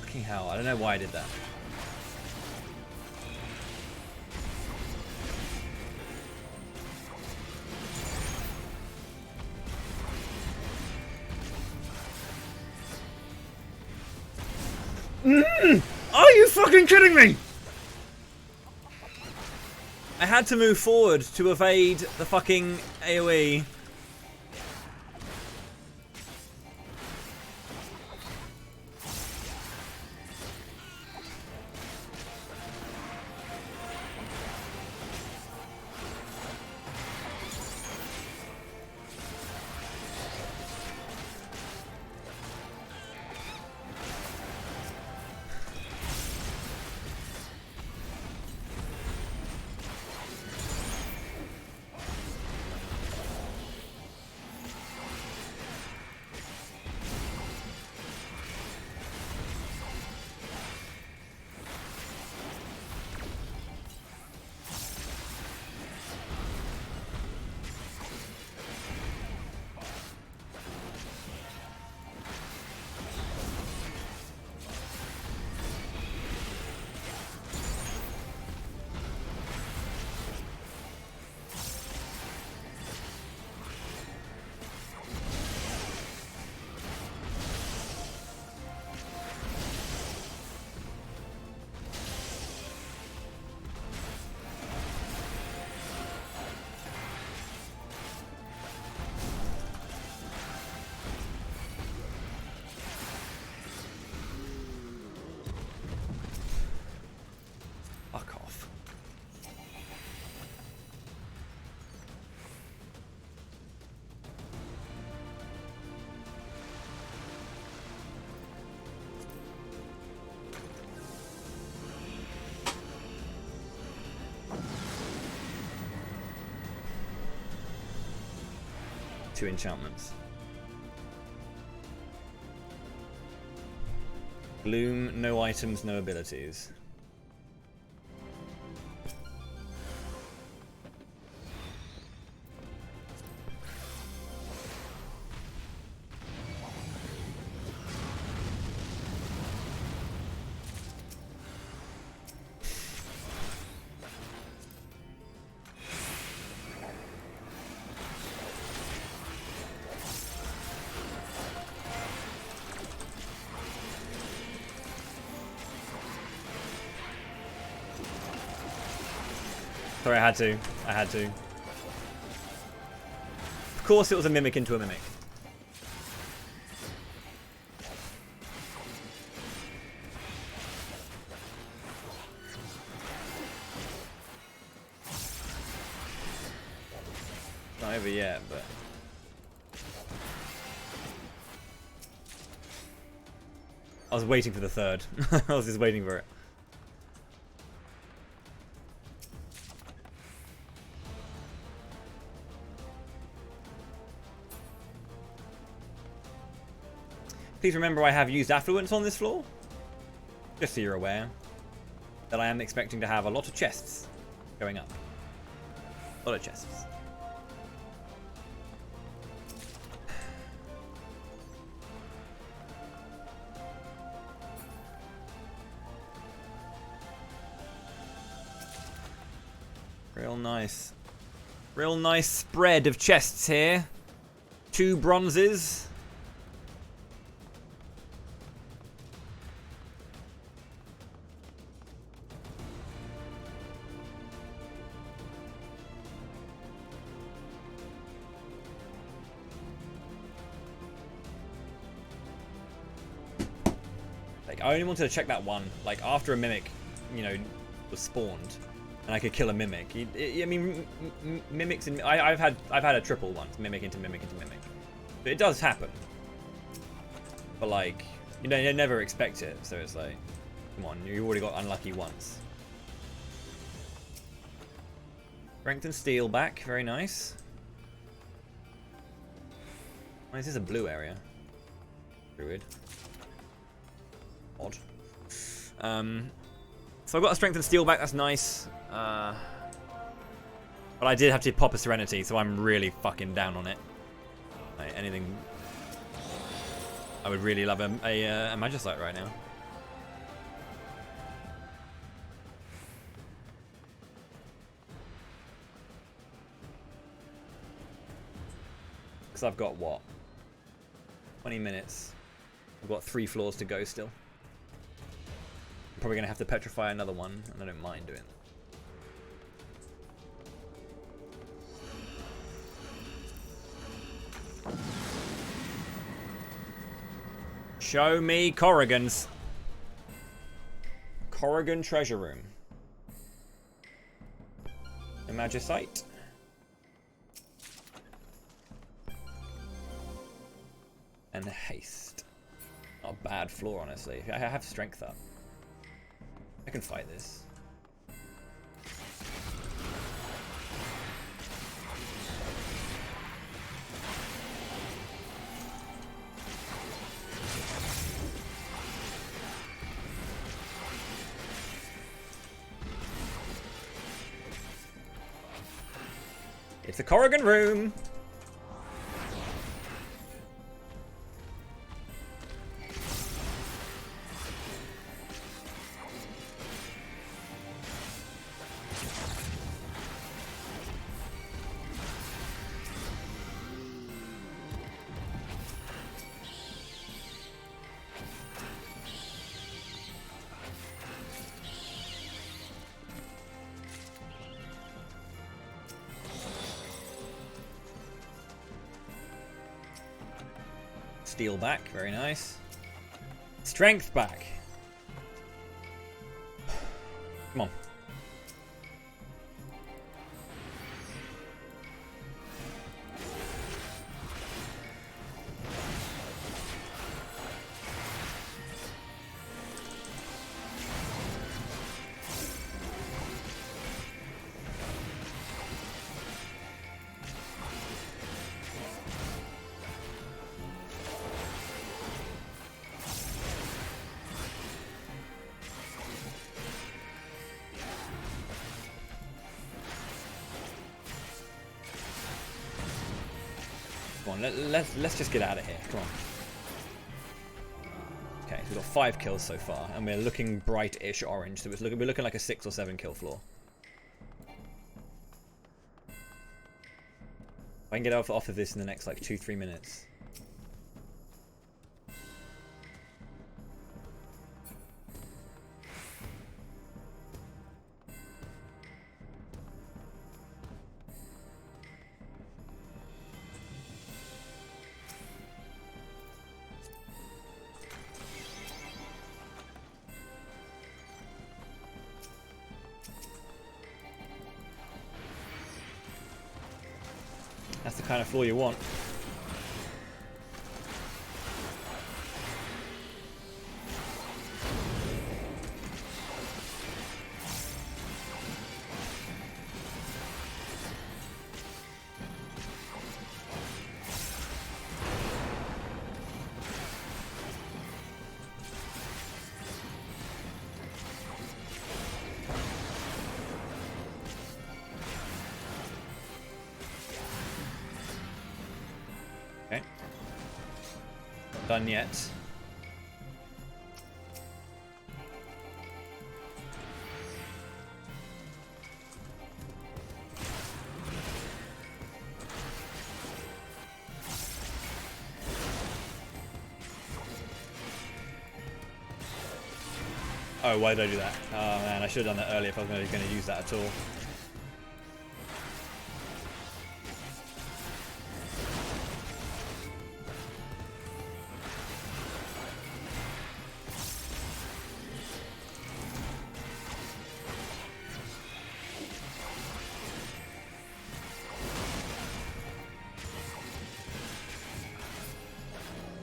Fucking hell, I don't know why I did that. Are you fucking kidding me? I had to move forward to evade the fucking AoE. 2 enchantments. Gloom, no items, no abilities. Sorry, I had to. I had to. Of course it was a mimic into a mimic. Not over yet, but... I was waiting for the third. I was just waiting for it. Please remember I have used affluence on this floor. Just so you're aware that I am expecting to have a lot of chests going up. A lot of chests. Real nice. Real nice spread of chests here. 2 bronzes. I only wanted to check that one, like after a mimic, you know, was spawned, and I could kill a mimic. I mean, mimics and I've had a triple once, mimic into mimic into mimic. But it does happen. But like, you know, you never expect it, so it's like, come on, you already got unlucky once. Strength and steel back, very nice. Oh, this is a blue area. Druid. Odd. So I've got a strength and steel back, that's nice. But I did have to pop a serenity, so I'm really fucking down on it. Like, anything... I would really love a Magicite right now. Because I've got, what? 20 minutes. I've got 3 floors to go still. I'm probably going to have to petrify another one, and I don't mind doing that. Show me Corrigan's. Corrigan Treasure Room. A Magicite. And haste. Not a bad floor, honestly. I have strength up. I can fight this. It's a Corrigan room. Steel back, very nice. Strength back. Come on. Come on, let's just get out of here. Come on. Okay, so we've got 5 kills so far, and we're looking bright-ish orange, so we're looking like a 6 or 7 kill floor. I can get off of this in the next like 2-3 minutes. That's the kind of floor you want. Okay. Not done yet. Oh, why did I do that? Oh man, I should have done that earlier if I was going to use that at all.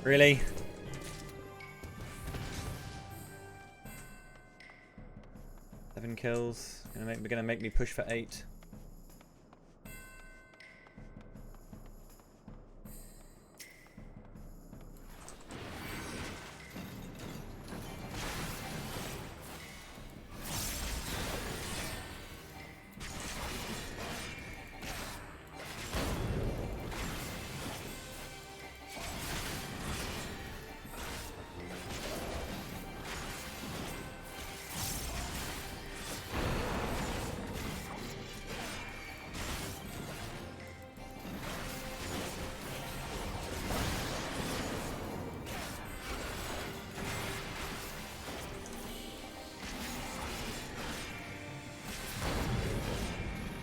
Really? Seven kills. Gonna make me push for 8.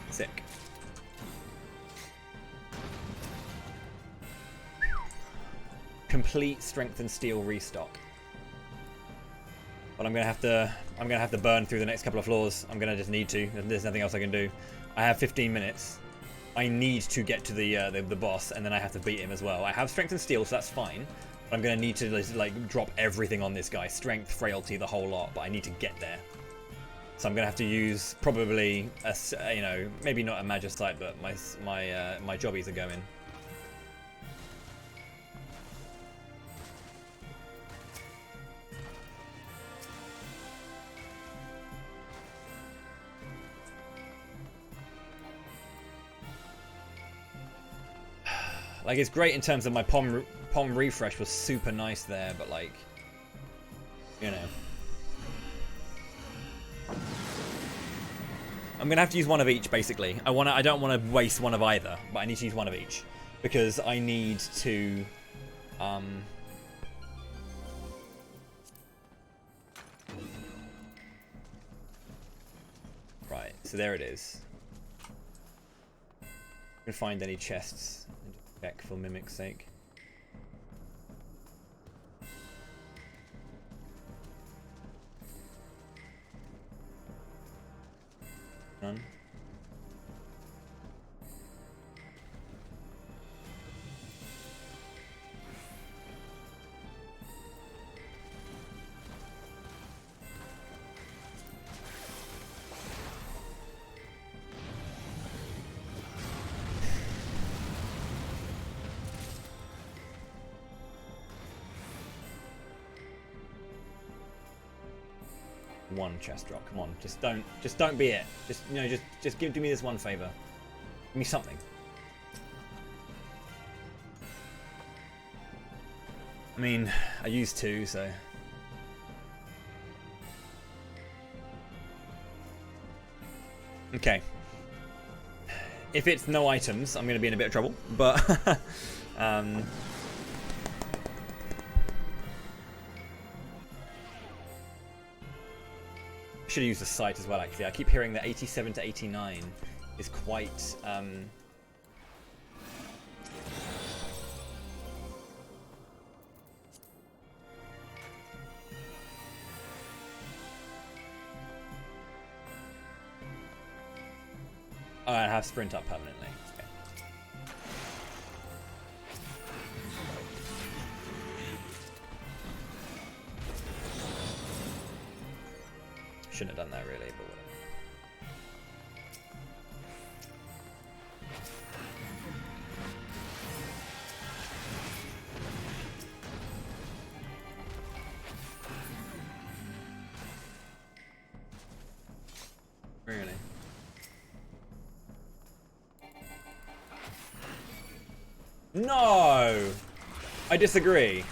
Sick. Complete strength and steel restock. But I'm gonna have to burn through the next couple of floors. I'm gonna just need to. There's nothing else I can do. I have 15 minutes. I need to get to the boss, and then I have to beat him as well. I have strength and steel, so that's fine. But I'm gonna need to like drop everything on this guy. Strength, frailty, the whole lot. But I need to get there. So I'm gonna have to use probably a, maybe not a Magicite, but my jobbies are going. Like, it's great in terms of my palm refresh was super nice there, but like, you know. I'm gonna have to use one of each, basically. I don't want to waste one of either, but I need to use one of each because I need to right, so there it is. I'm gonna find any chests and just check for mimic's sake. None. One chest drop. Come on, just don't be it. Just do me this one favor. Give me something. I mean, I used 2, so... Okay. If it's no items, I'm going to be in a bit of trouble, but... should have used the sight as well, actually. I keep hearing that 87 to 89 is quite... Oh, I have sprint up permanently. Okay. Shouldn't have done that really, but whatever. Really? No! I disagree.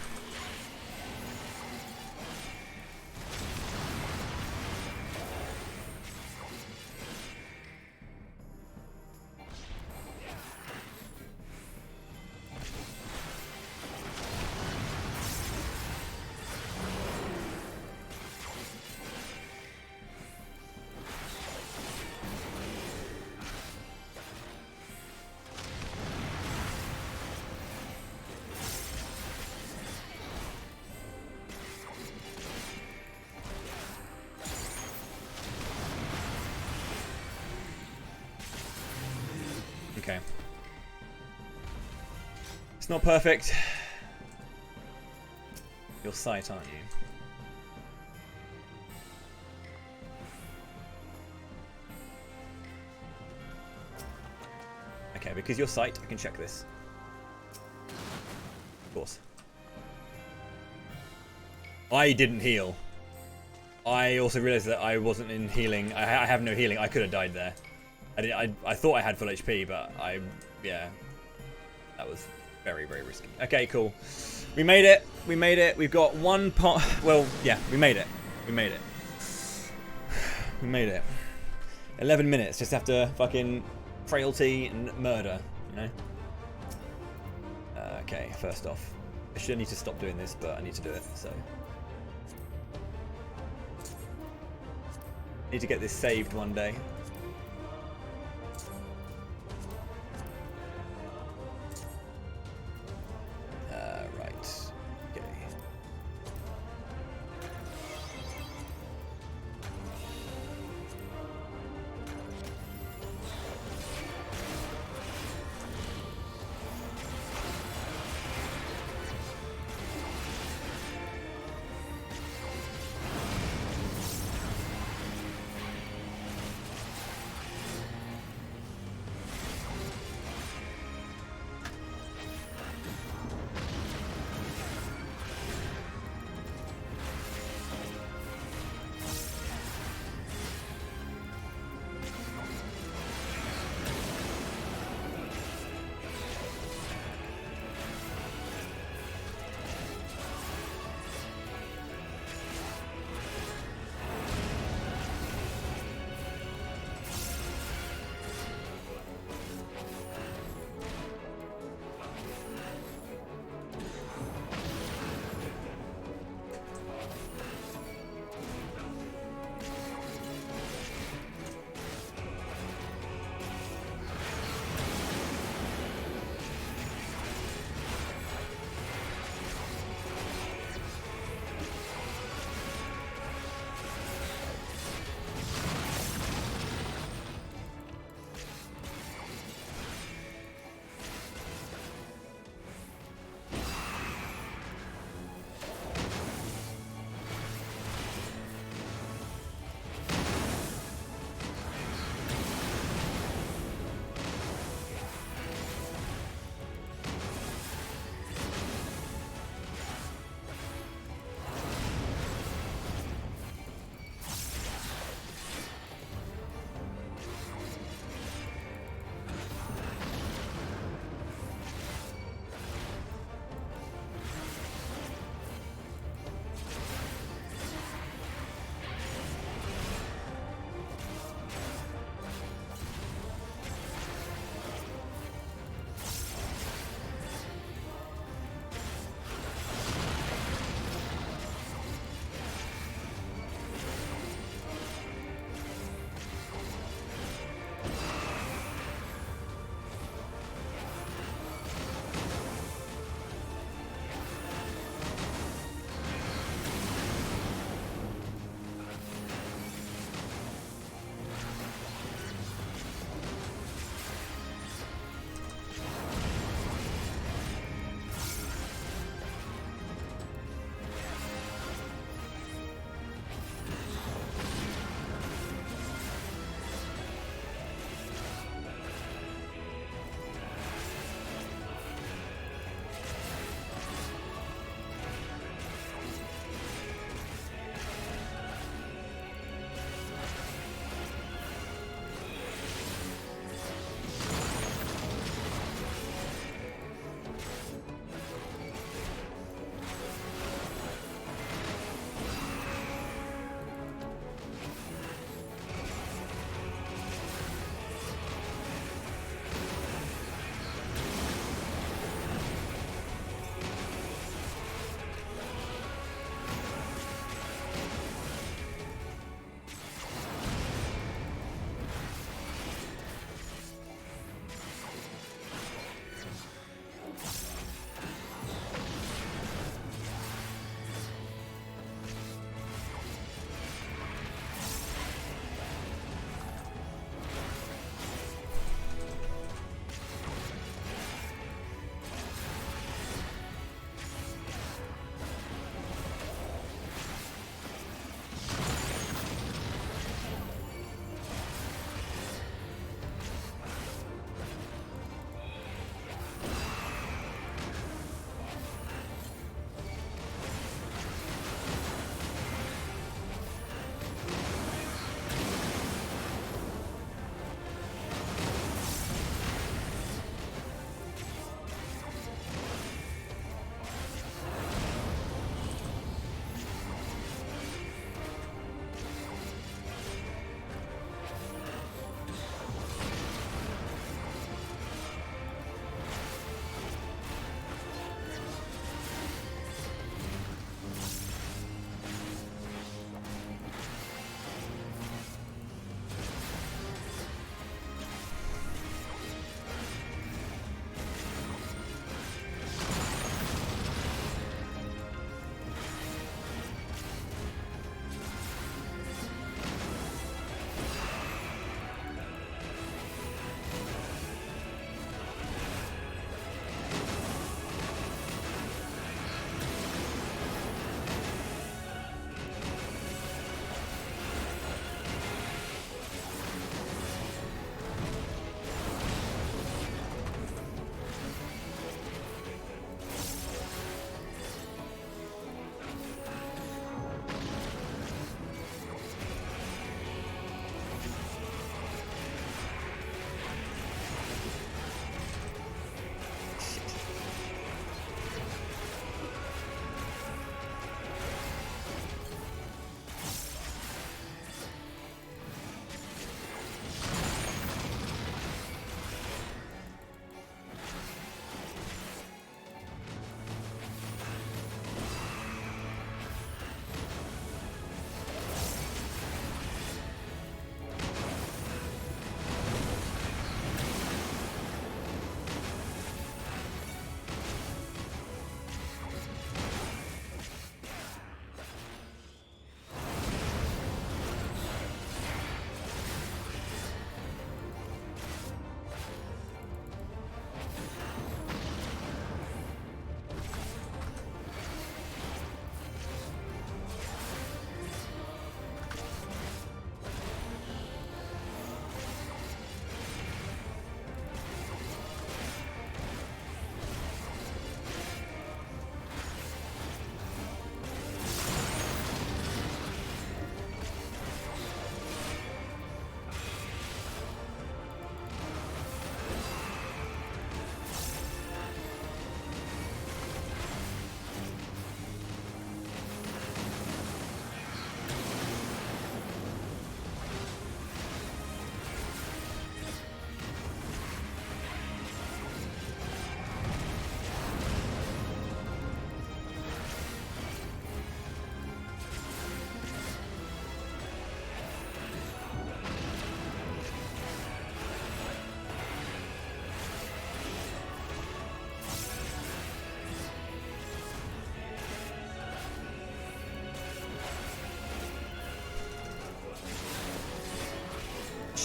Okay. It's not perfect. You're sight, aren't you? Okay, because you're sight, I can check this. Of course. I didn't heal. I also realized that I wasn't in healing. I have no healing. I could have died there. I thought I had full HP, but yeah, that was very, very risky. Okay, cool. We made it. We made it. We've got one part. Well, yeah, we made it. We made it. We made it. 11 minutes just after fucking frailty and murder, you know? Okay, first off, I should need to stop doing this, but I need to do it, so. Need to get this saved one day. Right. Okay.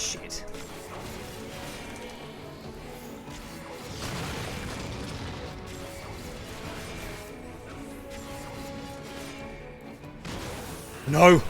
Shit. No!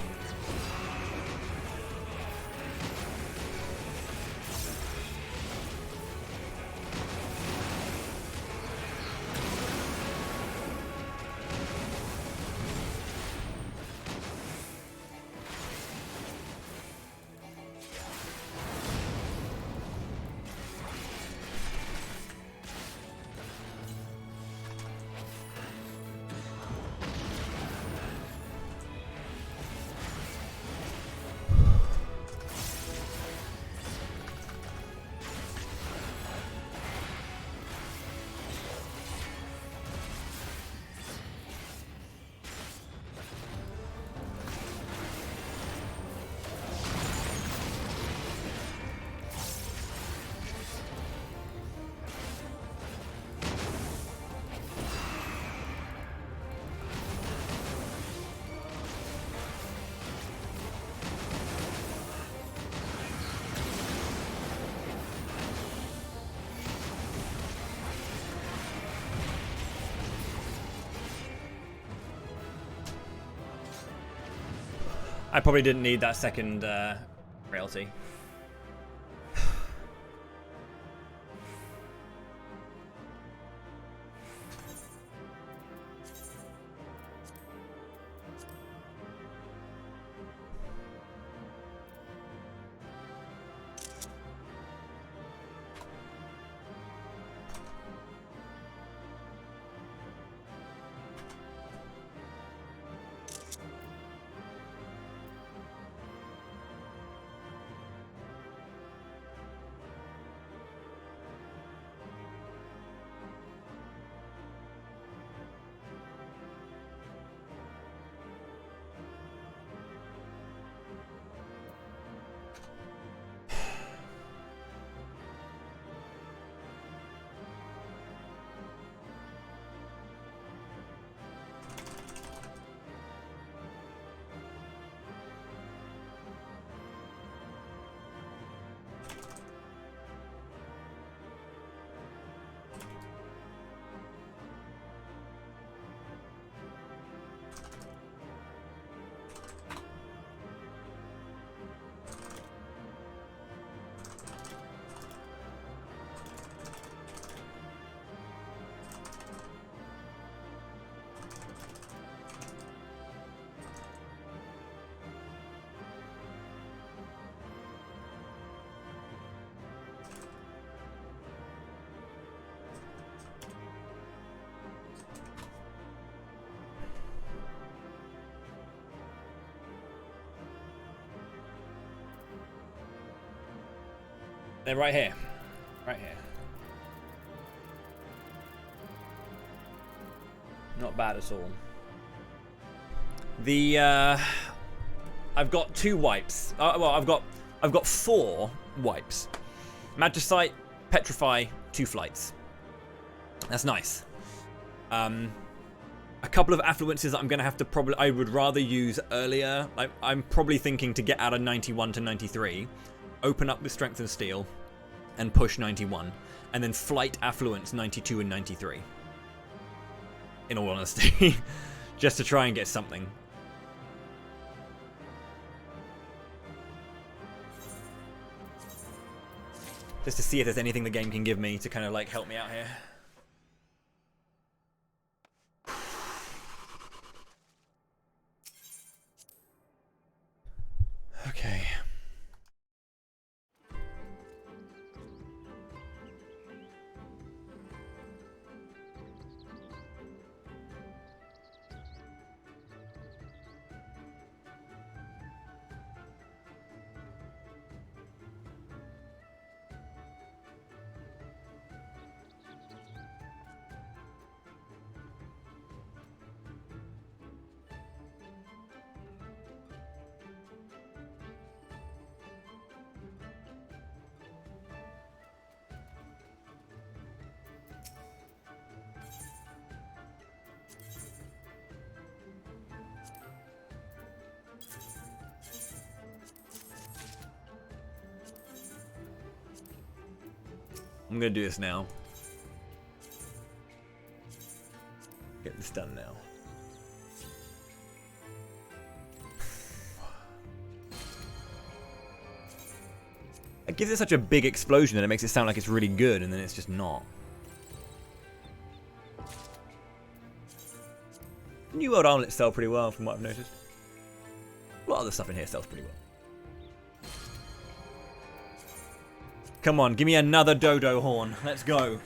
I probably didn't need that second frailty. They're right here. Right here. Not bad at all. The I've got 2 wipes. Well, I've got 4 wipes. Magicite, Petrify, 2 flights. That's nice. A couple of affluences that I'm going to have to probably... I would rather use earlier. I'm probably thinking to get out of 91 to 93. Open up with Strength and Steel. And push 91. And then flight affluence 92 and 93. In all honesty. Just to try and get something. Just to see if there's anything the game can give me to kind of like help me out here. Okay. I'm gonna do this now. Get this done now. It gives it such a big explosion that it makes it sound like it's really good, and then it's just not. New World armlets sell pretty well, from what I've noticed. A lot of the stuff in here sells pretty well. Come on, give me another dodo horn. Let's go.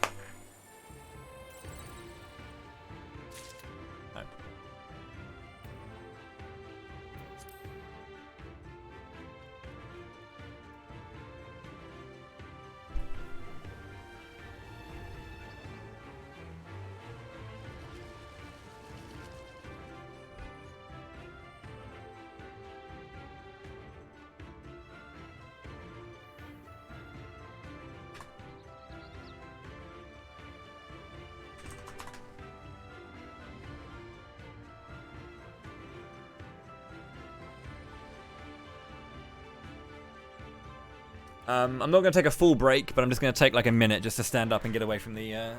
I'm not going to take a full break, but I'm just going to take like a minute just to stand up and get away from the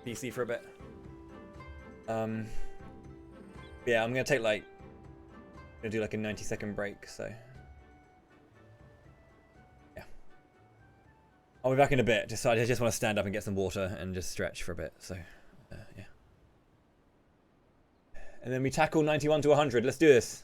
PC for a bit. Yeah, I'm going to take like, I'm going to do like a 90-second break, so. Yeah. I'll be back in a bit. I just want to stand up and get some water and just stretch for a bit, so yeah. And then we tackle 91 to 100. Let's do this.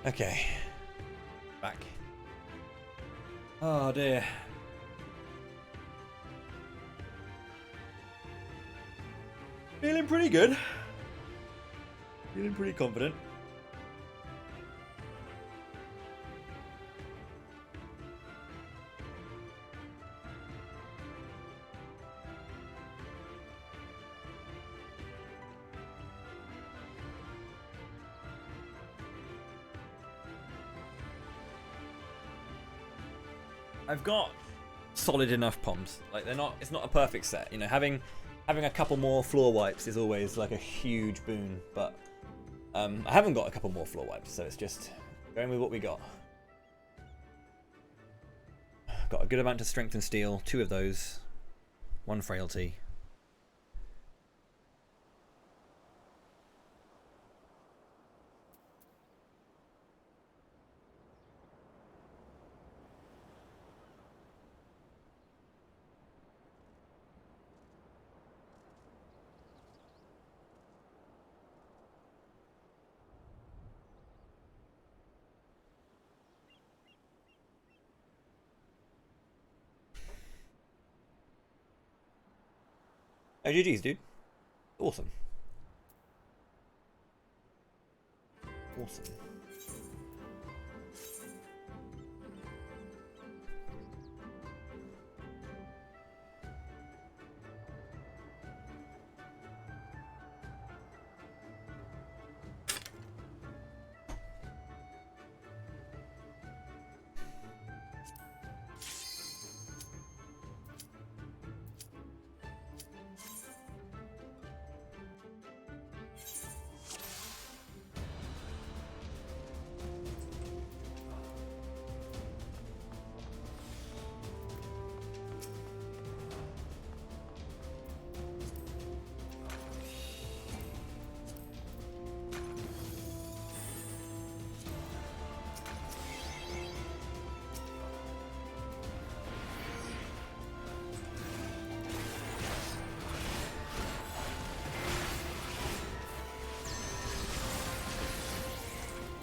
Okay. Back. Oh dear. Feeling pretty good. Feeling pretty confident. I've got solid enough palms. Like they're not. It's not a perfect set. You know, having a couple more floor wipes is always like a huge boon. But I haven't got a couple more floor wipes, so it's just going with what we got. Got a good amount of strength and steel. 2 of those. 1 frailty. Oh, GG's, dude. Awesome. Awesome.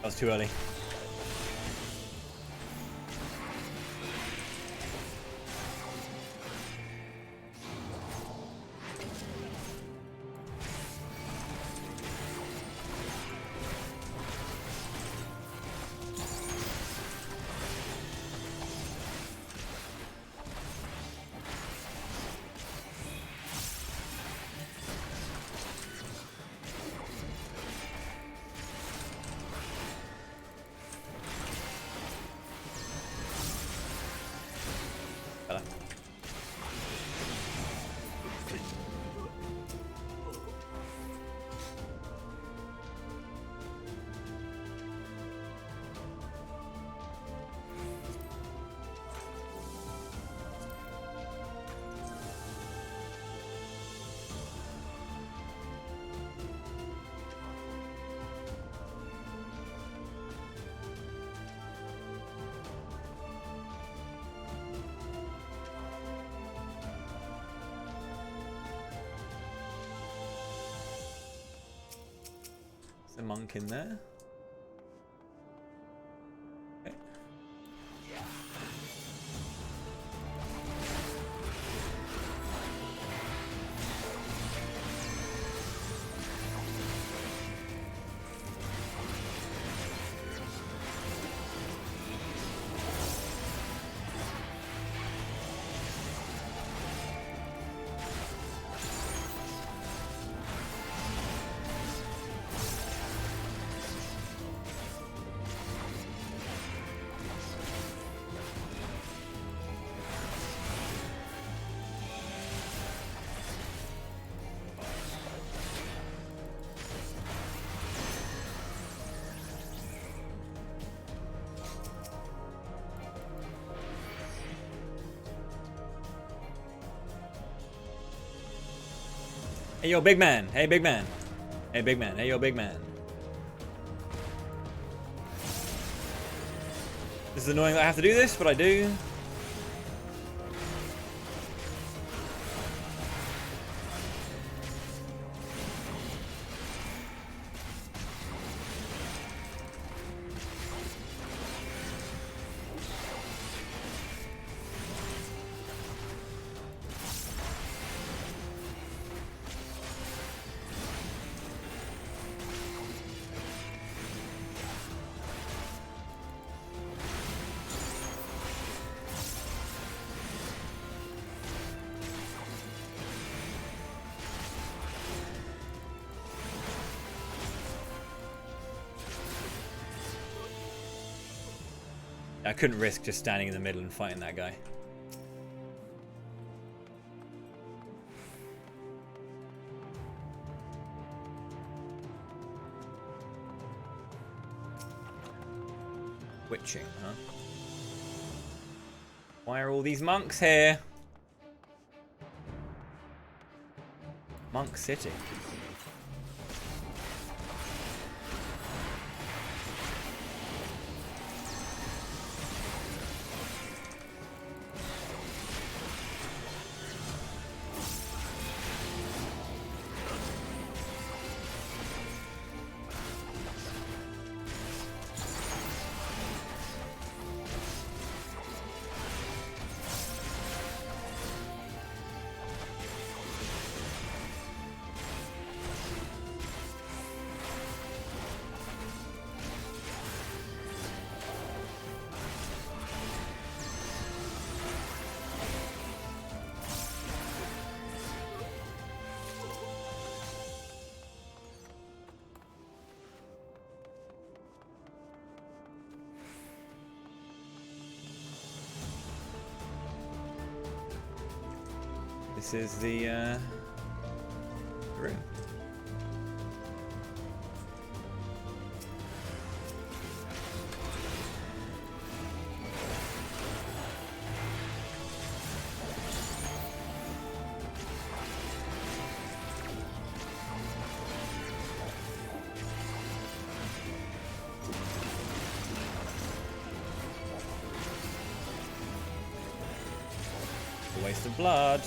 That was too early. There's a monk in there. Okay. Hey yo, big man. Hey, big man. Hey, big man. Hey yo, big man. This is annoying that I have to do this, but I do. I couldn't risk just standing in the middle and fighting that guy. Witching, huh? Why are all these monks here? Monk City. this is the room. A waste of blood.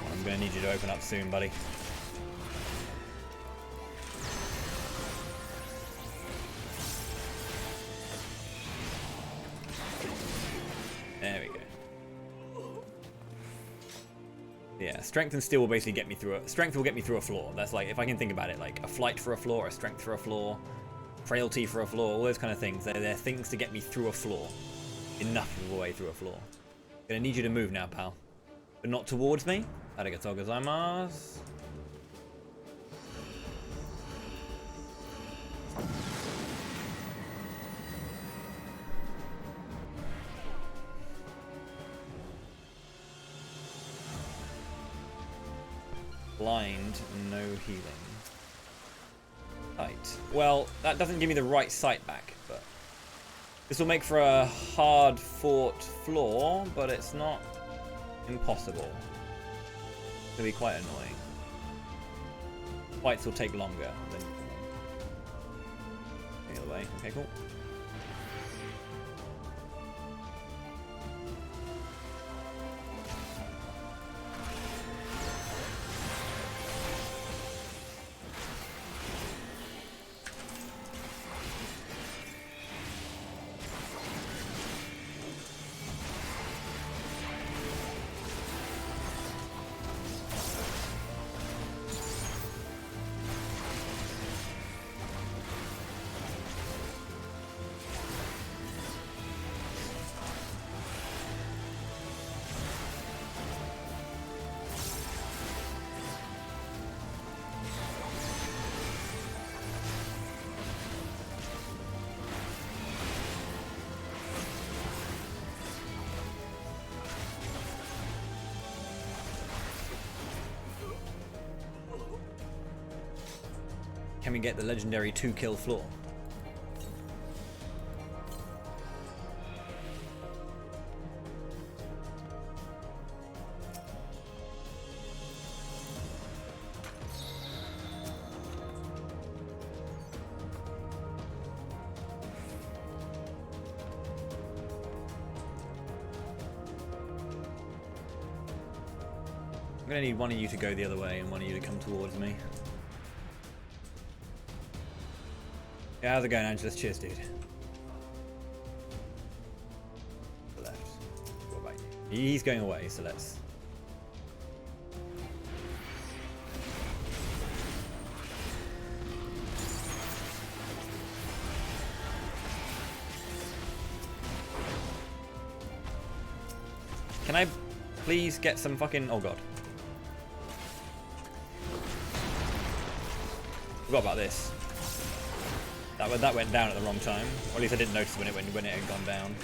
I'm gonna need you to open up soon, buddy. There we go. Yeah, strength and steel will basically get me through a... Strength will get me through a floor. That's like, if I can think about it, like a flight for a floor, a strength for a floor, frailty for a floor, all those kind of things. They're things to get me through a floor. Enough of a way through a floor. Gonna need you to move now, pal. But not towards me. Arigatou gozaimasu. Blind, no healing. Right. Well, that doesn't give me the right sight back, but this will make for a hard-fought floor, but it's not impossible. It's gonna be quite annoying. Fights will take longer than the other way. Okay, cool. Can we get the legendary 2-kill floor? I'm gonna need one of you to go the other way and one of you to come towards me. Yeah, how's it going, Angelus? Cheers, dude. Left. What about you? He's going away, so let's... Can I please get some fucking... Oh, God. Forgot about this. That went down at the wrong time. Or at least I didn't notice when it had gone down.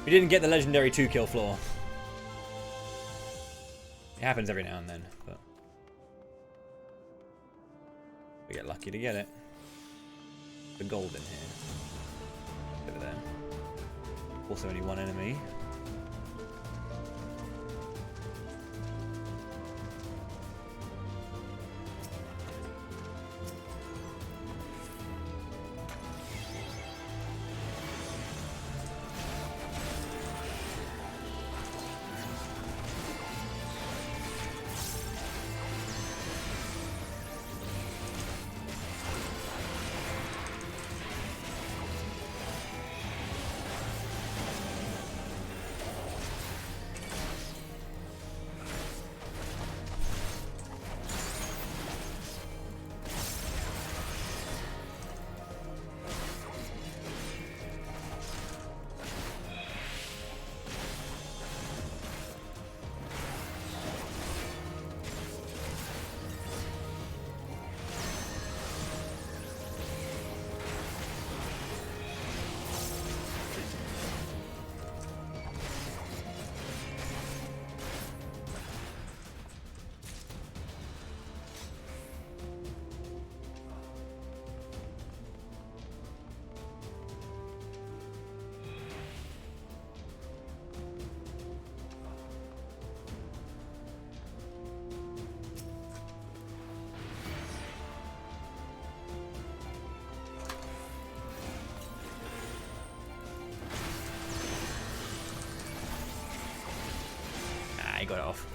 We didn't get the legendary 2-kill floor. It happens every now and then, but we get lucky to get it. The gold in here. Over there. Also only one enemy. He got it off.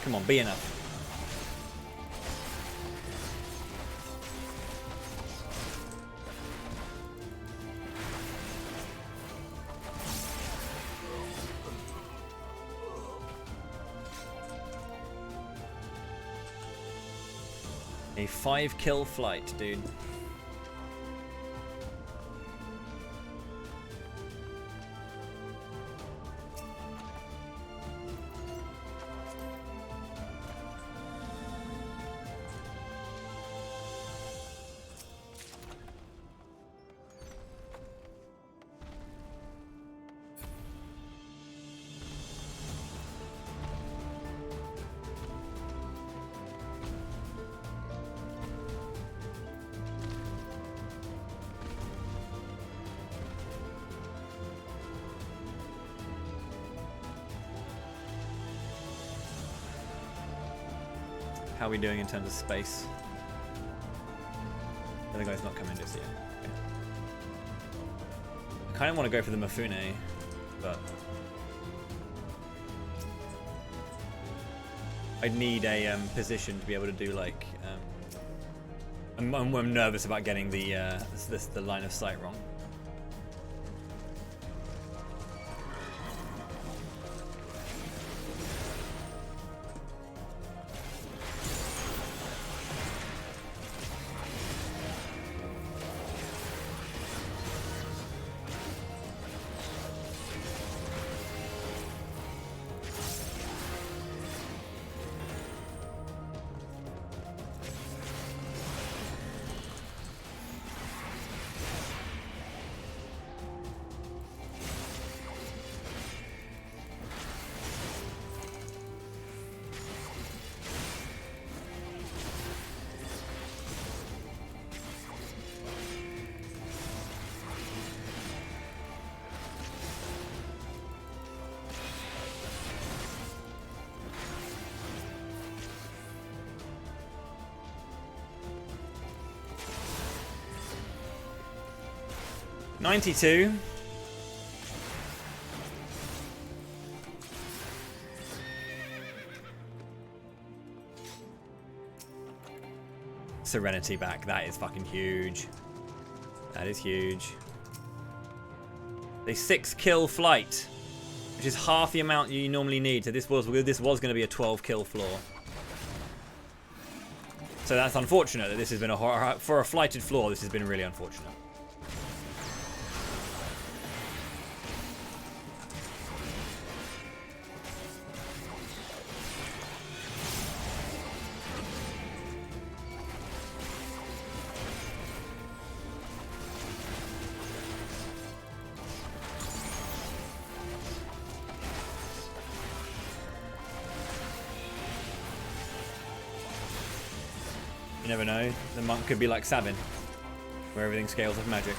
Come on, be enough. A 5-kill flight, dude. How are we doing in terms of space? The other guy's not coming just yet. Okay. I kind of want to go for the Mifune, but I'd need a position to be able to do like. I'm nervous about getting the line of sight wrong. $92. Serenity back. That is fucking huge. That is huge. A 6-kill flight, which is half the amount you normally need. So this was going to be a 12-kill floor. So that's unfortunate that this has been for a flighted floor. This has been really unfortunate. You never know. The monk could be like Sabin, where everything scales with magic.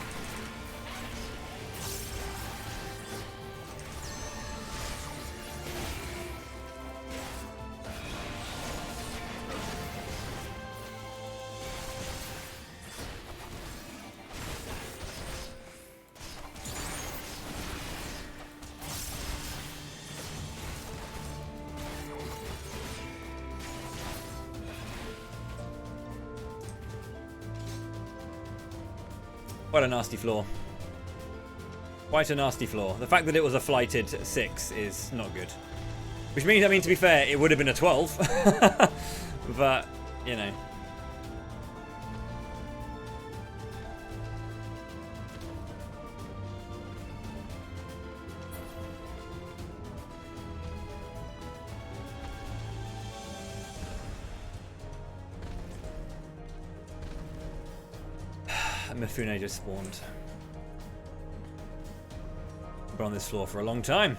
Quite a nasty floor. Quite a nasty floor. The fact that it was a flighted 6 is not good. Which means, I mean, to be fair, it would have been a 12. But, you know. Mifune just spawned. Been on this floor for a long time.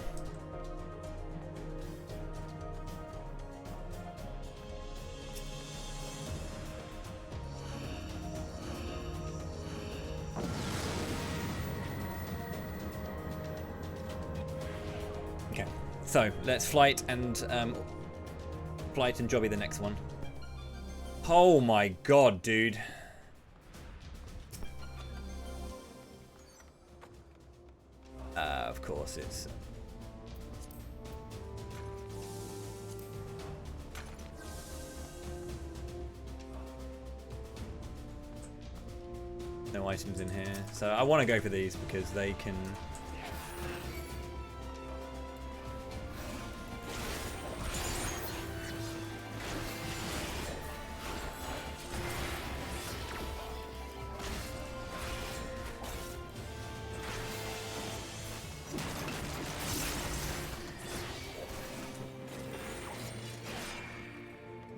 Okay, so let's flight and jobby the next one. Oh my god, dude. Of course, it's no items in here, so I want to go for these because they can.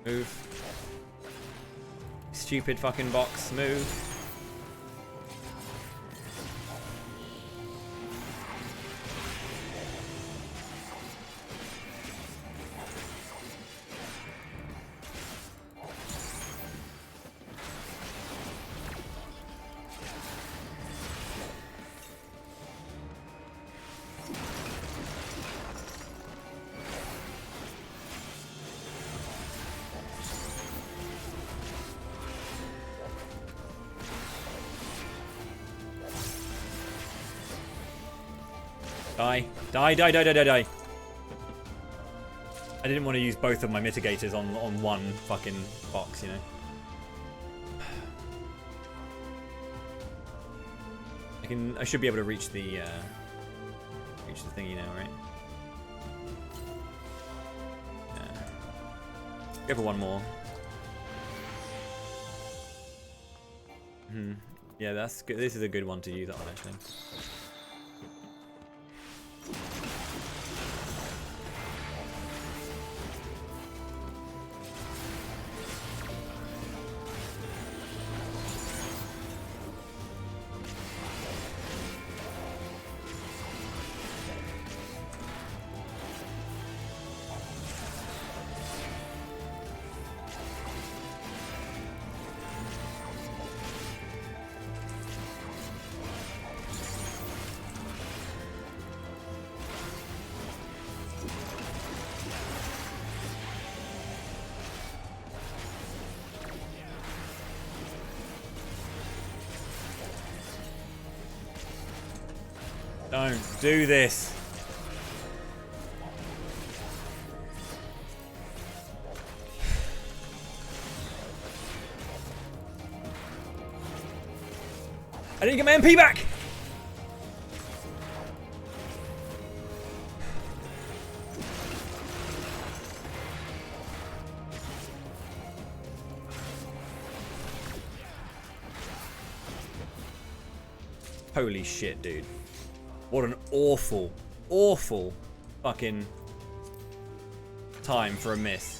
Move. Stupid fucking box. Move. Die. Die, die, die, die, die, die. I didn't want to use both of my mitigators on one fucking box, you know. I should be able to reach the thingy now, right? Yeah. Go for one more. Yeah, that's good. This is a good one to use that one actually. Don't do this. I need to get my MP back! Holy shit, dude. What an awful, awful fucking time for a miss.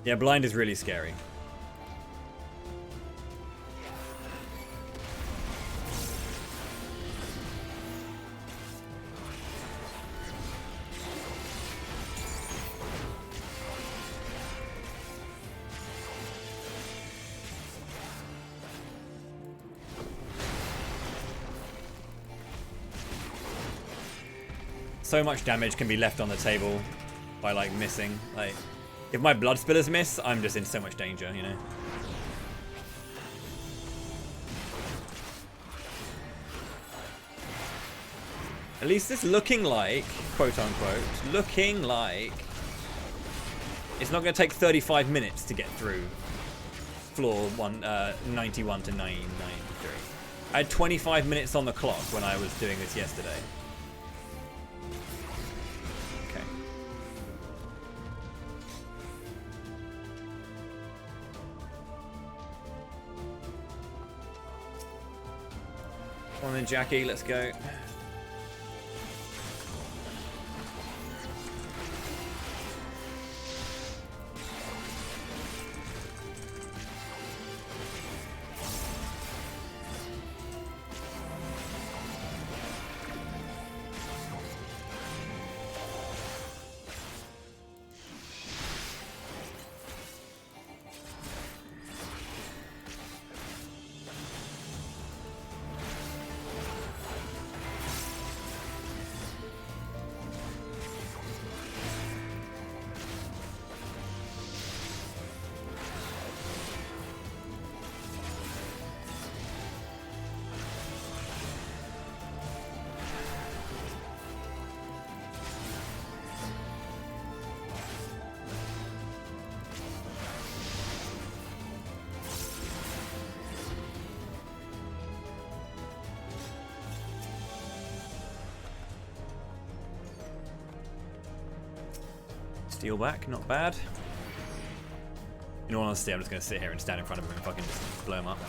Yeah, blind is really scary. So much damage can be left on the table by like missing. Like, if my blood spillers miss, I'm just in so much danger, you know. At least it's looking like, quote unquote, looking like it's not going to take 35 minutes to get through floor 91 to 993. I had 25 minutes on the clock when I was doing this yesterday. Come on then, Jackie, let's go. Steal back, not bad. In all honesty, I'm just going to sit here and stand in front of him and fucking just blow him up.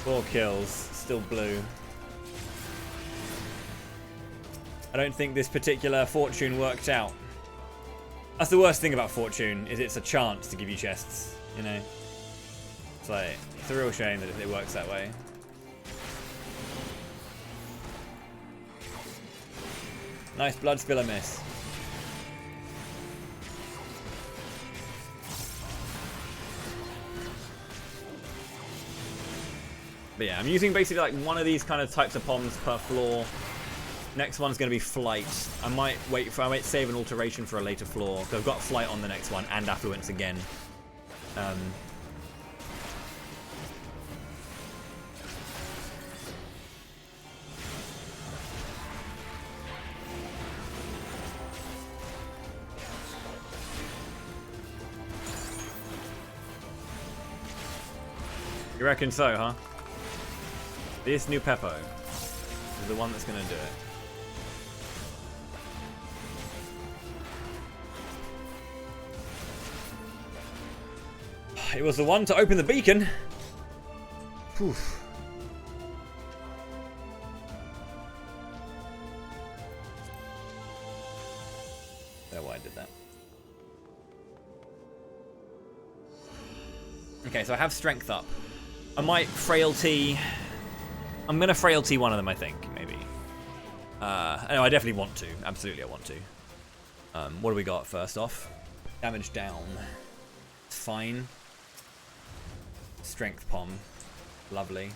Four kills, still blue. I don't think this particular fortune worked out. That's the worst thing about fortune, is it's a chance to give you chests, you know? It's like, it's a real shame that it works that way. Nice blood spiller miss. But yeah, I'm using basically like one of these kind of types of bombs per floor. Next one's going to be flight. I might save an alteration for a later floor, because I've got flight on the next one and affluence again. You reckon so, huh? This new Peppo is the one that's going to do it. It was the one to open the beacon. Whew. That's why I did that. Okay, so I have strength up. I might frailty. I'm gonna frailty one of them, I think, maybe. No, I definitely want to. Absolutely, I want to. What do we got first off? Damage down. Fine. Strength pom. Lovely.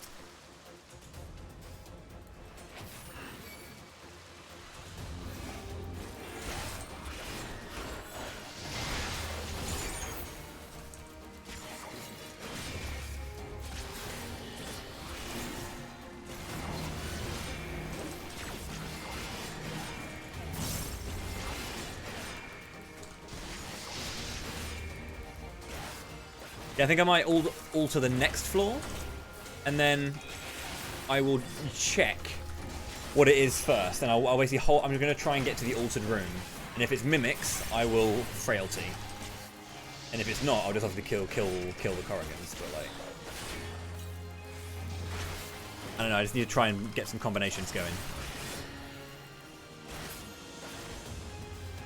Yeah, I think I might alter the next floor, and then I will check what it is first, and I'll basically hold. I'm going to try and get to the altered room, and if it's mimics, I will frailty, and if it's not, I'll just have to kill the Corrigans. But like, I don't know. I just need to try and get some combinations going.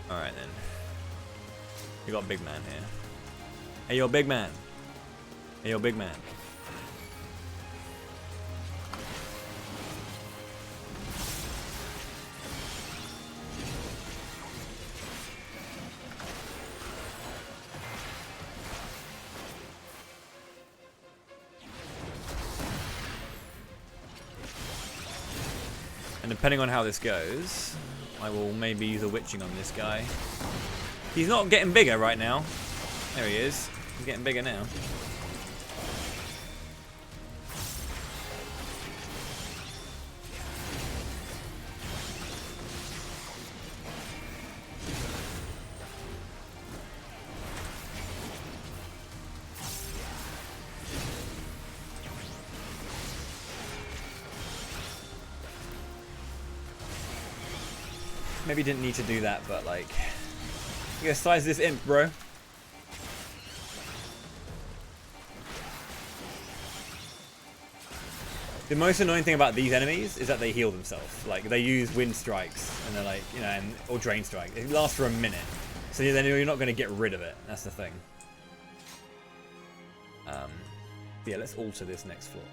All right then. You got a big man here. Hey, yo, big man. Hey, yo, big man. And depending on how this goes, I will maybe use a witching on this guy. He's not getting bigger right now. There he is. He's getting bigger now. Maybe didn't need to do that, but like, you gotta size this imp, bro. The most annoying thing about these enemies is that they heal themselves. Like, they use wind strikes, and they're like, you know, or drain strike. It lasts for a minute, so then you're not gonna get rid of it. That's the thing. Yeah, let's alter this next floor.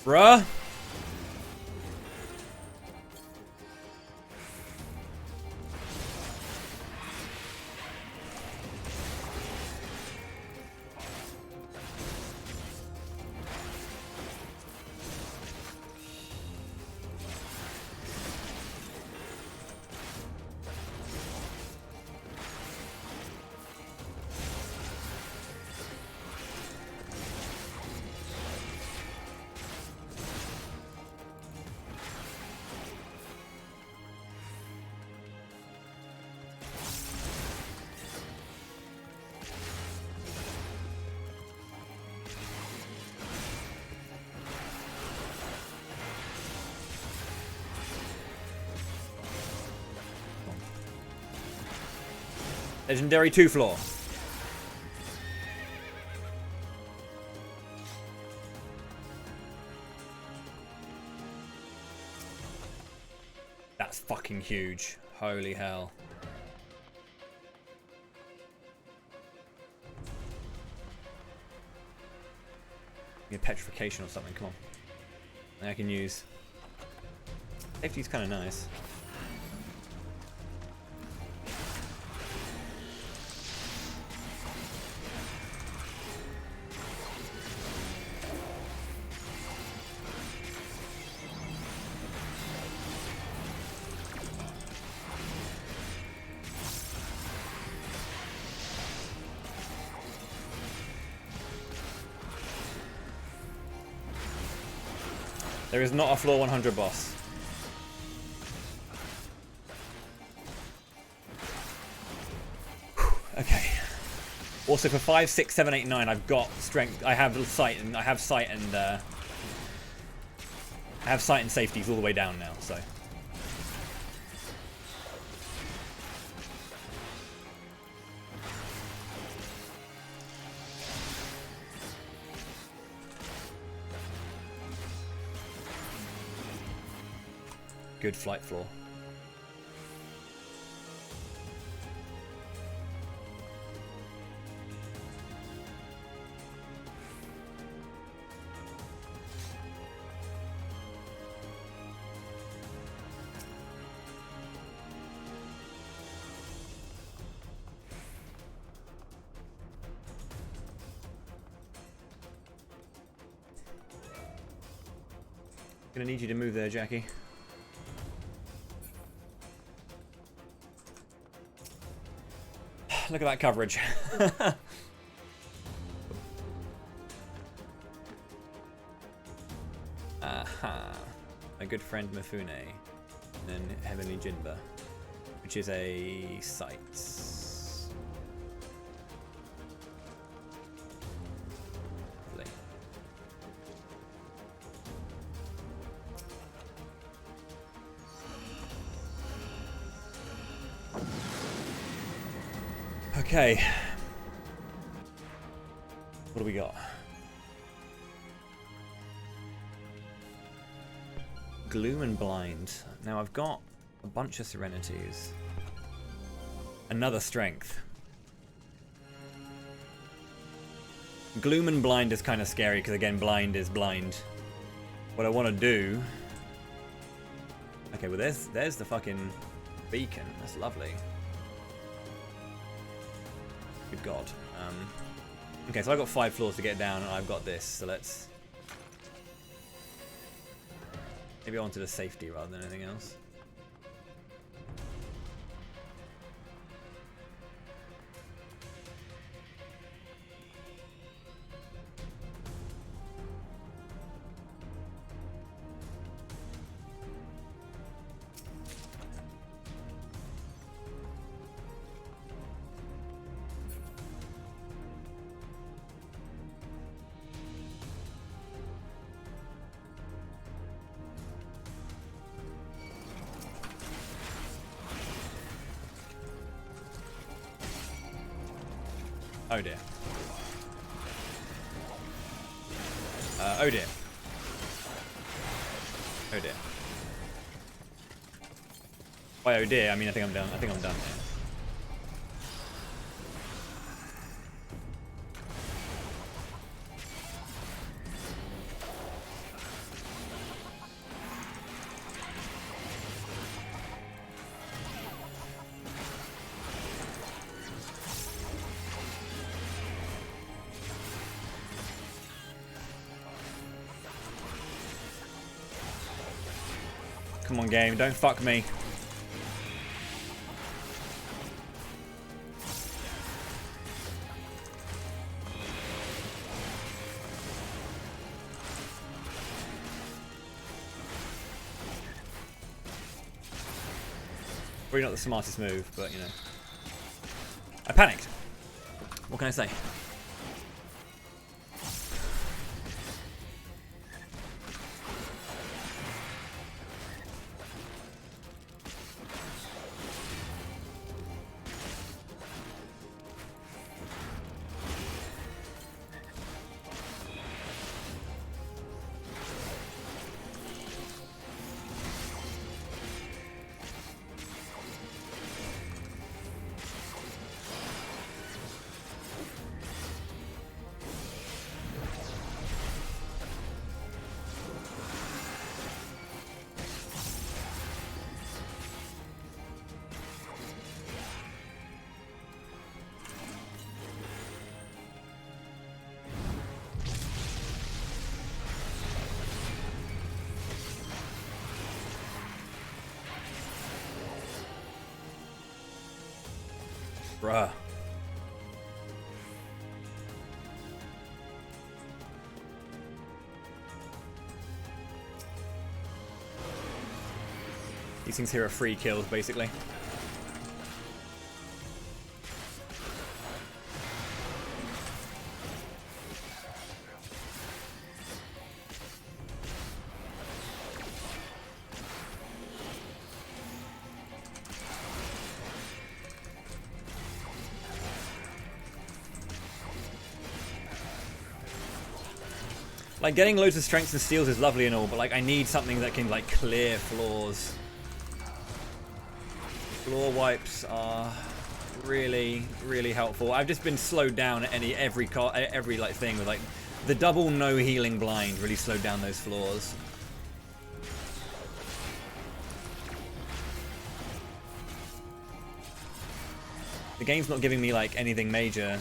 Bruh. Legendary 2 floor. That's fucking huge. Holy hell. Get petrification or something, come on. I can use. Safety's kind of nice. There is not a floor 100 boss. Okay. Also for 5, 6, 7, 8, 9, I've got strength. I have sight and I have sight and safeties all the way down now. So. Good flight floor. Gonna need you to move there, Jackie. Look at that coverage. Aha. My good friend Mifune. And Heavenly Jinba. Which is a site. Lovely. Okay. What do we got? Gloom and Blind. Now I've got a bunch of Serenities. Another Strength. Gloom and Blind is kind of scary because again, blind is blind. What I want to do... Okay, well there's the fucking beacon. That's lovely. Good God. Okay, so I've got 5 floors to get down, and I've got this, so let's... Maybe I wanted a safety rather than anything else. Oh dear. Oh dear. Oh dear. By oh dear, I mean I think I'm done. I think I'm done here. Come on, game, don't fuck me. Probably not the smartest move, but you know. I panicked. What can I say? Bruh. These things here are free kills, basically. Like, getting loads of strengths and steals is lovely and all, but like, I need something that can like clear floors. Floor wipes are really, really helpful. I've just been slowed down at every like thing with like the double no healing blind really slowed down those floors. The game's not giving me like anything major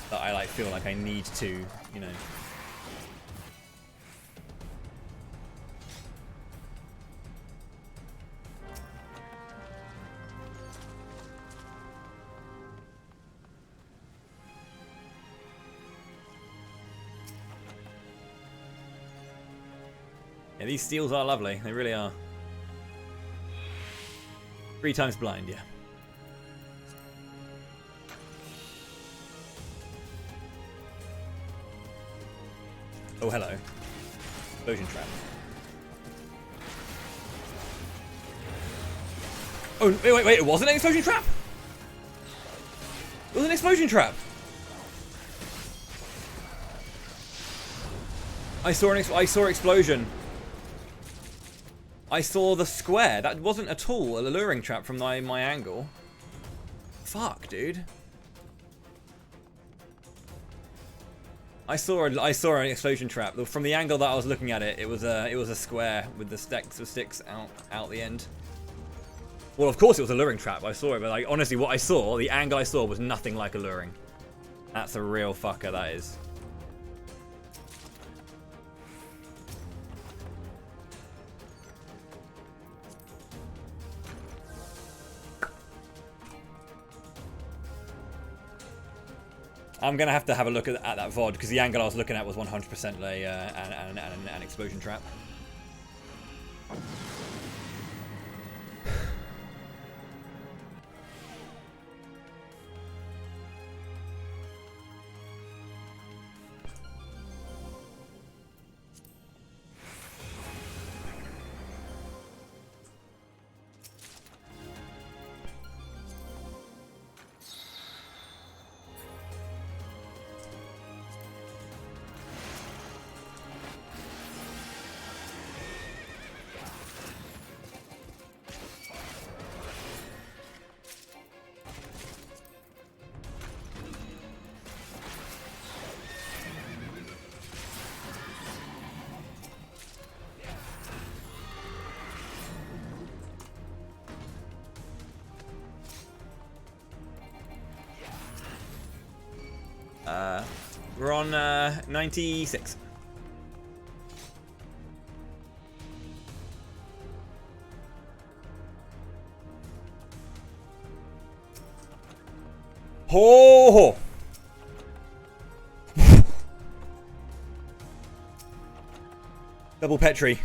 that I like feel like I need to, you know. Yeah, these steals are lovely. They really are. 3 times blind, yeah. Oh, hello. Explosion trap. Oh, wait, it wasn't an explosion trap? It was an explosion trap! I saw explosion. I saw the square. That wasn't at all a luring trap from my angle. Fuck, dude. I saw an explosion trap. From the angle that I was looking at it, it was a square with the stacks of sticks out the end. Well, of course it was a luring trap. I saw it, but like honestly, what I saw, the angle I saw was nothing like a luring. That's a real fucker. That is. I'm gonna have to have a look at that VOD because the angle I was looking at was 100% an explosion trap. We're on 96. Ho ho! Double Petri.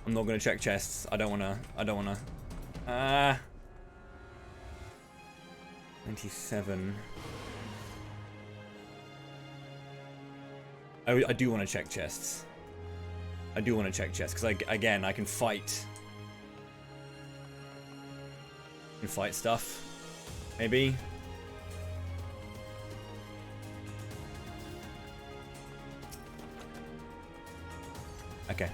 I'm not gonna check chests. I don't wanna. 97. I do want to check chests. I do want to check chests because again I can fight. Stuff. Maybe. Okay.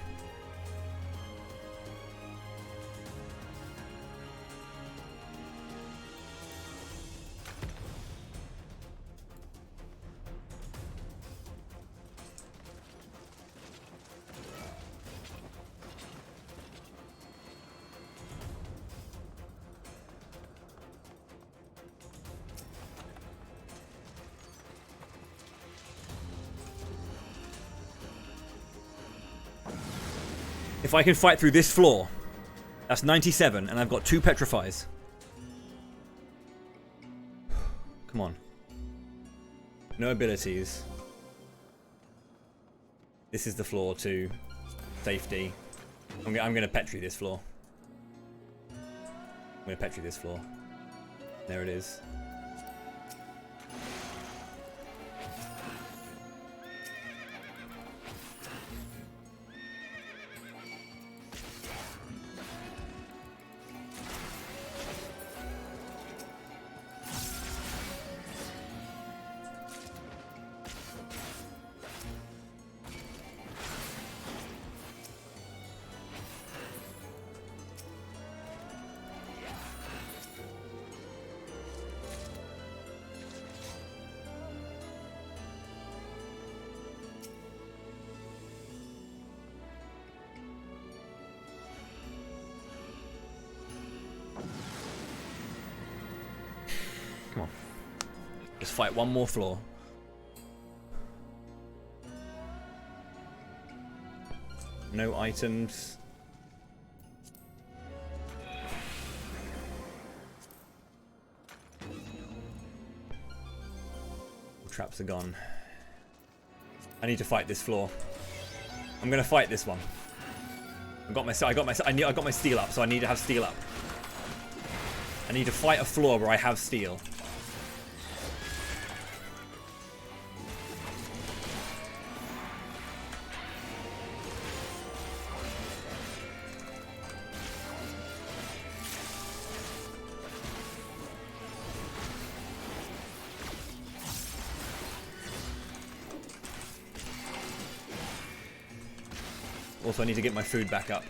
If I can fight through this floor, That's 97, and I've got 2 petrifies. Come on. No abilities. This is the floor too. Safety. I'm gonna petri this floor. I'm gonna petri this floor. There it is. Come on. Just fight one more floor. No items. Traps are gone. I need to fight this floor. I'm gonna fight this one. I got my steel up, so I need to have steel up. I need to fight a floor where I have steel. Also, I need to get my food back up.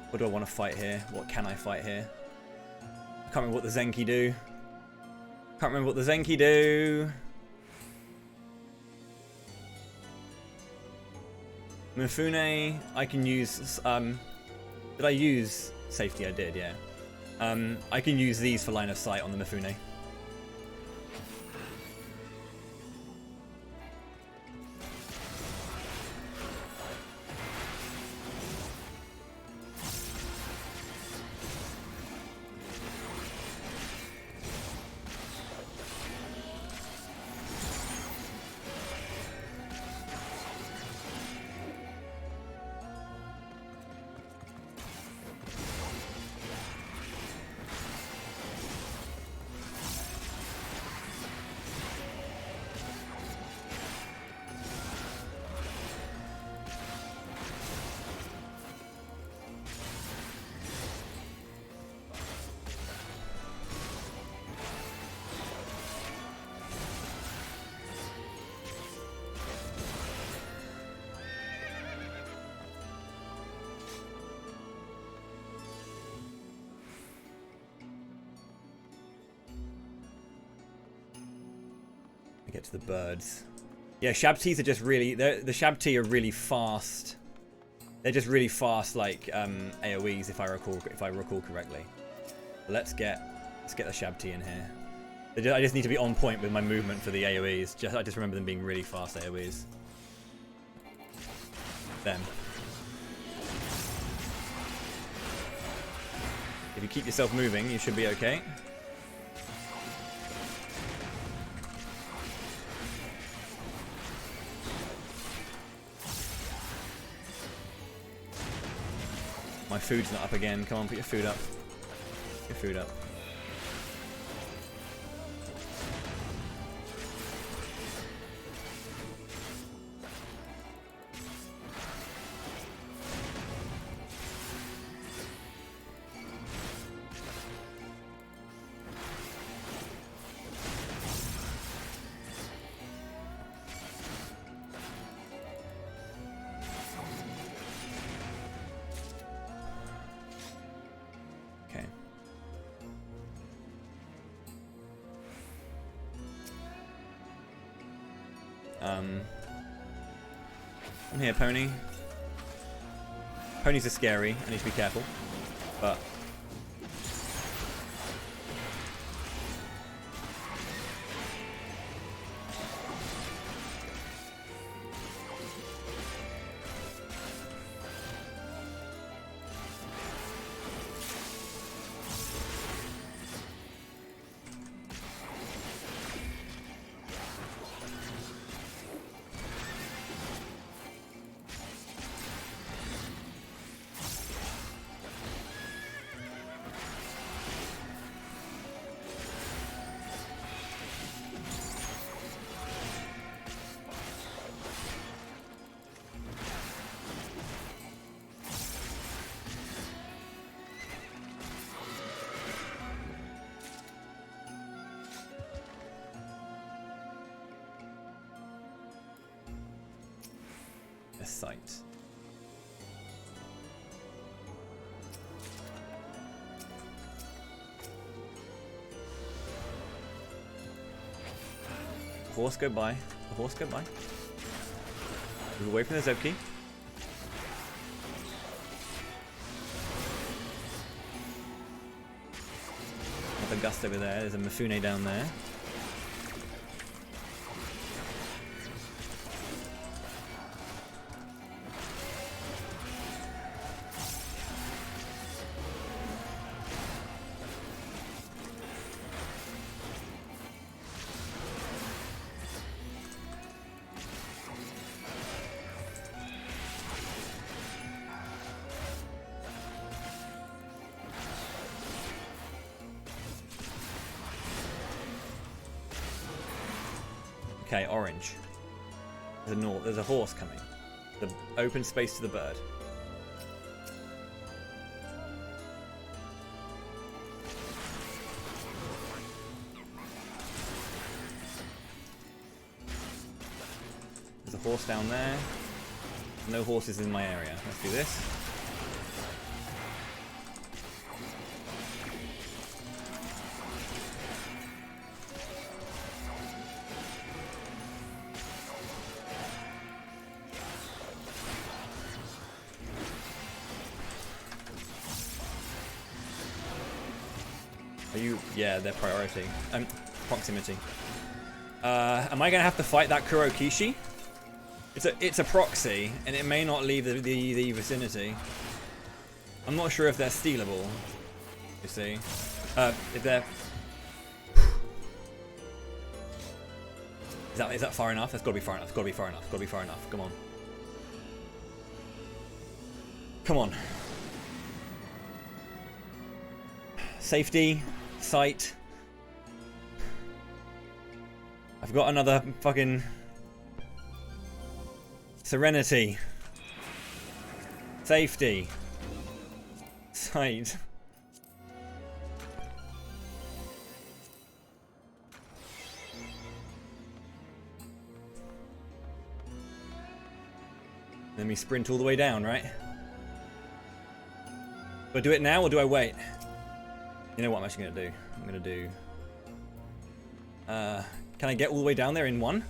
What do I want to fight here? What can I fight here? I can't remember what the Zenki do. Can't remember what the Zenki do. Mifune, I can use, did I use safety? I did, yeah. I can use these for line of sight on the Mifune. Get to the birds. Yeah, Shabtis are just really... The Shabti are really fast. They're just really fast, like, AoEs, if I recall correctly. Let's get the Shabti in here. I just need to be on point with my movement for the AoEs. I just remember them being really fast AoEs. Them. If you keep yourself moving, you should be okay. My food's not up again. Come on, put your food up. Put your food up. I'm here, pony. Ponies are scary. I need to be careful. But sight. Horse go by. The horse go by. Move away from the Zebki. Another gust over there. There's a Mifune down there. Okay, orange. There's a horse coming. The open space to the bird. There's a horse down there. No horses in my area. Let's do this. Are you? Yeah, their priority. Proximity. Am I gonna have to fight that Kurokishi? It's a proxy, and it may not leave the vicinity. I'm not sure if they're stealable. You see, if they're is that far enough? That's got to be far enough. Got to be far enough. Got to be far enough. Come on. Come on. Safety, sight. I've got another fucking serenity. Safety. Sight. Let me sprint all the way down, right? Do I do it now or do I wait? You know what I'm actually gonna do? I'm gonna do... can I get all the way down there in one?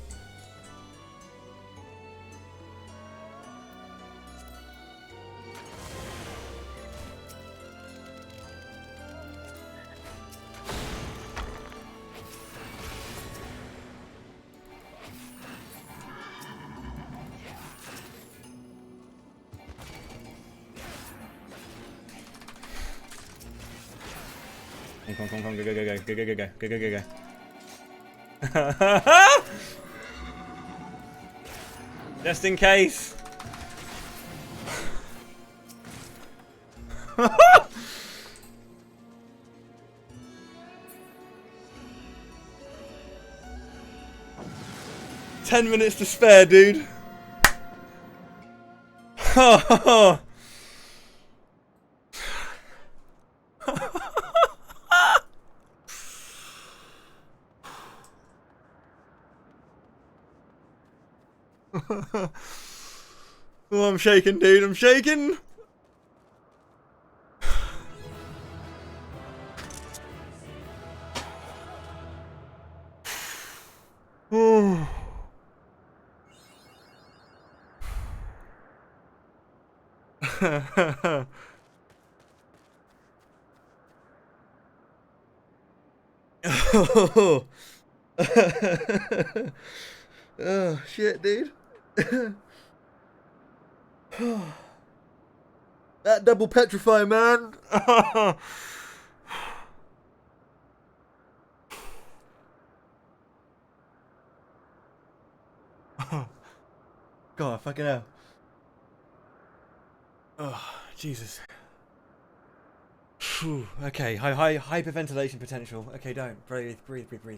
Come on, go. Just in case. Ten minutes to spare, dude. Oh, I'm shaking, dude. I'm shaking. Oh. Oh shit, dude. That double petrify, man. God, fucking hell. Oh, Jesus. Phew. Okay, hyperventilation potential. Okay, don't breathe, breathe, breathe, breathe.